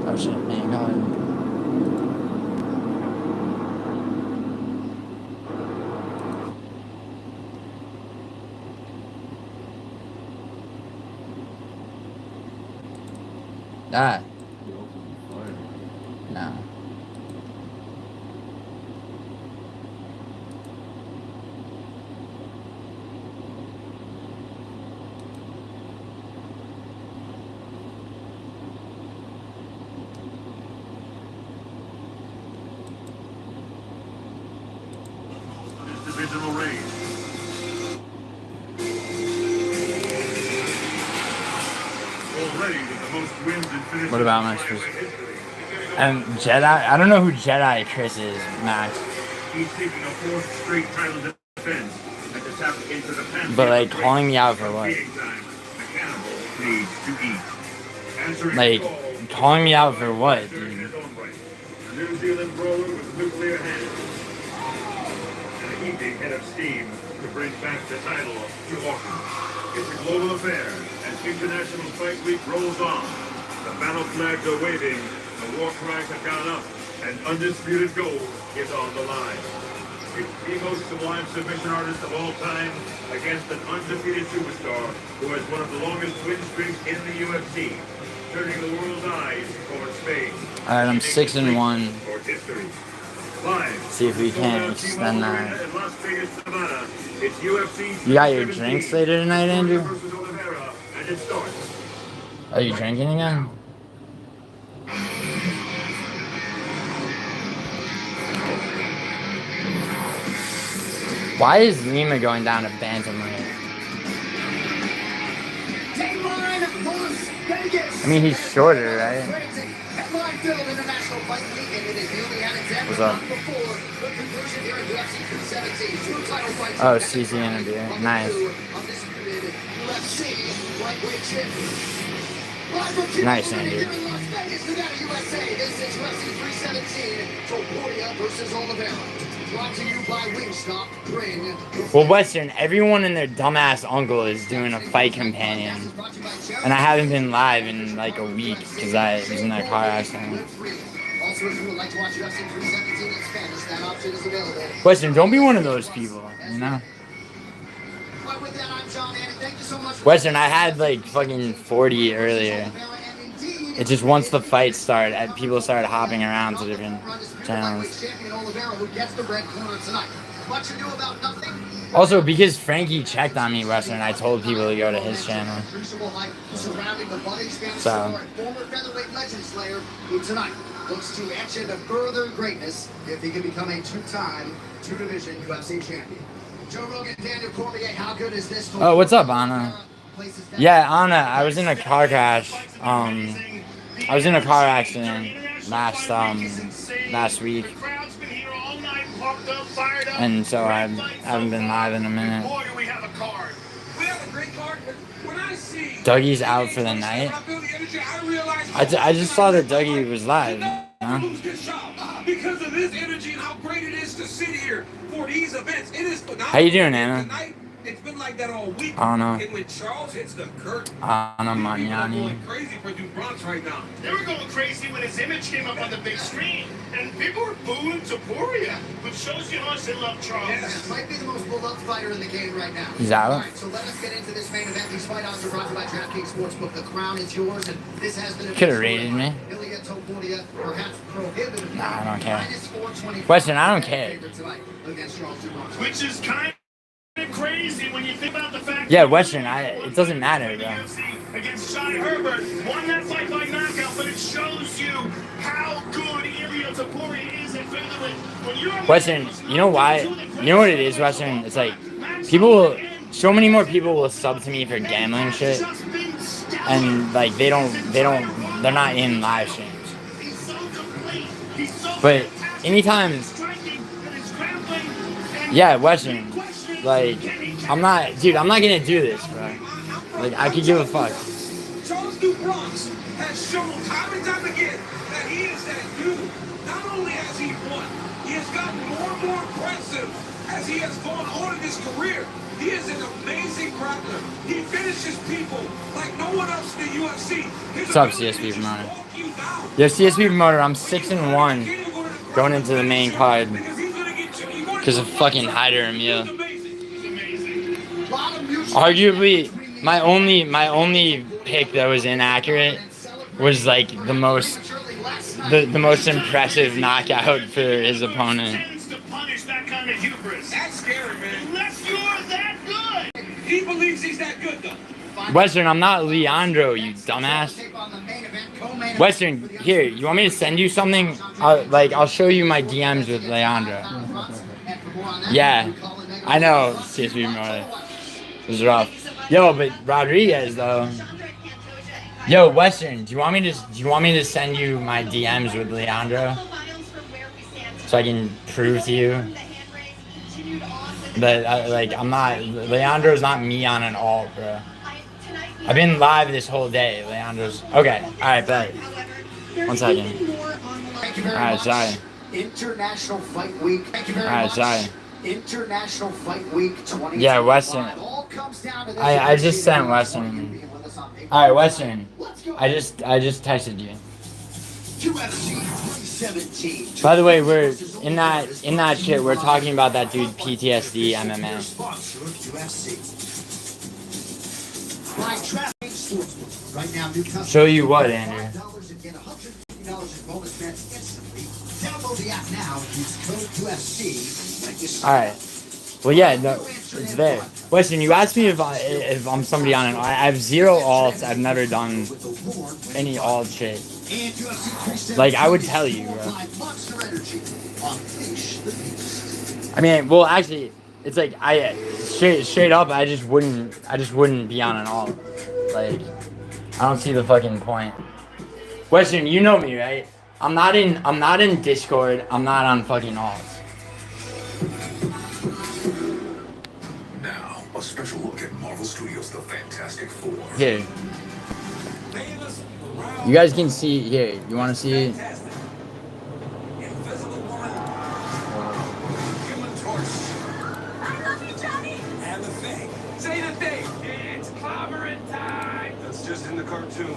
Oh shit, man, God. Ah. No. Divisional race. Already with the most wins and finishes. What about Max Chris? Jedi? I don't know who Jedi Chris is, Max. He's taking a fourth straight title defense and to tap into the Panto. But like calling me out for what? Like calling me out for what, dude? A New Zealand brawler with nuclear hands. And a heaping head of steam to bring back the title to Auckland. It's a global affair as International Fight Week rolls on. The battle flags are waving, the war cries have gone up, and undisputed gold is on the line. It's the most sublime submission artist of all time against an undefeated superstar who has one of the longest win streaks in the UFC, turning the world's eyes towards Spain. Alright, I'm 6-1. For history. See if we can extend that. In Las Vegas, Nevada, it's UFC You got your drinks later tonight, Andrew? versus Olivera, and it starts. Are you drinking again? Why is Lima going down to bantamweight? I mean, he's shorter, right? What's up? Oh, CC interview. Nice. Nice, Andy. This is UFC317 Toia versus Olivera. Brought to you by Wingstop. Bring. Well, Western, everyone and their dumbass uncle is doing a fight companion. And I haven't been live in like a week because I was in that car accident. Also, if you would like to watch UFC 317 in Spanish, that option is available. Western, don't be one of those people, you know? But with that, I'm John, and thank you so much for Western, I had like fucking 40 earlier. It's just once the fights start, people started hopping around to different channels. Also, because Frankie checked on me, Western, I told people to go to his channel. So. Former featherweight legend slayer who tonight looks to etch into further greatness if he can become a two-time, two-division UFC champion. Joe Rogan, Daniel Cormier, how good is this? Oh, what's up, Anna? Yeah, Anna, I was in a car crash. I was in a car accident last week. And so I haven't been live in a minute. Dougie's out for the night. I just saw that Dougie was live. Because of this energy and how great it is to sit here for these events. It is phenomenal. How you doing, Anna? It's been like that all week. I don't know. And when Charles hits the curtain, Anna Magnani. going crazy for DuBronx right now. They were going crazy when his image came up on the big screen, and people were booing Toia, which shows you how much they love Charles. Yes, might be the most beloved fighter in the game right now. He's out. All right, so let us get into this main event. These fight odds are brought to you by DraftKings Sportsbook. The crown is yours, and this has been a Could have rated me. Toia, perhaps prohibitive. Nah, I don't care. Western, I don't care. Which is kind of crazy when you think about the fact. Yeah, Western, it doesn't matter, bro. Against Shai Herbert, won that fight by knockout, but it shows you how good Ilia Topuria is at featherweight. When you're Western, you know why? You know what it is, Western? It's like people will, so many more people will sub to me for gambling shit, and like they're not in live streams. But anytime, yeah, Western, like I'm not gonna do this, bro. Like I could give a fuck. Charles Dubronx has shown time and time again that he is that dude. Not only has he won, he has gotten more and more aggressive as he has gone on in his career. He is an amazing grappler. He finishes people like no one else in the UFC. What's up, CSP promoter? Yo, CSP promoter, I'm 6-1 going into the main card because of fucking Hyder and Mia. Arguably, my only pick that was inaccurate was like the most impressive knockout for his opponent. That's scary, man. Unless you're that good. He believes he's that good, though. Western, I'm not Leandro, you dumbass. Western, here, you want me to send you something? I'll show you my DMs with Leandro. Yeah, I know, CSB promoter. It was rough. Yo, but Rodriguez though. Yo, Western, do you want me to send you my DMs with Leandro, so I can prove to you that Leandro's not me on an alt, bro. I've been live this whole day. Leandro's okay. All right, bet. 1 second. All right, sorry. International Fight Week. All right, sorry. International Fight Week 20. Yeah, Western. I just sent Western. All right, Western. I just texted you. By the way, we're in that shit. We're talking about that dude PTSD MMA. Show you what, Andrew? Alright. Well, yeah, no, it's there. Weston, you asked me if I'm somebody on it. I have 0 alts. I've never done any alt shit. Like, I would tell you, bro. I mean, well, actually, it's like, straight up, I just wouldn't be on an alt. Like, I don't see the fucking point. Weston, you know me, right? I'm not in Discord. I'm not on fucking alts. Now, a special look at Marvel Studios' The Fantastic Four. Here. You guys can see here. You want to see it? And the thing. Say the thing. It's clobbering time. That's just in the cartoon.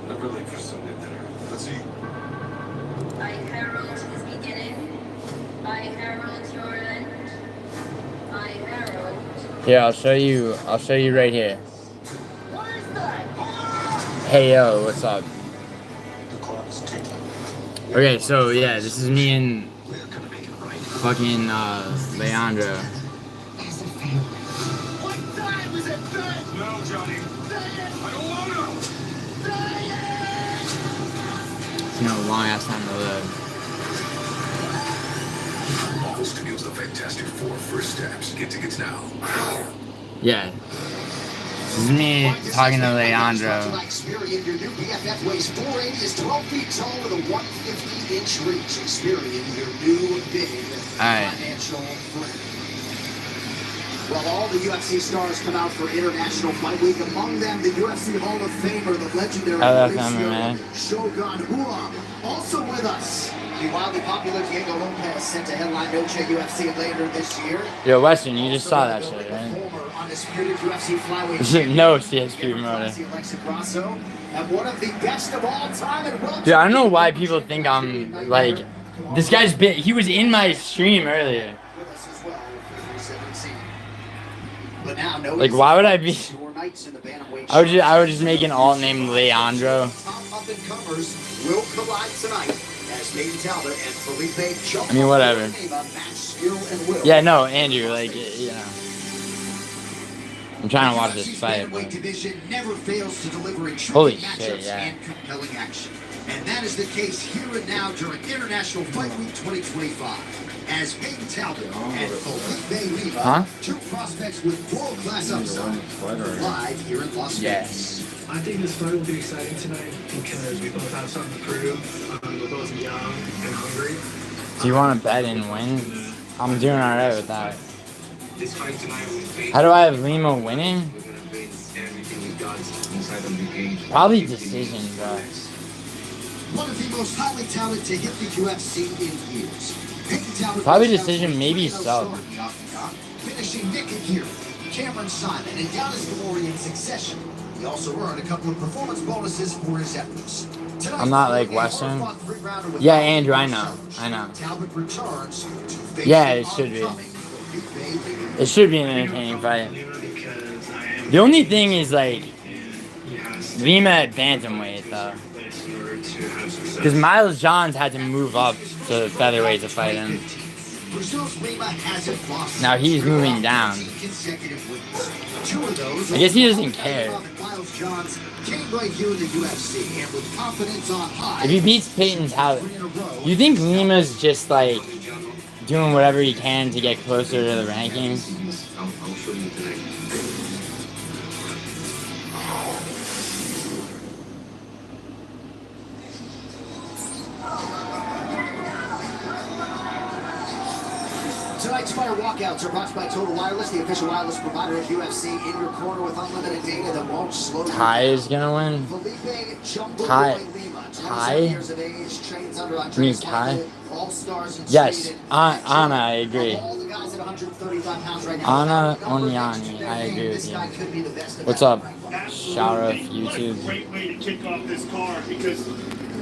Never late for Sunday dinner. Let's see. I herald his beginning. I herald your end. I herald. Here, I'll show you right here. Hey yo, what's up? Okay, so yeah, this is me and fucking Leandro. No, Johnny. I don't want to. You know, long ass time to live. Marvel Studios' The Fantastic Four First Steps. Get tickets now. Yeah. This is me talking to Leandro. Experian, your new BFF weighs 480, is 12 feet tall with a 150-inch reach. Experian, your new big financial friend. Well, all the UFC stars come out for International Fight Week. Among them, the UFC Hall of Famer, the legendary Shogun Rua. Also with us, the wildly popular Diego Lopez, set to headline Noche UFC later this year. Yo, Weston, you just saw that shit, right? Undisputed UFC flyweight No CSP promoter. And one of the best of all time in welterweight. Dude, I don't know why people think I'm like this guy's been. He was in my stream earlier. Like, why would I be? I would just make an alt named Leandro. will collide tonight as Peyton Talbot and Felipe jump. I mean, whatever. Match skill and will. Yeah, no, Andrew, like, you know. I'm trying to watch this fight. But... division never fails to deliver Holy intriguing shit, matchups yeah. and compelling action. And that is the case here and now during International Fight Week 2025. As Peyton Talbot and Felipe Lima, two prospects with world-class upside, live here in Las Vegas. I think this fight will be exciting tonight because we both have something to prove. We're both young and hungry. Do you want to bet and win? I'm doing alright with that. This fight tonight will be How do I have Lima winning? we're gonna base everything we got inside of the cage. Probably decision, bro. One of the most highly talented to hit the UFC in years. Peyton Talbot Probably decision, maybe sub. finishing Nick Akira, Cameron Simon, and Giannis Gamori in succession. He also earned a couple of performance bonuses for his efforts. I'm not like Western. Yeah, Andrew, I know. Talbot returns to face Yeah, it should be. It should be an entertaining fight. The only thing is like Lima at bantamweight though, because Miles Johns had to move up to featherweight to fight him. Now he's moving down. I guess he doesn't care. If he beats Peyton's out, you think Lima's just like doing whatever he can to get closer to the rankings? I'll show you tonight. Tonight's Fire Walkouts are brought to you by Total Wireless, the official wireless provider of UFC. In your corner with unlimited data that won't slow you Ty down. is gonna win. Felipe Jumbo Ty. Lima, 27 Ty? years of age, trains under You mean Andreas Kai? Lundgren, All-Stars in Yes, Sweden. Anna, I agree. All the guys at 135 pounds right now. Anna Onyani, I agree with you. What's up? Shout out YouTube. Great way to kick off this card because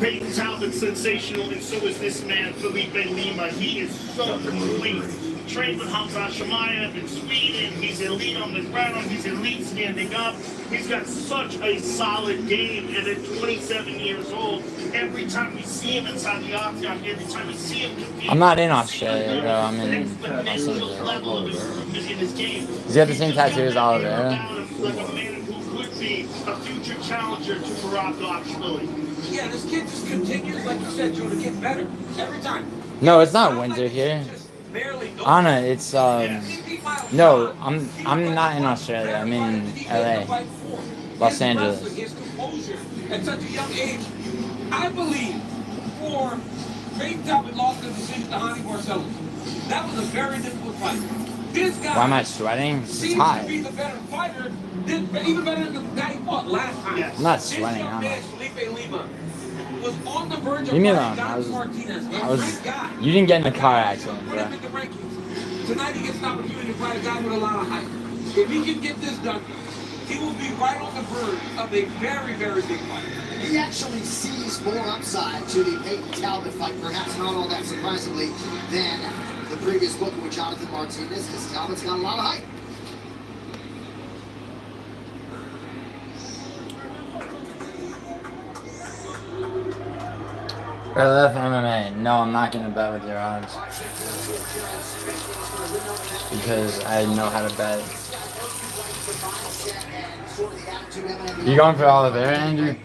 Peyton Talbot's sensational, and so is this man, Felipe Lima. He is so complete. Trained with Hamza Shemaev in Sweden. He's elite on the ground. He's elite standing up. He's got such a solid game. And at 27 years old, every time we see him inside the octagon, every time we see him compete, I'm not in Australia, bro. I'm in Los Angeles. level of improvement in his game. He's got the same tattoo as Olivera. Like a man who could be a future challenger to Barack Obama. Yeah, this kid just continues, like you said, Joe, to get better every time. No, it's not winter here. Anna, it's no, I'm not in Australia. I'm in LA, Los Angeles. His composure at such a young age, I believe, for Peyton Talbot lost the decision to Hines Barcelos. That was a very difficult fight. This guy Why am I sweating? It's seems hot. to be the better fighter, even better than the guy he fought last time. I'm not sweating. I'm not. Felipe Lima was on the verge of Leave me fighting alone. Martinez. I was. You didn't get in a car accident, Put bro. him in the rankings. Tonight he gets an opportunity to fight a guy with a lot of hype. If he can get this done, he will be right on the verge of a very, very big fight. He actually sees more upside to the Peyton Talbot fight, perhaps not all that surprisingly, than the previous booker with Jonathan Martinez, because Talbot's got a lot of hype. LF MMA. No, I'm not gonna bet with your odds because I know how to bet. You going for Olivera, Andrew?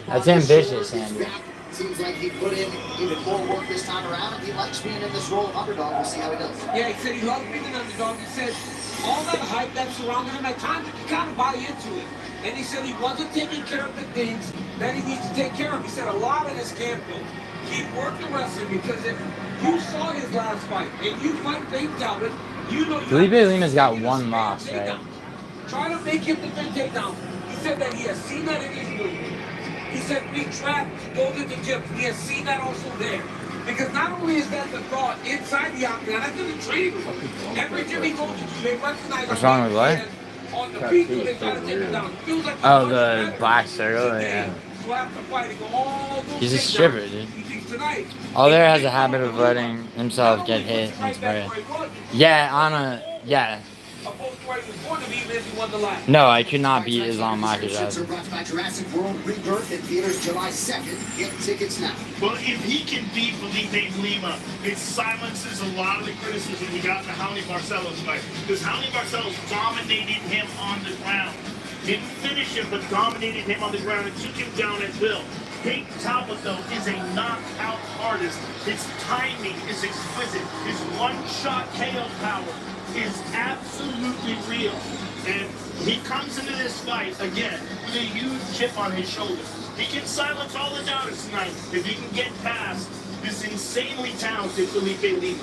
That's ambitious, Andrew. Seems like he put in even more work this time around, and he likes being in this role of underdog. We'll see how he does. Yeah, he said he loves being an underdog. He said all that hype that surrounded him, at times you can kind of buy into it. And he said he wasn't taking care of the things that he needs to take care of. He said a lot of this camp will keep working wrestling, because if you saw his last fight and you fight Peyton Talbot, you know Felipe Lima's got one loss, right? try to make him defend takedown. He said that he has seen that in his movie. He said big trap goes into gym. He has seen that also there. Because not only is that the thought inside the octagon, that's in the training room. Every gym he goes to, they recognize What's wrong with what? on the feet, so they try to take him down. It feels like Oh, the black circle, yeah. so after fighting all those He's a takedowns, stripper, dude. he thinks tonight, Olivera has a habit of letting himself get hit in his brain. Yeah, Anna, yeah. where he was born to be even if he won the last. No, I could not beat Islam Makhachev. Are brought by Jurassic World Rebirth in theaters July 2nd. Get tickets now. Well, if he can beat Felipe Lima, it silences a lot of the criticism he got in the Raoni Barcelos fight. Because Raoni Barcelos dominated him on the ground. Didn't finish him, but dominated him on the ground and took him down at will. Peyton Talbot, though, is a knockout artist. His timing is exquisite. His one-shot KO power is absolutely real. And he comes into this fight, again, with a huge chip on his shoulder. He can silence all the doubters tonight if he can get past this insanely talented Felipe Lima.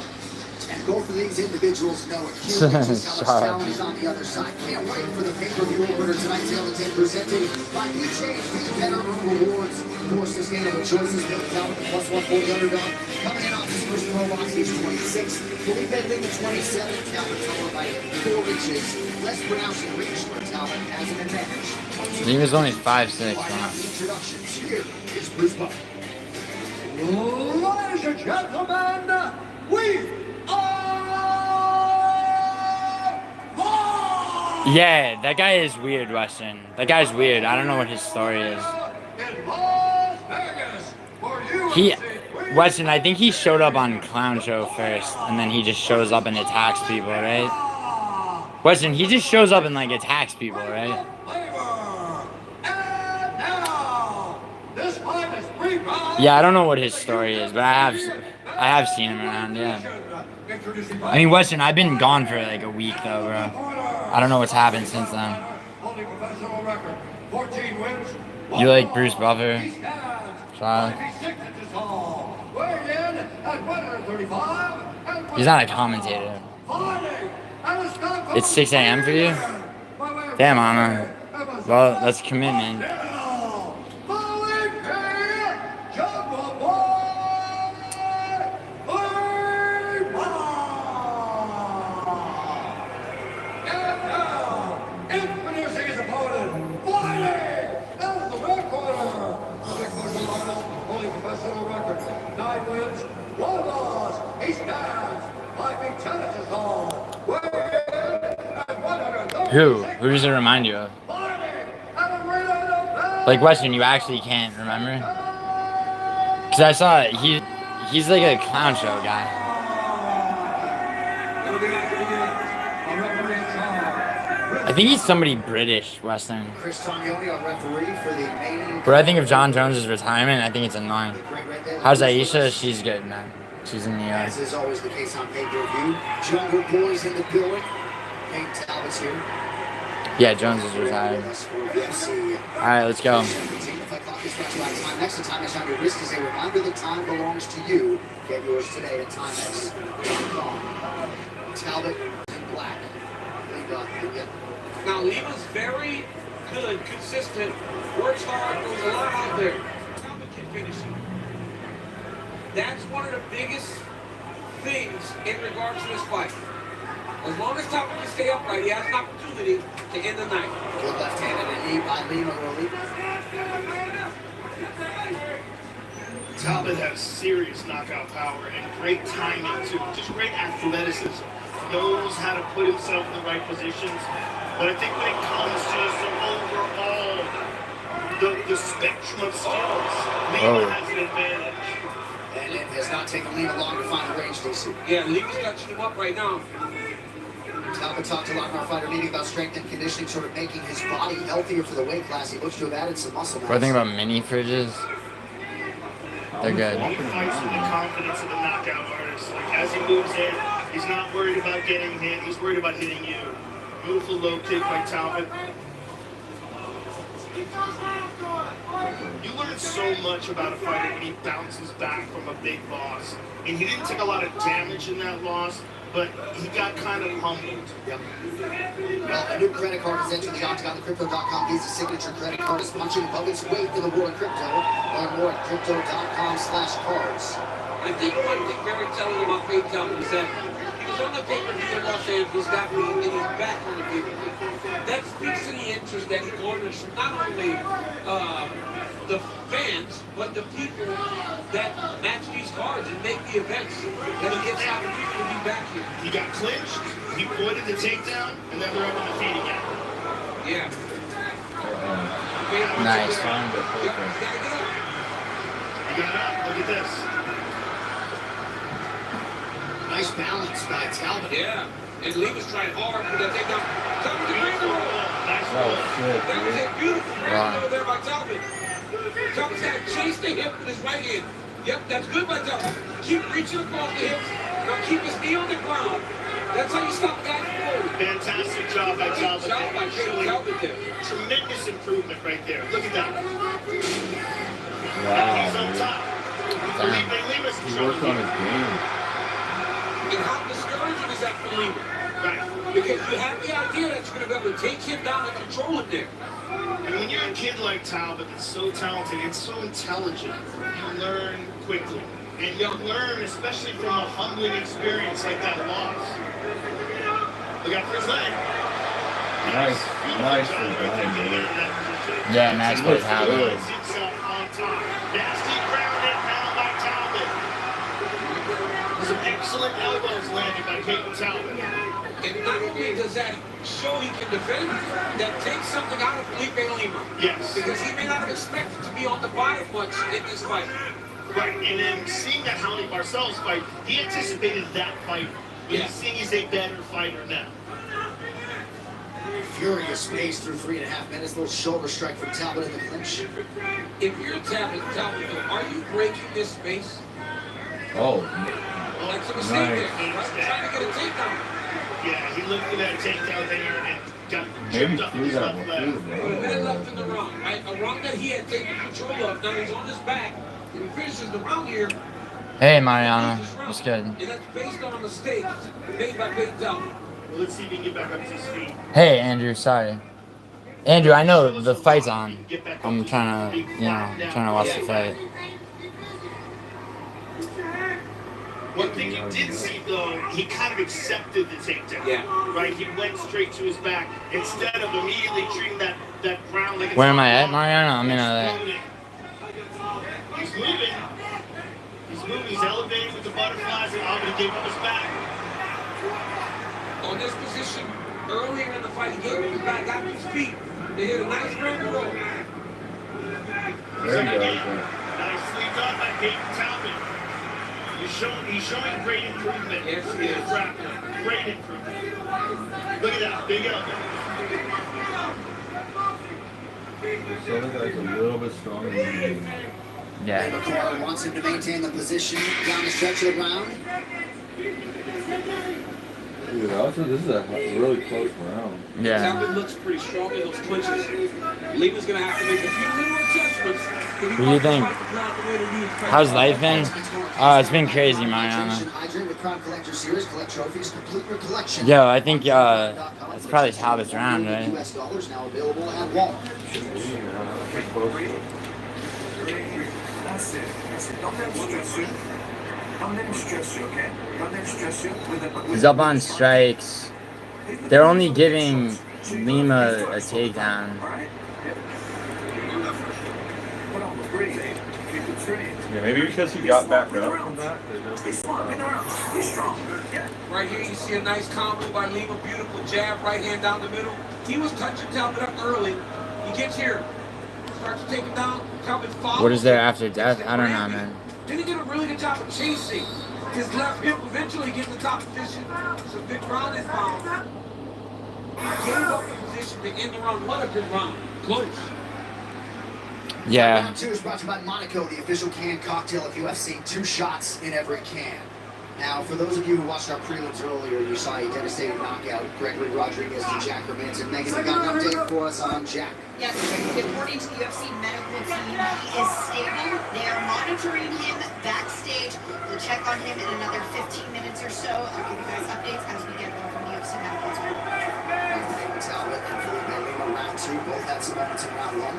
And both of these individuals know it. Just how much talent is on the other side. Can't wait for the pay-per-view opener tonight. Tail to presented by BJ Better Rewards. More sustainable choices. Bill Talbot, the +140 underdog. Coming in off his first pro box, he's 26. Felipe Lima, 27. Talbot taller by 4 inches. Less pronounced reach for Talbot as an advantage. Lima's only 5'6". Wow. Introductions. Here is Bruce Buffer. Ladies and gentlemen, we Yeah, that guy is weird, Weston. That guy's weird. I don't know what his story is. Weston, I think he showed up on Clown Show first, and then he just shows up and attacks people, right? Weston, he just shows up and like attacks people, right? Yeah, I don't know what his story is, but I have seen him around, yeah. I mean, Weston, I've been gone for like a week though, bro. I don't know what's happened since then. You like Bruce Buffer? Sorry. He's not a commentator. It's 6 a.m. for you? Damn, Anna. Well, that's commitment. Who does it remind you of? Like Weston, you actually can't remember? Cause I saw it. He's like a Clown Show guy. I think he's somebody British, Weston. But I think of John Jones' retirement, I think it's annoying. How's Aisha? She's good, man. She's in New York. As is always the case on pay-per-view. Jungle Boys in the building. Peyton Talbot's here. Yeah, Jones is retired. Alright, let's go. Next to Timex on your wrist is a reminder that time belongs to you. Get yours today at Timex.com. Talbot in black. Now, Lima's very good, consistent, works hard, goes a lot out there. Talbot can finish it. That's one of the biggest things in regards to this fight. As long as Talbot can stay upright, he has an opportunity to end the night. Good left-handed knee by Lima. Talbot has serious knockout power and great timing too. Just great athleticism. Knows how to put himself in the right positions. But I think when it comes to overall the spectrum of skills, Lima has an advantage. And it has not taken Lima long to find the range, DC. Yeah, Lima's touching him up right now. Talbot talked a lot in our fighter meeting about strength and conditioning, sort of making his body healthier for the weight class. He looks to have added some muscle mass. What do you think about mini fridges? They're good. He fights with the confidence of a knockout artist. Like, as he moves in, he's not worried about getting hit. He's worried about hitting you. Beautiful low kick by Talbot. You learn so much about a fighter when he bounces back from a big loss. And he didn't take a lot of damage in that loss, but he got kind of humbled. Yep. Well, a new credit card is entered the Octagon. The Crypto.com Visa signature credit card is punching above its weight in the world of crypto. Learn more at Crypto.com/cards. I think one thing very telling about Peyton Talbot is that he was on the pay-per-view in Los Angeles that week, and he's back on the pay-per-view. That speaks to the interest that he garners from not only the fans, talents, but the people that match these cards and make the events that'll give the opportunity to be back here. He got clinched, he avoided the takedown, and then they're able to feed again. Yeah. Nice. He got up. Look at this. Nice balance by Talbot. Yeah. And Lima's trying hard for that takedown. Talbot the green roll. Nice roll. That was a beautiful green roll there by Talbot. Talbot's got to chase the hip with his right hand. Yep, that's good by Talbot. Keep reaching across the hips. Now keep his knee on the ground. That's how you stop guys from rolling. Fantastic job by Talbot. Job by Talbot there. Tremendous improvement right there. Look at that. Wow. He's on top. Lima's He worked on his game. And how discouraging is that for Lima? Right. Because you have the idea that you're going to be able to take him down and control it there. And when you're a kid like Talbot that's so talented and so intelligent, you learn quickly. And you learn, especially from a humbling experience like that loss. Look out for his leg. Nice for Brian. Yeah, nice play, Talbot. On top. Nasty ground and pound by Talbot. Some excellent elbows landed by Peyton Talbot. And not only does that show he can defend, that takes something out of Felipe Lima. Yes. Because he may not have expected to be on the body much in this fight. Right, and then seeing that Howley Barcel's fight, he anticipated that fight, but he's seeing he's a better fighter now. Furious pace through 3.5 minutes. Little shoulder strike from Talbot in the clinch. If you're Talbot, are you breaking this space? Oh. That's a mistake there, right? Trying to get a takedown. Yeah, he looked for that takedown there and got Maybe tripped up his left leg. But a minute left in the round, right? A round that he had taken control of. Now he's on his back. If he finishes the round here. Hey, Mariano. What's good? And that's based on a mistake made by Peyton Talbot. Well, let's see if he can get back up to his feet. Hey, Andrew. Sorry. Andrew, I know the fight's on. I'm trying to, trying to watch the fight. One thing you did see, though, he kind of accepted the takedown. Yeah. Right? He went straight to his back instead of immediately treating that ground like it's... Where am I at, Mariano? I'm in a... He's moving. He's elevating with the butterflies, and Albany gave up his back. On this position, earlier in the fight, he gave him his back, got his feet. They hit a nice ground roll. There you go. Nicely done by Peyton Talbot. He's showing great improvement. Yes, he is. Great improvement. Look at that, big elbow. This other guy's a little bit stronger than me. Yeah. McCarr wants him to maintain the position down the stretch of the round. Dude, also, this is a really close round. Yeah. Talbot looks pretty strong in those clinches. Lima's going to have to make a few little adjustments. What do you think? How's life been? It's been crazy, Mariano. Yo, I think it's probably Talbot's round, right? US dollars now available at Walmart. That's it. Don't let him stress you. Don't let him stress you, okay? Don't let him stress you. He's up on strikes. They're only giving Lima a takedown. Yeah, maybe because he got back up from that. Right here, you see a nice combo by Lima. Beautiful jab, right hand down the middle. He was touching Talbot up early. He gets here, starts to take him down. Talbot follows. What is there after death? I don't know, man. Then he did a really good job of chasing. His left hip eventually gets the top position. So big round is found. He gave up the position to end the round. What a good round. Close. Yeah. Round 2 is brought to you by Monaco, the official canned cocktail of UFC. 2 shots in every can. Now, for those of you who watched our prelims earlier, you saw a devastating knockout. Gregory Rodriguez to Jack Hermanson. Megan, you got an update for us on Jack. Yes, according to the UFC medical team, he is stable. They are monitoring him backstage. We'll check on him in another 15 minutes or so. I'll give you guys updates as we get more from the UFC medical team. Talbot and Felipe Lima, round 2. Both had some moments in round 1.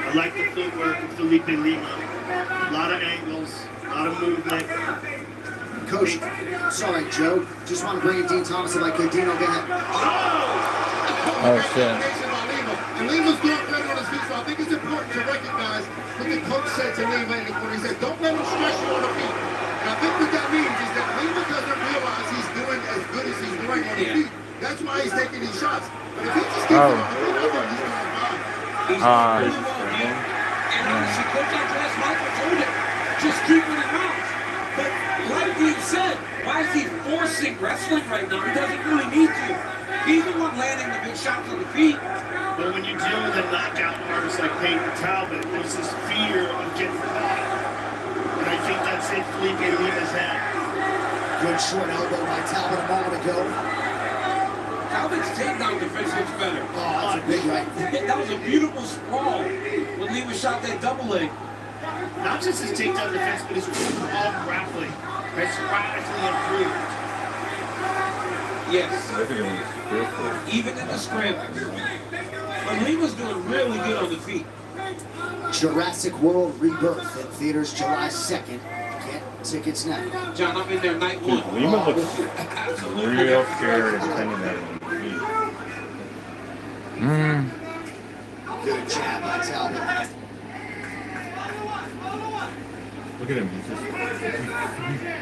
I like the footwork of Felipe Lima. A lot of angles, a lot of movement. Coach, sorry, Joe. Just want to bring in Dean Thomas if I could. Dino, go ahead. Oh, shit. And Lima's doing better than I think it's important to recognize what the coach said to Lima when he said, don't let him stress you on the feet. And I think what that means is that Lima doesn't realize he's doing as good as he's doing on the feet. That's why he's taking these shots. But if he just keeps it on the feet, I think he's going to die. And honestly, Coach after last night, I told him, just keep it in mouth. But like he said, why is he forcing wrestling right now? He doesn't really need to. He's the one landing the big shots on the feet. But when you deal with a knockout artist like Peyton Talbot, there's this fear of getting caught. And I think that's it Felipe Lima's head. Good short elbow by Talbot a moment ago. Talbot's takedown defense looks better. Oh, that's a big right. That was a beautiful sprawl when Lima shot that double leg. Not just his takedown defense, but his overall grappling has radically improved. Yes. Even in the scramble. But Lima's doing really good on the feet. Jurassic World Rebirth in theaters July 2nd. Get tickets now. John, I'm in there night one. Lima looks real scared and intimidating on the feet. Good jab by Talbot. Look at him, he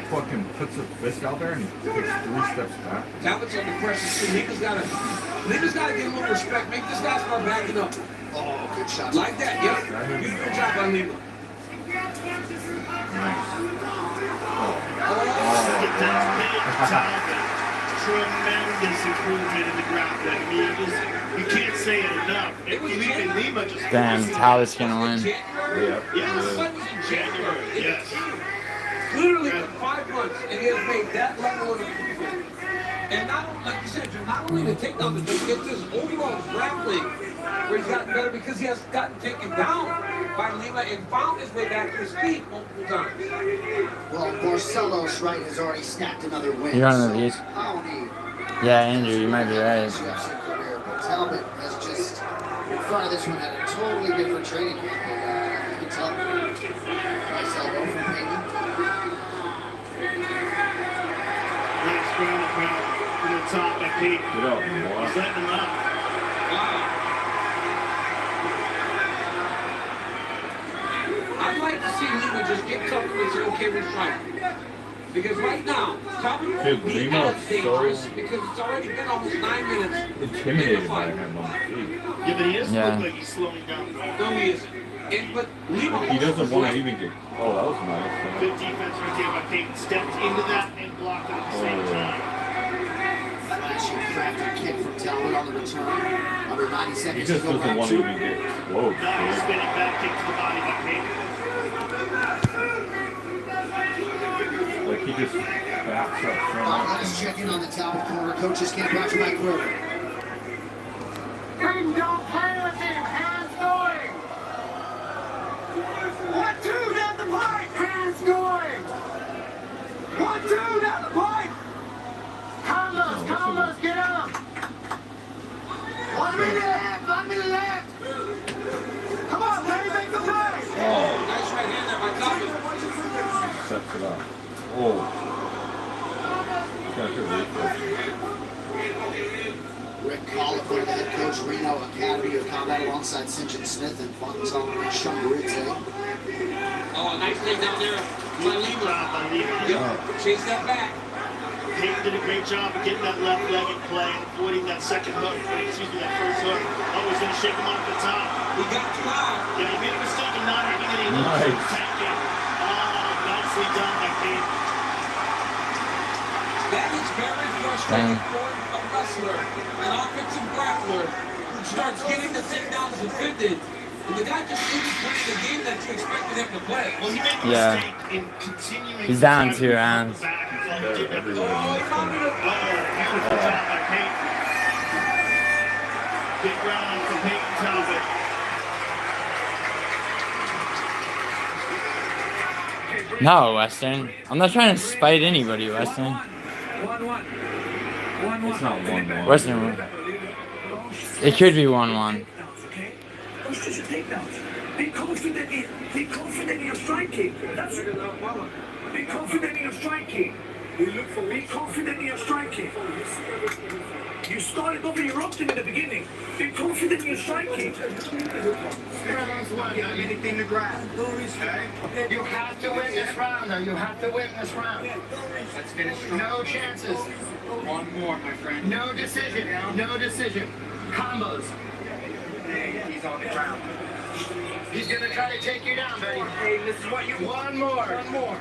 fucking puts a fist out there and he takes 3 steps back. Talbot's under pressure too. Lima's got to get a little respect. Make this guy start backing up. Oh, good shot. Like that, yep. Beautiful job by Lima. Tremendous improvement in the grappling. I mean, you can't say it enough. Even Lima just... Damn, Talbot's gonna win. Yes. January. Yes. Literally in 5 months, and he has made that level of improvement. And not only, like you said, not only the takedown, but it's his overall grappling where he's gotten better because he has gotten taken down by Lima and found his way back to his feet multiple times. Well, Marcelo's right has already snapped another win. You're on these? Yeah, Andrew, you might be right. Career, but Talbot has just in front of this one had a totally different training camp. You can tell. Nice elbow from Peyton. Nice ground and pound from the top by Peyton. He's letting him out. I'd like to see Lima just get comfortable and say, okay, we're trying. Because right now, Talbot won't be as dangerous because it's already been almost 9 minutes. Intimidated by him on the feet. Yeah, but he doesn't look like he's slowing down. No, he isn't. But Lima he doesn't want to even get... Oh, that was nice. Good defense right there by Peyton. Stepped into that and blocked it at the same time. Flashy crafty kick from Talbot on the return. Under 90 seconds. He just doesn't want to even get close. Nice spinning back kick to the body by Peyton. Like he just backs up. Let us check in on the Talbot corner. Coaches can't watch Mike Grover. Peyton, don't play with him. Hands going. 1-2 down the pipe. Hands going. 1-2 down the pipe. Carlos, get up. 1 minute left. Come on, baby, make the play. Oh, nice right hand there by Talbot. Sets it up. Oh. Got Rick Colliver, the head coach, Reno Academy of Combat, alongside Sinjin Smith and Panto and Shungaridze. Oh, nice takedown there by Lima. Yep. Chase that back. Peyton did a great job of getting that left leg in play and avoiding that second hook. Excuse me, that first hook. Oh, he's going to shake him off the top. He got cloud. Yeah, he made a mistake in not having any looks and attacking. Nicely done by Peyton. That is very frustrating for a wrestler, an offensive grappler, who starts getting the takedowns defended. And the guy just isn't playing the game that you expected him to play. Well, he made a mistake in continuing. He's down 2 rounds. Oh, beautiful job by Peyton. Big round for Peyton Talbot. No, Western. I'm not trying to spite anybody, Western. 1-1. It's not 1-1. Western. It could be 1-1. Those just takedowns. Be confident in your striking. That's it. Be confident in your striking. Be confident in your striking. You You started off erupting in the beginning. You're confident in your strike kick. You have anything to grab. Okay? You have to win this round, though. You have to win this round. Let's finish. No chances. One more, my friend. No decision. No decision. Combos. He's on the ground. He's going to try to take you down, buddy. Hey, this is what you want. One more. One more.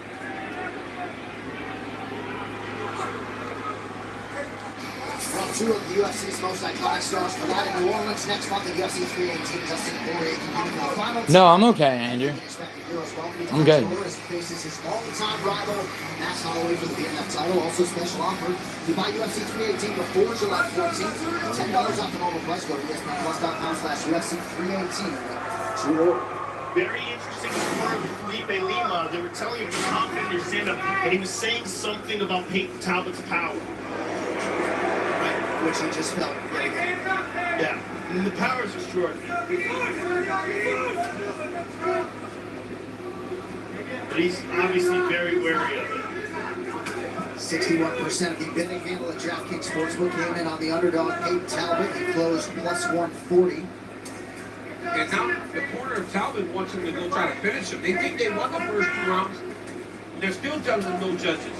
Round two of the UFC's most iconic stars collide in New Orleans next month at UFC 318. Justin Poirier competing in the final. No, I'm okay, Andrew. I'm good. Faces his all-time rival, Max Holloway, for the BMF title. Also special offer. You buy UFC 318 before July 14th. $10 off the normal price. Go to ESPNplus.com/UFC318. Very interesting story with Felipe Lima. They were telling him to confident in your stand-up, and he was saying something about Peyton Talbot's power. Which he just felt. Yeah, and the power is extraordinary. But he's obviously very wary of it. 61% of the betting handle at DraftKings Sportsbook came in on the underdog Peyton Talbot. He closed plus 140. And now the corner of Talbot wants him to go try to finish him. They think they won the first 2 rounds. They're still telling them no judges.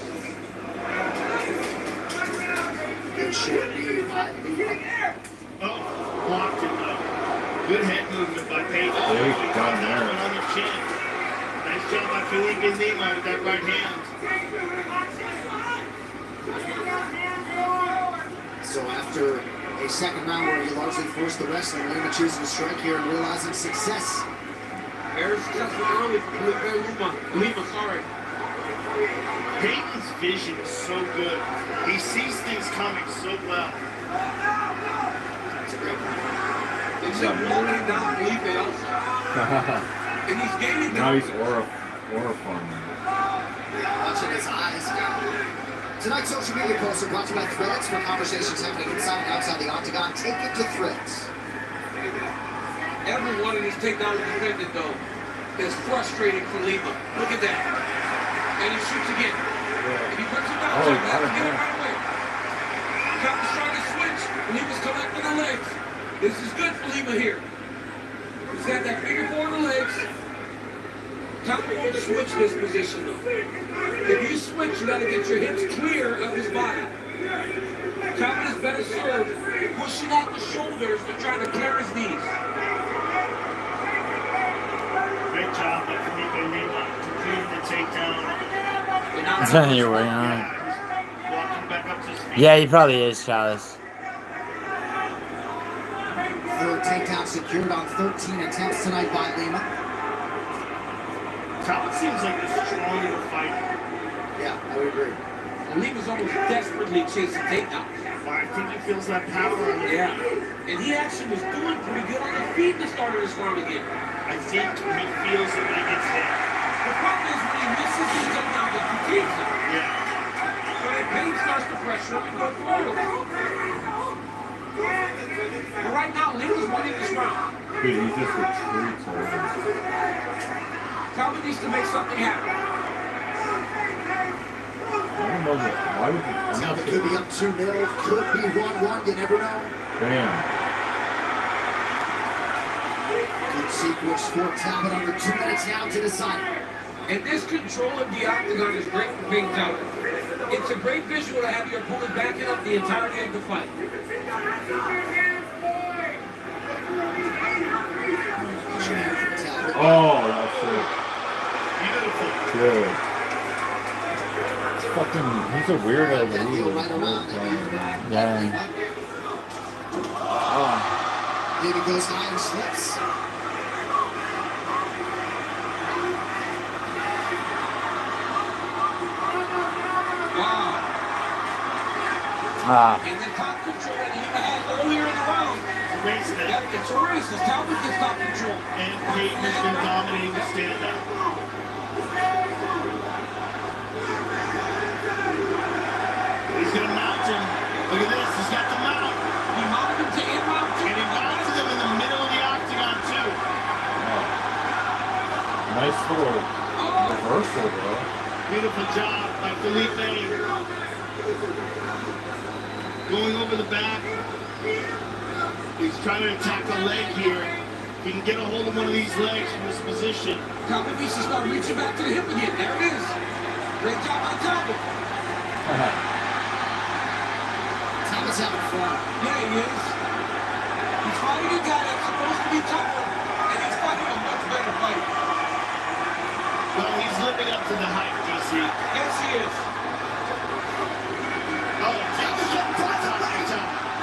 Good short lead. Oh, blocked it though. Good head movement by Peyton. Yeah, he's got him there. On the chin. Nice job by Felipe Lima with that right hand. So after a second round where he largely forced the wrestling, Lima choosing to strike here and realizing success. Very successful early for Lima, sorry. Peyton's vision is so good. He sees things coming so well. That's a great one. He's rolling down Felipe also. And he's gaining now he's aura farming. Watching his eyes. Tonight's social media posts are brought to you by Threads. For conversations happening inside and outside the octagon, take it to Threads. Everyone in this takedown defended, though, is frustrating for Lima. Look at that. And he shoots again. And he puts him down. Oh, So he has to get it right away. Captain's trying to switch. Lima's collecting the legs. This is good for Lima here. He's got that figure 4 on the legs. Captain won't switch this position, though. If you switch, you got to get your hips clear of his body. Captain is better served pushing out the shoulders than trying to clear his knees. Great job by Felipe Lima to prove the takedown. You're waiting on it. Walking back up to his feet. Yeah, he probably is, Chalice. Third takedown secured on 13 attempts tonight by Lima. Talbot seems like a stronger fighter. Yeah, I would agree. Lima's almost desperately chasing takedowns. Well, I think he feels that power on him. Yeah. And he actually was doing pretty good on the feet to start of this round again. I think he feels it when he gets hit. The problem is when he misses these takedowns, it fatigues him. Yeah. When the pain starts to pressure him, he goes forward. But right now, Lima's winning this round. Dude, he just retreats over. Talbot needs to make something happen. I don't know why would you? Talbot could be up 2-0, could be 1-1, you never know. Damn. Good sequence for Talbot under 2 minutes now to decide. And this control of the octagon is great for Peyton Talbot. It's a great visual to have your opponent backing up the entirety of the fight. Oh, that's it. Beautiful. Good. It's fucking, he's a weirdo, but he's a weird Yeah. Oh. Lima goes high and slips. And the top control that Lima had earlier in the round. Race that. Yeah, it's a race. It's Talbot gets top control. And Peyton has been dominating the stand-up. He's going to mount him. Look at this. He's got the mount. He mounted him to in-mount. And he mounted him in the middle of the octagon, too. Nice little reversal, bro. Beautiful job by Felipe. going over the back. He's trying to attack a leg here. If he can get a hold of one of these legs from this position. Talbot needs to start reaching back to the hip again. There it is. Great job by Talbot. Talbot's having fun. Yeah, he is. He's fighting a guy that's supposed to be tougher, and he's fighting a much better fight. Well, he's living up to the hype, DC. Yes, he is. Oh,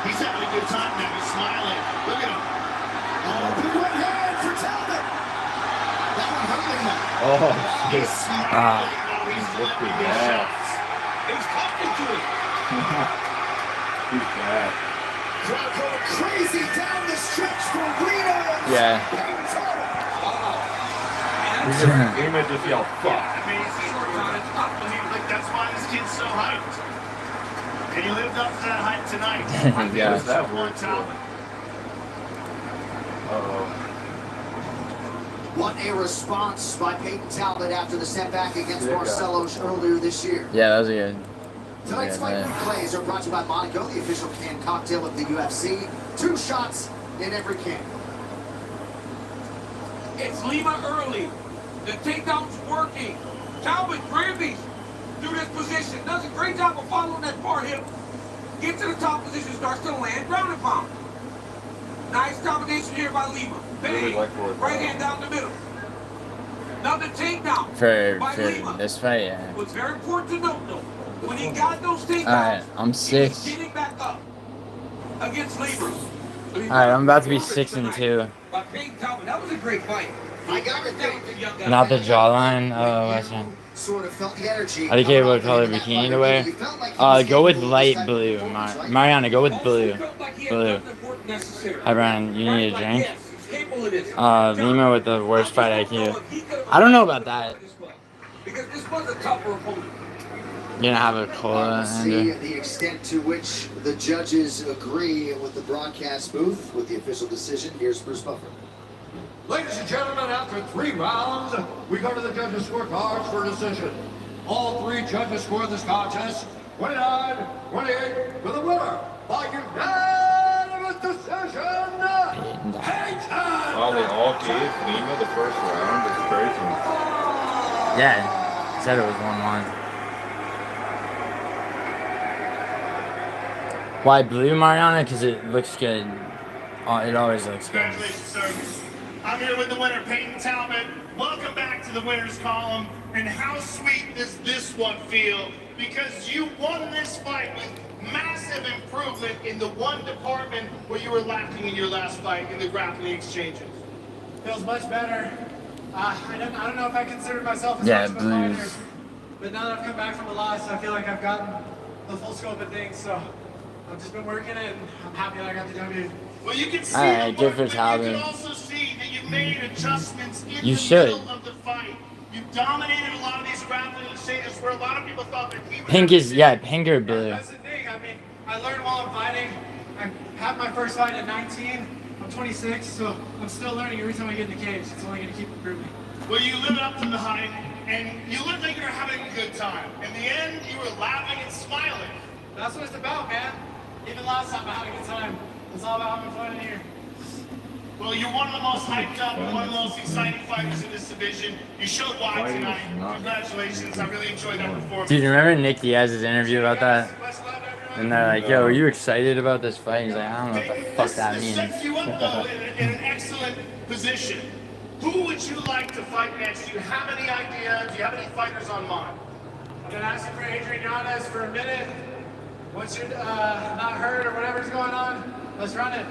he's having a good time now. He's smiling. Look at him. Oh, big right hand for Talbot. That one hurt Lima. Oh, shit. He's looking bad. He's talking to him. He's bad. Crowd going crazy down the stretch for Reno. Yeah. Lima just yelled, fuck. I mean, that's why this kid's so hyped. And he lived up to that hype tonight. Yeah. That word Talbot. Uh-oh. What a response by Peyton Talbot after the setback against Barcelos earlier this year. Yeah, that was good. Tonight's fight replays are brought to you by Monaco, the official canned cocktail of the UFC. 2 shots in every can. It's Lima early. The takedown's working. Talbot Granby's through this position. Does a great job of following that far hip. Get to the top position, starts to land, ground and pound. Nice combination here by Lima. Bang. Right hand down the middle. Another takedown by Lima. This fight, yeah. What's very important to note, though, when he got those takedowns, Alright, I'm 6. he was getting back up against Lima. Alright, I'm about to be 6-2. By Peyton Talbot, that was a great fight. I got it. Not the jawline. Oh, what's that? Sort of felt the energy. I don't care what color bikini to wear. Go with light blue. Mariana, go with blue. Blue. Hi, Brian. You need a drink? Lima with the worst fight IQ. I don't know about that. Because this was a tougher opponent. You're gonna have a cola. See the extent to which the judges agree with the broadcast booth with the official decision. Here's Bruce Buffer. Ladies and gentlemen, after 3 rounds, we go to the judges' scorecards for a decision. All 3 judges scored this contest 29-28 for the winner by unanimous decision. Wow, they all gave Lima the first round. That's crazy. Yeah, said it was 1-1. Why blue, Mariana? Because it looks good. It always looks good. Congratulations, sir. I'm here with the winner, Peyton Talbot. Welcome back to the winner's column. And how sweet does this one feel? Because you won this fight with massive improvement in the one department where you were lacking in your last fight, in the grappling exchanges. Feels much better. I don't know if I consider myself as much of a fighter, but now that I've come back from a loss, I feel like I've gotten the full scope of things. So I've just been working it, and I'm happy that I got the W. Well, you can see Alright, good for Talbot. you can also see that you made adjustments in You the should. middle of the fight. You dominated a lot of these grappling exchanges where a lot of people thought that he was Pink is, yeah, pink or blue. That's the thing. I mean, I learned while I'm fighting. I had my first fight at 19. I'm 26, so I'm still learning every time I get in the cage. It's only going to keep improving. Well, you lived up to the hype, and you looked like you were having a good time. In the end, you were laughing and smiling. That's what it's about, man. Even last time I had a good time. It's all about having fun in here. Well, you're one of the most hyped up and one of the most exciting fighters in this division. You showed why tonight. Congratulations. I really enjoyed that performance. Dude, remember Nick Diaz's interview about that? And they're like, yo, are you excited about this fight? He's like, I don't know what the fuck that means. Sets you up, though, in an excellent position. Who would you like to fight next? Do you have any idea? Do you have any fighters on mind? I've been asking for Adrian Yanez for a minute. Once you're not hurt or whatever's going on, let's run it.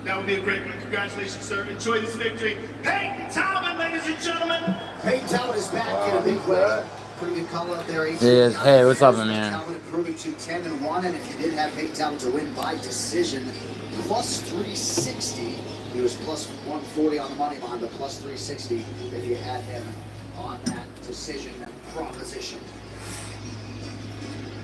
That would be a great one. Congratulations, sir. Enjoy this victory. Peyton Talbot, ladies and gentlemen. Peyton Talbot is back in a big way. Pretty good call out there. Yes. Hey, what's up, man? Talbot improving to 10-1, and if you did have Peyton Talbot to win by decision, plus 360. He was plus 140 on the money line, but plus 360 if you had him on that decision proposition.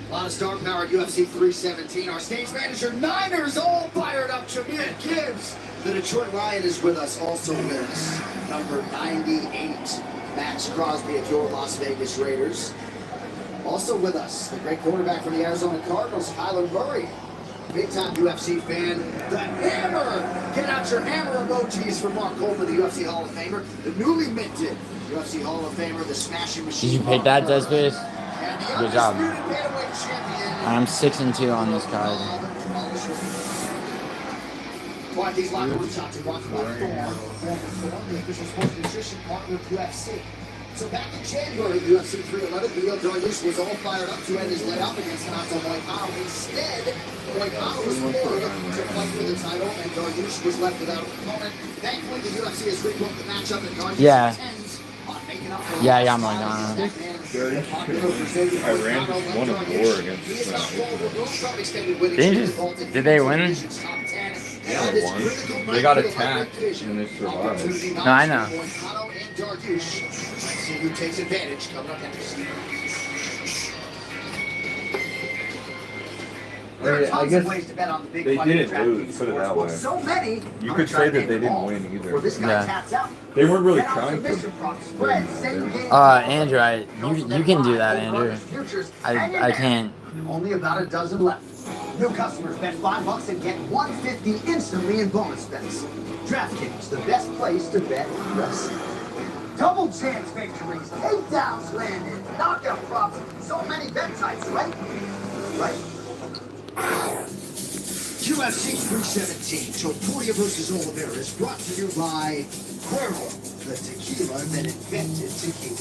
A lot of star power at UFC 317. Our stage manager, Niners, all fired up. Jameer Gibbs, the Detroit Lion, is with us. Also with us, number 98, Max Crosby of your Las Vegas Raiders. Also with us, the great quarterback from the Arizona Cardinals, Kyler Murray. Big time UFC fan. The hammer! Get out your hammer emojis for Mark Coleman, the UFC Hall of Famer. The newly minted UFC Hall of Famer, the smashing machine. Did you pick that, Despace? Good job. I'm 6-2 on this card. Quite these locker room shots are brought to you by Thorne, the official sports nutrition partner of UFC. So back in January, UFC 311, Leo Dariush was all fired up to end his layoff against Panto. Instead, Moicano was forward to fight for the title, and Dariush was left without an opponent. Thankfully, the UFC has rebooked the matchup, and Dariush intends on making up for the Yeah, Moicano. Iran just won a war against Did they win? Yeah, they won. They got attacked and they survived. No, I know. See who takes advantage coming up next. There are tons of ways to bet on the big they fight. didn't lose, put it that way. So many. You could say that they didn't win either. This guy taps out. They weren't really trying to. Andrew, you can do that, Andrew. I can't. Only about a dozen left. New customers bet $5 and get $150 instantly in bonus bets. DraftKings, the best place to bet wrestling. Double chance victories, takedowns landed, knockout props, so many bet types, right? Right. UFC 317, Toia versus Olivera is brought to you by Cuervo, the tequila that invented tequila.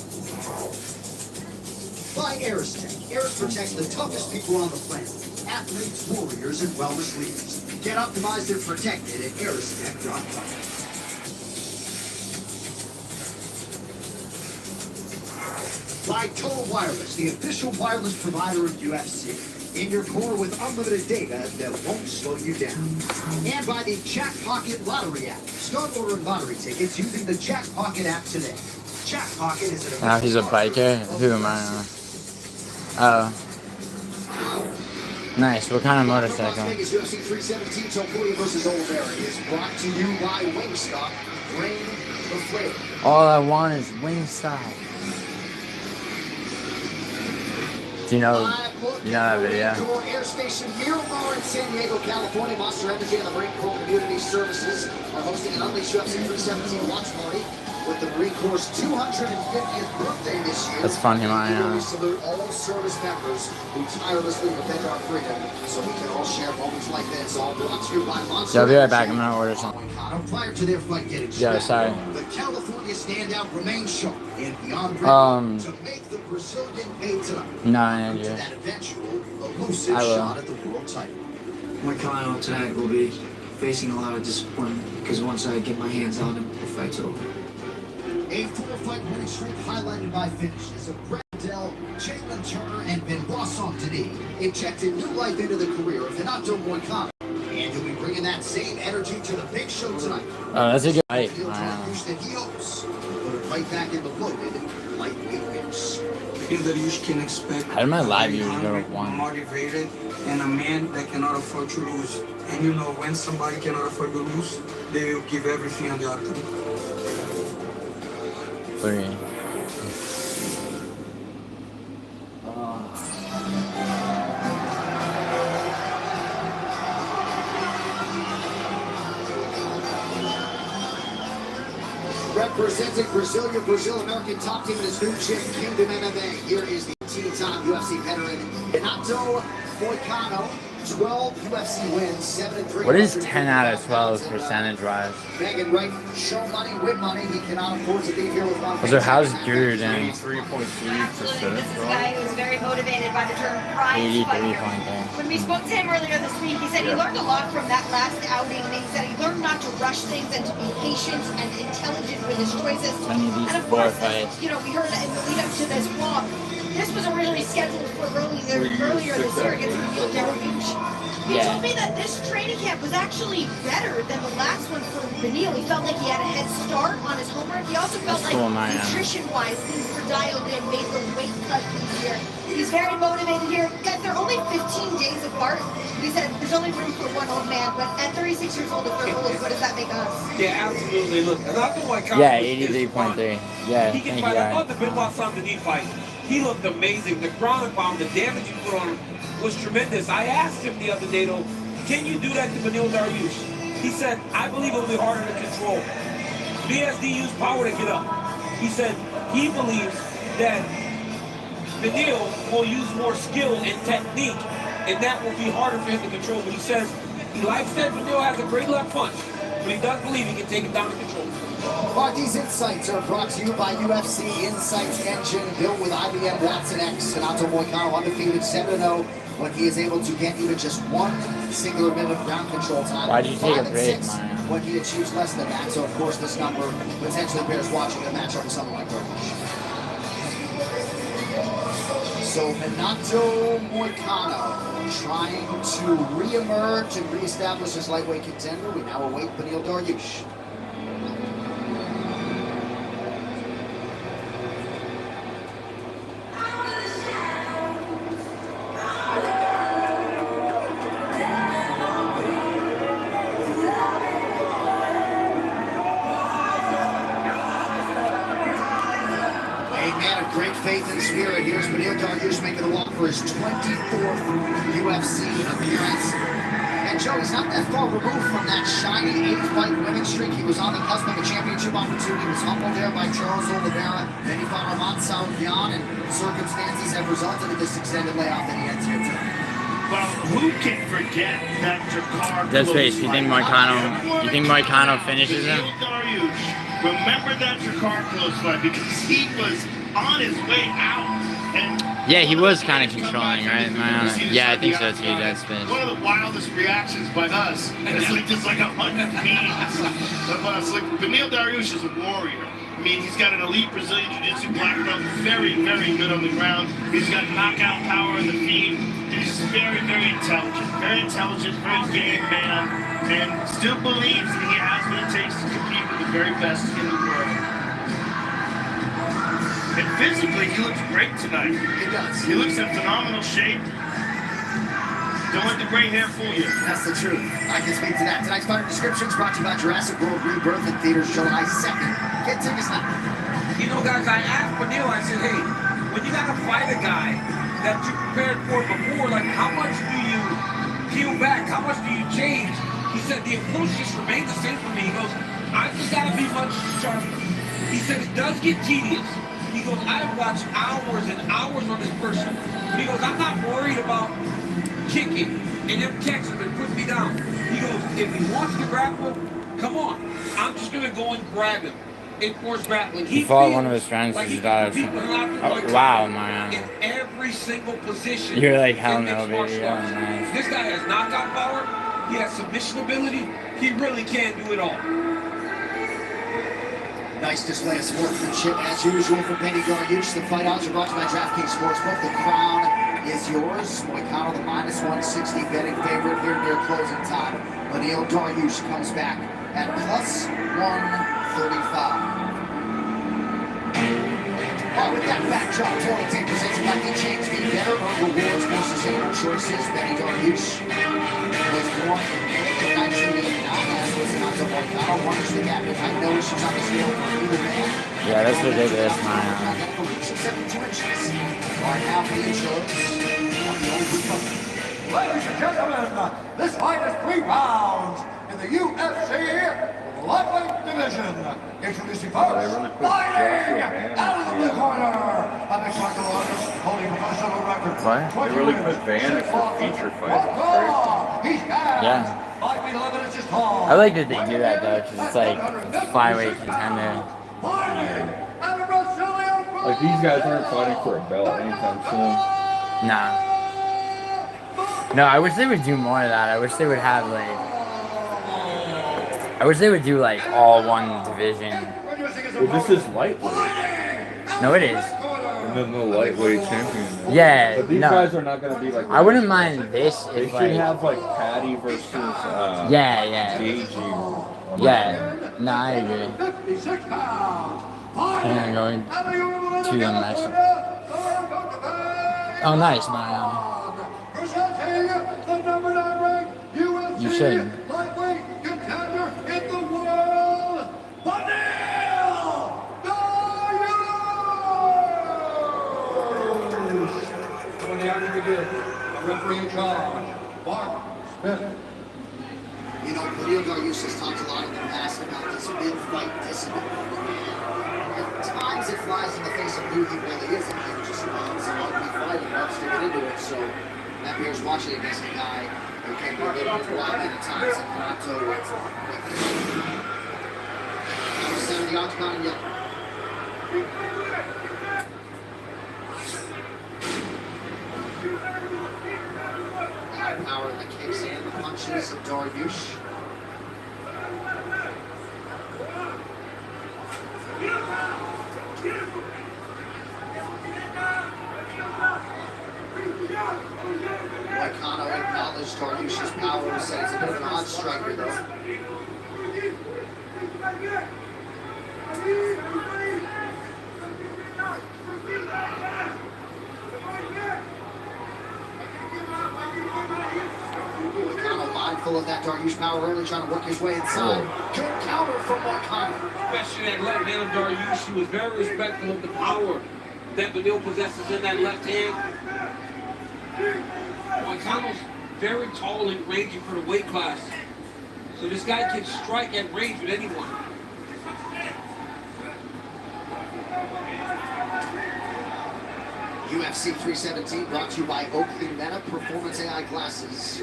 By Aristec. Aris protects the toughest people on the planet. Athletes, warriors, and wellness leaders. Get optimized and protected at aristec.com. By Total Wireless, the official wireless provider of UFC. In your core with unlimited data that won't slow you down. And by the Jackpocket Lottery app. Start ordering lottery tickets using the Jackpocket app today. Jackpocket is an He's a biker? Who am I? Oh. Nice. What kind of motorcycle? Vegas UFC 317 Toia versus Olivera is brought to you by Wingstop. Reign the flavor. All I want is Wingstop. Do you know that video? Air Station Miramar in San Diego, California. Monster Energy and the Marine Corps Community Services are hosting an Unleashed UFC 317 launch party with the Marine Corps' 250th birthday this year. That's funny, man. We salute all service members who tirelessly defend our freedom so we can all share moments like this. All brought to you by Monster. Yeah, I'll be right back. I'm gonna order something. Prior to their fight getting sorry. the California standout remains sharp and beyond to make the Brazilian pay tonight. No, Andrew. That eventual elusive I will. shot at the world title. Moicano tonight will be facing a lot of disappointment because once I get my hands on him, the fight's over. A four-fight winning streak highlighted by finishes of Brett Dell, Jalen Turner, and Benoit Saint-Denis injected new life into the career of Renato Moicano. And he'll be bringing that same energy to the big show tonight. Oh, that's a good fight. That he hopes will put it right back in the loaded lightweight race. I feel that you can expect How did my live viewers go to 1? motivated and a man that cannot afford to lose. And you know when somebody cannot afford to lose, they will give everything on the octagon. 3. Representing Brazil American top team in his new gym, Kingdom MMA. Here is the 18-time UFC veteran, Renato Moicano. 12 UFC wins, 7-3. What is 10 out of 12 percentage-wise? Megan Wright, show money, win money. He cannot afford to be here with one. So how's Drew doing? 83.3%. This is a guy who's very motivated by the term prize fighter. 83.3. When we spoke to him earlier this week, he said he learned a lot from that last outing. And he said he learned not to rush things and to be patient and intelligent with his choices. These And of four course, fights. you know, we heard in the lead up to this walk, this was originally scheduled for earlier this year against Delgado. He told me that this training camp was actually better than the last one for Benil. He felt like he had a head start on his homework. He also felt like nutrition-wise, things were dialed in, made the weight cut easier. He's very motivated here. Guys, they're only 15 days apart. He said there's only room for one old man, but at 36 years old, if they're old, what does that make us? Yeah, absolutely. Look, Yeah, 83.3. Yeah, he can thank you, fight. I guys. thought the Benoit Saint-Denis fight, he looked amazing. The ground and pound, the damage he put on him was tremendous. I asked him the other day, though, can you do that to Beneil Dariush? He said, I believe it'll be harder to control. BSD used power to get up. He said he believes that Beneil will use more skill and technique, and that will be harder for him to control. But he says he likes that Beneil has a great left punch, but he does believe he can take him down to control. Well, these insights are brought to you by UFC Insights Engine, built with IBM Watson X. Renato Moicano undefeated 7-0 when he is able to get even just one singular minute of ground control time. Why did you take a break, 5-6 man? when he achieves less than that. So, of course, this number potentially bears watching a matchup with someone like Dariush. So, Renato Moicano trying to re-emerge and re-establish his lightweight contender. We now await Beneil Dariush. Faith and spirit. Here's Beneil Dariush making a walk for his 24th UFC appearance. And Joe, he's not that far removed from that shiny 8-fight winning streak. He was on the cusp of a championship opportunity. He was humbled there by Charles Olivera. Then he fought Hermanson, and circumstances have resulted in this extended layoff that he had here tonight. Well, who can forget that Jakar? Dead space. You think Moicano finishes him? Remember that Jakar close fight because he was on his way out. And yeah, he was kind of controlling, right? Yeah, I think so too. That's been one of the wildest reactions by us. And it's like just like 100 memes of us. Like Beneil Dariush is a warrior. I mean, he's got an elite Brazilian Jiu-Jitsu black belt, very, very good on the ground. He's got knockout power in the feet. He's just very, very intelligent, very game man, and still believes that he has what it takes to compete with the very best in the world. And physically, he looks great tonight. He does. He looks in phenomenal shape. Don't let the gray hair fool you. That's the truth. I can speak to that. Tonight's fighter descriptions brought to you by Jurassic World Rebirth in theaters July 2nd. Get tickets now. You know, guys, I asked Beneil, I said, hey, when you got to fight a guy that you prepared for before, like, how much do you peel back? How much do you change? He said, the approach just remained the same for me. He goes, I just got to be much sharper. He said, it does get tedious. He goes, I've watched hours and hours on this person. But he goes, I'm not worried about kicking and them catching and putting me down. He goes, if he wants to grapple, come on. I'm just going to go and grab him. Enforce grappling. He fought one of his friends because he thought it was oh, wow, man. In every single position. You're like, hell no, baby. Yeah, nice. This guy has knockout power. He has submission ability. He really can do it all. Nice display of sportsmanship as usual from Beneil Dariush. The fight odds are brought to you by DraftKings Sportsbook. The crown is yours. Moicano, the -160 betting favorite here near closing time. Beneil Dariush comes back at +135. Well, with that backdrop, Toia takers into Lucky Change Be Better. Earn rewards, more sustainable choices. Beneil Dariush was born in 1989. As was Renato Moicano. One is the gap. I know she's on the scale for either man. Yeah, that's ridiculous, man. 72 inches are now being chosen on the old Republic. Ladies and gentlemen, this fight is 3 rounds in the UFC lightweight division. Introducing first, fighting out of the corner, a mixed-martial artist holding a professional record. What? They really advanced the feature fight. Yeah. I like that they do that though, because it's like flyweight contender. Like these guys aren't fighting for a belt anytime soon. Nah. No, I wish they would do more of that. I wish they would have like. I wish they would do like all one division. Well, this is lightweight. No, it is. And then the lightweight champion. Yeah, but these guys are not going to be like. I wouldn't mind this They if should like. have like Patty versus. Yeah. Yeah. No, I agree. And I'm going to the match. Oh, nice, man. You should. Lightweight contender in the world, Beneil Dariush. When the action begins, a referee in charge, Mark Smith. Beneil Dariush has talked a lot in the past about this mid-fight discipline. At times it flies in the face of who he really is, and he just loves an ugly fight and loves to get into it. So that bears watching against a guy who can be a little bit wild at times and Panto with center of the octagon and yellow. High power in the kicks and the punches of Dariush. Moicano acknowledged Dariush's power and said he's a bit of an odd striker, though. Moicano mindful of that Dariush power early, trying to work his way inside. Good counter from Moicano. Especially that left hand of Dariush, he was very respectful of the power that Beneil possesses in that left hand. Moicano's very tall and rangy for the weight class. So this guy can strike at range with anyone. UFC 317 brought to you by Oakley Meta Performance AI Glasses.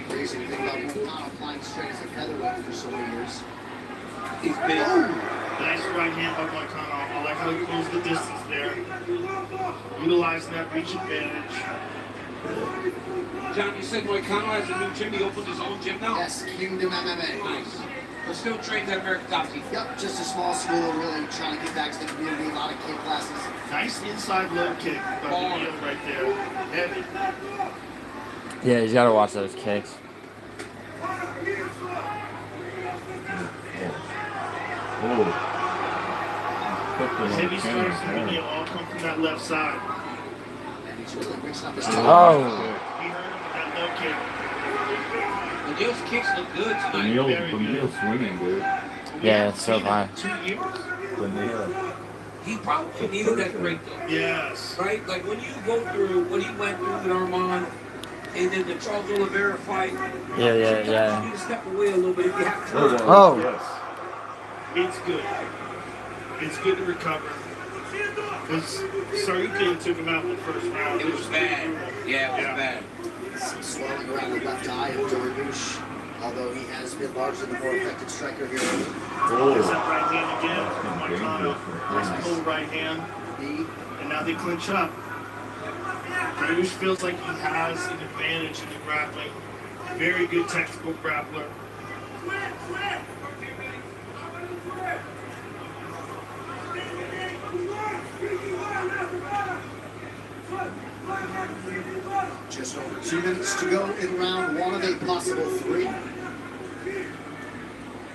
Crazy thing about Moicano flying straight as a featherweight for so many years. He's big. Nice right hand by Moicano. I like how he closed the distance there. Utilizing that reach advantage. John, you said Moicano has a new gym. He opened his own gym now? Yes, Kingdom MMA. Nice. But still trains at American Top Team. Yep, just a small school, really trying to get back to the community. A lot of kid classes. Nice inside low kick by Beneil right there. Heavy. Yeah, he's got to watch those kicks. The heavy strikes from Beneil all come from that left side. And he's really mixing up his Oh. He heard him with that low kick. Beneil's kicks look good tonight. Beneil's swinging, dude. Yeah, it's so high. 2 years? Beneil. He probably needed that break though. Yes. Right? Like when you go through what he went through with Armand and then the Charles Olivera fight. Yeah. You need to step away a little bit if you have to. Oh. It's good. It's good to recover. Because Saruki took him out in the first round. It was bad. Yeah, it was bad. Some swelling around the left eye of Dariush, although he has been largely the more effective striker here. There's that right hand again from Moicano. Nice full right hand. And now they clinch up. Dariush feels like he has an advantage in the grappling. Very good technical grappler. Just over 2 minutes to go in round one of a possible 3.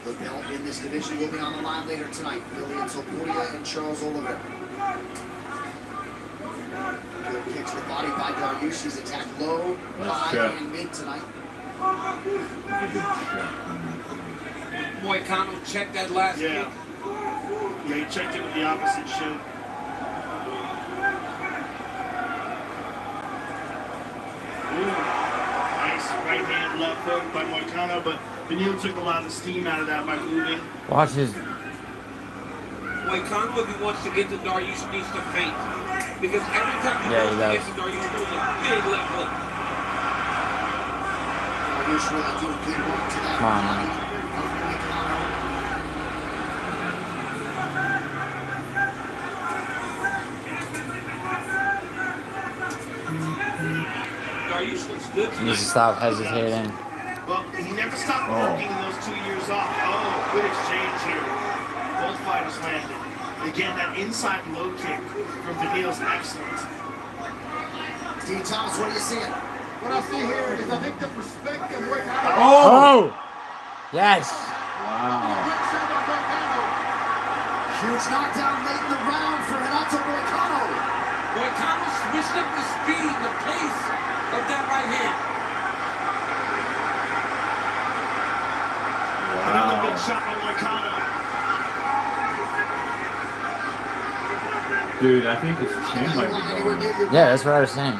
The belt in this division will be on the line later tonight. Toia and Charles Olivera. Good kick to the body by Dariush. He's attacked low, high, and mid tonight. Moicano checked that last kick. Yeah, he checked it with the opposite shin. Nice right hand left hook by Moicano, but Beneil took a lot of the steam out of that by moving. Watch his. Moicano, if he wants to get to Dariush, needs to feint. Because every time he goes to get to Dariush, throws a big left hook. Dariush really doing good work to that Come on, body man. of Moicano. Dariush looks good He needs to stop hesitating. Well, he never stopped working in those 2 years off. Oh, good exchange here. Both fighters landed. Again, that inside low kick from Beneil's excellent. Dean Thomas, what are you seeing? What I see here is I think the perspective right now. Oh! Yes! Wow. Huge knockdown late in the round for Renato Moicano. Moicano switched up the speed, the pace of that right hand. Another big shot by Moicano. Dude, I think his chin might be going. Yeah, that's what I was saying.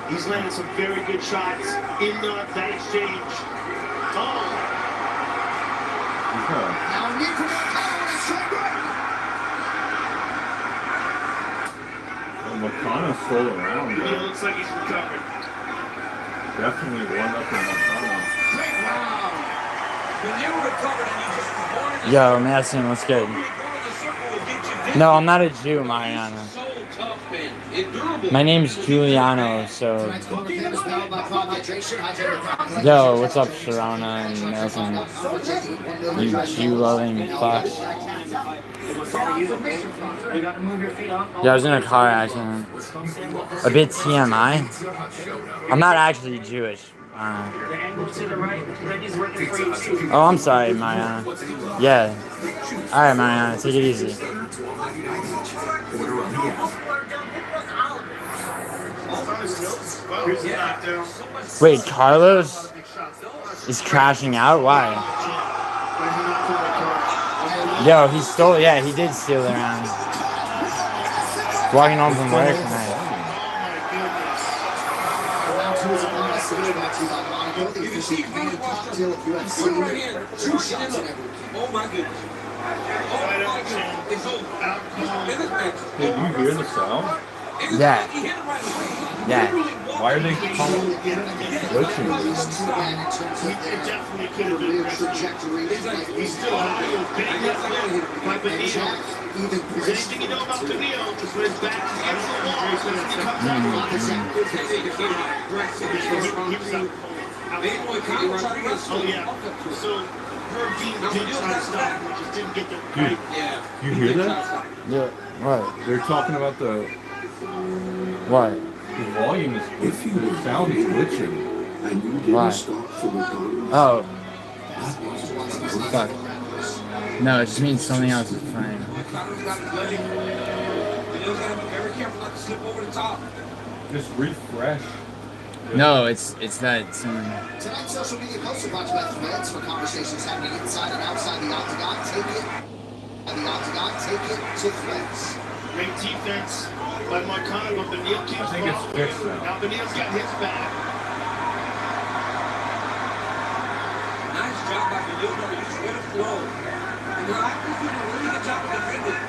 He's landed some very good shots in that exchange. Oh. Now need for McKini's still around. He looks like he's recovered. Definitely one up in McKini. Great round. When you recovered and you just born Yo, Madison, what's good? No, I'm not a Jew, Mariana. My name's Giuliano, so... Yo, what's up, Sharona and Nelson? You Jew-loving fucks. Yeah, I was in a car accident. A bit TMI. I'm not actually Jewish. Oh, I'm sorry, Mariana. Yeah. Alright, Mariana, take it easy. Wait, Carlos is crashing out? Why? Yo, he stole, yeah, he did steal the round. Walking home from work tonight. Oh my goodness. Did you hear the sound? Yeah. Yeah. Why are they calling it glitching? It definitely could have been trajectory. He's still high. By Benito. Is anything you know about Benito? Because when his back is against the wall, he oh yeah. So her team did try to stop him, just didn't get the right. Yeah. You hear that? Yeah. What? They're talking about the... What? The volume is glitching. The sound is glitching. Why? Oh. Fuck. No, it just means something else is playing. Just refresh. No, it's that someone. Tonight's social media posts are brought to you by Threads for conversations happening inside and outside the octagon. Take it to Threads. Great defense by McKini, but Benito keeps I think it's fixed now. Now Benito's got his back. Nice job by Benito. You just let it flow. And your actors did a really good job of defending.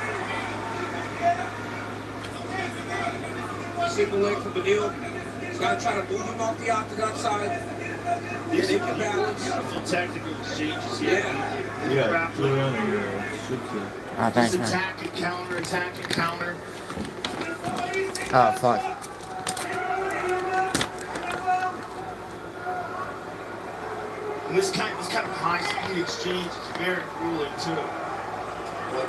Single leg for Benito. He's got to try to move him off the octagon side. These are beautiful technical exchanges here. Yeah, Thanks, Just man. attack and counter. Oh, fuck. And this kind of high-speed exchange is very grueling, too.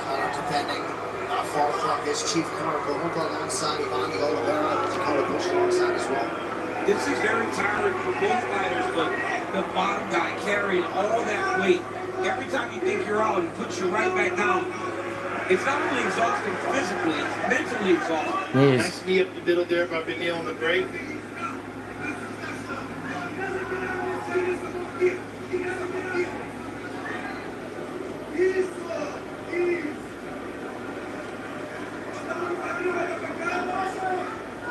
Connor defending, not far from his chief corner, Aruja alongside Ivani Olivera, Dakota Bush alongside as well. This is very tiring for both fighters, but the bottom guy carrying all that weight. Every time you think you're out, it puts you right back down. It's not only exhausting physically, it's mentally exhausting. Nice knee up the middle there by Benito on the break.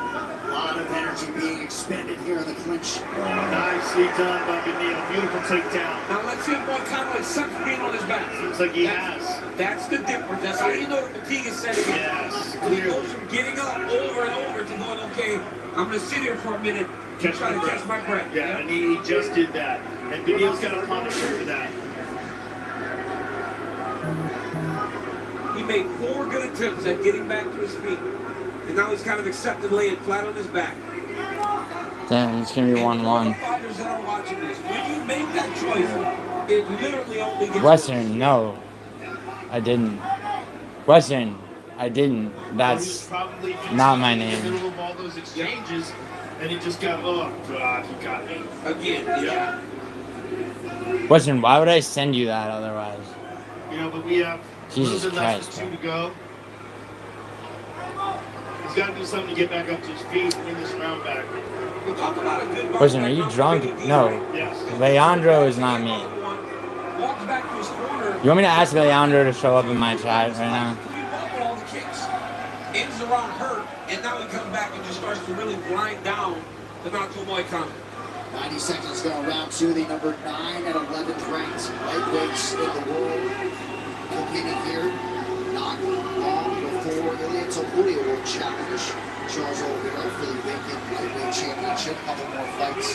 A lot of energy being expended here in the clinch. Nicely done by Benito. Beautiful takedown. Now let's see if McKini accepts being on his back. Looks like he has. That's the difference. That's how you know the fatigue is setting in. Yes, He goes from getting up over and over to going, okay, I'm going to sit here for a minute and try to catch my breath. Yeah, and he just did that. And Benito's got to punish him for that. He made 4 good attempts at getting back to his feet. And now he's kind of accepted laying flat on his back. Damn, it's gonna be 1-1. Fighters that are watching this, when you make that choice, it literally only gets... Western, no. I didn't. Western, I didn't. That's not my In the name. middle of all those exchanges, and he just got, oh, God, he got me. Again, yeah. Western, why would I send you that otherwise? You know, but we have Jesus a little bit less Christ, than 2 to go. He's got to do something to get back up to his feet and win this round back. We'll talk about a good Western, are you drunk? No. Yes. Leandro is not me. Walks back to his corner. You want me to ask Leandro to show up in my chat right now? All the kicks. Ends around hurt, and now he comes back and just starts to really grind down Donato Moicano. 90 seconds go round two. The number 9 and 11th ranked lightweights in the world competing here. Not long before Ilia Topuria will challenge Charles Olivera for the vacant lightweight championship. A couple more fights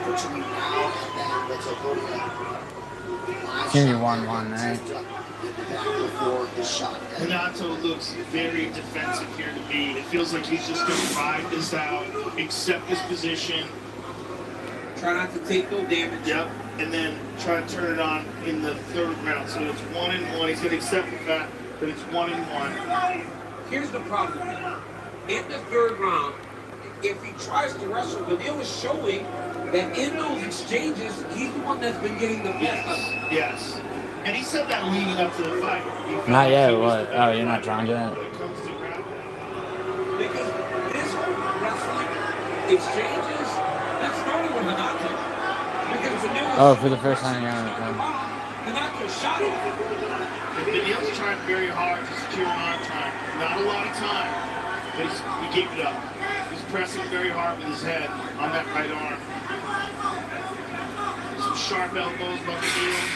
between now and then. But Topuria Give me 1-1, right? before his shot. Renato looks very defensive here to me. It feels like he's just going to ride this out, accept his position. Try not to take no damage. Yep, and then try to turn it on in the third round. So it's 1-1. He's going to accept the fact that it's 1-1. Here's the problem. In the third round, if he tries to wrestle, Vanille is showing that in those exchanges, he's the one that's been getting the best of him. Yes. And he said that leading up to the fight. Not yet, what? Oh, you're not drunk yet? Because this wrestling exchanges, that's starting with Renato. Because Vanille Oh, for the first time you're on the phone. Renato shot him. Vanille's trying very hard to secure on time. Not a lot of time, but he keep it up. He's pressing very hard with his head on that right arm. Some sharp elbows by Vanille.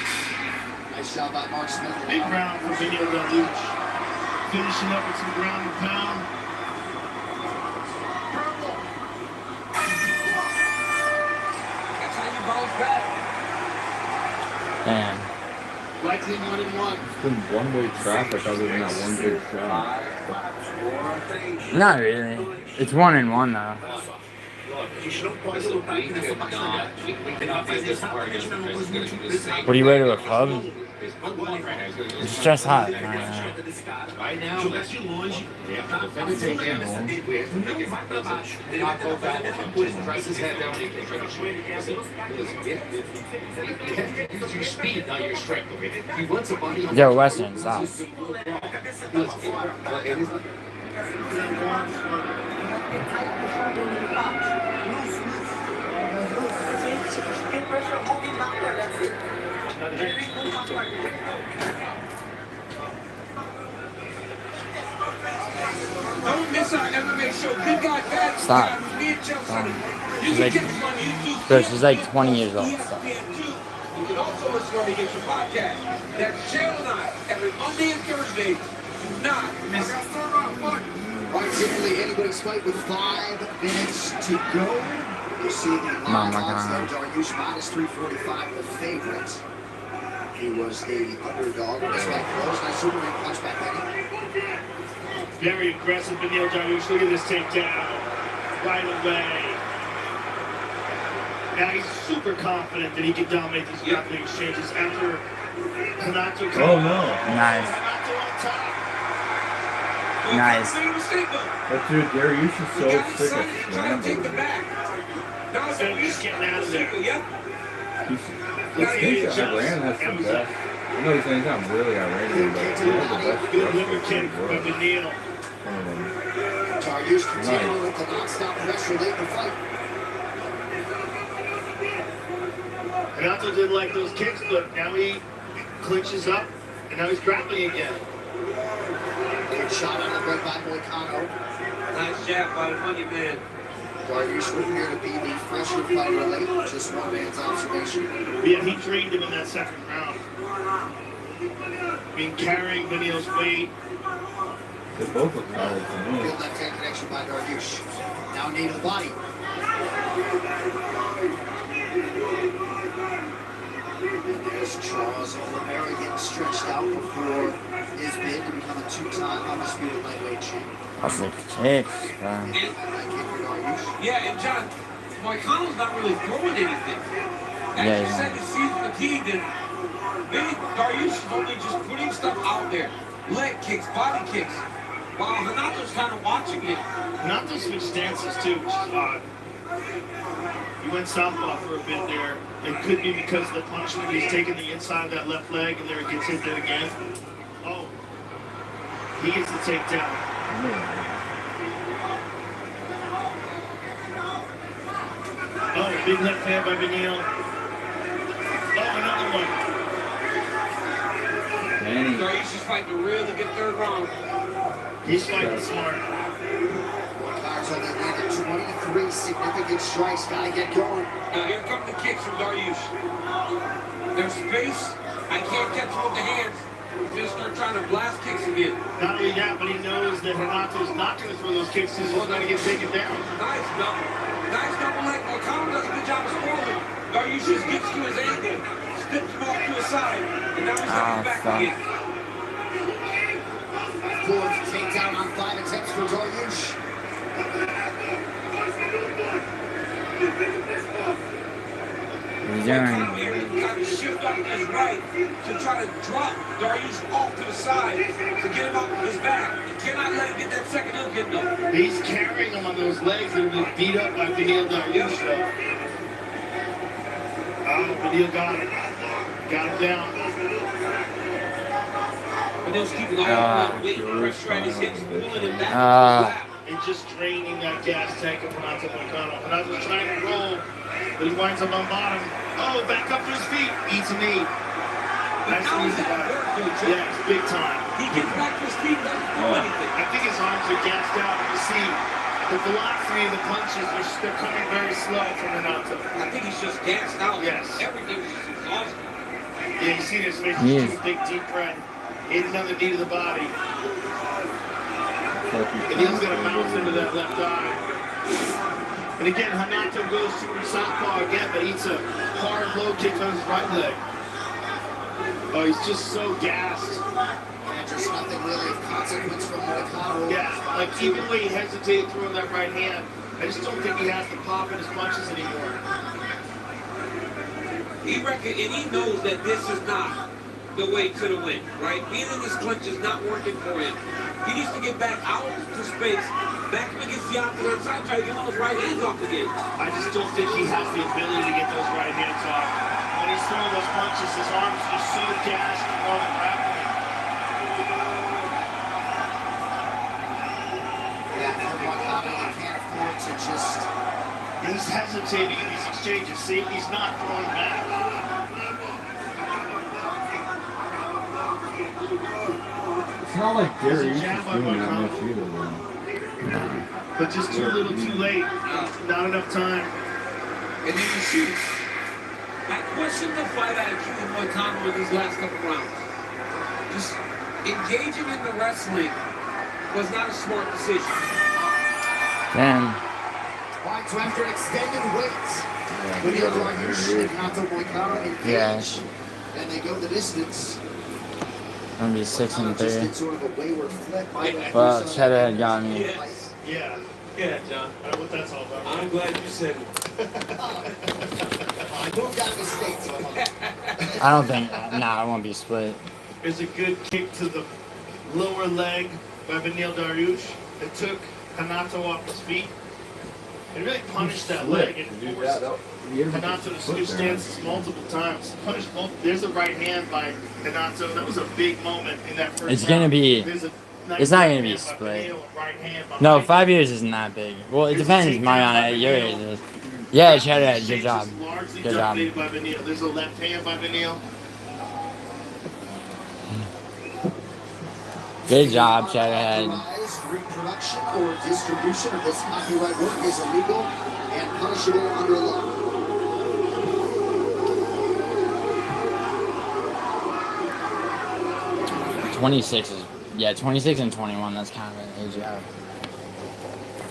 Nice job by Mark Smith. Big round for Vanille Galuch. Finishing up with some ground and pound. That's how you bounce back. Damn. Likely 1-1. It's been one-way traffic other than that one big shot. Not really. It's 1-1 though. What do you wear to a club? Just dress hot. Right now, unless you launch, you have to defend it. Press his head down. It's your speed, not your strength. He wants a body. Yo, Western, stop. Don't miss our MMA show. Good guy, bad guy. Stop. Me and Chelsea. She's like, bro, she's like 20 years old. Stop. You can also listen on the Get podcast. That's Jill and I, every Monday and Thursday. Do not miss it. Right, typically anybody's fight with 5 minutes to go. You see the line odds there. Dariush minus 345, the favorite. He was the underdog. This fight close. Nice Superman punch back in. Very aggressive, Vanille Galuch. Look at this takedown. Right away. Now he's super confident that he can dominate these grappling exchanges after Panto. Oh no. Nice. Nice. But dude, Dariush is so sick of scrambling. He's getting out of there. He thinks Iran has the best. I know he's saying I'm really Iranian, but he has the best wrestlers in the world. Dariush continuing with the non-stop pressure late in the fight. Panto didn't like those kicks, but now he clinches up, and now he's grappling again. Good shot on the right by Moicano. Nice jab by the funny man. Dariush would appear to be the fresher fighter late, just one man's observation. Yeah, he trained him in that second round. Carrying Vanille's weight. They both look tired to me. Good left-hand connection by Dariush. Now knee to the body. And there's Charles Olivera getting stretched out before his bid to become a 2-time undisputed lightweight champion. That's the kicks, bro. Yeah, and John, Moicano's not really throwing anything. As you said, he's fatigued, and maybe Dariush is only just putting stuff out there. Leg kicks, body kicks. While Renato's kind of watching it. Renato switched stances too, which is odd. He went southpaw for a bit there. It could be because of the punishment. He's taking the inside of that left leg, and there it gets hit dead again. Oh, he gets the takedown. Oh, big left hand by Vanille. Oh, another one. Dariush is fighting to really get third round. He's fighting smart. Moicano's only landed 23 3 significant strikes. Gotta get going. Now here come the kicks from Dariush. There's space. I can't catch him with the hands. Just start trying to blast kicks again. Not only that, but he knows that Renato's not going to throw those kicks. He's just going to get taken down. Nice double. Nice double leg. O'Connell does a good job of spoiling. Dariush just gets to his ankle, steps him off to his side, and now he's coming back again. 4th takedown on 5 attempts for Dariush. He's doing. Kind of shift up his right to try to drop Dariush off to the side to get him off his back. You cannot let him get that second hook in though. He's carrying him on those legs that have been beat up by Beneil Dariush though. Beneil got him. Got him down. Beneil's keeping the whole weight pressure at his hips, pulling him back. And just draining that gas tank of Panto Moicano. Panto's trying to roll, but he winds up on bottom. Oh, back up to his feet. Eats a knee. Nice and easy guy. Yeah, it's big time. He gets back to his feet, doesn't do anything. I think his arms are gassed out. You see the velocity of the punches, they're coming very slow from Panto. I think he's just gassed out. Yes. Everything's just exhausted. Yeah, you see this face. He's taking a big deep breath. Hit another knee to the body. And he's going to bounce into that left eye. And again, Hanato goes to the southpaw again, but eats a hard low kick on his right leg. Oh, he's just so gassed. And just nothing really of consequence from Moicano. Yeah, like even when he hesitated throwing that right hand, I just don't think he has the pop in his punches anymore. He reckons, and he knows that this is not the way to the win, right? Being in this clinch is not working for him. He needs to get back out to space, back up against the opposite side, try to get those right hands off again. I just don't think he has the ability to get those right hands off. When he's throwing those punches, his arms are so gassed and more than grappling. Yeah, for Moicano, he can't afford to just... He's hesitating in these exchanges. See, he's not throwing back. It's not like Gary is doing that much either, man. But just too little, too late. Not enough time. And then he shoots. I question the fight attitude of Moicano in these last couple rounds. Just engaging in the wrestling was not a smart decision. Damn. Right, so after an extended wait, Beneil Dariush and Panto Moicano engage, and they go the distance. Gonna be 6-3. Sort of a wayward flip by the Well, Cheddar got me. Yes. Yeah. Yeah, John. I don't know what that's all about. I'm glad you said it. Who got mistakes? I don't think. Nah, I won't be split. There's a good kick to the lower leg by Beneil Dariush that took Hanato off his feet. It really punished that leg and forced Hanato to switch stances multiple times. Punished both. There's a right hand by Hanato. That was a big moment in that first It's gonna round. be. Nice It's not gonna right be hand by split. Beneil, right hand by No, Mike. 5 years isn't that big. Well, it There's a depends, takedown Mariana, by at your Beneil. age. Yeah, Cheddar, good Exchange job. is largely Good job. dominated by Beneil. There's a left hand by Beneil. Good job, Cheddar. Reproduction or distribution of this copyright work is illegal and punishable under law. Yeah, 26 and 21, that's kind of an age gap.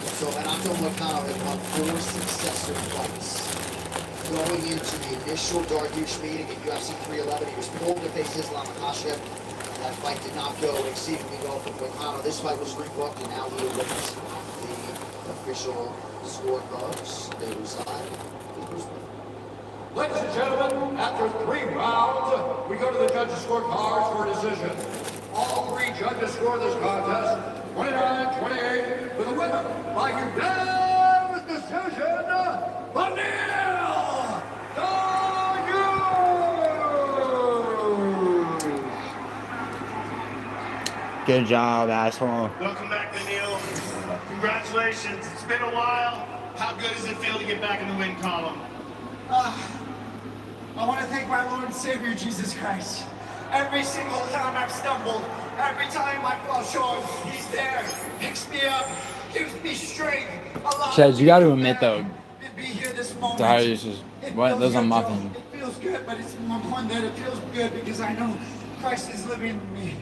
So Panto Moicano has won 4 successive fights. Going into the initial Dariush meeting at UFC 311, he was pulled to face Islam Makhachev. That fight did not go exceedingly well for Moicano. This fight was rebooked, and now he awaits the official scorecards. They reside. Ladies and gentlemen, after 3 rounds, we go to the judges' scorecards for a decision. All 3 judges score this contest 29-28 with a winner by unanimous decision, Beneil Dariush. Good job, asshole. Welcome back, Beneil. Congratulations. It's been a while. How good does it feel to get back in the win column? I want to thank my Lord and Savior, Jesus Christ. Every single time I've stumbled, every time I fall short, He's there, picks me up, gives me strength. Allows Chad, you gotta me admit though, to be here this moment. Darius is what? feels Those are good, muffins. Joe. It feels good, but it's one that it feels good because I know Christ is living in me.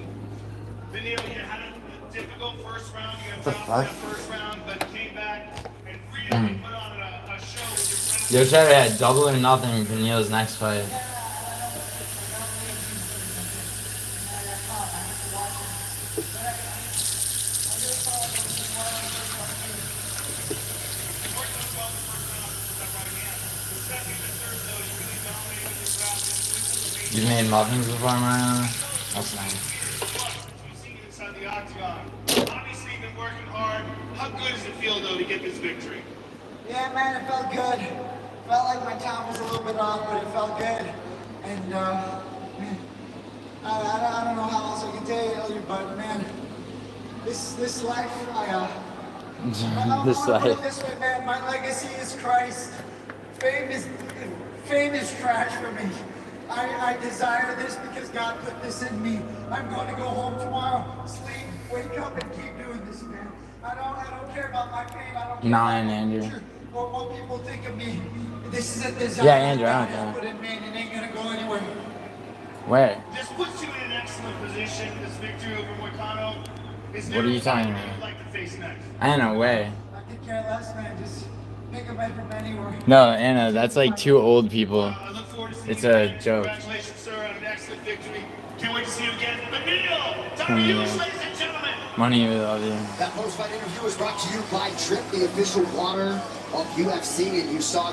Video, you had a difficult first round. You got The dropped fuck? in the first round, but came back and really put on a show with Yo, Chad had double or nothing for Neil's next fight. You've made muffins before, Mariana? That's nice. inside the octagon. Obviously, you've been working hard. How good does it feel, though, to get this victory? Yeah, man, it felt good. Felt like my time was a little bit off, but it felt good. And, man, I don't know how else I can tell you, but, man, this life, This I wanna put life. it this way, man, my legacy is Christ. Fame is trash for me. I desire this because God put this in me. I'm going to go home tomorrow, sleep, wake up, and keep doing this, man. I don't care about my fame. I don't care Nine, about Andrew. or what people think of me. This is a desire Yeah, Andrew, I don't God has care. put in me, and it ain't gonna go anywhere. Where? This puts you in an excellent position. This victory over Moicano is What are you talking never about? you'd like to face next. Anna, where? I could care less, man. Just pick a man from anywhere. No, Anna, that's like two old people. It's a joke. Congratulations, sir, on an excellent victory. Can't wait to see you again. But Neil, Yeah. Darius, ladies and gentlemen. Money, we love you. That post-fight interview was brought to you by Trip, the official water of UFC, and you saw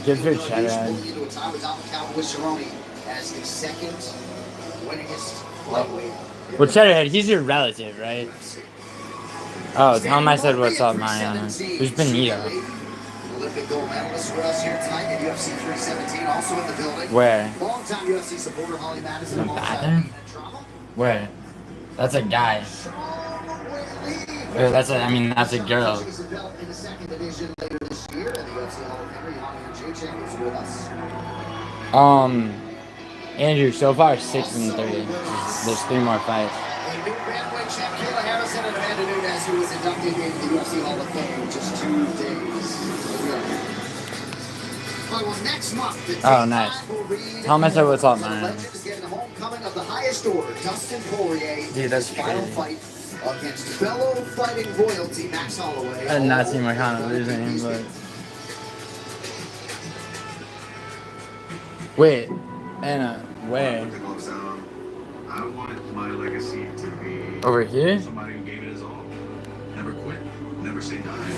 Good for Chad. into a tie with Cowboy Cerrone as the second winningest lightweight. Well, Cheddarhead, he's your relative, right? Oh, tell him I said what's up, Mariana. Who's Benito? Olympic gold medalist with us here tonight at UFC 317, also in the building. Where? Longtime UFC supporter Holly Madison. In the bathroom? Where? That's a guy. Or that's that's a girl. In the second division later this year, and the UFC Hall of Famer, Jan Jacek, is with us. Andrew, so far 6-3. There's 3 more fights. A new bandweight champ, Kayla Harrison, and Amanda Nunes, who was inducted into the UFC Hall of Fame just 2 days ago. Well, next month, the Oh, nice. Tell him I said what's up, man. Legends getting the homecoming of the highest order, Dustin Poirier. Dude, that's his final crazy. fight against fellow fighting royalty Max Holloway. I did not see Moicano losing, but... Wait, Anna, where? I want my legacy to be Over here? somebody who gave it his all. Never quit, never say die.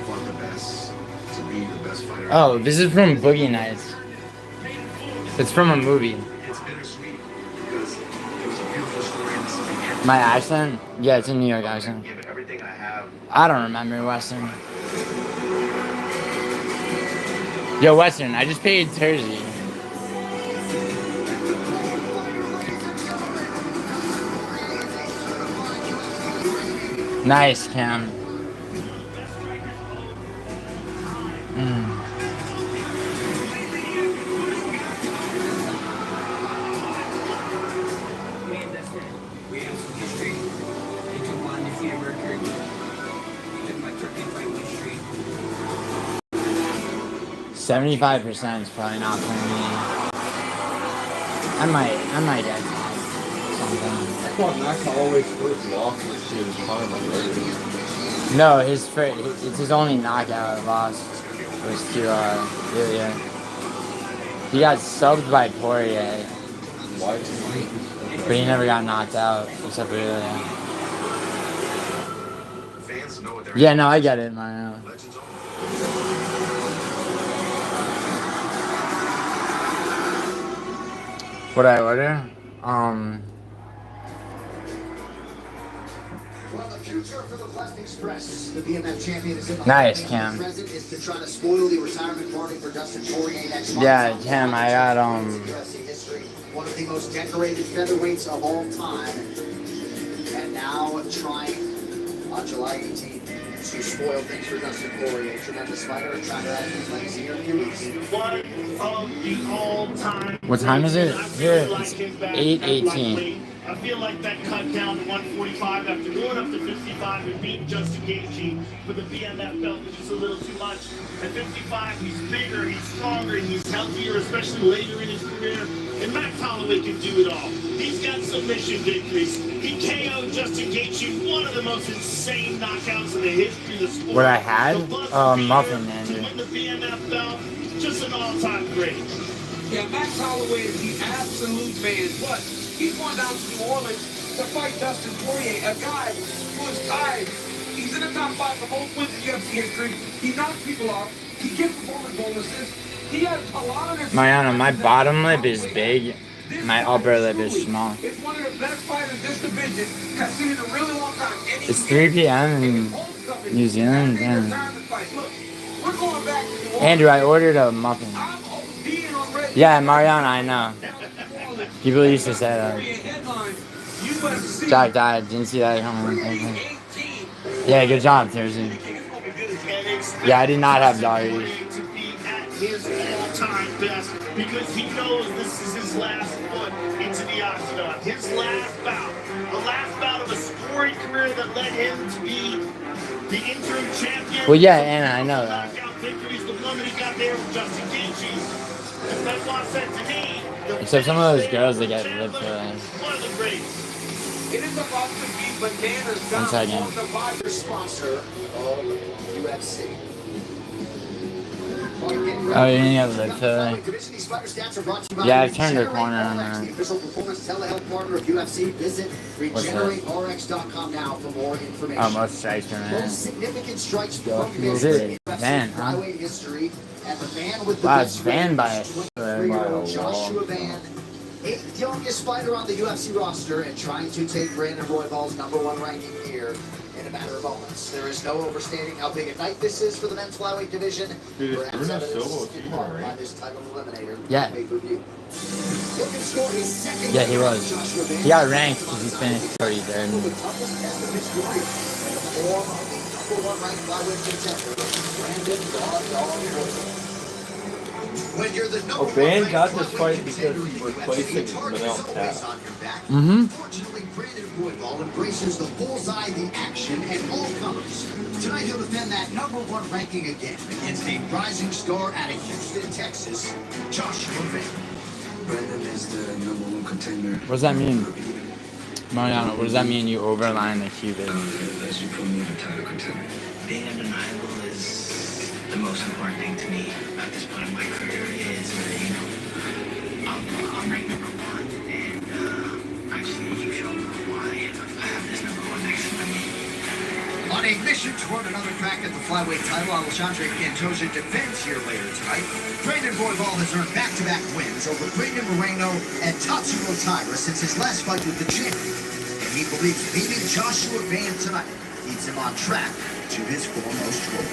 Fought the best to be the best fighter. Oh, this is from Boogie Nights. It's from a movie. It's bittersweet because it was a beautiful story and this is the end. My accent? Yeah, it's a New York accent. Give it everything I have. I don't remember Western. Yo, Western, I just paid Tersey. Nice, Cam. We have some history. He took my undefeated record. He took my 13 fight win streak. 75% is probably not for me. I might get something. I thought Max Holloway's first loss was to his partner, right? No, it's his only knockout loss was to Ilya. He got subbed by Poirier, but he never got knocked out except for Ilya. Yeah, no, I get it, Mario. What I order? Well, the future for the West Express, the BMF champion, is in the Nice, Hall of Fame. Cam. The present is to try to spoil the retirement party for Dustin Poirier next month. Yeah, Cam, I got UFC history, one of the most decorated featherweights of all time, and now trying on July 18th to spoil things for Dustin Poirier. Tremendous fighter, trying to have his legacy here in a few weeks. One of the all-time. What time is it? Here, it's 8:18. I feel like that cut down to 145 after going up to 55 and beating Justin Gaethje for the BMF belt was just a little too much. At 55, he's bigger, he's stronger, he's healthier, especially later in his career. And Max Holloway can do it all. He's got submission victories. He KO'd Justin Gaethje, one of the most insane knockouts in the history of the sport. What I had? Muffin, man. To win the BMF belt, just an all-time great. Yeah, Max Holloway is the absolute man, but he's going down to New Orleans to fight Dustin Poirier, a guy who is tied. He's in the top 5 for most wins in UFC history. He knocks people off. He gets performance bonuses. He has a lot of his... Mariano, my bottom lip is big. My upper lip is small. It's one of the best fighters this division has seen in a really long time. It's 3 p.m. in New Zealand. Damn. We're going back to New Orleans. Andrew, I ordered a muffin. Yeah, Mariana, I know. People used to say that. Jack died. Didn't see that coming. Yeah, good job, Thursday. Yeah, I did not have diaries. His all-time best because he knows this is his last foot into the octagon. His last bout. The last bout of a storied career that led him to be the interim champion. Well, yeah, Anna, I know that. Victory's the one that he got there with Justin Gaethje. And Benoit said to me, Except some of those girls that get ripped for that. one of the greats. It is about to be bananas. 1 second. The sponsor of UFC. Oh, you didn't have lip filler? Yeah, I've turned a corner on that. Official performance telehealth partner of UFC. Visit regenerate.rx.com now for more information. Oh, most strikes, man. Most significant strikes Is it Van, huh? history, and the man with the Wow, it's Van by a Joshua Van, 8th youngest fighter on the UFC roster, and trying to take Brandon Royval's #1 ranking here in a matter of moments. There is no overstating how big a night this is for the men's flyweight division. Dude, is Perhaps Bruno evidenced Silva in part right? by this title eliminator. Yeah. Pay-per-view. Looking to score his second Yeah, he win, was. Joshua Van He got ranked because he finished 33rd. the toughest test of his career in the form of the #1 ranked flyweight contender, Brandon Royval. When you're the Oh, Van got this fight because he replacing Manel Tap. Fortunately, Brandon Royval embraces the bullseye, the action, and all comers. Tonight he'll defend that #1 ranking again against a rising star out of Houston, Texas, Joshua Van. Brandon is the #1 contender. What does that mean? Mariano, what does that mean you overline the Cuban? As you put me the title contender. Being undeniable is the most important thing to me at this point in my career is, I'm ranked #1, and I just need to show why I have this #1 next to my name. On a mission toward another crack at the flyweight title, Alexandre Pantoja defends here later tonight. Brandon Royval has earned back-to-back wins over Brandon Moreno and Tatsuro Taira since his last fight with the champion. And he believes beating Joshua Van tonight keeps him on track to his foremost goal.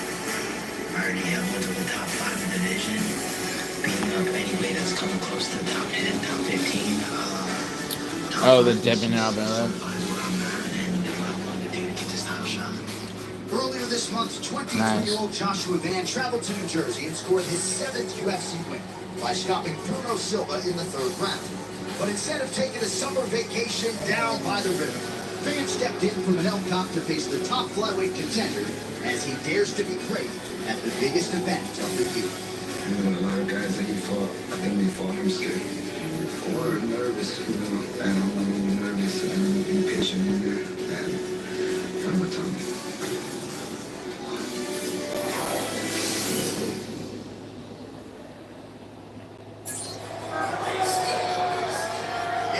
I already have went to the top 5 in the division, beating up anybody that's coming close to the top 10, top 15. Oh, the dipping out, brother. Earlier this month, 23-year-old Joshua Van traveled to New Jersey and scored his 7th UFC win by stopping Bruno Silva in the 3rd round. But instead of taking a summer vacation down by the river, Van stepped in from an Elcop to face the top flyweight contender as he dares to be great at the biggest event of the year. You know, a lot of guys that he fought, I think they fought him scared or nervous, and I'm nervous and impatient in there, and I'm a tongue.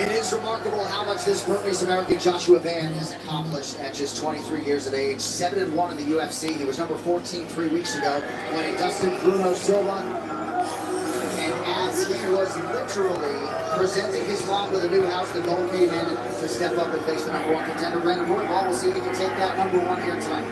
It is remarkable how much this Burmese American Joshua Van has accomplished at just 23 years of age. 7-1 in the UFC. He was number 14 3 weeks ago when he dusted Bruno Silva. And as he was literally presenting his mom with a new house, the goal came in to step up and face the #1 contender, Brandon Royval. We'll see if he can take that #1 here tonight.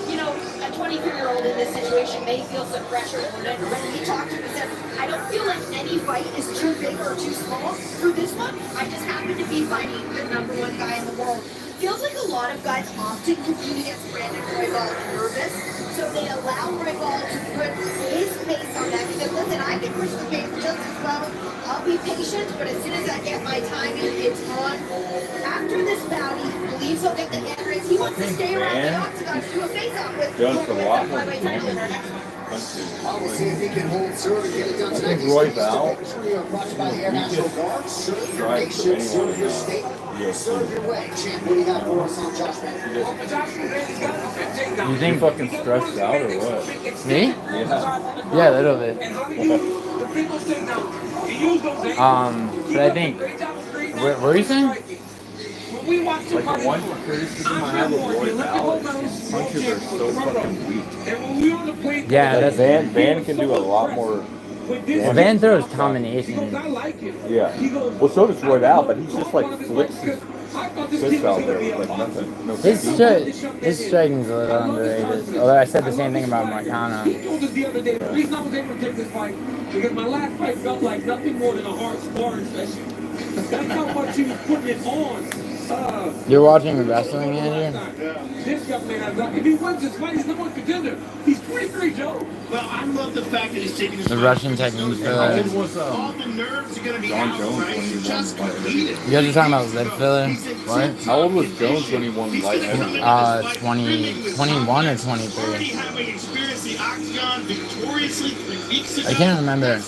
You know, a 23-year-old in this situation may feel some pressure. When he talked to me, he said, I don't feel like any fight is too big or too small. For this one, I just happen to be fighting the #1 guy in the world. Feels like a lot of guys often compete against Brandon Royval nervous, so they allow Royval to put his pace on that. He said, listen, I can push the pace just as well I'll be patient, but as soon as I get my timing, it's on. After this bout, he believes he'll get the entrance. He wants to stay around the octagon to do a face-off with flyweight title. We'll see if he can hold serve and get it done I tonight. think Roy Val Brought by the Air National Guard. Serve your nation, serve your state, serve your way. Champ, what do you got for us on Josh Van? You think fucking stressed out or what? Me? Yeah. Yeah, a little bit. But I think. What were you saying? Like the one criticism I have of Roy Val is his punches are so fucking weak. Yeah, Like that's Van can do a lot more. Van throws combinations. Yeah. Well, so does Roy Val, but he's just like flicks his fists out there with like nothing. No His striking's a little underrated. Although I said the same thing about Marcano. He told us the other day, the reason I was able to take this fight, because my last fight felt like nothing more than a hard sparring session. That's how much he was putting it on. You're watching wrestling, Andrew? This young man, if he wins this fight, he's number one contender. He's 23, Joe. Well, I love the fact that he's taking his The Russian technique for all the nerves are going to be John out, Jones right? when he Just won compete it. You guys are talking about lip filler? What? How old was Jones when he won light heavyweight? 21 or 23. Having experienced the octagon victoriously 3 weeks ago. I can't remember.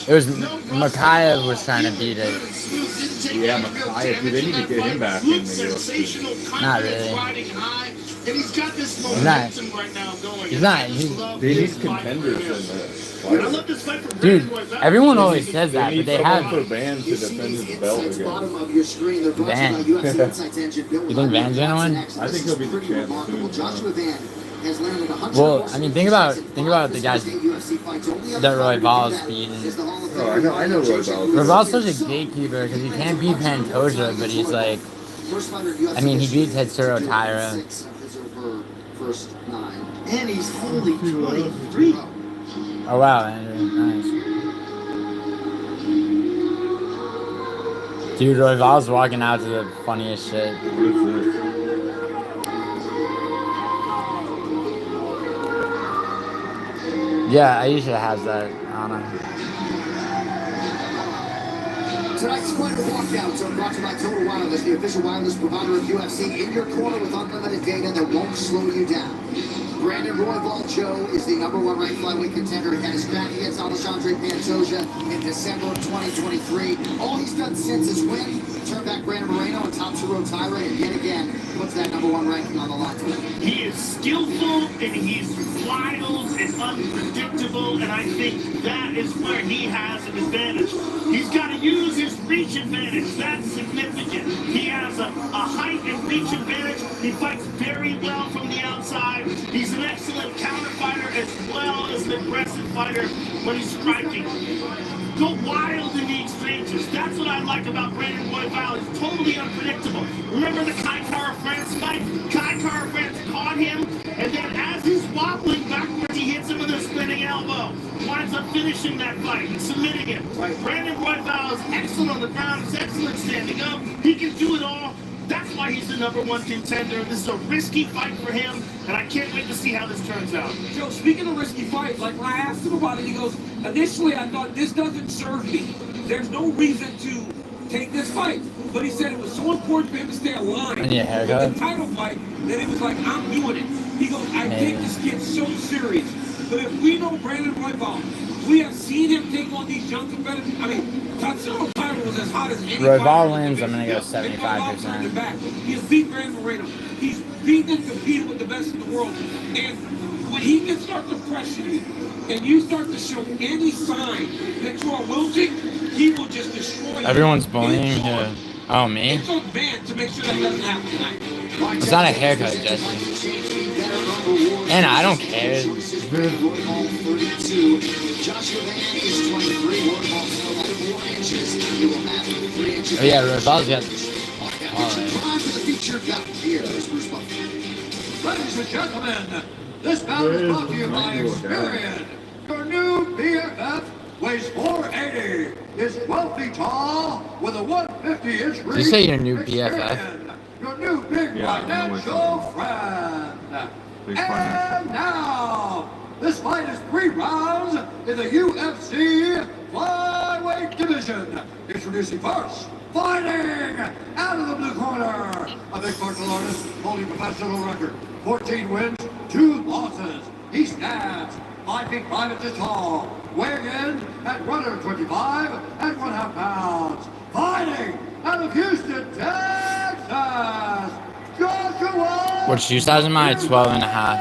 It was Makayev was trying to beat it. Yeah, Makayev. They need to get him back in the UFC. Not really. And he's got this He's not. momentum right now going. He's not. They need contenders in there. I love this fight for Dude, everyone always says that, They but they need have. someone for Van to defend his belt again. Bottom of your screen, they're brought to you by Van. UFC Insights Engine. Built You think Van's gonna win? I think he'll be the champ remarkable. soon. Joshua Van has landed 100. Well, I mean, think about the guys that Roy Val's beating. Oh, I know Roy Val. Roy Val's such a gatekeeper because he can't beat Pantoja, but he's like, I mean, he beats Hetsuro Taira. First 9. And he's only 23. Oh wow, Andrew, nice. Dude, Roy Val's walking out to the funniest shit. What is this? Yeah, Aisha has that on her. Tonight's fighter walkouts are brought to you by Total Wireless, the official wireless provider of UFC, in your corner with unlimited data that won't slow you down. Brandon Royval Joe is the #1 ranked flyweight contender. He had his crack against Alexandre Pantoja in December of 2023. All he's done since is win, turn back Brandon Moreno and top Hetsuro Taira, and yet again puts that #1 ranking on the line. He is skillful and he's wild and unpredictable, and I think that is where he has an advantage. He's got to use his reach advantage. That's significant. He has a height and reach advantage. He fights very well from the outside. He's an excellent counter fighter as well as an aggressive fighter when he's striking. Go wild in the exchanges. That's what I like about Brandon Royval. He's totally unpredictable. Remember the Kai Kara France fight? Kai Kara France caught him, and then as he's wobbling backwards, he hits him with a spinning elbow. Winds up finishing that fight and submitting him. Brandon Royval is excellent on the ground. He's excellent standing up. He can do it all. That's why he's the #1 contender. This is a risky fight for him, and I can't wait to see how this turns out. Joe, speaking of risky fights, like when I asked him about it, he goes, initially I thought this doesn't serve me. There's no reason to take this fight. But he said it was so important for him to stay aligned with the title fight that he was like, I'm doing it. He goes, I take this kid so serious. But if we know Brandon Royval, we have seen him take on these young competitors. I mean, Hetsuro Taira was as hot as anybody. Royval wins, I'm going to go 75%. He's beat Brandon Moreno. He's beaten and competed with the best in the world. And when he can start to pressure you, and you start to show any sign that you are wilting, he will just destroy you. Everyone's bullying him. Oh, me? It's on band to make sure that doesn't happen tonight. It's not a haircut, Jesse. And I don't care. Oh yeah, Royval's got. Ladies and gentlemen, this bout is brought to you by Experian. Your new BFF weighs 480, is 12 feet tall, with a 150-inch reach. Did you say your new BFF? Your new big financial friend. And now, this fight is 3 rounds in the UFC flyweight division. division. Introducing first, fighting out of the blue corner, a big martial artist holding professional record, 14 wins, 2 losses. He stands 5 feet 5 inches tall, weighing in at 125 and 1/2 pounds. Fighting out of Houston, Texas, Joshua. What shoe size am I? 12.5.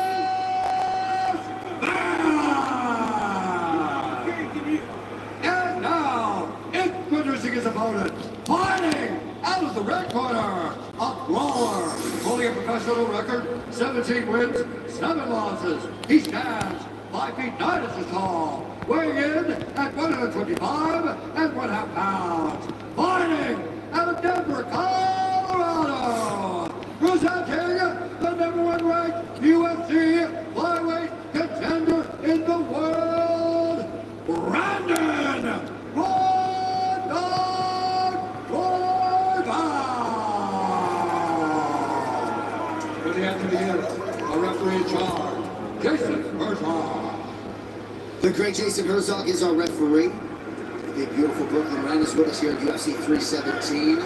And now, introducing his opponent, fighting out of the red corner, a brawler, holding a professional record, 17 wins, 7 losses. He stands 5 feet 9 inches tall, weighing in at 125 and 1/2 pounds. Fighting out of Denver, Colorado, presenting the #1 ranked UFC flyweight contender in the world, Brandon Royval. For the end of the unit, a referee in charge, Jason Herzog. The great Jason Herzog is our referee. The beautiful Brooklyn Ren is with us here at UFC 317.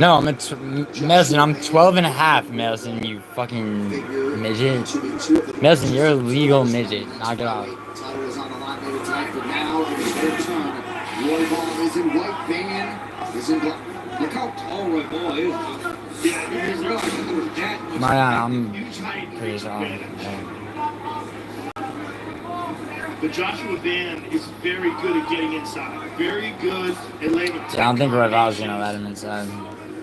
No, Melson, I'm 12.5, Melson, you fucking midget. Melson, you're a legal midget. Knock it off. Title is on the line later tonight, but now it is their turn. Royval is in white, Van is in black. Look how tall Royval is. Yeah, you didn't realize it was that. Mariana, I'm pretty strong. But Joshua Van is very good at getting inside. Very good at laying a I don't think Royval's gonna let him inside.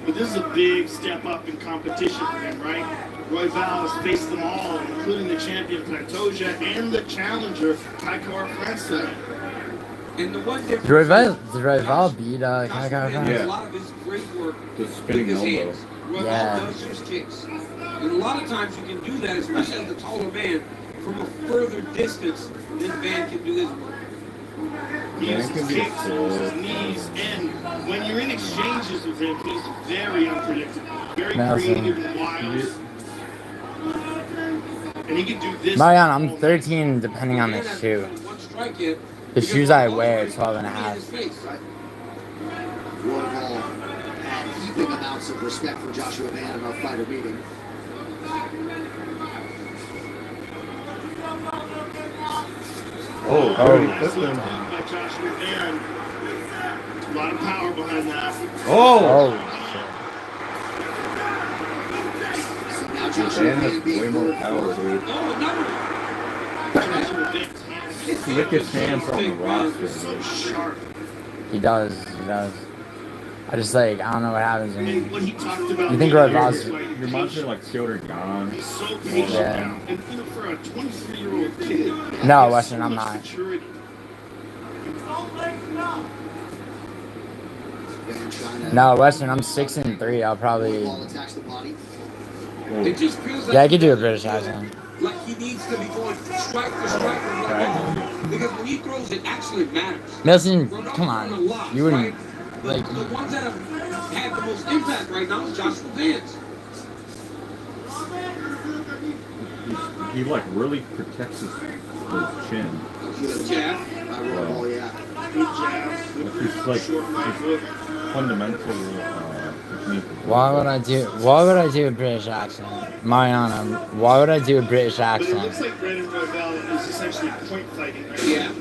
But this is a big step up in competition for him, right? Royval has faced them all, including the champion Pantoia and the challenger France tonight. And the one difference. Did Royval beat Kai France? A lot of his great work The spinning with his elbow. hands. Royval does use kicks. And a lot of times you can do that, especially as a taller man, from a further distance than Van can do his work. He uses kicks, he uses knees, and when you're in exchanges with him, he's very unpredictable, very creative and wild. And he can do this. Mariana, I'm 13 depending on the shoe. The shoes I wear, 12.5. Royval had heaping amounts of respect for Joshua Van in our fighter meeting. Oh, by Joshua Van. A lot of power behind that. Oh! So now Joshua Van Van has being way more power, dude. Lick his hands on the roster. So sharp. He does. I just I don't know what happens when And what he talked about. you think Royval's. Your monster like Piotr Jan. He's so patient. Yeah. And for a 23-year-old kid. No, Weston, I'm not. No, Weston, I'm 6'3". I'll probably. It just feels like Yeah, I could do a British accent. Like he needs to be going strike for strike for Royval. Because when he throws, it actually matters. Nelson, come on. You wouldn't. Like the ones that have had the most impact right now is Joshua Vance. He like really protects his chin. Jab. Oh yeah. He's like his fundamental technique. Why would I do a British accent? Mariana, why would I do a British But it accent? looks like Brandon Royval is essentially point fighting right Yeah.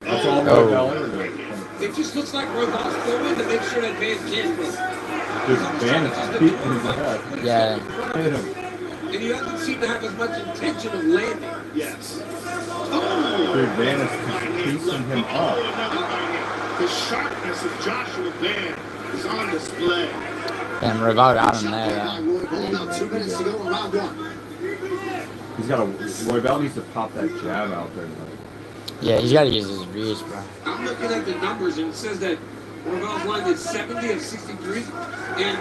That's all Royval ever does. It just looks like Royval's throwing to make sure that Vance can't throw. This Van is beating his head. Yeah. Hit him. And he doesn't seem to have as much intention of landing. Yes. Dude, Van is piecing him up. The sharpness of Joshua Van is on display. And Royval got him there. About 2 minutes to go in round 1. He's got Royval needs to pop that jab out there. Yeah, he's got to use his reach, bro. I'm looking at the numbers and it says that Royval's landed 70 of 63 and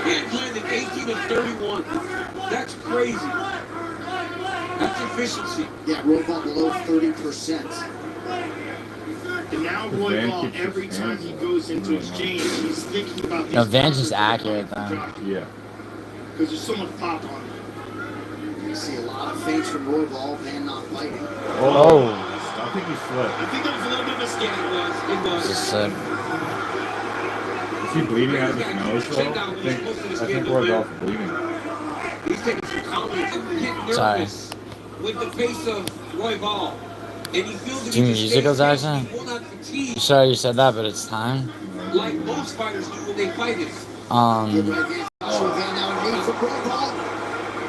Vance landed 18 of 31. That's crazy. That's efficiency. Yeah, Royval below 30%. And now Royval, every time he goes into exchange, he's thinking about these. No, Van's just accurate, though. Yeah. Because there's so much pop on it. You see a lot of feints from Royval, Van not fighting. Oh. I think he slipped. I think that was a little bit of a scare. It was. Just slip. Is he bleeding out of his nose though? I think Royval's bleeding. He's taking some confidence and getting Sorry. nervous with the face of Royval. And he feels that Do you he mean just musicals stays accent? he will not fatigue Sorry you said that, but it's time. like most fighters do when they fight it.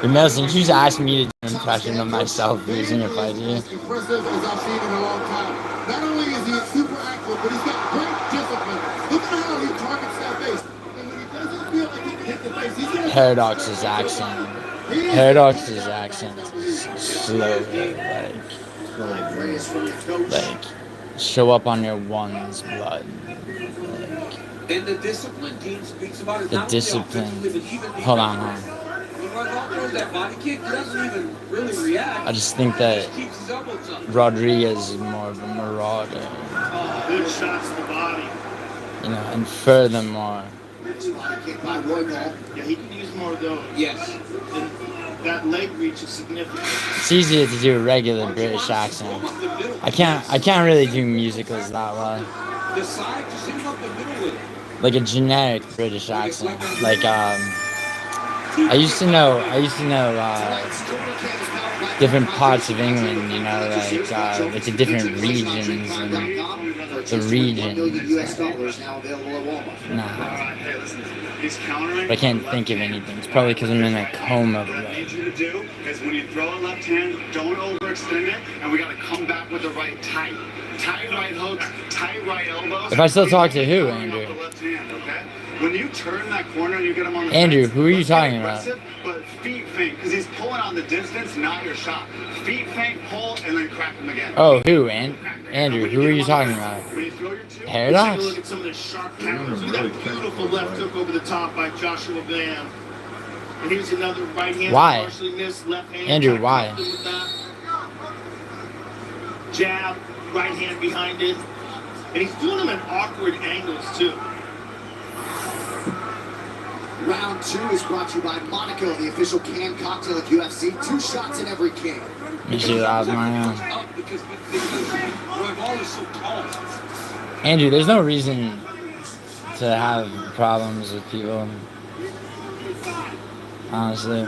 But Nelson, you just asked me to do an impression of myself losing a fight to you. Impressive as I've seen in a long time. Not only is he super active, but he's got great discipline. Look at how he targets that face. And when he doesn't feel like he can hit the face, he's gonna Paradox's accent. Paradox's accent is slowly, like show up on your one's blood. And the discipline Dean speaks about is The not discipline. only offensively, but even Hold on. when Royval throws that body kick, he doesn't even really react. I just think that He keeps his elbows up. Rodriguez is more of a marauder, Good shots to the body. you know, and furthermore, Yeah, he could use more of those. Yes. And that leg reach is significant. it's easier to do a regular British accent. I can't really do musicals that well. The side, just hit him up the middle with it. Like a generic British accent. Like I used to know different parts of England, you know, like the different regions and the regions. Nah. But I can't think of anything. It's probably because I'm in a coma. What I need you to do is when you throw a left hand, don't overextend it, and we gotta come back with the right tight. Tight right hooks, tight right elbows. If I still talk to who, Andrew? The left hand, okay? When you turn that corner and you get him on the Andrew, fence, who are you let's get talking about? aggressive, But feet feint, because he's pulling on the distance, not your shot. Feet feint, pull, and then crack him again. Oh, who? Andrew, who are you talking about? When you throw your two, Take a Paradox? look at some of the sharp counters. Look at that beautiful left hook over the top by Joshua Van. And here's another right hand. Why? Partially missed, left hand. Andrew, why? With that. Jab, right hand behind it. And he's doing them at awkward angles too. Round 2 is brought to you by Monaco, the official canned cocktail of UFC. 2 shots in every can. You see that was my own. Because Royval is so tall. Andrew, there's no reason to have problems with people. Honestly.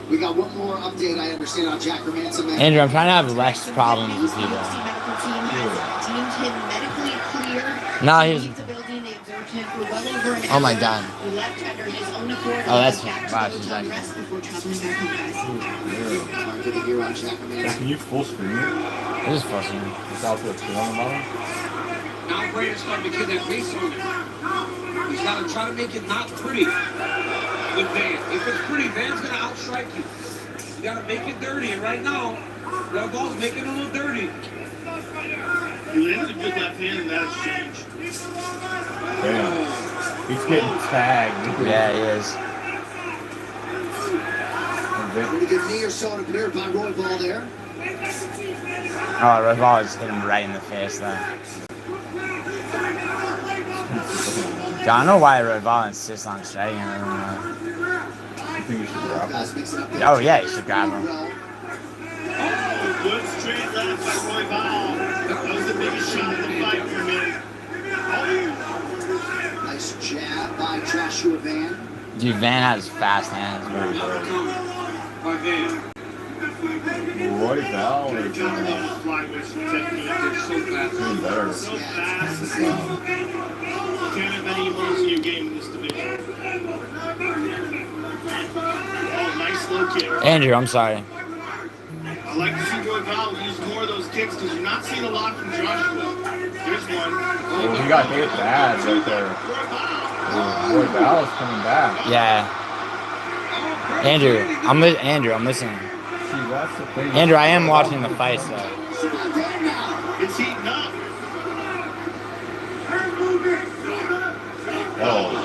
We got one more update, I understand, on Jack Hermanson. Andrew, I'm trying to have less problems with people. Deemed him medically clear. Nah, he's. The building, they observed him for well over an Oh my hour. God. He left under his own accord. Oh, that's back wow, to she's the hotel like. rest before traveling back home, guys. Good to hear on Jack Hermanson. Can you full screen it? It is frustrating. Without the two on the bottom? Now Brady's starting to get that face on it. He's got to try to make it not pretty with Van. If it's pretty, Van's going to outstrike you. You got to make it dirty. And right now, Royval's making it a little dirty. He landed a good left hand in that exchange. Damn. He's getting tagged. Yeah, he is. Pretty good knee or so it appeared by Royval there. Oh, Royval just hit him right in the face there. I don't know why Royval insists on striking him. I don't know. I think you should grab him. Oh, yeah, you should grab him. Oh, good straight left by Royval. That was the biggest shot of the fight for me. Nice jab by Joshua Van. Dude, Van has fast hands. By Van. Royval They're is talking about his flyweight technique. They're so fast. doing better. So fast. Can't have any holes in your game in this division. Oh, nice low kick. Andrew, I'm sorry. I like to see Royval use more of those kicks because you're not seeing a lot from Joshua. There's one. Oh, he got hit bad right there. Royval's coming back. Yeah. Andrew, I'm listening. See, that's the thing. Andrew, I am watching the fights though. It's heating up. Oh.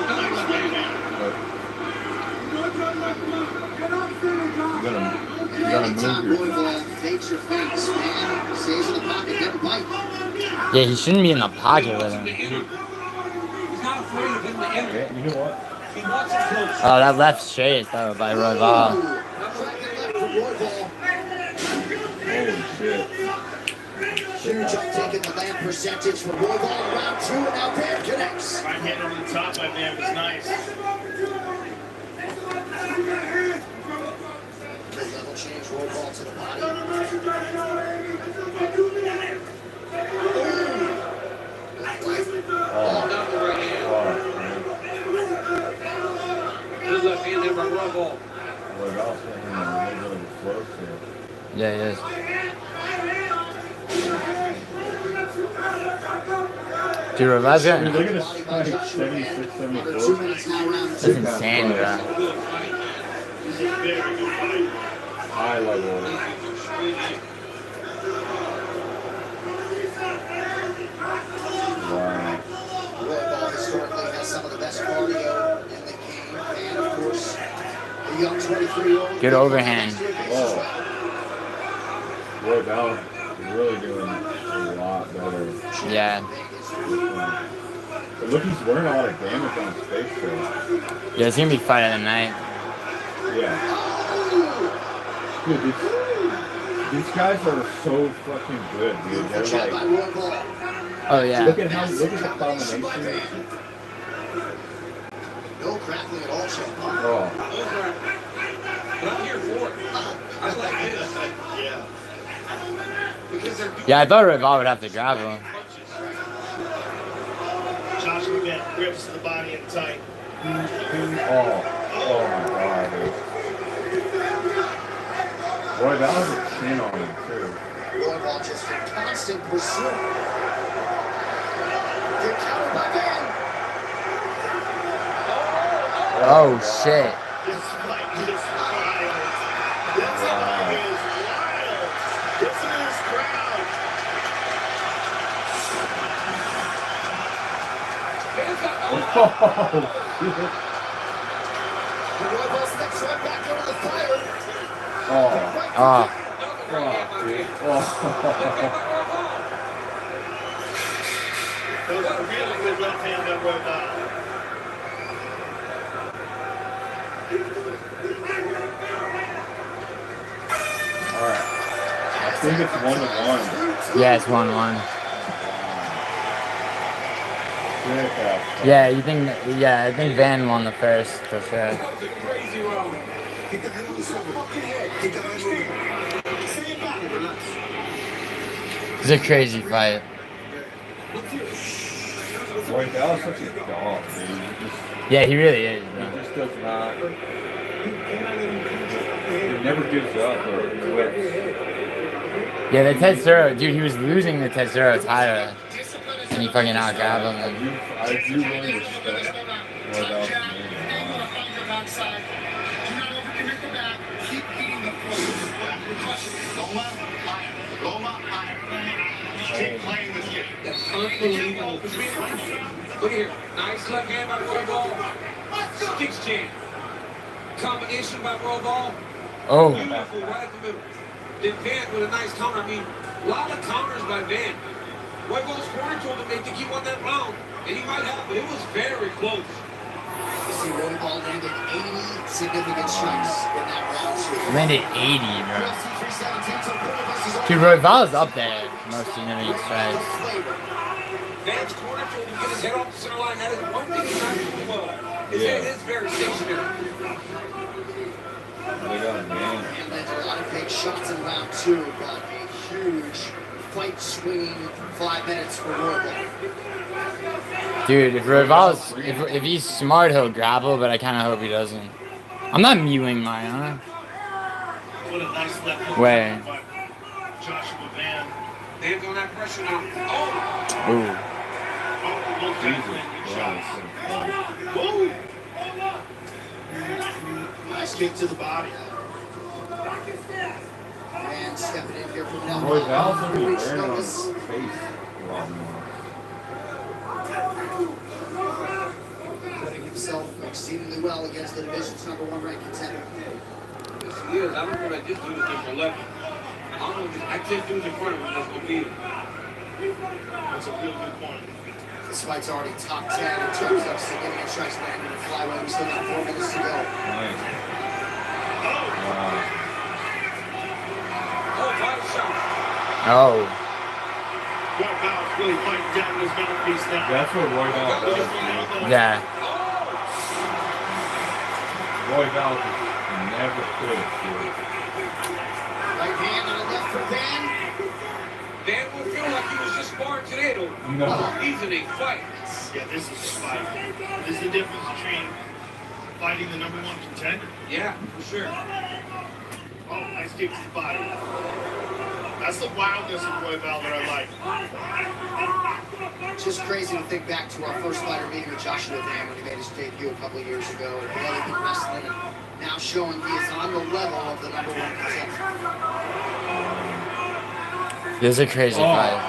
You gotta Anytime move your... Royval fakes your face, Van stays in the pocket, doesn't bite. Yeah, he shouldn't be in the pocket with him. He's not afraid of him to enter. Yeah, you know what? He wants it close. Oh, that left straight though by Royval. Holy shit. Huge uptick in the land percentage for Roybal in round 2, and now Van connects. Right hand over the top by Van was nice. Level change, Roybal to the body. Oh, not the right hand. Good left hand there by Roybal. Yeah, he is. Dude, Royval's got... Look at this fight, 76, 74. That's insane, bro. High level. Wow. Roybal historically has some of the best cardio in the game, and of course, the young 23-year-old. Good overhand. Whoa. Roybal is really doing a lot better. Yeah. But look, he's wearing a lot of damage on his face, though. Yeah, it's gonna be fight of the night. Yeah. Dude, these guys are so fucking good, dude. They're like... Oh, yeah. Look at the combination. No crackling at all, Chip. Oh. But I'm here for it. I like this. Yeah. Because they're Yeah, I thought Royval would have to grab him. Joshua again grips the body and tight. Oh my god, dude. Royval has a chin on him, too. Roybal just in constant pursuit. Good counter by Van. Oh, shit. This fight is wild. This fight is wild. Listen to this crowd. Roybal steps right back into the fire. Oh. Dude. That was a really good left hand by Roybal. Alright. I think it's 1-1. Yeah, it's 1-1. Yeah, Yeah, you think... Yeah, I think Van won the first, for sure. It's a crazy fight. Royval's such a dog, dude. Yeah, he really is, bro. He just does not... He never gives up or quits. Yeah, the Tetsuro, dude, he was losing the Tetsuro title. And he fucking out-grabbed him. I do really respect Royval's game. Keep playing this game. That's unbelievable. Look here. Nice left hand by Roybal. Sticks jam. Combination by Roybal. Oh. Beautiful, right at the middle. Then Van with a nice counter. I mean, a lot of counters by Van. Royval's corner told him they think he won that round. And he might have, but it was very close. You see Roybal landed 80 significant strikes in that round 2. Landed 80, bro. Dude, Royval's up there. Most significant strikes. Van's corner told him to get his head off the center line. That is one thing he's not doing well. His head is very stationary. They got man. He landed a lot of big shots in round 2, but a huge fight swinging 5 minutes for Roybal. Dude, if Royval's... If he's smart, he'll grapple, but I kind of hope he doesn't. I'm not mewing mine, What a nice left hook. Where? Joshua Van. Van's on that pressure now. Oh! Ooh. Woo! Nice kick to the body. And stepping in here from now Royval's gonna be week's wearing on notice. his face a lot more. Putting himself exceedingly well against the division's #1 ranked contender. Yes, he is. I don't know what I just do to him for 11. I don't know. I can't do it in front of him. That's going to be it. That's a real good point. This fight's already top 10 in terms of significant strikes landed in the flyweight. We still got 4 minutes to go. Nice. Oh, body shot. Oh. Walkouts really fighting down his mouthpiece now. That's what Roy Val does. Yeah. Roy Val just never quits, dude. Right hand on the left for Van. Van will feel like he was just sparring today, though. No. He's in a fight. Yeah, this is a fight. This is the difference between fighting the number one contender. Yeah, for sure. Oh, nice kick to the body. That's the wildness of Roy Val that I like. Just crazy to think back to our first fighter meeting with Joshua Dan when he made his debut a couple of years ago. And really good wrestling, and now showing he is on the level of the number one contender. This is a crazy fight.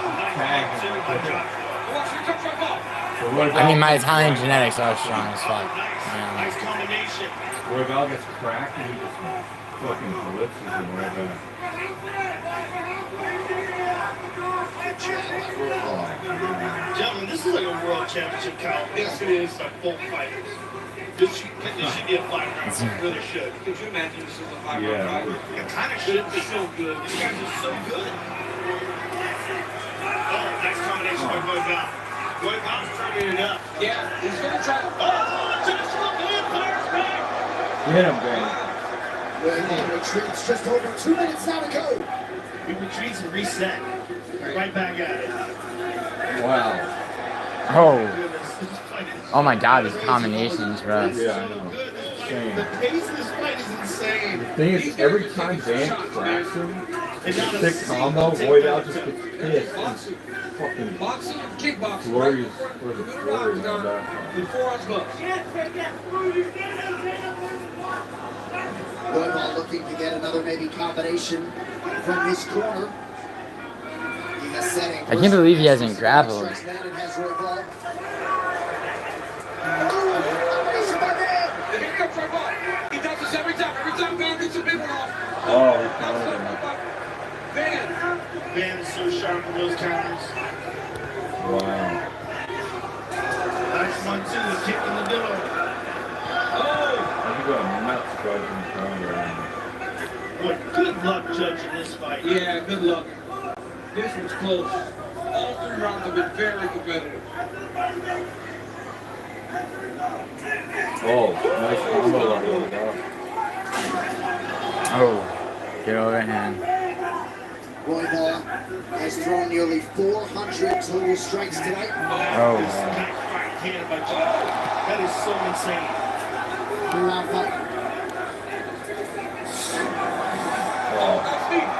I mean, my Italian genetics are strong as fuck. Nice combination. Roy Val gets cracked and he just fucking blitzes him right back. Gentlemen, this is like a world championship caliber. Yes, it is. Like both fighters. This should be a 5-round. It really should. Could you imagine this is a 5-round fight? It kind of should. It's so good. These guys are so good. Oh, nice combination by Roy Val. Roy Val's turning it up. Yeah, he's going to try to... Oh, Joshua Empire's back. Get him, man. Roy Val retreats just over 2 minutes now to go. He retreats and reset. Right back at it. Wow. Oh. Oh my god, these combinations, bro. Yeah, I know. Insane. The pace of this fight is insane. The thing is, every time Van cracks him, sick combo, Roy Val just gets pissed and fucking boxing and kickboxing. glorious for the glory of that. Roy Val looking to get another maybe combination from his corner. I can't believe he hasn't grappled. He does this every time. Every time Van gets a big one off. Oh, he counted him. Van is so sharp with those counters. Wow. Nice one, too. The kick in the middle. Oh! I think got nuts judging the Boy, good luck judging this fight. Yeah, good luck. This one's close. All 3 rounds have been very competitive. Oh, nice combo. Oh, good overhand. Roy Val has thrown nearly 400 total strikes tonight. Oh, That is so insane. Round fight. Oh, that's neat.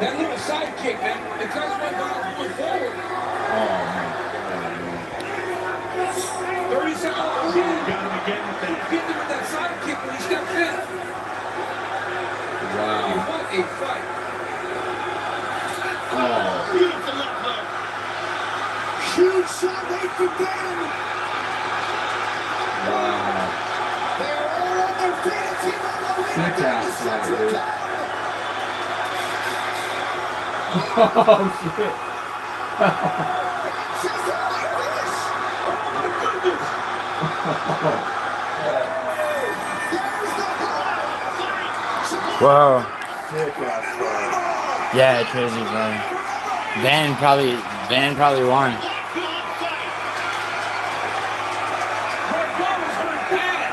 That little side kick, man, it tells Roy Val going forward. Oh, man. 30 seconds. Oh, You gotta be getting with he hit him with that side kick when he stepped in. Wow. What a fight. Oh. Beautiful left hook. Huge shot late for Dan. Wow. They're all on their feet. Team on the way. Sick ass shot, dude. Oh, shit. Whoa. Sick ass fight. Yeah, crazy bro. Van probably won.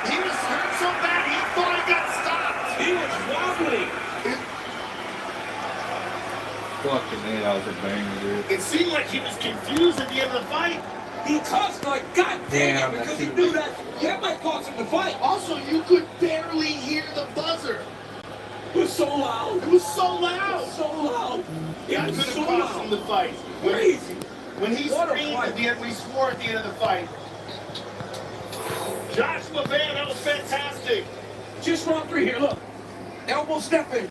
He was hurt so bad he thought he got stopped. He was wobbling. Fucking man, that was a banger, dude. It seemed like he was confused at the end of the fight. He tossed like, God damn it, because he knew that might cost him the fight. Also, you could barely hear the buzzer. It was so loud. It was so loud. So loud. Yeah, I could have cost him the fight. Crazy. When he screamed at the end, we swore at the end of the fight. Joshua Van, that was fantastic. Just round 3 here, look. Elbow step in.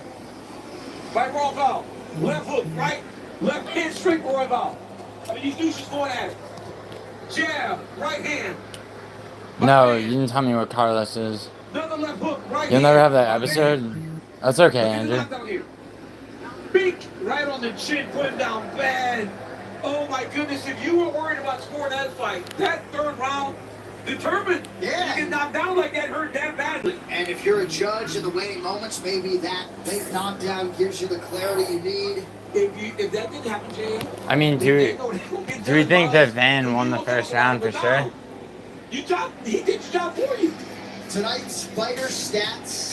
By Roy Val. Left hook, right? Left hand straight for Roy Val. I mean, these dudes just going at it. Jab, right hand. No, you didn't tell me what Carlos is. Another left hook, right You'll never have that episode? That's okay, Andrew. Beak right on the chin, put him down bad. Oh my goodness, if you were worried about scoring that fight, that 3rd round, determined. Yeah. You get knocked down like that, hurt that badly. And if you're a judge in the waning moments, maybe that late knockdown gives you the clarity you need. If that didn't happen, Jay. I mean, do we think that Van won the first round for sure? He did your job for you. Tonight's fighter stats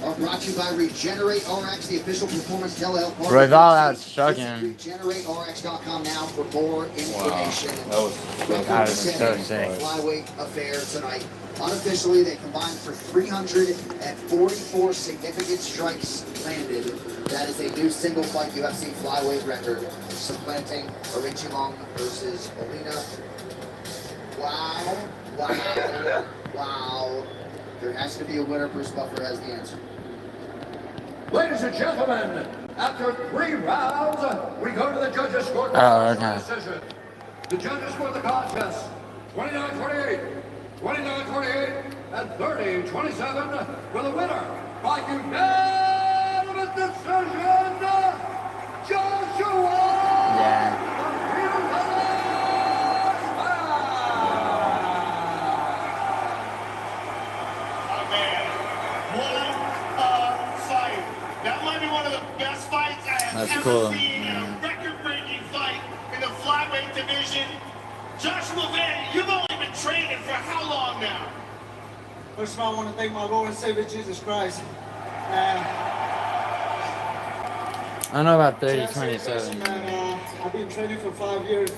are brought to you by Regenerate RX, the official performance telehealth partner. Royval outstruck him. RegenerateRx.com now for more information. Wow. That was so sick. Flyweight affair tonight. Unofficially, they combined for 344 significant strikes landed. That is a new single fight UFC flyweight record, supplanting Aruja versus Olivera. Wow. Wow. There has to be a winner. Bruce Buffer has the answer. Ladies and gentlemen, after 3 rounds, we go to the judges' scorecard. Oh, okay. Decision. The judges score the contest 29-28, 29-28, and 30-27 for the winner by unanimous decision, Joshua! Yeah. That might be one of the best fights I have That's ever cool. seen in a record-breaking fight in the flyweight division. Joshua Van, you've only been training for how long now? First of all, I want to thank my Lord and Savior Jesus Christ. I don't know about 30-27. I've been training for 5 years.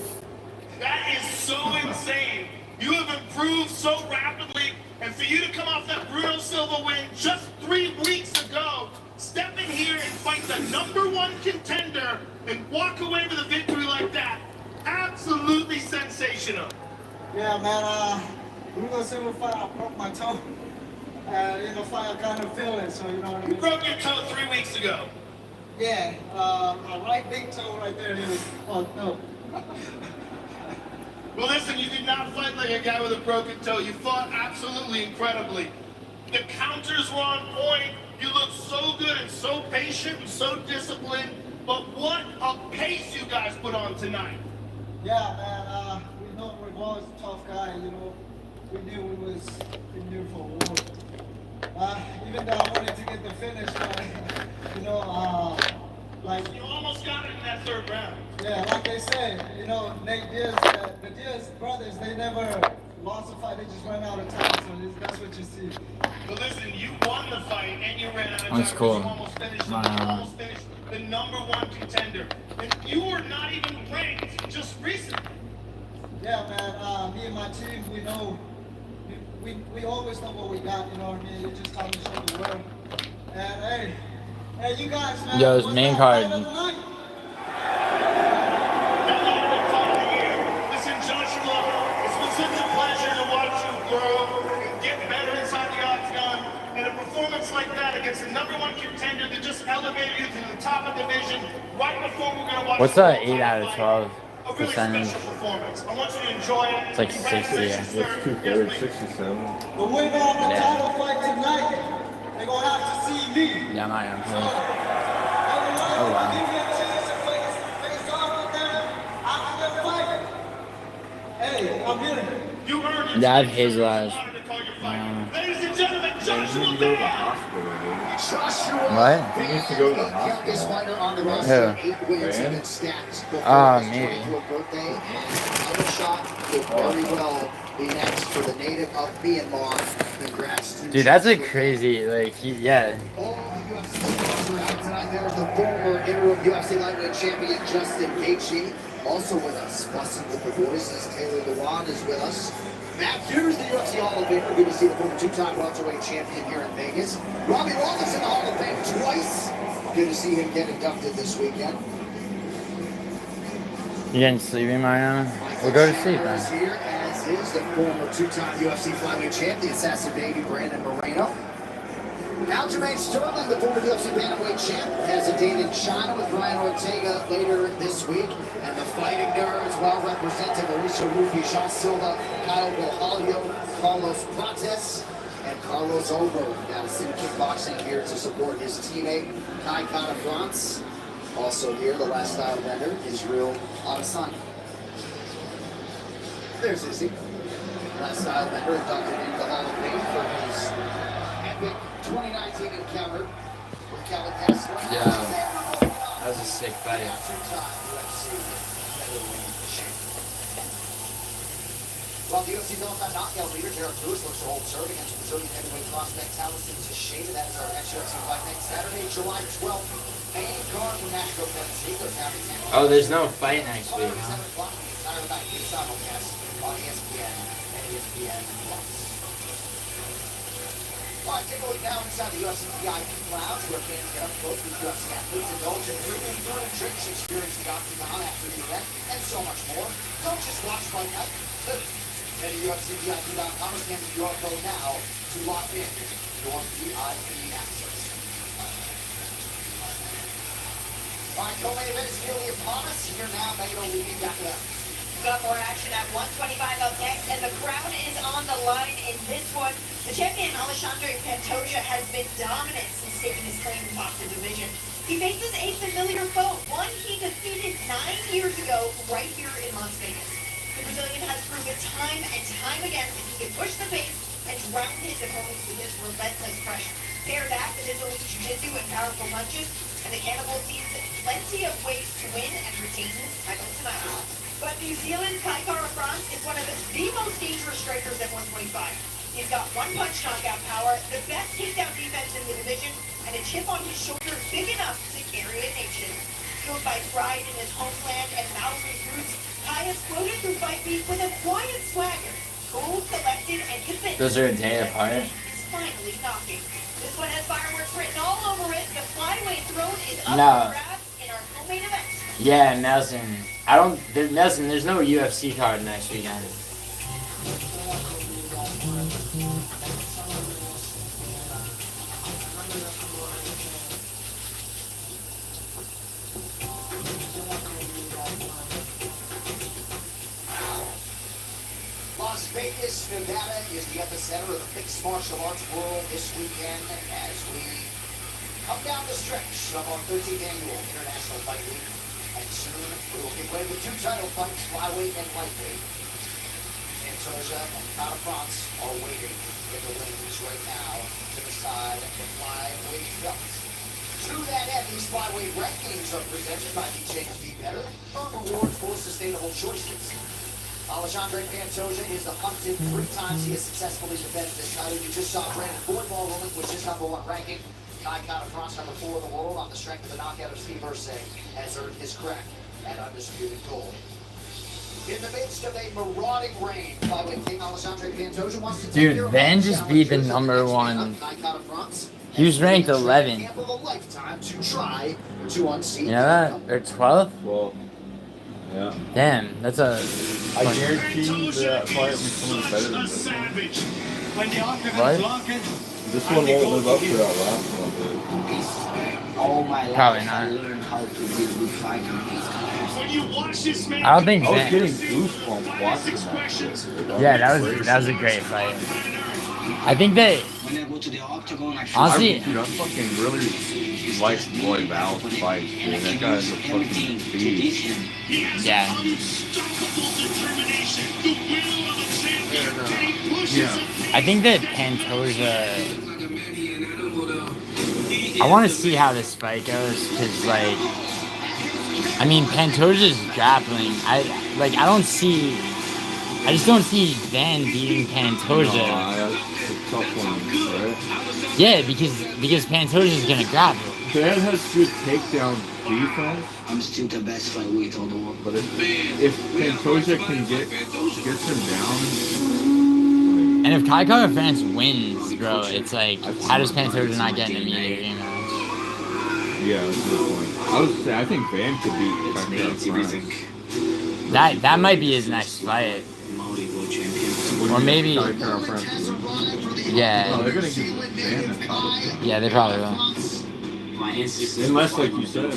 That is so insane. You have improved so rapidly, and for you to come off that Bruno Silva win just 3 weeks ago, step in here and fight the #1 contender and walk away with a victory like that. Absolutely sensational. Yeah, man, Bruno Silva fight, I broke my toe. In the fight, I kind of feel it, so you know what I mean? You broke your toe 3 weeks ago. Yeah, my right big toe right there. Oh, no. Well, listen, you did not fight like a guy with a broken toe. You fought absolutely incredibly. The counters were on point. You looked so good and so patient and so disciplined. But what a pace you guys put on tonight. Yeah, man. We know Revol's a tough guy. You know, we knew we was in here for a war. Even though I wanted to get the finish, you know, like you almost got it in that 3rd round. Yeah, like I said, you know, Nate Diaz, the Diaz brothers, they never lost a fight. They just ran out of time. So that's what you see. But listen, you won the fight and you ran out of time. That's cool. You almost finished the #1 contender. And you were not even ranked just recently. Yeah, man. Me and my team, we know. We always know what we got, you know what I mean? It's just time to show the world. And hey, you guys, man. Yo, his main card. Listen, Joshua, it's been such a pleasure to watch you grow and get better inside the octagon. And a performance like that against the #1 contender that just elevated you to the top of the division right before we're going to watch. What's that 8 out of 12 a really percentage? special performance. I want you to enjoy it. It's like 60. Yeah. It's 2/3, 67. The winner of the title fight tonight, they're going to have to see me. Yeah, I am. So, Oh, wow. Hey, I'm here. You earned it. Yeah, I have hazel eyes. Ladies and gentlemen, Joshua to go to the hospital, What? He needs to go to the Youngest hospital. fighter on the roster, Who? 8 wins Van? and stats before his Maybe. 24th birthday. And another shot could very well be next for the native of Myanmar. Congrats to Dude, that's a crazy, like, yeah. all the UFC stars are out tonight. There's the former interim UFC lightweight champion Justin Gaethje, also with us. Busting with the voices, Taylor Lewan is with us. Matt Hughes, the UFC Hall of Famer. Good to see the former 2-time welterweight champion here in Vegas. Robbie Lawless in the Hall of Fame twice. Good to see him get inducted this weekend. You getting sleepy, Mariana? We'll go to sleep, Is then. here, as is the former 2-time UFC flyweight champion, Assassin Baby Brandon Moreno. Now Jermaine Sterling, the former UFC bantamweight champ, has a date in China with Brian Ortega later this week. And the Fighting Nerds, well represented, Mauricio Rufy, Jean Silva, Kyle Bohalio, Carlos Cortez, and Carlos Ober. Got a City Kickboxing here to support his teammate, Kai Kara France. Also here, the last style vendor, Israel Adesanya. There's Izzy. last Islander inducted into the Hall of Fame for his epic 2019 encounter with Calvin Kessler. Yeah, that was a sick fight. While the UFC Military knockout leader Derek Lewis looks to hold serve against Brazilian heavyweight prospect Talison Teixeira. That is our next UFC fight next Saturday, July 12th. Main card from Nashville, Tennessee. Oh, there's no fight next week, huh? 7 o'clock, the entire night is simulcast on ESPN and ESPN+. All right, take a look now inside the UFC VIP lounge where fans get up close with UFC athletes, indulge in premium food and drinks, experience the octagon after the event, and so much more. Don't just watch Fight Night. Head to UFCVIP.com or scan the QR code now to lock in your VIP access. All right, co-main event is nearly upon us. Here now, Megan O'Leary back it up. Got more action at 125 up next, and the crown is on the line in this one. The champion, Alexandre Pantoia, has been dominant since taking his claim atop the division. He faces a familiar foe, one he defeated 9 years ago right here in Las Vegas. The Brazilian has proven time and time again that he can push the pace and drown his opponents with his relentless pressure. Pair that with his elite jiu-jitsu and powerful punches, and the cannibal sees plenty of ways to win and retain his title tonight. But New Zealand's Kaikara France is one of the most dangerous strikers at 125. He's got one-punch knockout power, the best takedown defense in the division, and a chip on his shoulder big enough to carry a nation. Fueled by pride in his homeland and Maori's roots, Kai has floated through Fight Week with a quiet swagger. Cool, collected, and convinced. Those are a day apart. He's finally knocking. This one has fireworks written all over it. The flyweight throne is up No. for grabs in our co-main event. Yeah, Nelson. Nelson, there's no UFC card next weekend. Las Vegas, Nevada is the epicenter of the mixed martial arts world this weekend as we come down the stretch of our 13th annual International Fight Week. And soon we will give way to 2 title fights, flyweight and lightweight. Pantoia and Cara France are waiting in the wings right now to decide the flyweight belts. To that end, these flyweight rankings are presented by DJ Be Better, on rewards for sustainable choices. Alexandre Pantoia is the hunted 3 times he has successfully defended this title. You just saw Brandon Boydwall relinquish his #1 ranking. Cara France, #4 in the world, on the strength of the knockout of Steve Ursay, has earned his crack at undisputed gold. In the midst of a marauding reign, flyweight king Alexandre Pantoia wants to take Dude, Van just beat the #1. He was ranked 11. You know that? Or 12th? Well, yeah. Damn, that's a... I guarantee that fight will be coming better than this one. What? This one won't live up to that last one, dude. All my life, Probably not. I learned how to deal with fighters. When you watch this man, I don't think I was Van... getting goosebumps watching that. Yeah, that was a great fight. I think that... When I go to the octagon, I Honestly... Dude, I fucking really like Roy Val's fights, dude. That guy's a fucking beast. Yeah. I think that Pantoia... I want to see how this fight goes, because, like... I mean, Pantoja's grappling. I just don't see Van beating Pantoja. No, that's a tough one, right? Yeah, because Pantoja's gonna grapple. Van has good takedown defense. I'm still the best flyweight on the world. But if Pantoja can get him down, and if Kaikara France wins, bro, it's like, how does Pantoja not get an immediate rematch? yeah, that's a good point. I think Van could beat Kaikara France. That might be his next fight. Or maybe... Yeah. No, they're gonna give Van a top. Yeah, they probably will. Unless, like you said,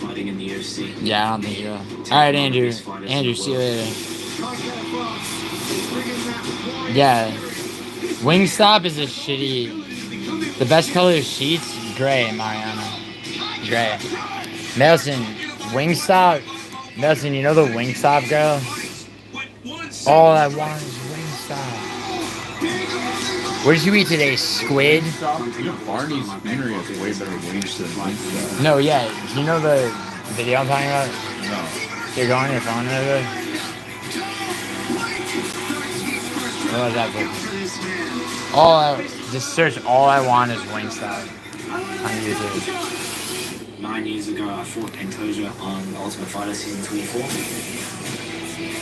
fighting in the UFC. Yeah, I don't think he will. Alright, Andrew. Andrew, see you later. Yeah. Wingstop is a shitty... The best color is sheets? Gray, Mariano. Gray. Nelson, Wingstop... Nelson, you know the Wingstop girl? All I want is Wingstop. What did you eat today? Squid? Barney's Beanery has way better wings than Wingstop. No, yeah. Do you know the video I'm talking about? No. You're going on your phone over? What was that for? Just search All I Want is Wingstop on YouTube. 9 years ago, I fought Pantoia on Ultimate Fighter Season 24.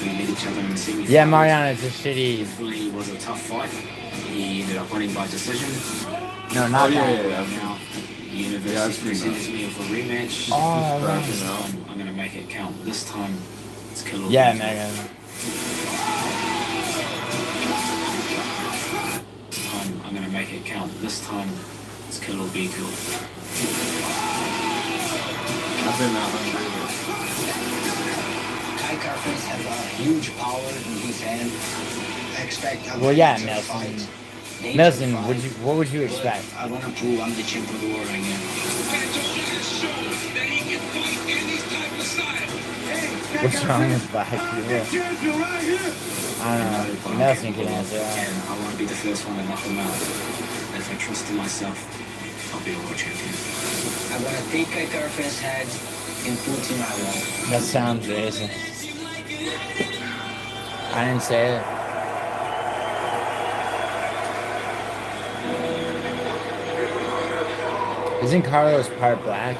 We met each other in the semi. Yeah, Mariana, it's a shitty. It was a tough fight. He ended up winning by decision. No, not that. Now, the university sends me for a rematch. I'm going to make it count. This time, it's kill or Yeah, be Megan. I'm going to make it count. This time, it's kill or be killed. I've been that hungry. Kai Carface has a huge power in his hand. I expect. Well, yeah, Nelson. Nelson, what would you expect? I want to prove I'm the champion of the world right now. What's wrong with black people? I don't know. Nelson can answer that. And I want to be the first one to knock him out. If I trust in myself, I'll be a world champion. I want to take Kai Carface's head and put it in my wall. That sounds racist. I didn't say it. Isn't Carlos part black?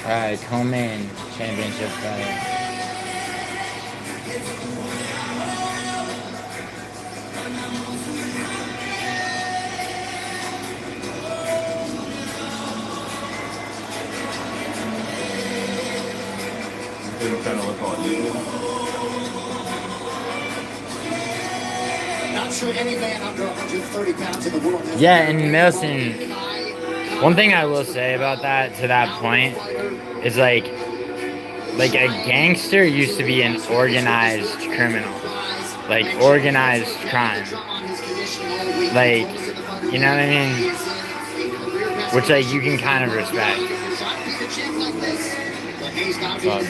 Alright, co-main championship fight. They kind of look all evil. Not sure any man under 130 pounds in the world has. Yeah, and Nelson, one thing I will say about that, to that point, is like a gangster used to be an organized criminal. Like, organized crime. Like, you know what I mean? Which, like, you can kind of respect. But,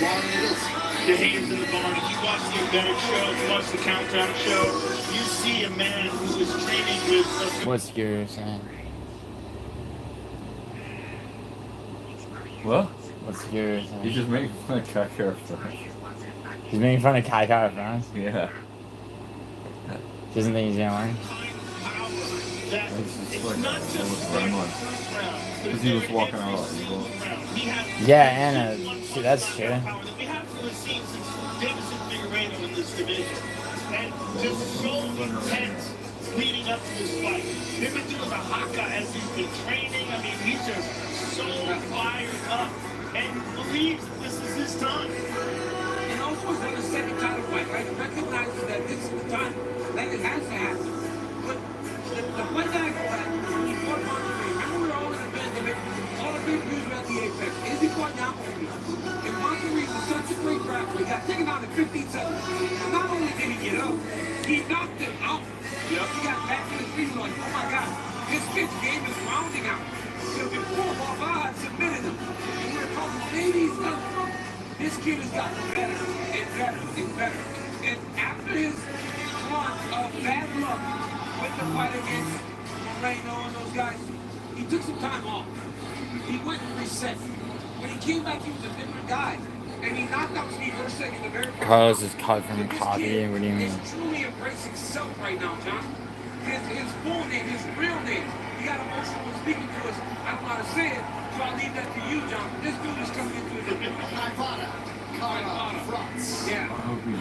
The haters in the barn. If you watch the Olivera show, if you watch the Countdown show, you see a man who is training with. what's your saying? What? What's your saying? He's just making fun of Kai Carface. He's making fun of Kai France? Yeah. Doesn't think he's gonna win? Because he was walking out like evil. Yeah, and shit, that's true. We haven't really seen since Davison Figueiredo in this division. And just so intense leading up to this fight. They've been doing the haka as he's been training. I mean, he's just so fired up and believes this is his time. And also, it's not a second title fight, right? Recognizing that this is the time that it has to happen. But the fight that I go back, he fought Monterey. Remember, we were all in the band of it. All the big news about the Apex. Is he fought down for me? And Monterey was such a great grappler. He got taken out in 15 seconds. And not only did he get up, he knocked him out. He got back to his feet like, oh my God, this kid's game is rounding out. So before Baba had submitted him, and we were talking, maybe he's done. This kid has gotten better and better and better. And after his run of bad luck with the fight against Moreno and those guys, he took some time off. He went and reset. When he came back, he was a different guy. And he knocked out Steve Erceg in the very first Carlos is cut from coffee. What do you mean? He's truly embracing self right now, John. His full name, his real name. He got emotional when speaking to us. I don't know how to say it, so I'll leave that to you, John. This dude is coming into a different Fronts. Yeah.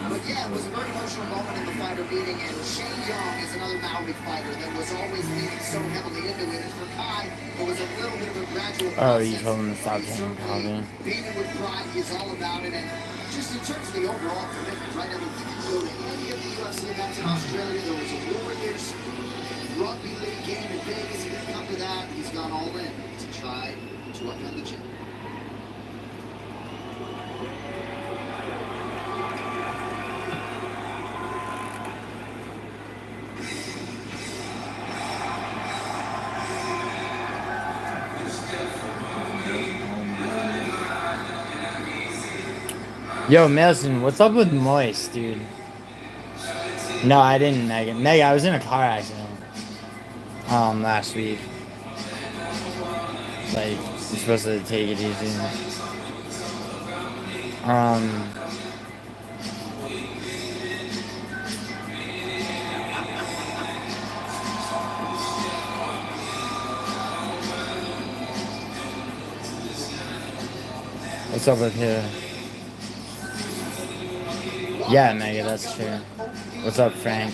But yeah, it was a very emotional moment in the fighter meeting, and Shane Young is another Maori fighter that was always leaning so heavily into it. And for Kai, it was a little bit of a gradual Oh, you process. told him to stop drinking coffee. Being it with pride, he's all about it, and just in terms of the overall commitment, right? I mean, you can go to any of the UFC events in Australia. There was a Warriors rugby league game in Vegas. He didn't come to that. He's gone all in to try to upend the champion. Yo, Mason, what's up with Moist, dude? No, I didn't, Megan. Megan, I was in a car accident. Last week. Like, you're supposed to take it easy. What's up with here? Yeah, Mega, that's true. What's up, Frank?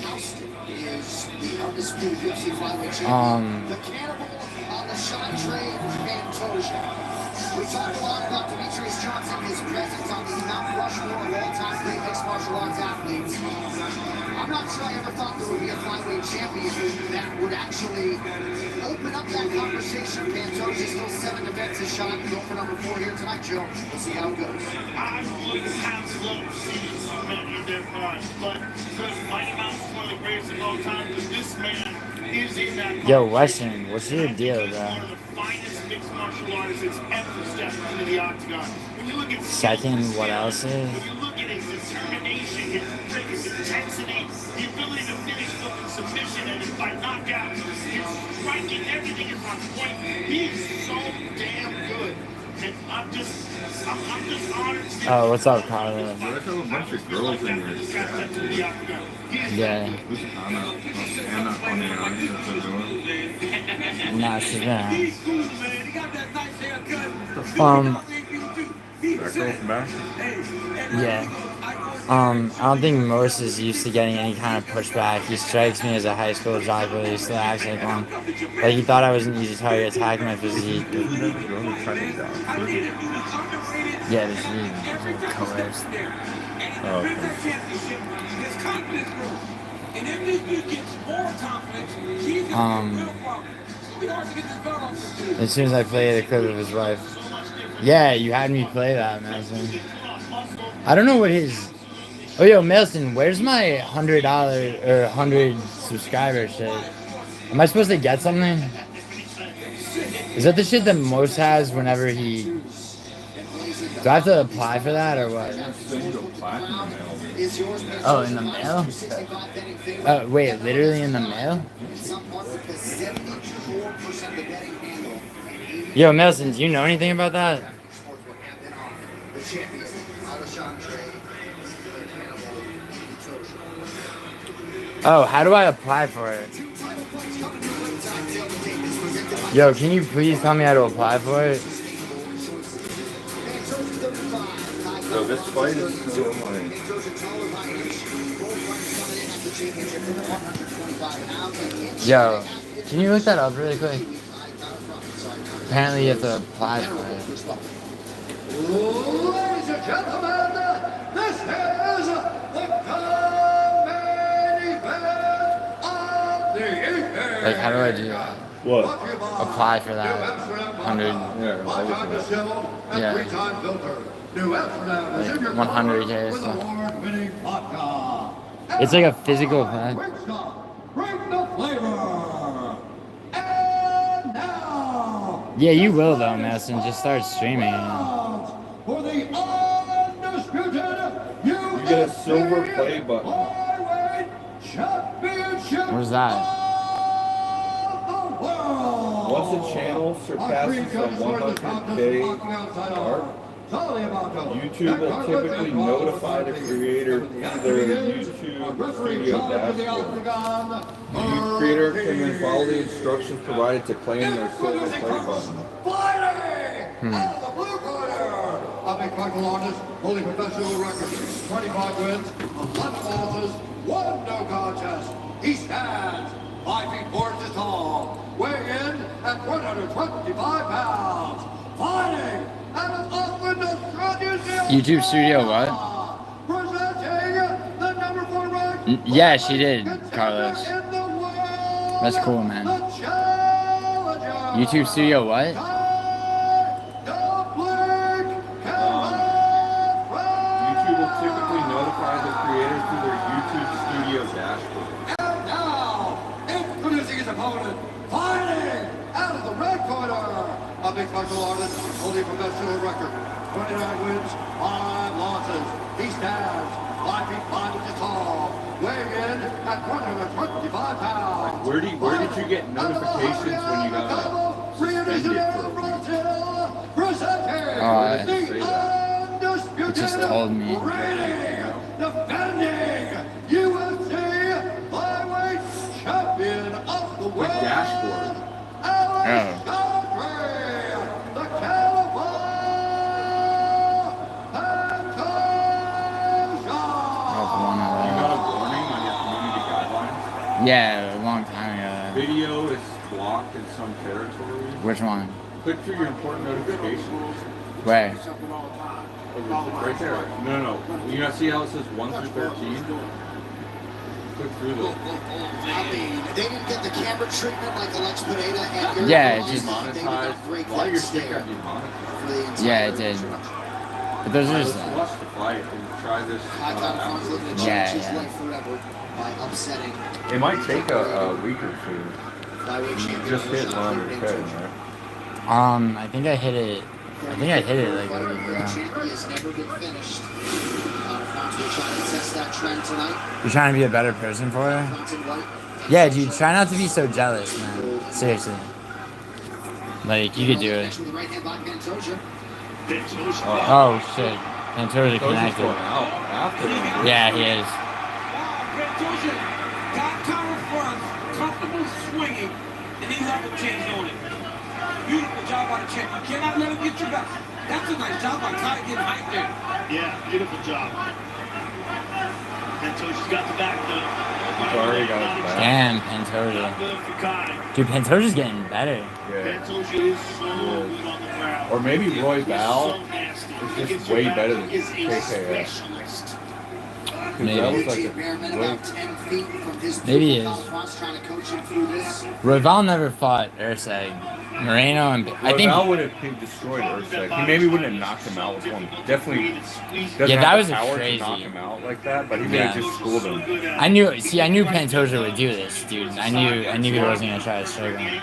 We talked a lot about Demetrius Johnson, his presence on the Mount Rushmore of all-time great mixed martial arts athletes. I'm not sure I ever thought there would be a flyweight champion that would actually open up that conversation. Pantoia still 7 defenses shot. Go for number 4 here tonight, Joe. We'll see how it goes. I would have loved to see these two men in their prime, but because Mighty Mouse is one of the greatest of all time, because this man is in that. Yo, Weston, what's your deal, bro? One of the finest mixed martial artists that's ever stepped into the octagon. When you look at Second, what else is? when you look at his determination, his grit, his intensity, the ability to finish with a submission and by knockout, his striking, everything is on point. He's so damn good. And I'm just honored to see. Oh, what's up, Carlos? There's a bunch of girls in your chat. Yeah. Who's Anna on the audience that's doing? Nah, she's been. That girl from back? Yeah. I don't think Morris is used to getting any kind of pushback. He strikes me as a high school jock, but he still acts like one. Like he thought I was an easy target, attacking my physique. Yeah, this is coerced. Oh, as soon as I play the clip of his wife. Yeah, you had me play that, Mason. I don't know what his... Oh, yo, Mason, where's my $100 or 100 subscriber shit? Am I supposed to get something? Is that the shit that Most has whenever he... Do I have to apply for that or what? Oh, in the mail? Wait, literally in the mail? Yo, Melson, do you know anything about that? Oh, how do I apply for it? Yo, can you please tell me how to apply for it? So this fight is still like... Yo, can you look that up really quick? Apparently you have to apply for it. Ladies and gentlemen, this is the main event of the evening. Like, how do I do that? What? Apply for that 100. Yeah. Like 100K or something. It's like a physical event. Bring the flavor. And now. Yeah, you will though, Madison. Just start streaming. For the undisputed You get a silver play button. Where's that? Once a channel surpasses the 100K mark, YouTube will typically notify the creator through their YouTube studio dashboard. The YouTube creator can then follow the instructions provided to claim their silver play button. A big Michael artist, holding professional record, 25 wins, 11 losses, 1 no contest. He stands 5 feet 4 inches tall, weighing in at 125 pounds, fighting out of Auckland, Australia, New Zealand. YouTube studio what? Presenting the number 4 ranked. Yeah, she did, Carlos. That's cool, man. YouTube studio what? Typically notify the creators through their YouTube studio dashboard. And now, introducing his opponent, fighting out of the red corner, a big martial artist holding a professional record, 29 wins, 5 losses. Where did you get notifications when you got suspended for a week? It just told me. Defending UFC flyweight champion of the world. Dashboard. Oh. The Yeah, a long time ago. Video is blocked in some territories. Which one? Click through your important notifications. Where? Right there. No. You not see how it says 1 through 13? Click through them. They didn't get the camera treatment like Alex Pineda and Yeah, it just monetized. A lot of your shit got demonetized. Yeah, it did. But those are just. Let's watch the fight and try this. Yeah. By upsetting. It might take a week or two. You just hit 100K, right? I think I hit it. I think I hit it like a week ago. You're trying to be a better person for her? Yeah, dude, try not to be so jealous, man. Seriously. Like, you could do it. Oh, shit. Pantoia connected. Yeah, he is. Pantoia got counter front, comfortable swinging, and he level changed on it. Beautiful job by the champ. You cannot let him get your back. That's a nice job by Kai getting height there. Yeah, beautiful job. Pantoia's got the back though. Already got his back. Damn, Pantoia. Dude, Pantoia's getting better. Pantoia is so good on the ground. Or maybe Roy Val is just way better than KKS. Maybe. About 10 feet from his Maybe he is. trying to coach him through this. Royval never fought Urseg. Moreno and I think. Royval would have destroyed Urseg. He maybe wouldn't have knocked him out with one. Definitely. Yeah, that was power crazy. to knock him out like that, but he may have just schooled him. I knew Pantoia would do this, dude. I knew he wasn't gonna try to strike him.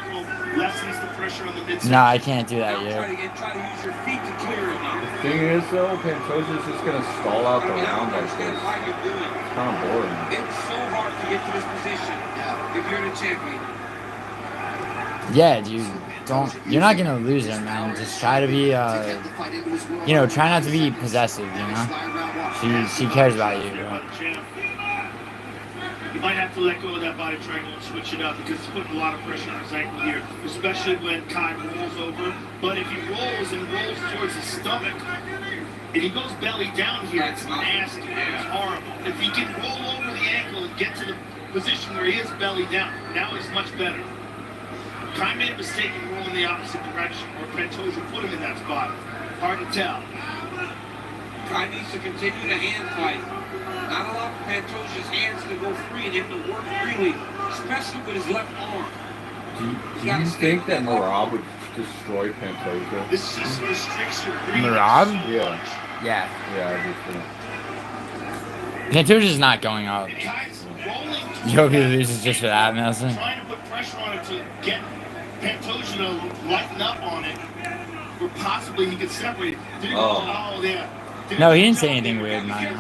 No, I can't do that yet. Try to use your feet to clear it. The thing is, though, Pantoja's just gonna stall out the round like this. It's kind of boring. It's so hard to get to this position if you're the champion. Yeah, dude. You're not gonna lose her, man. Just try to be, try not to be possessive, you know? She cares about you, bro. You might have to let go of that body triangle and switch it up because it's putting a lot of pressure on his ankle here, especially when Kai rolls over. But if he rolls towards his stomach, if he goes belly down here, it's nasty. It's horrible. If he can roll over the ankle and get to the position where he is belly down, now he's much better. Kai made a mistake in rolling the opposite direction, or Pantoia put him in that spot. Hard to tell. Kai needs to continue the hand fight. Not allow Pantoja's hands to go free and him to work freely, especially with his left arm. Do you think that Merab would destroy Pantoja? This just restricts your breathing. Merab? Yeah. Yeah. Yeah, I do think. Pantoja's not going up. You hope he loses just for that, Nelson. Trying to put pressure on it to get Pantoja to lighten up on it, or possibly he could separate it. No, he didn't say anything weird, man.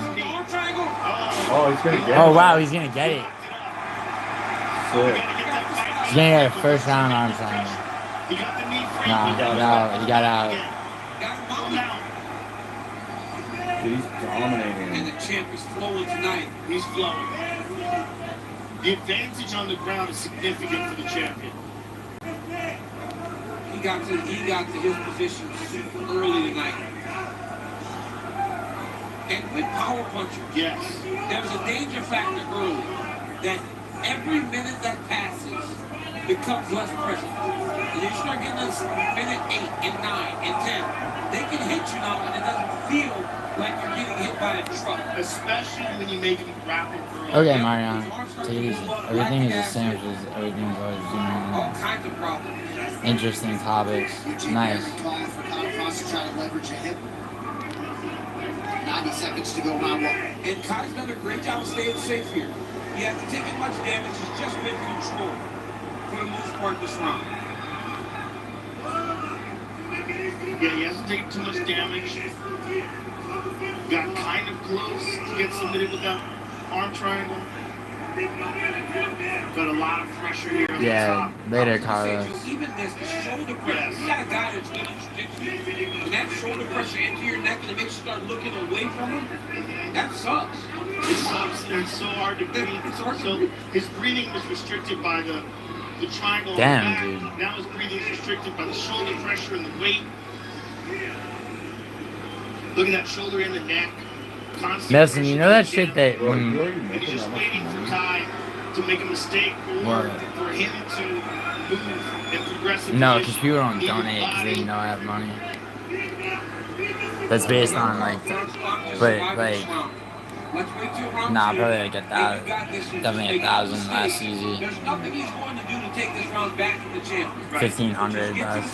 Oh, he's gonna get it. Oh, wow, he's gonna get it. Sick. He's gonna get a first round arm triangle. No, he got out. He's dominating. And the champ is flowing tonight. He's flowing. The advantage on the ground is significant for the champion. He got to his position super early tonight. And with power puncher, yes, there's a danger factor early that every minute that passes becomes less pressure. And you start getting this minute 8 and 9 and 10. They can hit you now and it doesn't feel like you're getting hit by a truck. Especially when you make them grapple early. Okay, Marion. Take it easy. Everything is the same as everything's always doing. All kinds of problems. Interesting topics. Nice. 90 seconds to go round 1. And Kai's done a great job of staying safe here. He hasn't taken much damage. He's just been controlled for the most part this round. Yeah, he hasn't taken too much damage. Got kind of close to get submitted with that arm triangle. But a lot of pressure here on the Yeah, top. later, Carlos. Even this, the shoulder pressure. You got a guy that's going to stick you. And that shoulder pressure into your neck and it makes you start looking away from him. That sucks. It sucks. It's so hard to breathe. So his breathing was restricted by the triangle. Damn, on the dude. back. Now his breathing is restricted by the shoulder pressure and the weight. Look at that shoulder and the neck. Constant Nelson, pressure you know that to shit him. that And he's just waiting for Ty to make a mistake or for him to move and progress. No, because people don't donate because they know I have money. That's based on like, but like, nah, probably like 1,000, definitely 1,000 less easy. There's nothing he's going to do to take this round back from the champ. 1,500 less.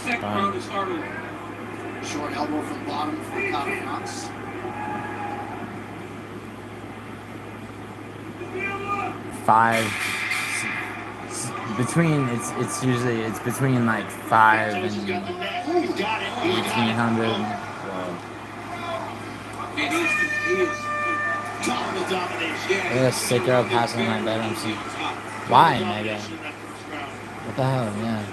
Short elbow from bottom for Conference. Between it's usually it's between like 5 and 1,800. I got a sick girl passing my bed. I'm see. Why, Mega? What the hell? Yeah.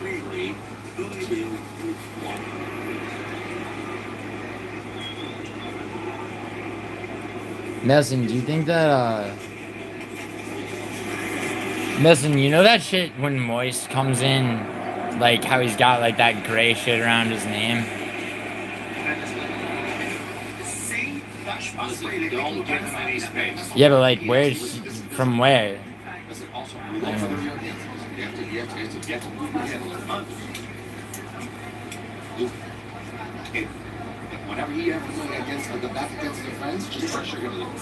3, 2, 1. Nelson, do you think that Nelson, you know that shit when Moist comes in, like how he's got like that gray shit around his name? Yeah, but like where's from where? Whenever he ever goes against the back against the friends, just pressure him. No one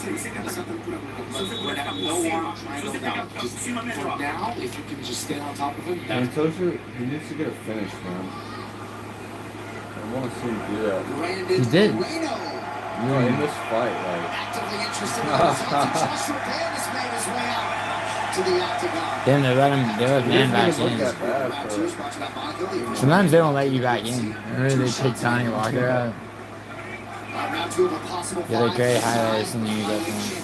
trying to go down. Just for now, if you can just stay on top of him. And Toja, he needs to get a finish, man. I want to see him do that. He did. No, in this fight, like. Actively interested in the results. Joshua Pan has made his way out to the octagon. Damn, they let man back in. Sometimes they don't let you back in. Remember they picked Tony Walker out? Round 2 of a possible Yeah, they're great highlights in the new definitely.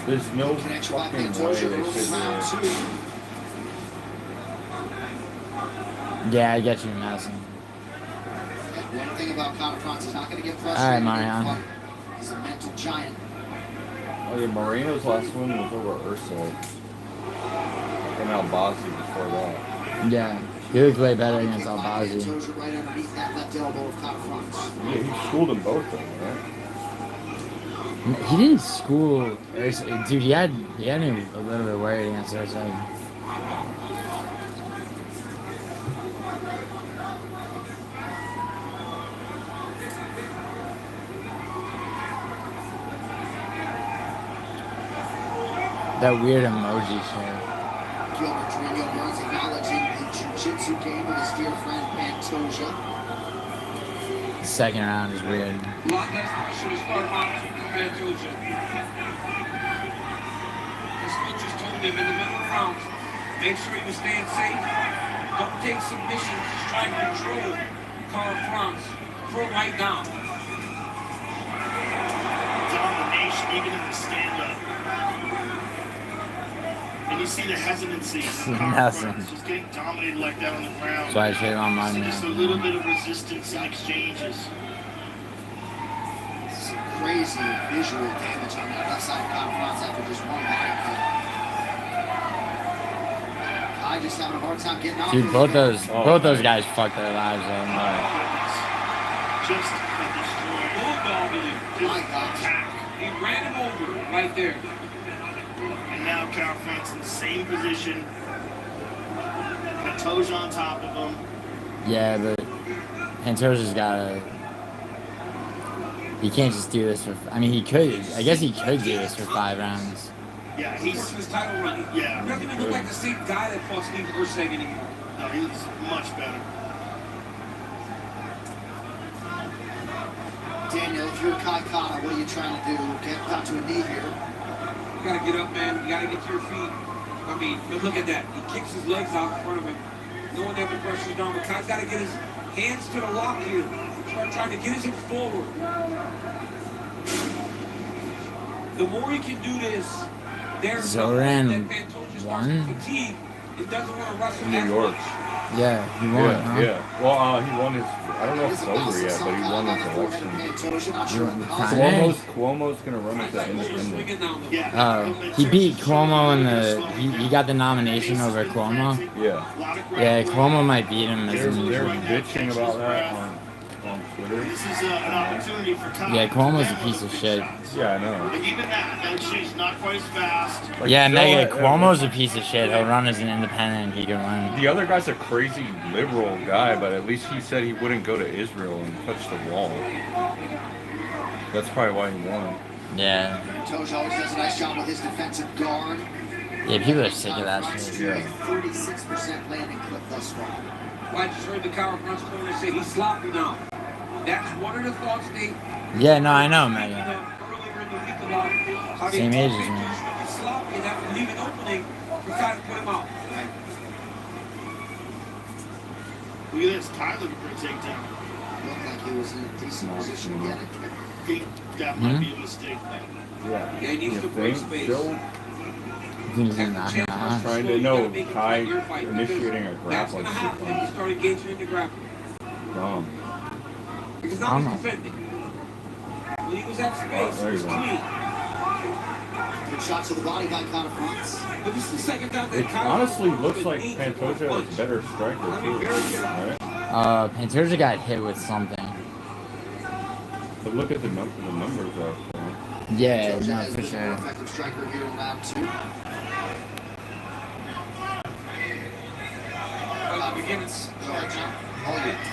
There's no fucking way they should do it. Yeah, I get you, Madison. One thing about Conor Francis, he's not going to get frustrated. All right, Mariano. He's a mental giant. Oh yeah, Moreno's last win was over Ursul. And Albazi before that. Yeah, he looked way better against Albazi. Right underneath that left elbow of Conor Francis. Yeah, he schooled them both, though, right? He didn't school Ursul. Dude, he had him a little bit worried against Ursul. That weird emoji shit. Gilbert Trino Burns acknowledging the jiu-jitsu game with his dear friend Pantoia. The second round is weird. A lot less pressure to start off compared to Pantoia. His coach just told him in the middle of rounds, make sure he was staying safe. Don't take submissions. Just try to control Carl Franz. Throw right down. Domination, even in the stand-up. And you see the hesitancy. Nothing. Just getting dominated like that on the ground. That's why I say it on mine Just a now. little bit of resistance in exchanges. Some crazy visual damage on that left side of Conor Francis after just one body cut. Kai just having a hard time getting off. Dude, both those guys fucked their lives up. Just a destroyer. My God. He ran him over right there. And now Conor Francis in the same position. Pantoia on top of him. Yeah, but Pantoja's gotta. He can't just do this for. I mean, he could. I guess he could do this for 5 rounds. Yeah, He's his title run. Yeah. You're not going to look like the same guy that fought Steve Urseg anymore. No, he's much better. Daniel, if you're Kai Kara, what are you trying to do? Get down to a knee here. You got to get up, man. You got to get to your feet. I mean, but look at that. He kicks his legs out in front of him. No one ever presses down. But Kai's got to get his hands to the lock here. Start trying to get his hips forward. The more he can do this, there's Zoran won? fatigue. It doesn't want to wrestle New York. Yeah, he won, Yeah, huh? yeah. Well, he won his. I don't know if it's over yet, but he won his election. Cuomo's gonna run as an independent. He beat Cuomo in the. He got the nomination over Cuomo. Yeah. Yeah, Cuomo might beat him as They're an. bitching about that on Twitter. This is an opportunity for Todd. Yeah, Cuomo's a piece of shit. Yeah, I know. But even that she's not quite as fast. Like, Yeah, Mega, Cuomo's a piece of shit. He'll run as an independent. He can run. The other guy's a crazy liberal guy, but at least he said he wouldn't go to Israel and touch the wall. That's probably why he won. Yeah. Toja always does a nice job with his defensive guard. Yeah, people are sick of that shit. Yeah. 36% landing clip thus far. I just heard the Kyle Front's corner say he's sloppy now. That's one of the thoughts they. Yeah, no, I know, Mega. Earlier in the week about how they Same age as me. he's sloppy and have to leave an opening to try to put him out. Look at this, Tyler for a takedown. Looked like he was in a decent position to get it. I think that might be a mistake. Yeah. Yeah, he needs to break space. Trying to know Kai initiating a grappling He sequence. started engaging in the grappling. Dumb. Because now he's defending. When he was at space, he was clean. Good shots to the body by Conor Fronts. But this is the second time that It honestly looks like Pantoia is a better striker too, right? Pantoja got hit with something. But look at the numbers out there. Yeah, no, for sure. Effective striker here in round 2.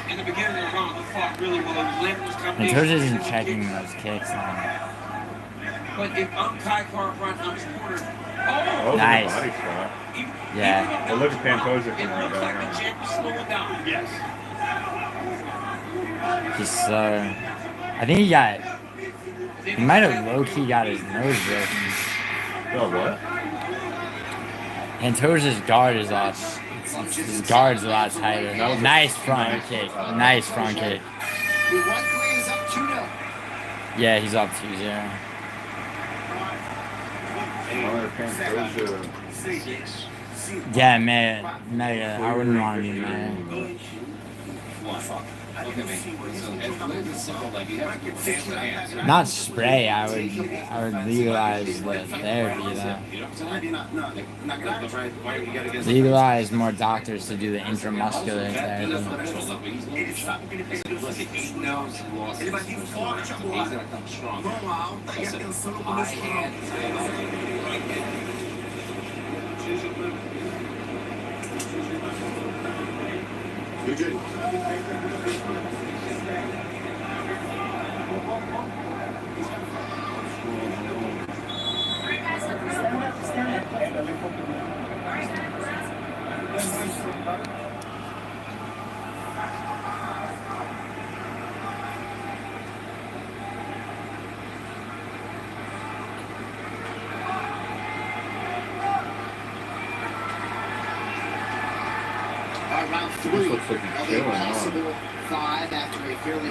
In the beginning of the round, he fought really well. Lynn was coming in. Pantoja isn't checking those kicks now. But if I'm Kai Front on his corner, Nice. Body shot. Yeah. But look at Pantoja it looks like the champ is slowing down. Yes. He's slow. I think he might have low-key got his nose broken. Oh, what? Pantoja's guard is off. His guard's a lot tighter. Nice front kick. Nice front kick. Yeah, he's up 2-0. Yeah, man. Mega. I wouldn't want to be mad. Not spray. I would legalize the therapy though. Legalize more doctors to do the intramuscular therapy. Round 3. This looks like he's chilling now. 5 after a fairly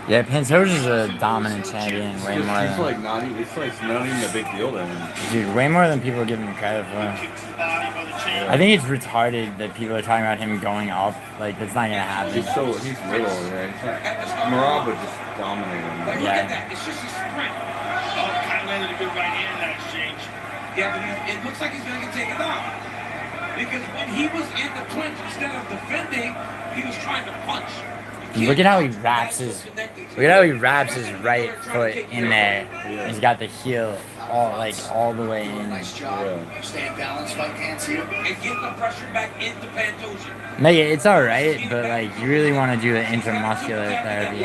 Yeah, Pantoja's a dominant champion way more He's than... like not even, it's like not even a big deal to him. Dude, way more than people give him credit for. I think it's retarded that people are talking about him going up. Like, that's not gonna happen. He's little, yeah. Marab would just dominate him. Yeah. It's just a sprint. Oh, kind of landed a good right hand in that exchange. Yeah, but it looks like he's going to get taken down. Because when he was in the clinch, instead of defending, he was trying to punch. Look at how he wraps his right foot in there. He's got the heel all the way in. Nice job. Staying balanced, fight hands here. And getting the pressure back into Pantoja. Mega, it's alright, but like you really want to do the intramuscular therapy.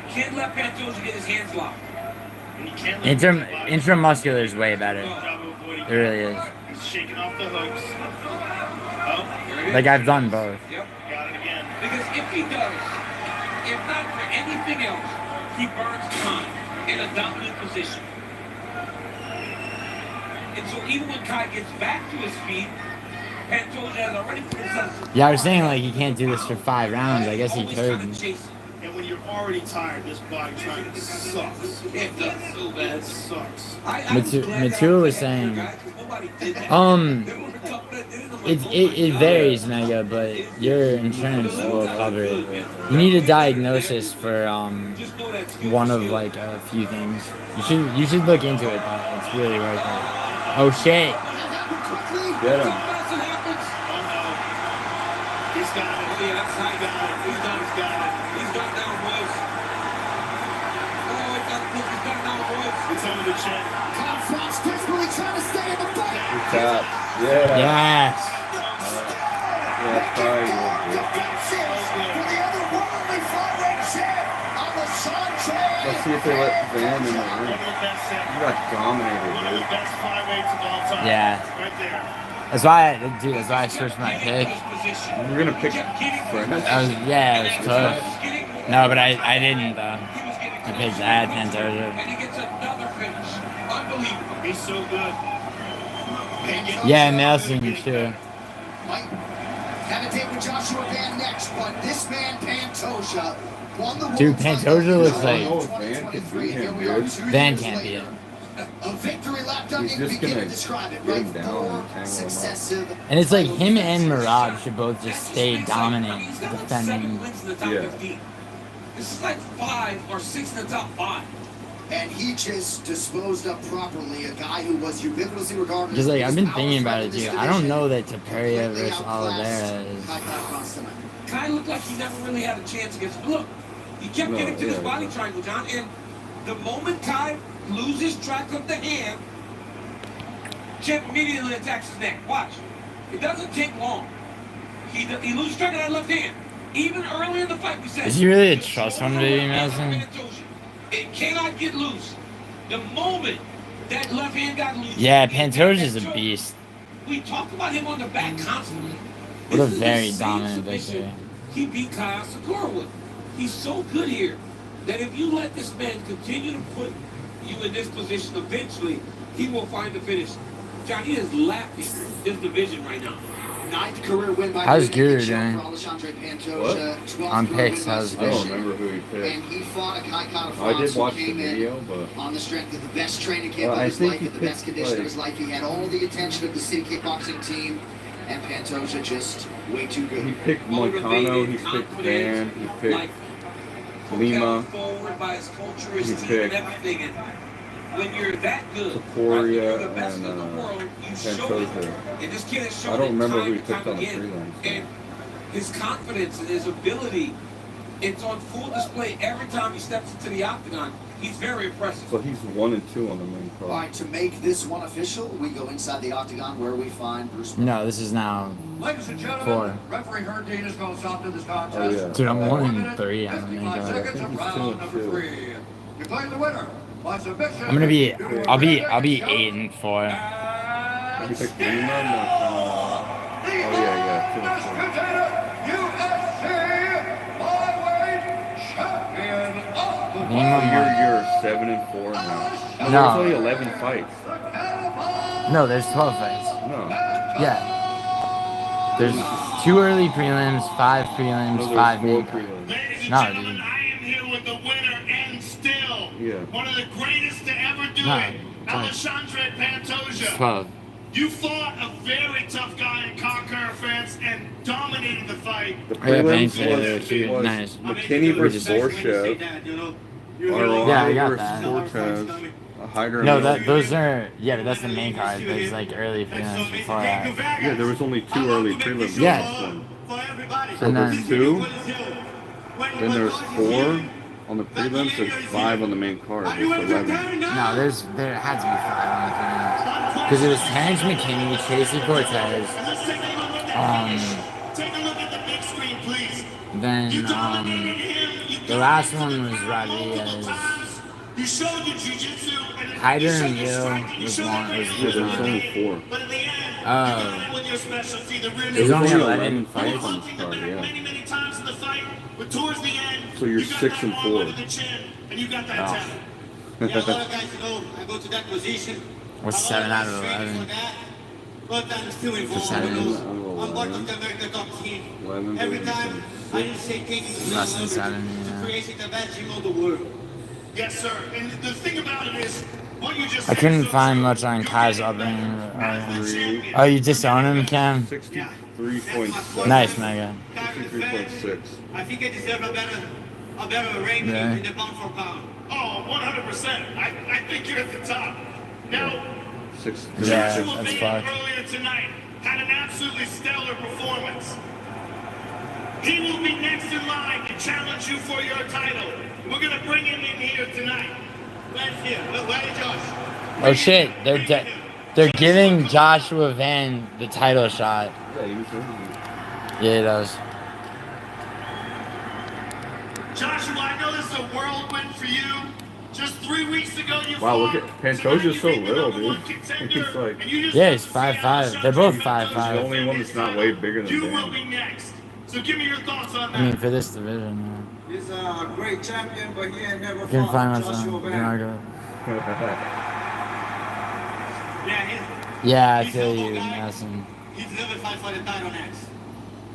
Can't let Pantoja get his hands locked. Intramuscular is way better. It really is. He's shaking off the hooks. Oh, Like I've done both. Yep. Got it again. Because if he does, if not for anything else, he burns time in a dominant position. And so even when Kai gets back to his feet, Pantoja has already put himself. Yeah, I was saying like you can't do this for 5 rounds. I guess he could. And when when you're already tired, this body trying sucks. It does so bad. It sucks. Matua was saying, it varies, Mega, but your insurance will cover it. You need a diagnosis for one of like a few things. You should look into it though. It's really worth it. Oh shit! Get him. He's got it. He's got it. He's got it. He's got it down, boys. Oh, he's got it down, boys. It's under the chin. Kyle Frost desperately trying to stay in the fight. Good job. Yeah. Yes. Yeah, probably. Let's see if they let Van in the ring. You got dominated, dude. Yeah. That's why I switched my pick. You're gonna pick French? It was close. No, but I didn't though. I picked Pantoia. He's so good. Yeah, Nelson too. Have a date with Joshua Van next, but this man Pantoia won the Dude, Pantoia looks like Van can beat him, dude. Van can't beat him. A victory lap done. He's just gonna describe it, right? Successive. And it's like him and Murad should both just stay dominant, defending. Yeah. This is like 5 or 6 in the top 5. And he just disposed of properly a guy who was ubiquitously regarded Because like I've been thinking about it too. I don't know that Toia versus Olivera is. Kai looked like he never really had a chance against him. Look, he kept getting to this body triangle, John, and the moment Kai loses track of the hand, Chip immediately attacks his neck. Watch. It doesn't take long. He loses track of that left hand. Even early in the fight, we said... Is he really a trust fund baby, Madison? It cannot get loose. The moment that left hand got loose... Yeah, Pantoja's a beast. We talk about him on the back constantly. What a very dominant victory. He beat Kyle Sakura with. He's so good here that if you let this man continue to put you in this position, eventually he will find the finish. John, he is lapping this division right now. 9th career win by how's Guru doing? On picks, how's I don't remember who he picked. And he fought a Kai I did watch the video, but on the strength of the best training camp of his life, in the best condition of his life. He had all the attention of the city kickboxing team, and Pantoia just way too good. He picked Moicano, he picked Van, he picked Lima, he picked when you're that good, Toia, and Pantoia. I don't remember who he picked on the prelims. And his confidence and his ability, it's on full display every time he steps into the octagon. He's very impressive. So he's 1 and 2 on the main card. All right, to make this one official, we go inside the octagon where we find Bruce. No, this is now Ladies and 4. gentlemen, referee Hines is going to stop to this contest. Oh, yeah. Dude, I'm 1-3 on the main 55 card. seconds of round number 3. Declaring the winner by submission. I'll be 8-4. He picked Lima, Moicano. Oh yeah, 2 and 2. You're 7 and 4 now. No. There's only 11 fights. No, there's 12 fights. No. Yeah. There's 2 early prelims, 5 prelims, No, 5 4 main. prelims. No, dude. I am here with the winner and still one of the greatest to ever do No, it, Alexandre Pantoia. 12. You fought a very tough guy in Conquer, France, and dominated the fight. The Yeah, prelims thanks, was nice. McKini versus Borshev, Yeah, I got versus that. Cortez, Hyder. No, those are, yeah, but that's the main card. There's like early prelims before that. Yeah, there was only 2 early prelims. Yeah. So And there's then 2, then there's 4 on the prelims, and 5 on the main card. There's 11. No, there had to be 5 on the prelims. Because it was Terrence McKinney, Tracy Cortez, then the last one was Rodriguez. Hyder and Gil was one. There's only 4. Oh. There's only 11 fights on this card, yeah. So you're 6 and 4. What's 7 out of 11? For 7. 11. I didn't say take it to Less than the 7, to create the best team of the world. Yes, sir. And the thing about it is, what you just I said couldn't is so find true. much on Kai's upbringing. Oh, you disown him, Cam? 63.6. Nice, Mega. 63.6. I think I deserve a better ranking Yeah. in the pound for pound. Oh, 100%. I think you're at the top. Now, Yeah, Joshua that's Van fucked. earlier tonight had an absolutely stellar performance. He will be next in line to challenge you for your title. We're gonna bring him in here tonight. Let's hear. Look, where is Josh? Oh shit, they're giving Joshua Van the title shot. Yeah, he was in. Yeah, he does. Joshua, I know this is a whirlwind for you. Just 3 weeks ago, you Wow, look fought. at Pantoja's so little, dude. He's like, Yeah, he's 5'5". They're both 5'5". he's the only one that's not way bigger than You will Dan. be next. So give me your thoughts on that. I mean, for this division, He's a great champion, but he ain't never yeah. Couldn't find fought much Joshua on Van. Denardo. Yeah, Yeah, I feel you, Madison. he's never fight for the title next.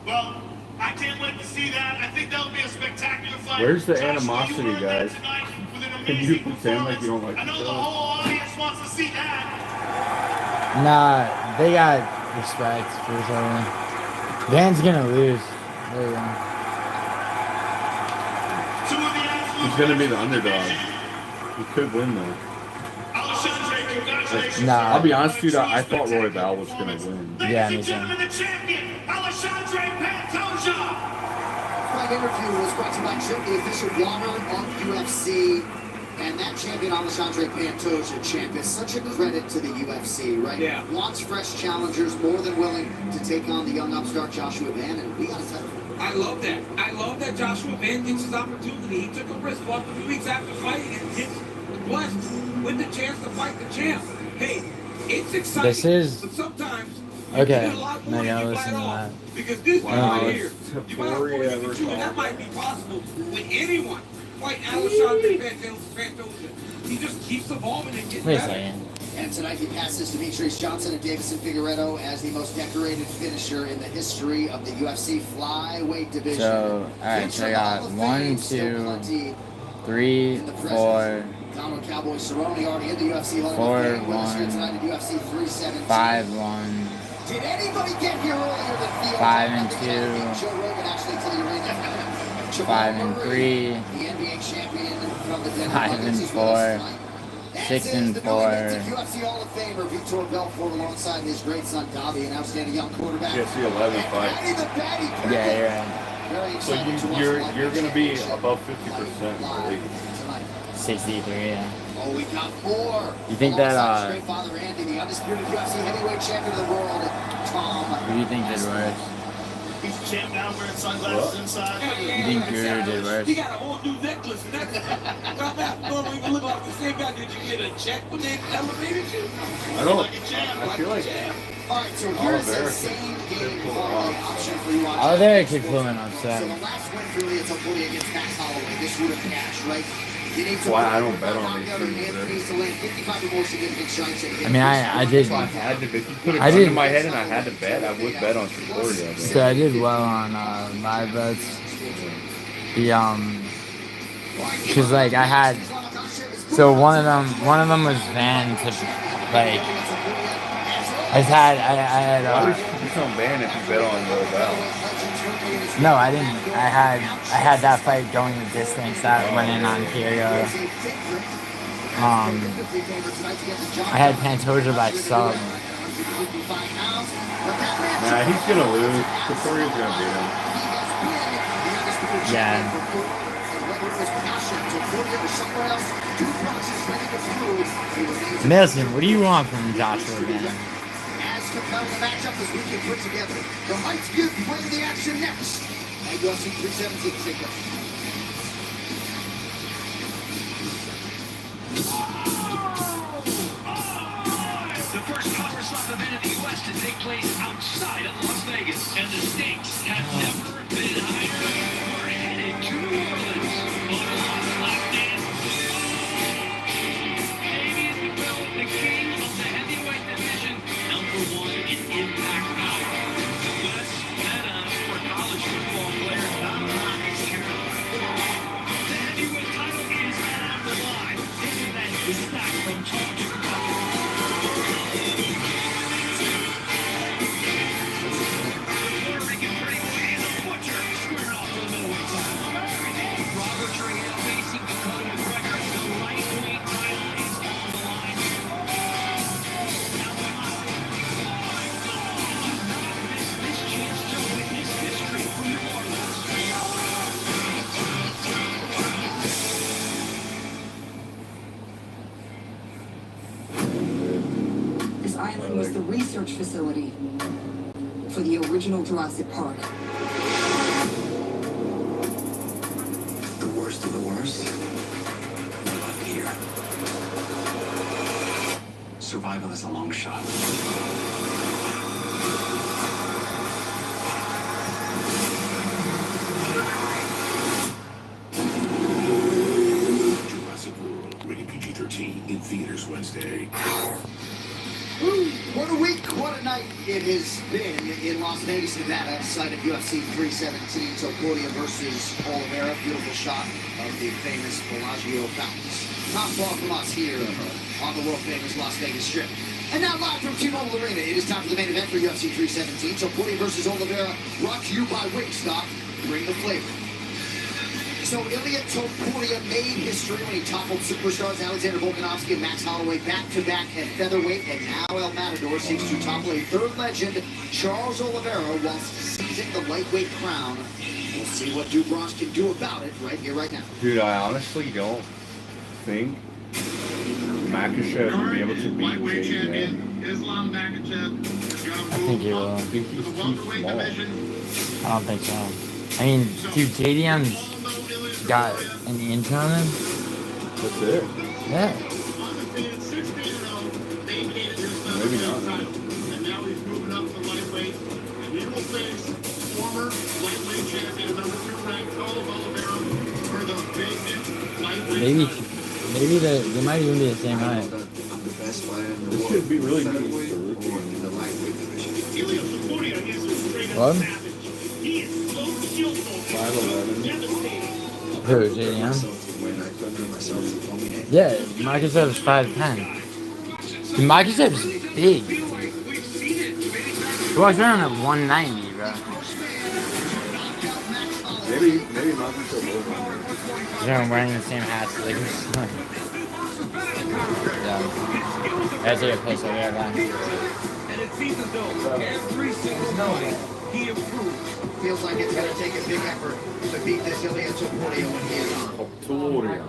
Well, I can't wait to see that. I think that'll be a spectacular fight. Where's the Joshua, animosity, you were there guys? tonight with an Can amazing you pretend like you don't like I know the the show? whole audience wants to see that. Nah, they got respect for each other. Van's gonna lose. There you go. He's gonna be the underdog. He could win though. Nah. I'll be honest with you, I thought Roy Val was gonna win. Yeah, me too. Fight interview was brought to you by Chip, the official water of UFC. And that champion, Alexandre Pantoja, champ, is such a credit to the UFC, right? Yeah. Wants fresh challengers, more than willing to take on the young upstart Joshua Van, and we got to tell him. I love that. I love that Joshua Van gets his opportunity. He took a risk off 3 weeks after fighting and gets blessed with the chance to fight the champ. Hey, it's exciting. This is but sometimes okay. Now I gotta listen to that. because this one Wow, right here, you might have 42, and that might be possible with anyone. Fight Alexandre Pantoja. He just keeps evolving and getting Wait a better. second. And tonight he passes Demetrius Johnson and Davison Figueiredo as the most decorated finisher in the history of the UFC flyweight division. So, alright, so I got 1, 2, 3, 4, Donald Cowboy Cerrone already in the UFC Hall 4, of Fame with us here 1, tonight at UFC 317. 5, 1, Did anybody get here earlier than Theo? 5 and 2, Joe Rogan actually to the arena. 5 and 3, The NBA champion from the Denver 5 and Nuggets, 4, 6 and 4, UFC Hall of Famer Vitor Belfort alongside his great son Davi, an outstanding young quarterback. UFC 11 fight. Yeah, you're right. So you're gonna be above 50% in the league. 63, yeah. Oh, we got more. You think that, Alongside Straight Father Andy, the undisputed UFC heavyweight champion of the world, Tom. Who do you think did worse? He's champ now wearing sunglasses inside. You think Guru did worse? He got a whole new necklace. And that's not that normally even look like the same guy. Did you get a check when they elevated you? I don't. Like a champ. I feel like All right, so here's the same game parlay option for you. Oh, there could pull an upset. So the last win for Leo Topuria against Max Holloway. This would have cashed, right? You need to why I don't bet on these things. needs to land 55 or more significant strikes. I mean, I did. I had to. If you put a I gun did. in my head and I had to bet, I would bet on Toria. So I did well on live bets. The because like I had, so one of them was Van to like. I had. Why would you don't ban if you bet on Roy Val? No, I didn't. I had that fight going the distance that went in on Kyrgios. I had Pantoja by sub. Nah, he's gonna lose. Toria's gonna beat him. Yeah. Nelson, what do you want from Joshua, man? As compelling a matchup as we can put together. The Heights give bring the action next. And UFC 317 Giuliano. The first Congress Slap event in the U.S. to take place outside of Las Vegas. And the stakes have never been higher. We're headed to New Orleans on a slap dance. Damian McKini, the king of the heavyweight division, #1 in impact power. The best meta for college football players. the research facility for the original Jurassic Park. The worst of the worst, we're left here. Survival is a long shot. Jurassic World, rated PG-13, in theaters Wednesday. Woo, what a week, what a night it has been in Las Vegas, Nevada, site of UFC 317, Toia versus Olivera. Beautiful shot of the famous Bellagio fountains. Not far from us here on the world-famous Las Vegas Strip. And now live from T-Mobile Arena, it is time for the main event for UFC 317. Toia versus Olivera, brought to you by Wingstop. Bring the flavor. So Ilia Topuria made history when he toppled superstars Alexander Volkanovski and Max Holloway back-to-back at featherweight, and now El Matador seeks to topple a third legend, Charles Olivera, whilst seizing the lightweight crown. We'll see what Dubras can do about it right here, right now. Dude, I honestly don't think Makhachev will be able to beat JJ. Islam Makhachev. I think he will. I think he's too small. I don't think so. I mean, dude, JDM's got an inch on him. That's it. Yeah. Maybe not. And now he's moving up to lightweight. And he will face former lightweight champion, number 2 ranked Olivera, for the big lightweight. Maybe they might even be the same height. This should be really good. What? 5'11". Who, JDM? Yeah, Makhachev's 5'10". Dude, Makhachev's big. He walks around at 190, bro. Maybe Makhachev will. They're wearing the same hats like his son. Yeah. That's a close over there, man. And it seems as though every single night he improved. Feels like it's going to take a big effort to beat this Ilia Topuria when he is on. Toia.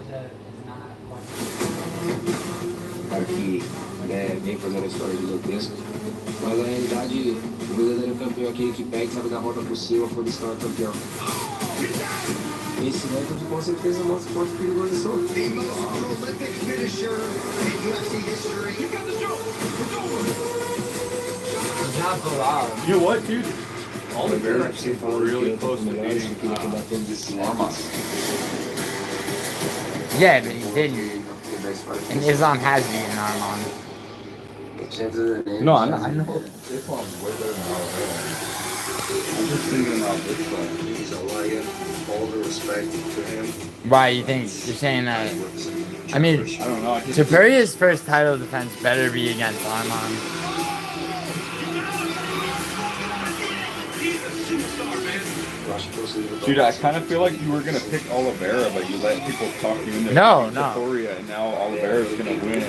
Aqui, né, vem fazendo a história gigantesca. Mas na realidade, o verdadeiro campeão é aquele que pega e sabe dar a volta por cima quando está campeão. Esse método com certeza mostra o quanto perigoso eu sou. The most prolific finisher in UFC history. You know what, dude? Olivera seemed really close to beating Hermanson. Yeah, but he didn't. And Islam has beaten Armand. No, I know Islam's way better than Olivera. I'm just thinking about this one. He's a lion. All the respect to him. Why you think you're saying that? I mean, I don't know. Topuria's first title defense better be against Armand. Dude, I kind of feel like you were gonna pick Olivera, but you let people talk you into Toia, and now Olivera's gonna win.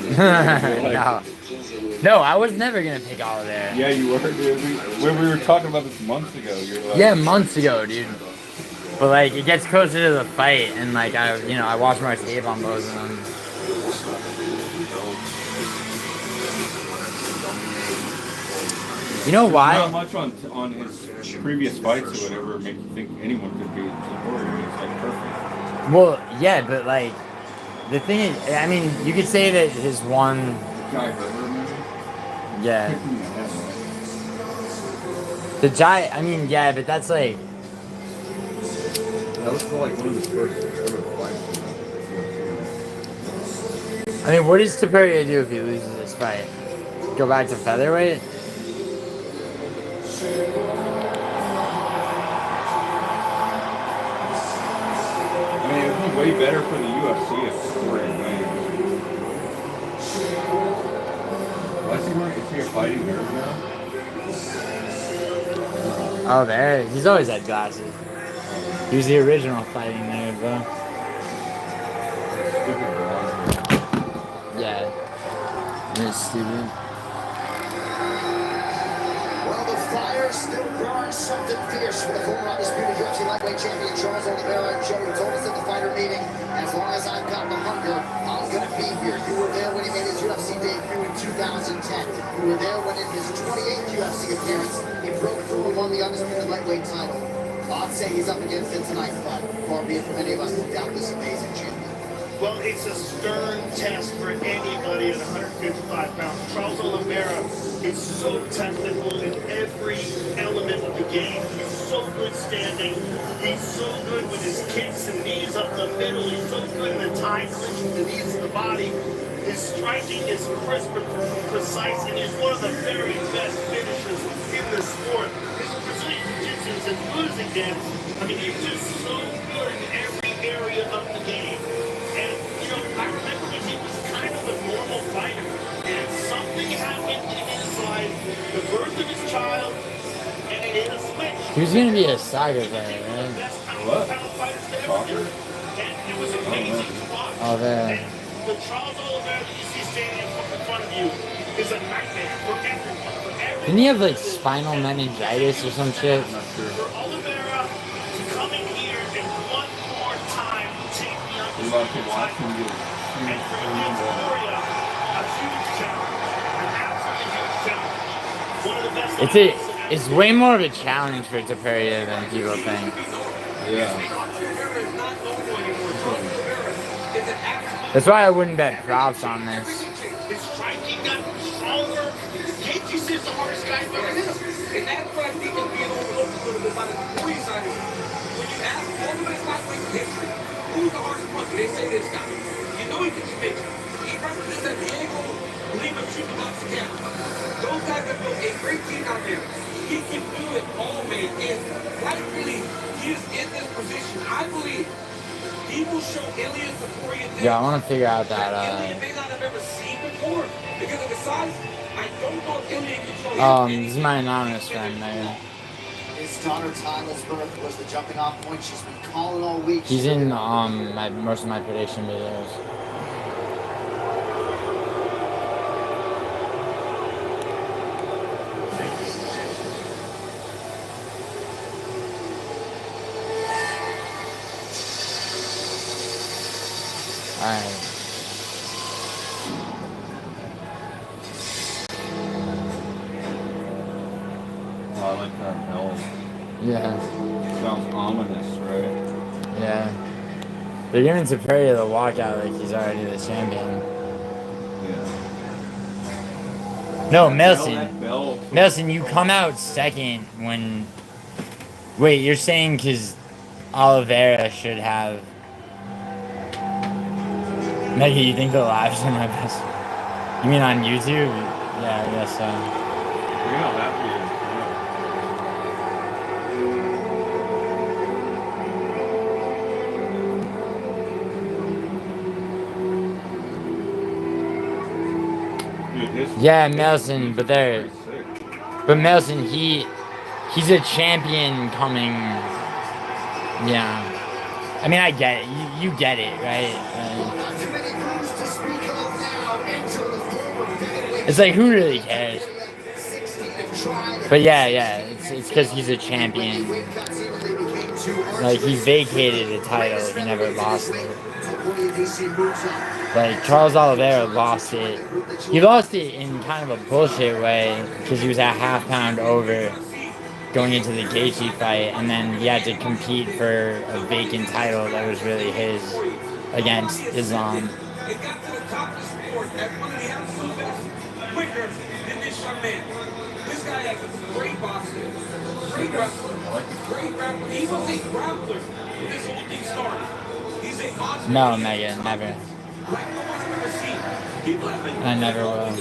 No, I was never gonna pick Olivera. Yeah, you were, dude. When we were talking about this months ago, you were like, yeah, months ago, dude. But like, it gets closer to the fight, and like, I watch more tape on both of them. You know why? Not much on his previous fights or whatever make you think anyone could beat Toia. It's like perfect. Well, yeah, but like, the thing is, I mean, you could say that his one. Yeah. The giant. I mean, yeah, but that's like. That was like one of his first ever fights. I mean, what does Topuria do if he loses this fight? Go back to featherweight? I mean, it would be way better for the UFC if Topuria wins. Is he a fighting nerd now? Oh, there. He's always had glasses. He was the original fighting nerd, bro. Yeah. It's stupid. Well, the fire still burns something fierce for the former undisputed UFC lightweight champion Charles Olivera. Joe, you told us at the fighter meeting, as long as I've got the hunger, I'm going to be here. You were there when he made his UFC debut in 2010. You were there when in his UFC appearance. He broke through and won the undisputed lightweight title. Odds say he's up against it tonight, but far be it from any of us to doubt this amazing champion. Well, it's a stern test for anybody at 155 pounds. Charles Olivera is so technical in every element of the game. He's so good standing. He's so good with his kicks and knees up the middle. He's so good in the tie clinching the knees to the body. His striking is crisp and precise, and he's one of the very best finishers in the sport. His Brazilian Jiu-Jitsu is as good as it gets. I mean, he's just so good in every area of the game. And, you know, I remember when he was kind of a normal fighter, and something happened in his life, the birth of his child, and it hit a switch. He was gonna be a saga player, right? What? And it was amazing to watch. Oh, there. The Charles Olivera that you see standing in front of you is a nightmare for everyone. For everyone. Didn't he have like spinal meningitis or some shit? For Olivera to come in here and one more time take the undisputed title. And for against Toia, a huge challenge. An absolutely huge challenge. One of the best. It's way more of a challenge for Topuria than people think. Yeah. That's why I wouldn't bet props on this. His striking got stronger. Gaethje says the hardest guy ever hit him. And that's what I think is being overlooked a little bit by the Toia side. When you ask all the best lightweights in history, who's the hardest puncher? They say this guy. You know he can spit. He represents that Diego Lima shooting box again. Those guys have built a great team out there. He can do it all, man. And rightfully, he is in this position. I believe he will show Ilya Topuria things Yeah, I want to figure out that. Ilya may not have ever seen before because of his size. I don't know if Ilya can show him. This is my anonymous friend, man. His daughter Tyler's birth was the jumping off point she's been calling all week. He's in most of my prediction videos. Alright. Oh, I like that bell. Yeah. Sounds ominous, right? Yeah. They're giving Topuria the walkout like he's already the champion. Yeah. No, That bell. Nelson, you come out second when... Wait, you're saying because Olivera should have... Maggie, you think the lives are my best? You mean on YouTube? Yeah, I guess so. You're not happy. Yeah, Melson, but Melson, he's a champion coming. Yeah. I mean, I get it. You get it, right? It's like, who really cares? But yeah, it's because he's a champion. Like, he vacated the title. He never lost it. Like, Charles Olivera lost it. He lost it in kind of a bullshit way because he was a half pound over going into the Gaethje fight, and then he had to compete for a vacant title that was really his against Islam. It got to the top of the sport as one of the absolute best quicker than this young man. This guy has a great boxer, great wrestler, great grappler. He was a grappler when this whole thing started. He's a monster. No, Megan, never. I never will.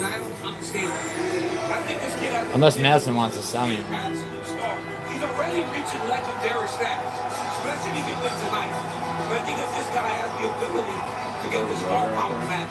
Unless Madison wants to sell me. He's already reaching legendary status, especially if he wins tonight. But I think if this guy has the ability to get this star power match.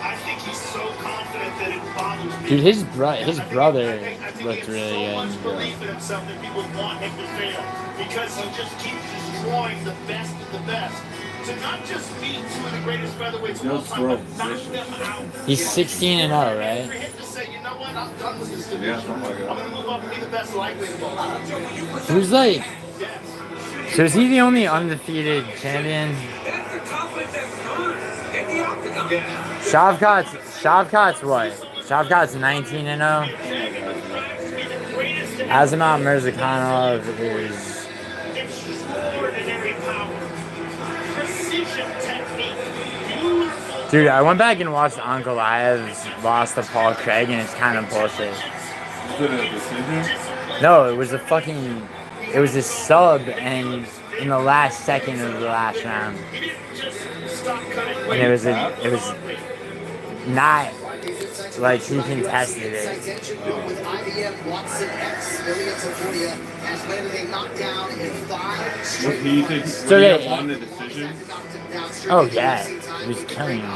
I think he's so confident that it bothers me. Dude, his brother looked really so good. much belief in himself that people want him to fail because he just keeps destroying the best of the best. To not just beat two of the greatest featherweights of all time, but knock them out. He's 16-0, right? For him to say, you know what, I'm done with this division. I'm going to move up and be the best lightweight of all time. Who's like... So is he the only undefeated champion? Shavkat's what? Shavkat's 19-0? Azamat Mirzakhanov is... Extraordinary power. Precision technique. Beautiful. Dude, I went back and watched Ankalaev's loss to Paul Craig, and it's kind of bullshit. Is it a decision? No, it was a fucking... It was a sub, and in the last second of the last round. And it was not like he contested it. With IBM Watson X, Ilya Topuria has landed a knockdown in 5 straight fights. So they won the decision? Oh yeah, he was killing him.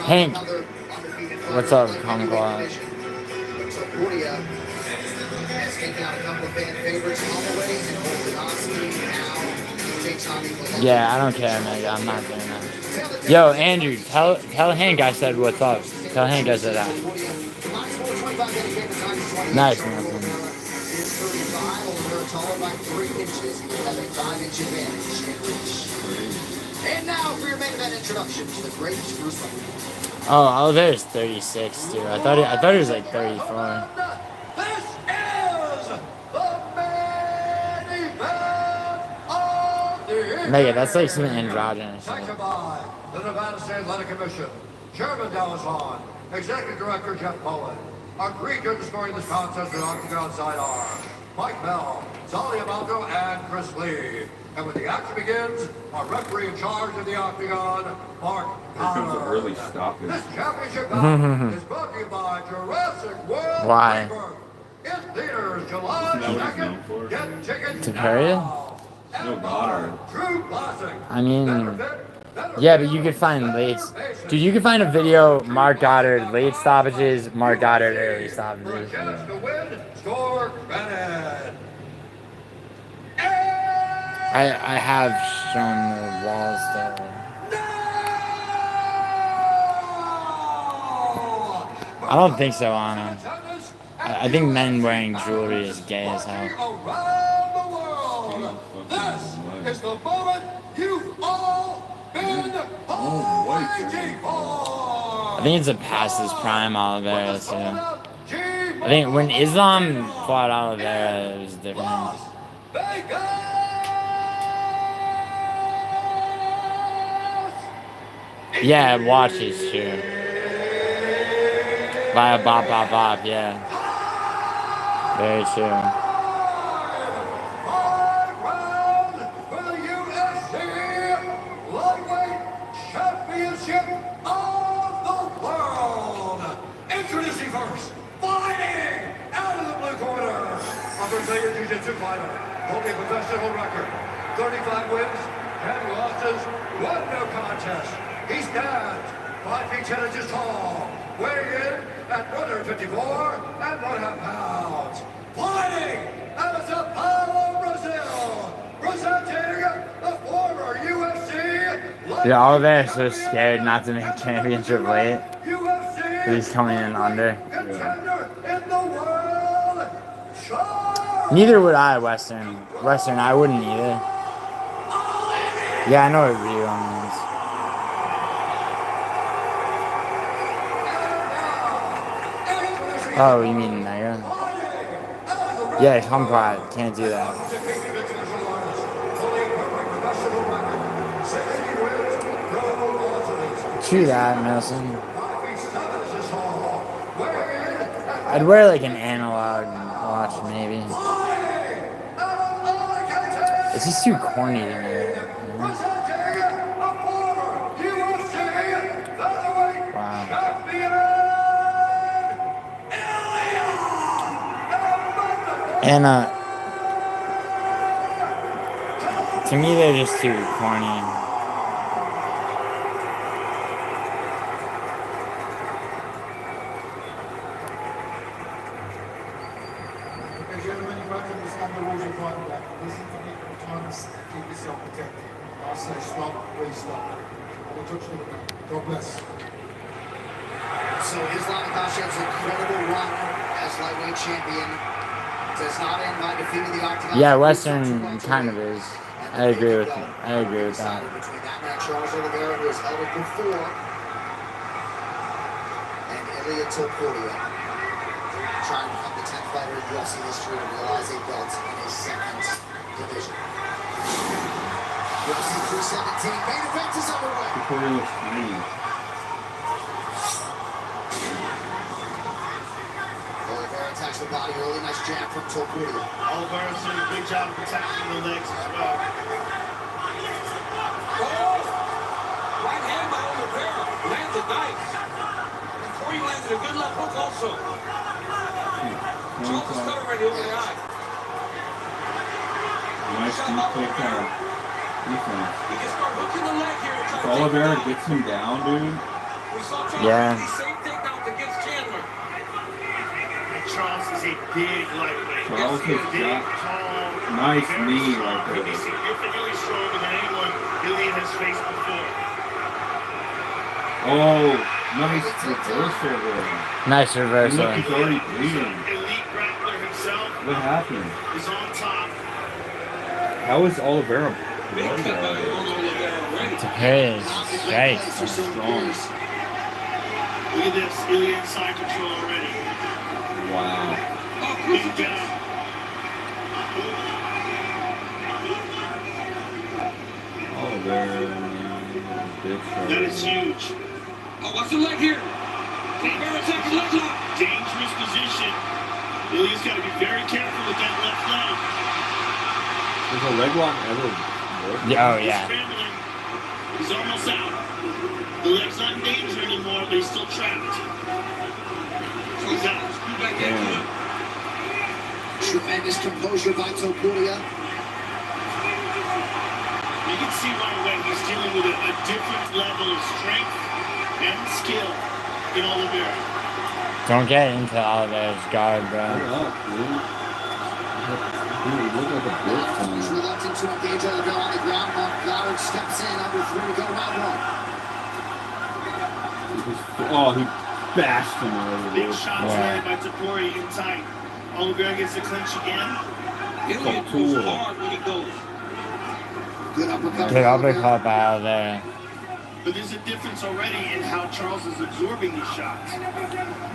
Hank, what's up, Conquad? Topuria has taken out a couple of fan favorites, Holloway and Volkanovski. Now takes on the Yeah, I don't care, man. I'm not doing that. Yo, Andrew, tell Hank I said what's up. Tell Hank I said that. Nice, man. And now for your main event introduction to the great Bruce Lee. Oh, Olivera's 36, dude. I thought he was like 34. Mega, that's like some androgynous shit. Sanctioned by the Nevada State Athletic Commission, Chairman Dallas Hahn, Executive Director Jeff Mullen. Agreed to scoring this contest at Octagon Sidearm. Mike Bell, Zali Amaldo, and Chris Lee. And when the action begins, our referee in charge of the Octagon, Mark Here comes an early stoppage. This championship bout is brought to you by Jurassic World. Why? In theaters July 2nd. Get tickets To Korea? No Goddard. True classic. I mean, yeah, but you could find late. Dude, you could find a video, Mark Goddard late stoppages, Mark Goddard early stoppages. Score Bennett. I have shown the walls there. I don't think so, Anna. I think men wearing jewelry is gay as hell. Around the world. This is the moment you've all been waiting for. I think it's a past his prime Olivera too. I think when Islam fought Olivera, it was different. Yeah, watches too. Via bop bop bop, yeah. Very true. For the UFC Lightweight Championship of the World. Introducing first, fighting out of the blue corner, a Brazilian Jiu-Jitsu fighter, holding a professional record, 35 wins, 10 losses, 1 no contest. He stands 5 feet 10 inches tall, weighing in at 154 and 1/2 pounds. Fighting out of Sao Paulo, Brazil, presenting the former UFC. Yeah, Olivera's so scared not to make championship late. He's coming in under. Neither would I, Western. Western, I wouldn't either. Yeah, I know what Rio means. Oh, you mean Mega? Yeah, Kumquat. Can't do that. True that, Nelson. I'd wear like an analog watch, maybe. It's just too corny to me. Wow. And to me, they're just too corny. God bless. So Islam Makhachev's incredible run as lightweight champion does not end by defeating the Octagon. Yeah, Western kind of is. I agree with you. I agree with that. Between that man, Charles Olivera, who has held it before, and Ilya Topuria. trying to become the 10th fighter in UFC history to realize a belt in a second division. UFC317 main event is underway. Olivera attacks the body early. Nice jab from Toia. Olivera's doing a good job protecting the legs as well. Oh! Right hand by Olivera. Landed nice. Before he landed a good left hook also. Charles is cut already over the eye. Nice deep takedown. Defense. He can start hooking the leg here. If Olivera gets him down, dude. We saw Charles Yeah. make these same takedowns against Chandler. And Charles is a big lightweight. Charles Big, has tall, got nice very knee strong. right Could be there. significantly stronger than anyone Julian has faced before. Oh, nice reversal there. Nice reversal. Look, he's already bleeding. Elite grappler himself What happened? is on top. How is Olivera Big bloody cut by already? Olivera already. Topuria is straight. So strong. Look at this, Ilya inside control already. Wow. Oh, Big crucifix. jab. Olivera, big That is shot. huge. Oh, watch the leg here. Olivera attacking leg lock. Dangerous position. Ilya's got to be very careful with that left leg. Does a leg lock ever work? Yeah, oh He's yeah. scrambling. He's almost out. The leg's not in danger anymore, but he's still trapped. He's out. Back into it. Tremendous composure by Toia. You can see right away he's dealing with a different level of strength and skill in Olivera. Don't get into Olivera's guard, bro. Hurry up, dude. Dude, he looked like a bitch to me. He's reluctant to engage Olivera on the ground. Delgado steps in, under 3 to go, round 1. Oh, he bashed him over Big there. shots landed by Topuria in tight. Olivera gets the clinch again. Ilya goes hard when he goes. Good uppercut. Good uppercut by Olivera. But there's a difference already in how Charles is absorbing these shots.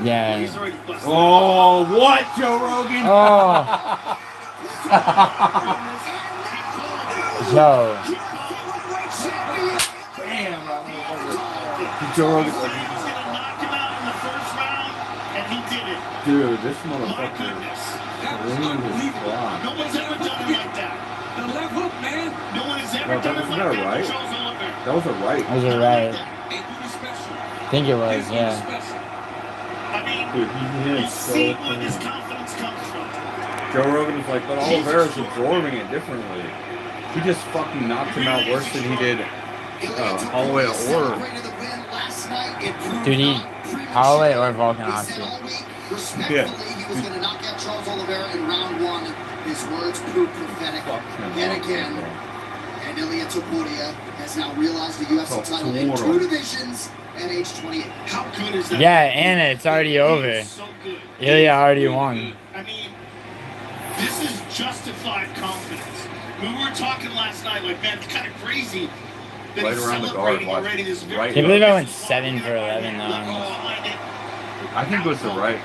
Yeah. He's already busted. Oh, what, Joe Rogan? Oh. Yo. Damn, Joe Rogan. He was going to knock him out in the first round, and he did it. Dude, this My motherfucker goodness. ruined his quad. No one's ever done it like that. The left hook, man. No one has ever No, done it wasn't like that that right? with Charles Olivera. That was a right. That was a right. Ain't really special. I think it was, yeah. I mean, Dude, he you hit see so where this clean. confidence comes from. Joe Rogan was like, but Olivera's absorbing it differently. He just fucking knocked him out worse than he did all the way to Orr. Dude, he Holloway or Volkanovski. Respectfully, he was going to knock out Charles Olivera in round 1. His words proved prophetic yet again. And Ilya Topuria has now realized the UFC title in 2 divisions at age 28. How good is that? Yeah, and it's already over. So good. Ilya already won. I mean, this is justified confidence. We were talking last night, like, man, it's kind of crazy that Right he's around the celebrating guard, already this right. Can't believe I went 7 for 11 though. I think it was the right.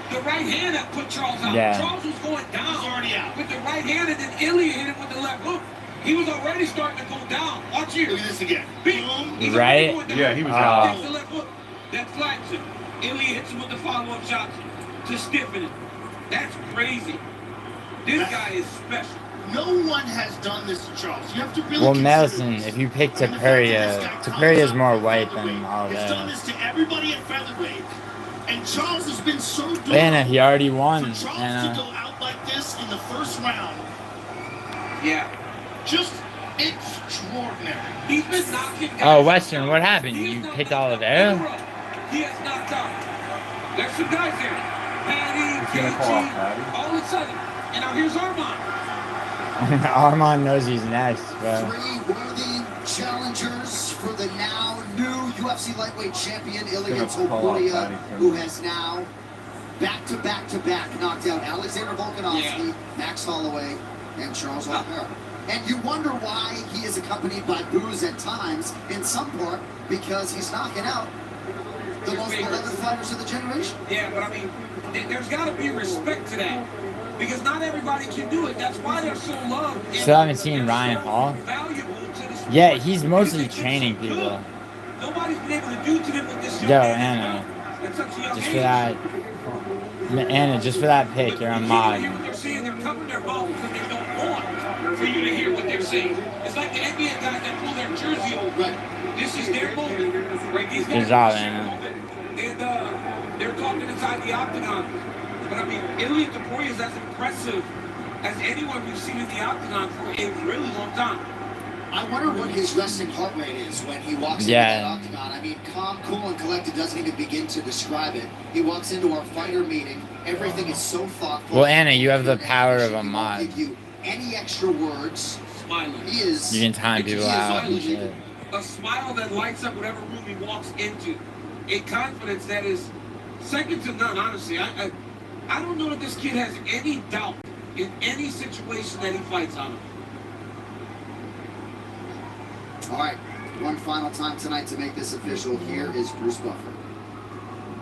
The right hand that put Charles out. Yeah. Charles was going down. He's already out. With the right hand, and then Ilya hit him with the left hook. He was already starting to go down. Watch here. Look at this again. He's Right? already going down. Yeah, he was out. Takes the left hook. That flags him. Ilya hits him with the follow-up shots to stiffen it. That's crazy. This guy is special. No one has done this to Charles. You have to really Well, consider Madison, this. if you pick Topuria is more white than He's done Olivera. this to everybody at featherweight. And Charles has been so good. Anna, he already won. For Charles Anna. to go out like this in the first round, Yeah. just extraordinary. He's been knocking guys Oh, Western, out. what happened? He You has picked knocked out Olivera? in a row. He has knocked out. There's some guys there. Patty, He's gonna call out Patty. KG, all of a sudden. And now here's Armand. Armand knows he's next, bro. 3 worthy challengers for the now new UFC lightweight champion Ilya Topuria, who has now back-to-back-to-back knocked out Alexander Volkanovski, Max Holloway, and Charles Olivera. And you wonder why he is accompanied by boos at times, in some part because he's knocking out the most beloved fighters of the generation. Yeah, but I mean, there's got to be respect to that. Because not everybody can do it. That's why they're so loved. Still haven't seen Ryan Hall. Yeah, he's mostly training people. Nobody's been able to do to them what this young Yo, man Anna. at such a young Just age. for that. Anna, just for that pick, you're on mod. They're saying they're covering their mouth because they don't want for you to hear what they're saying. It's like the NBA guys that pull their jersey over. This is their moment. Right? These guys Good job, Anna. And they're talking inside the octagon. But I mean, Ilia Topuria is as impressive as anyone we've seen in the octagon for a really long time. I wonder what his resting heart rate is when he walks into that octagon. I mean, calm, cool, and collected doesn't even begin to describe it. He walks into our fighter meeting. Everything is so thoughtful. Well, Anna, you have the power of a He won't mod. give you any extra words. Smiling. He is. You can time people out and shit. A smile that lights up whatever room he walks into. A confidence that is second to none, honestly. I don't know that this kid has any doubt in any situation that he fights on him. All right, one final time tonight to make this official. Here is Bruce Buffer.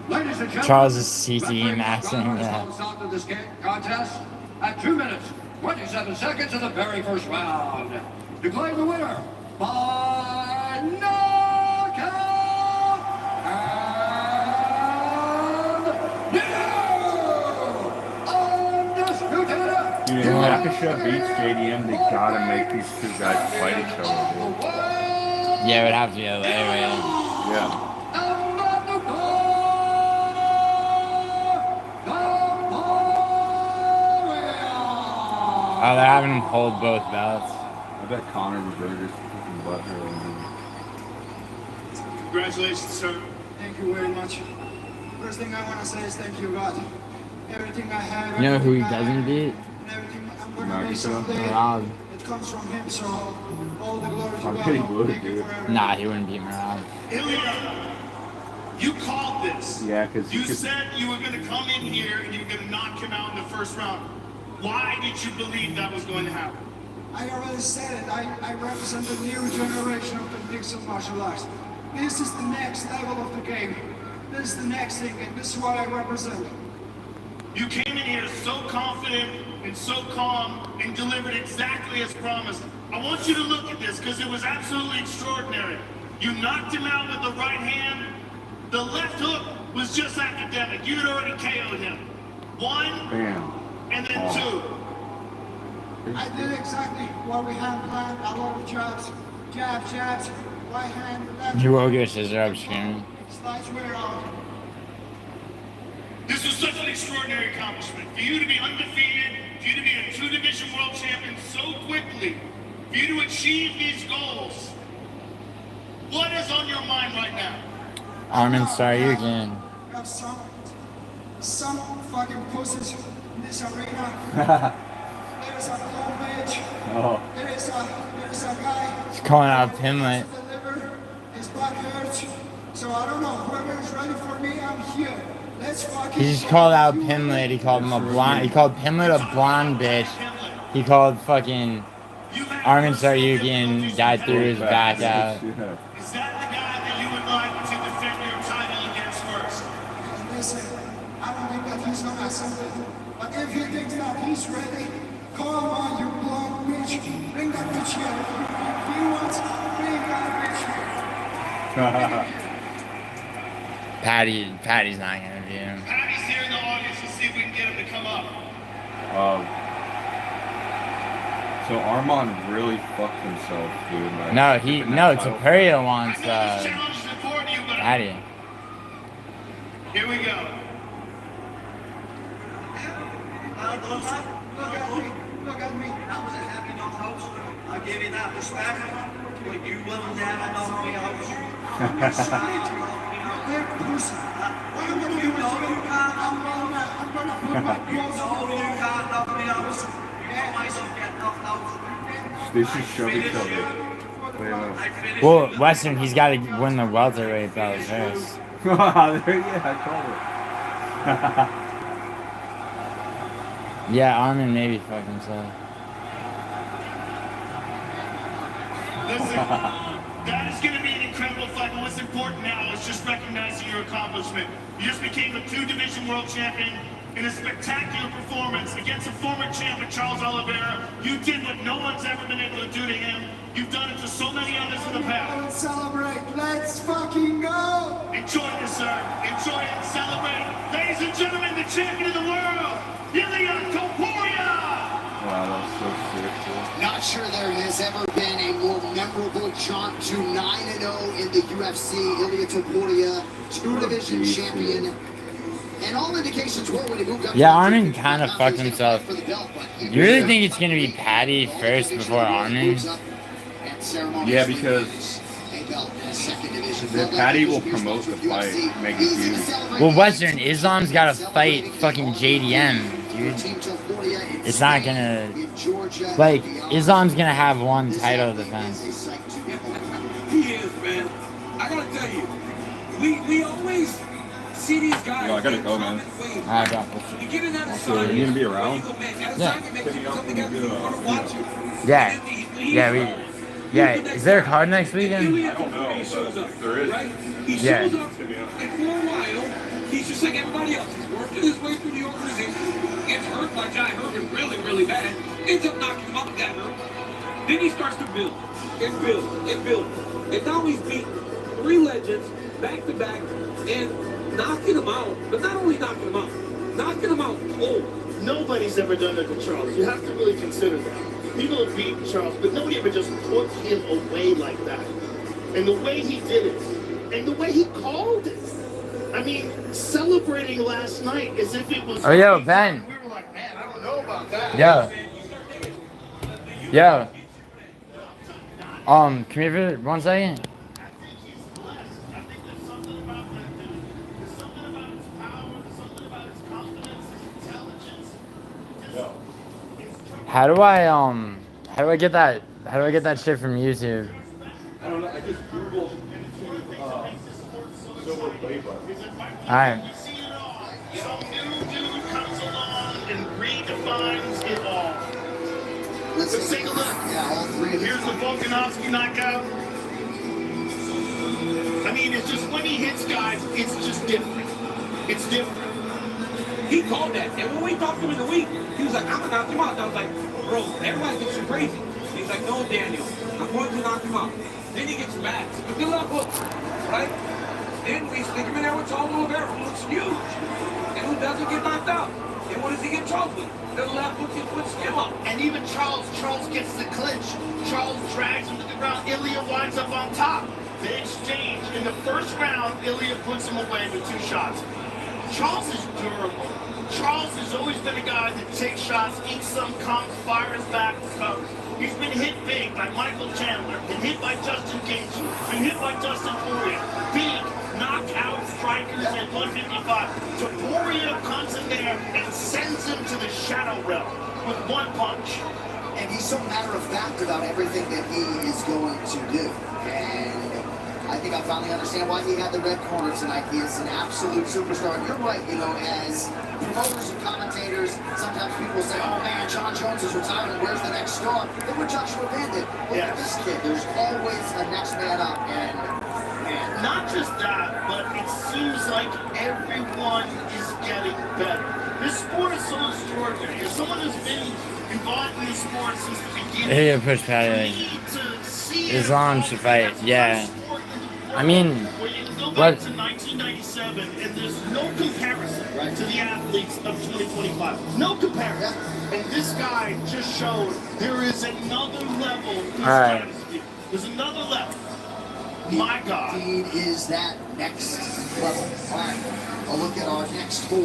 Ladies and gentlemen, Charles is CTE maxing that. Start to this contest at 2 minutes, 27 seconds of the very first round. Declaring the winner by knockout and undisputed. Dude, if Nakasha beats JDM, they gotta make these two guys fight each other. Yeah, it would have to be a layaway. Yeah. Oh, they're having him hold both belts. I bet Conor McGregor's fucking butthurt. Congratulations, sir. Thank you very much. First thing I want to say is thank you, God. Everything I have. You know who he doesn't beat? Everything I'm going to make someday. Merab. It comes from him, so all the glory to I'm God. pretty good, Thank you dude. for everything. Nah, he wouldn't beat Merab. Ilya, you called this. Yeah, because You said you were going to come in here and you were going to knock him out in the first round. Why did you believe that was going to happen? I already said it. I represent the new generation of the mixed martial arts. This is the next level of the game. This is the next thing, and this is what I represent. You came in here so confident and so calm and delivered exactly as promised. I want you to look at this because it was absolutely extraordinary. You knocked him out with the right hand. The left hook was just academic. You had already KO'd him. One, Bam. and then two. I did exactly what we had planned. A lot of jabs, jabs, right hand, left. You will get scissor up screen. Slides way out. This was such an extraordinary accomplishment. For you to be undefeated, for you to be a two-division world champion so quickly, for you to achieve these goals. What is on your mind right now? Armin, sorry you again. We have some fucking pussies in this arena. There is a low bitch. Oh. There is a guy. He's calling out Pimlet. His back hurts. So I don't know. Whoever is ready for me, I'm here. Let's fucking. He just called out Pimlet. He called him a blonde. He called Pimlet a blonde bitch. He called fucking Armin Saryukin guy threw his back out. Is that the guy that you would like to defend your title against first? Listen, I don't think that he's gonna accept it. But if he thinks that he's ready, come on, you blonde bitch. Bring that bitch here. If he wants, bring that bitch here. Patty's not gonna be him. Patty's here in the audience. Let's see if we can get him to come up. So Armand really fucked himself, dude. Like, No, Topuria wants Patty. Here we go. Look at me. That was a happy knockout. I give you that respect. But you will never knock me out. Big pussy. What I'm gonna do is I'm gonna put my balls No, you can't knock me out. You got myself get knocked out. They should shove each other. Well, Western, he's got to win the welterweight belt first. Yeah, I called it. Yeah, Armin maybe fuck himself. Listen, that is going to be an incredible fight. Michael, what's important now is just recognizing your accomplishment. You just became a 2-division world champion in a spectacular performance against a former champion, Charles Olivera. You did what no one's ever been able to do to him. You've done it to so many others in the past. Let's celebrate. Let's fucking go. Enjoy this, sir. Enjoy it and celebrate. Ladies and gentlemen, the champion of the world, Toia! Wow, that's so sick. Not sure there has ever been a more memorable jaunt to 9-0 in the UFC. Toia, 2-division champion. And all indications were when he moved up. Yeah, Armin kind of fucked himself. You really think it's going to be Patty first before Armin? Yeah, because Patty will promote the fight, make it huge. Well, Western Islam's got to fight fucking JDM, dude. It's not going to... Like, Islam's going to have one title defense. He is, man. I gotta tell you, we always see these guys. Yo, I gotta go, man. Alright, go. You get in that So, you gonna be around? Yeah. Yeah, is there a card next weekend? I don't know, but if there is. He shows up, and for a while, he's just like everybody else. He's working his way through the organization, gets hurt by Jai Herman really, really bad, ends up knocking him up with that hurt. Then he starts to build, and build, and build. And now he's beat 3 legends back to back and knocking them out. But not only knocking them out cold. Nobody's ever done that to Charles. You have to really consider that. People have beaten Charles, but nobody ever just put him away like that. And the way he did it, and the way he called it. I mean, celebrating last night as if it was... Oh, yo, Ben. We were like, man, I don't know about that. Yo. Come here for 1 second. How do I get that shit from YouTube? I don't know, I just Googled silver play button. Alright. Some new dude comes along and redefines it all. Let's take a look. Yeah, all 3 of Here's the Volkanovski knockout. I mean, it's just when he hits guys, it's just different. It's different. He called that, and when we talked to him in the week, he was like, I'm gonna knock him out. And I was like, bro, everybody thinks you're crazy. He's like, no, Daniel, I'm going to knock him out. Then he gets mad. But good luck, hook, right? Then we stick him in there with Charles Olivera, who looks huge, and who doesn't get knocked out. And what does he get Charles with? The left hook and puts him up. And even Charles gets the clinch. Charles drags him to the ground. Ilya winds up on top. They exchange. In the first round, Ilya puts him away with 2 shots. Charles is durable. Charles has always been a guy that takes shots, eats some, comes, fires back, recovers. He's been hit big by Michael Chandler, been hit by Justin Gaethje, been hit by Dustin Poirier. Big knockout strikers at 155. Topuria comes in there and sends him to the shadow realm with 1 punch. And he's so matter-of-fact about everything that he is going to do. And I think I finally understand why he had the red corner tonight. He is an absolute superstar. And you're right, you know, as promoters and commentators, sometimes people say, oh man, John Jones is retiring, where's the next star? Look what Joshua Van did. Look at this kid. There's always a next man up. And not just that, but it seems like everyone is getting better. This sport is so extraordinary. As someone who's been involved in the sport since the beginning, Hey, push Patty. Islam should fight. Yeah. I mean, where you can go what? back to 1997 and there's no comparison to the athletes of 2025. No comparison. And this guy just showed there is another level. Alright. There's another level. My God. Indeed is that next level. All right. A look at our next 4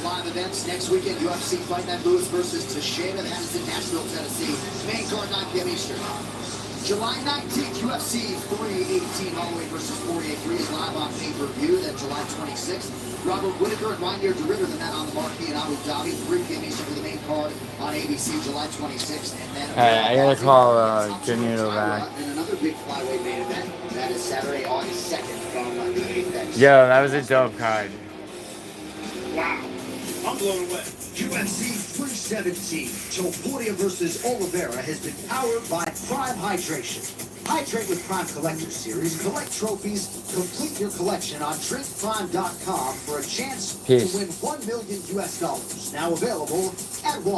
live events. Next weekend, UFC Fight Night Lewis versus Teixeira. That is in Nashville, Tennessee. Main card 9 p.m. Eastern. July 19th, UFC 318 Holloway versus 483 is live on pay-per-view. Then July 26th, Robert Whittaker and Ryan Derrida, the men on the marquee in Abu Dhabi. 3 p.m. Eastern for the main card on ABC, July 26th. And then I gotta call Janito back. And another big flyweight main event. That is Saturday, August 2nd from the Apex. Yo, that was a dope card. Wow. I'm blown away. UFC 317 Toia versus Olivera has been powered by Prime Hydration. Hydrate with Prime Collector Series. Collect trophies. Complete your collection on drinkprime.com for a chance Peace. to win $1 million US. Now available at Walmart.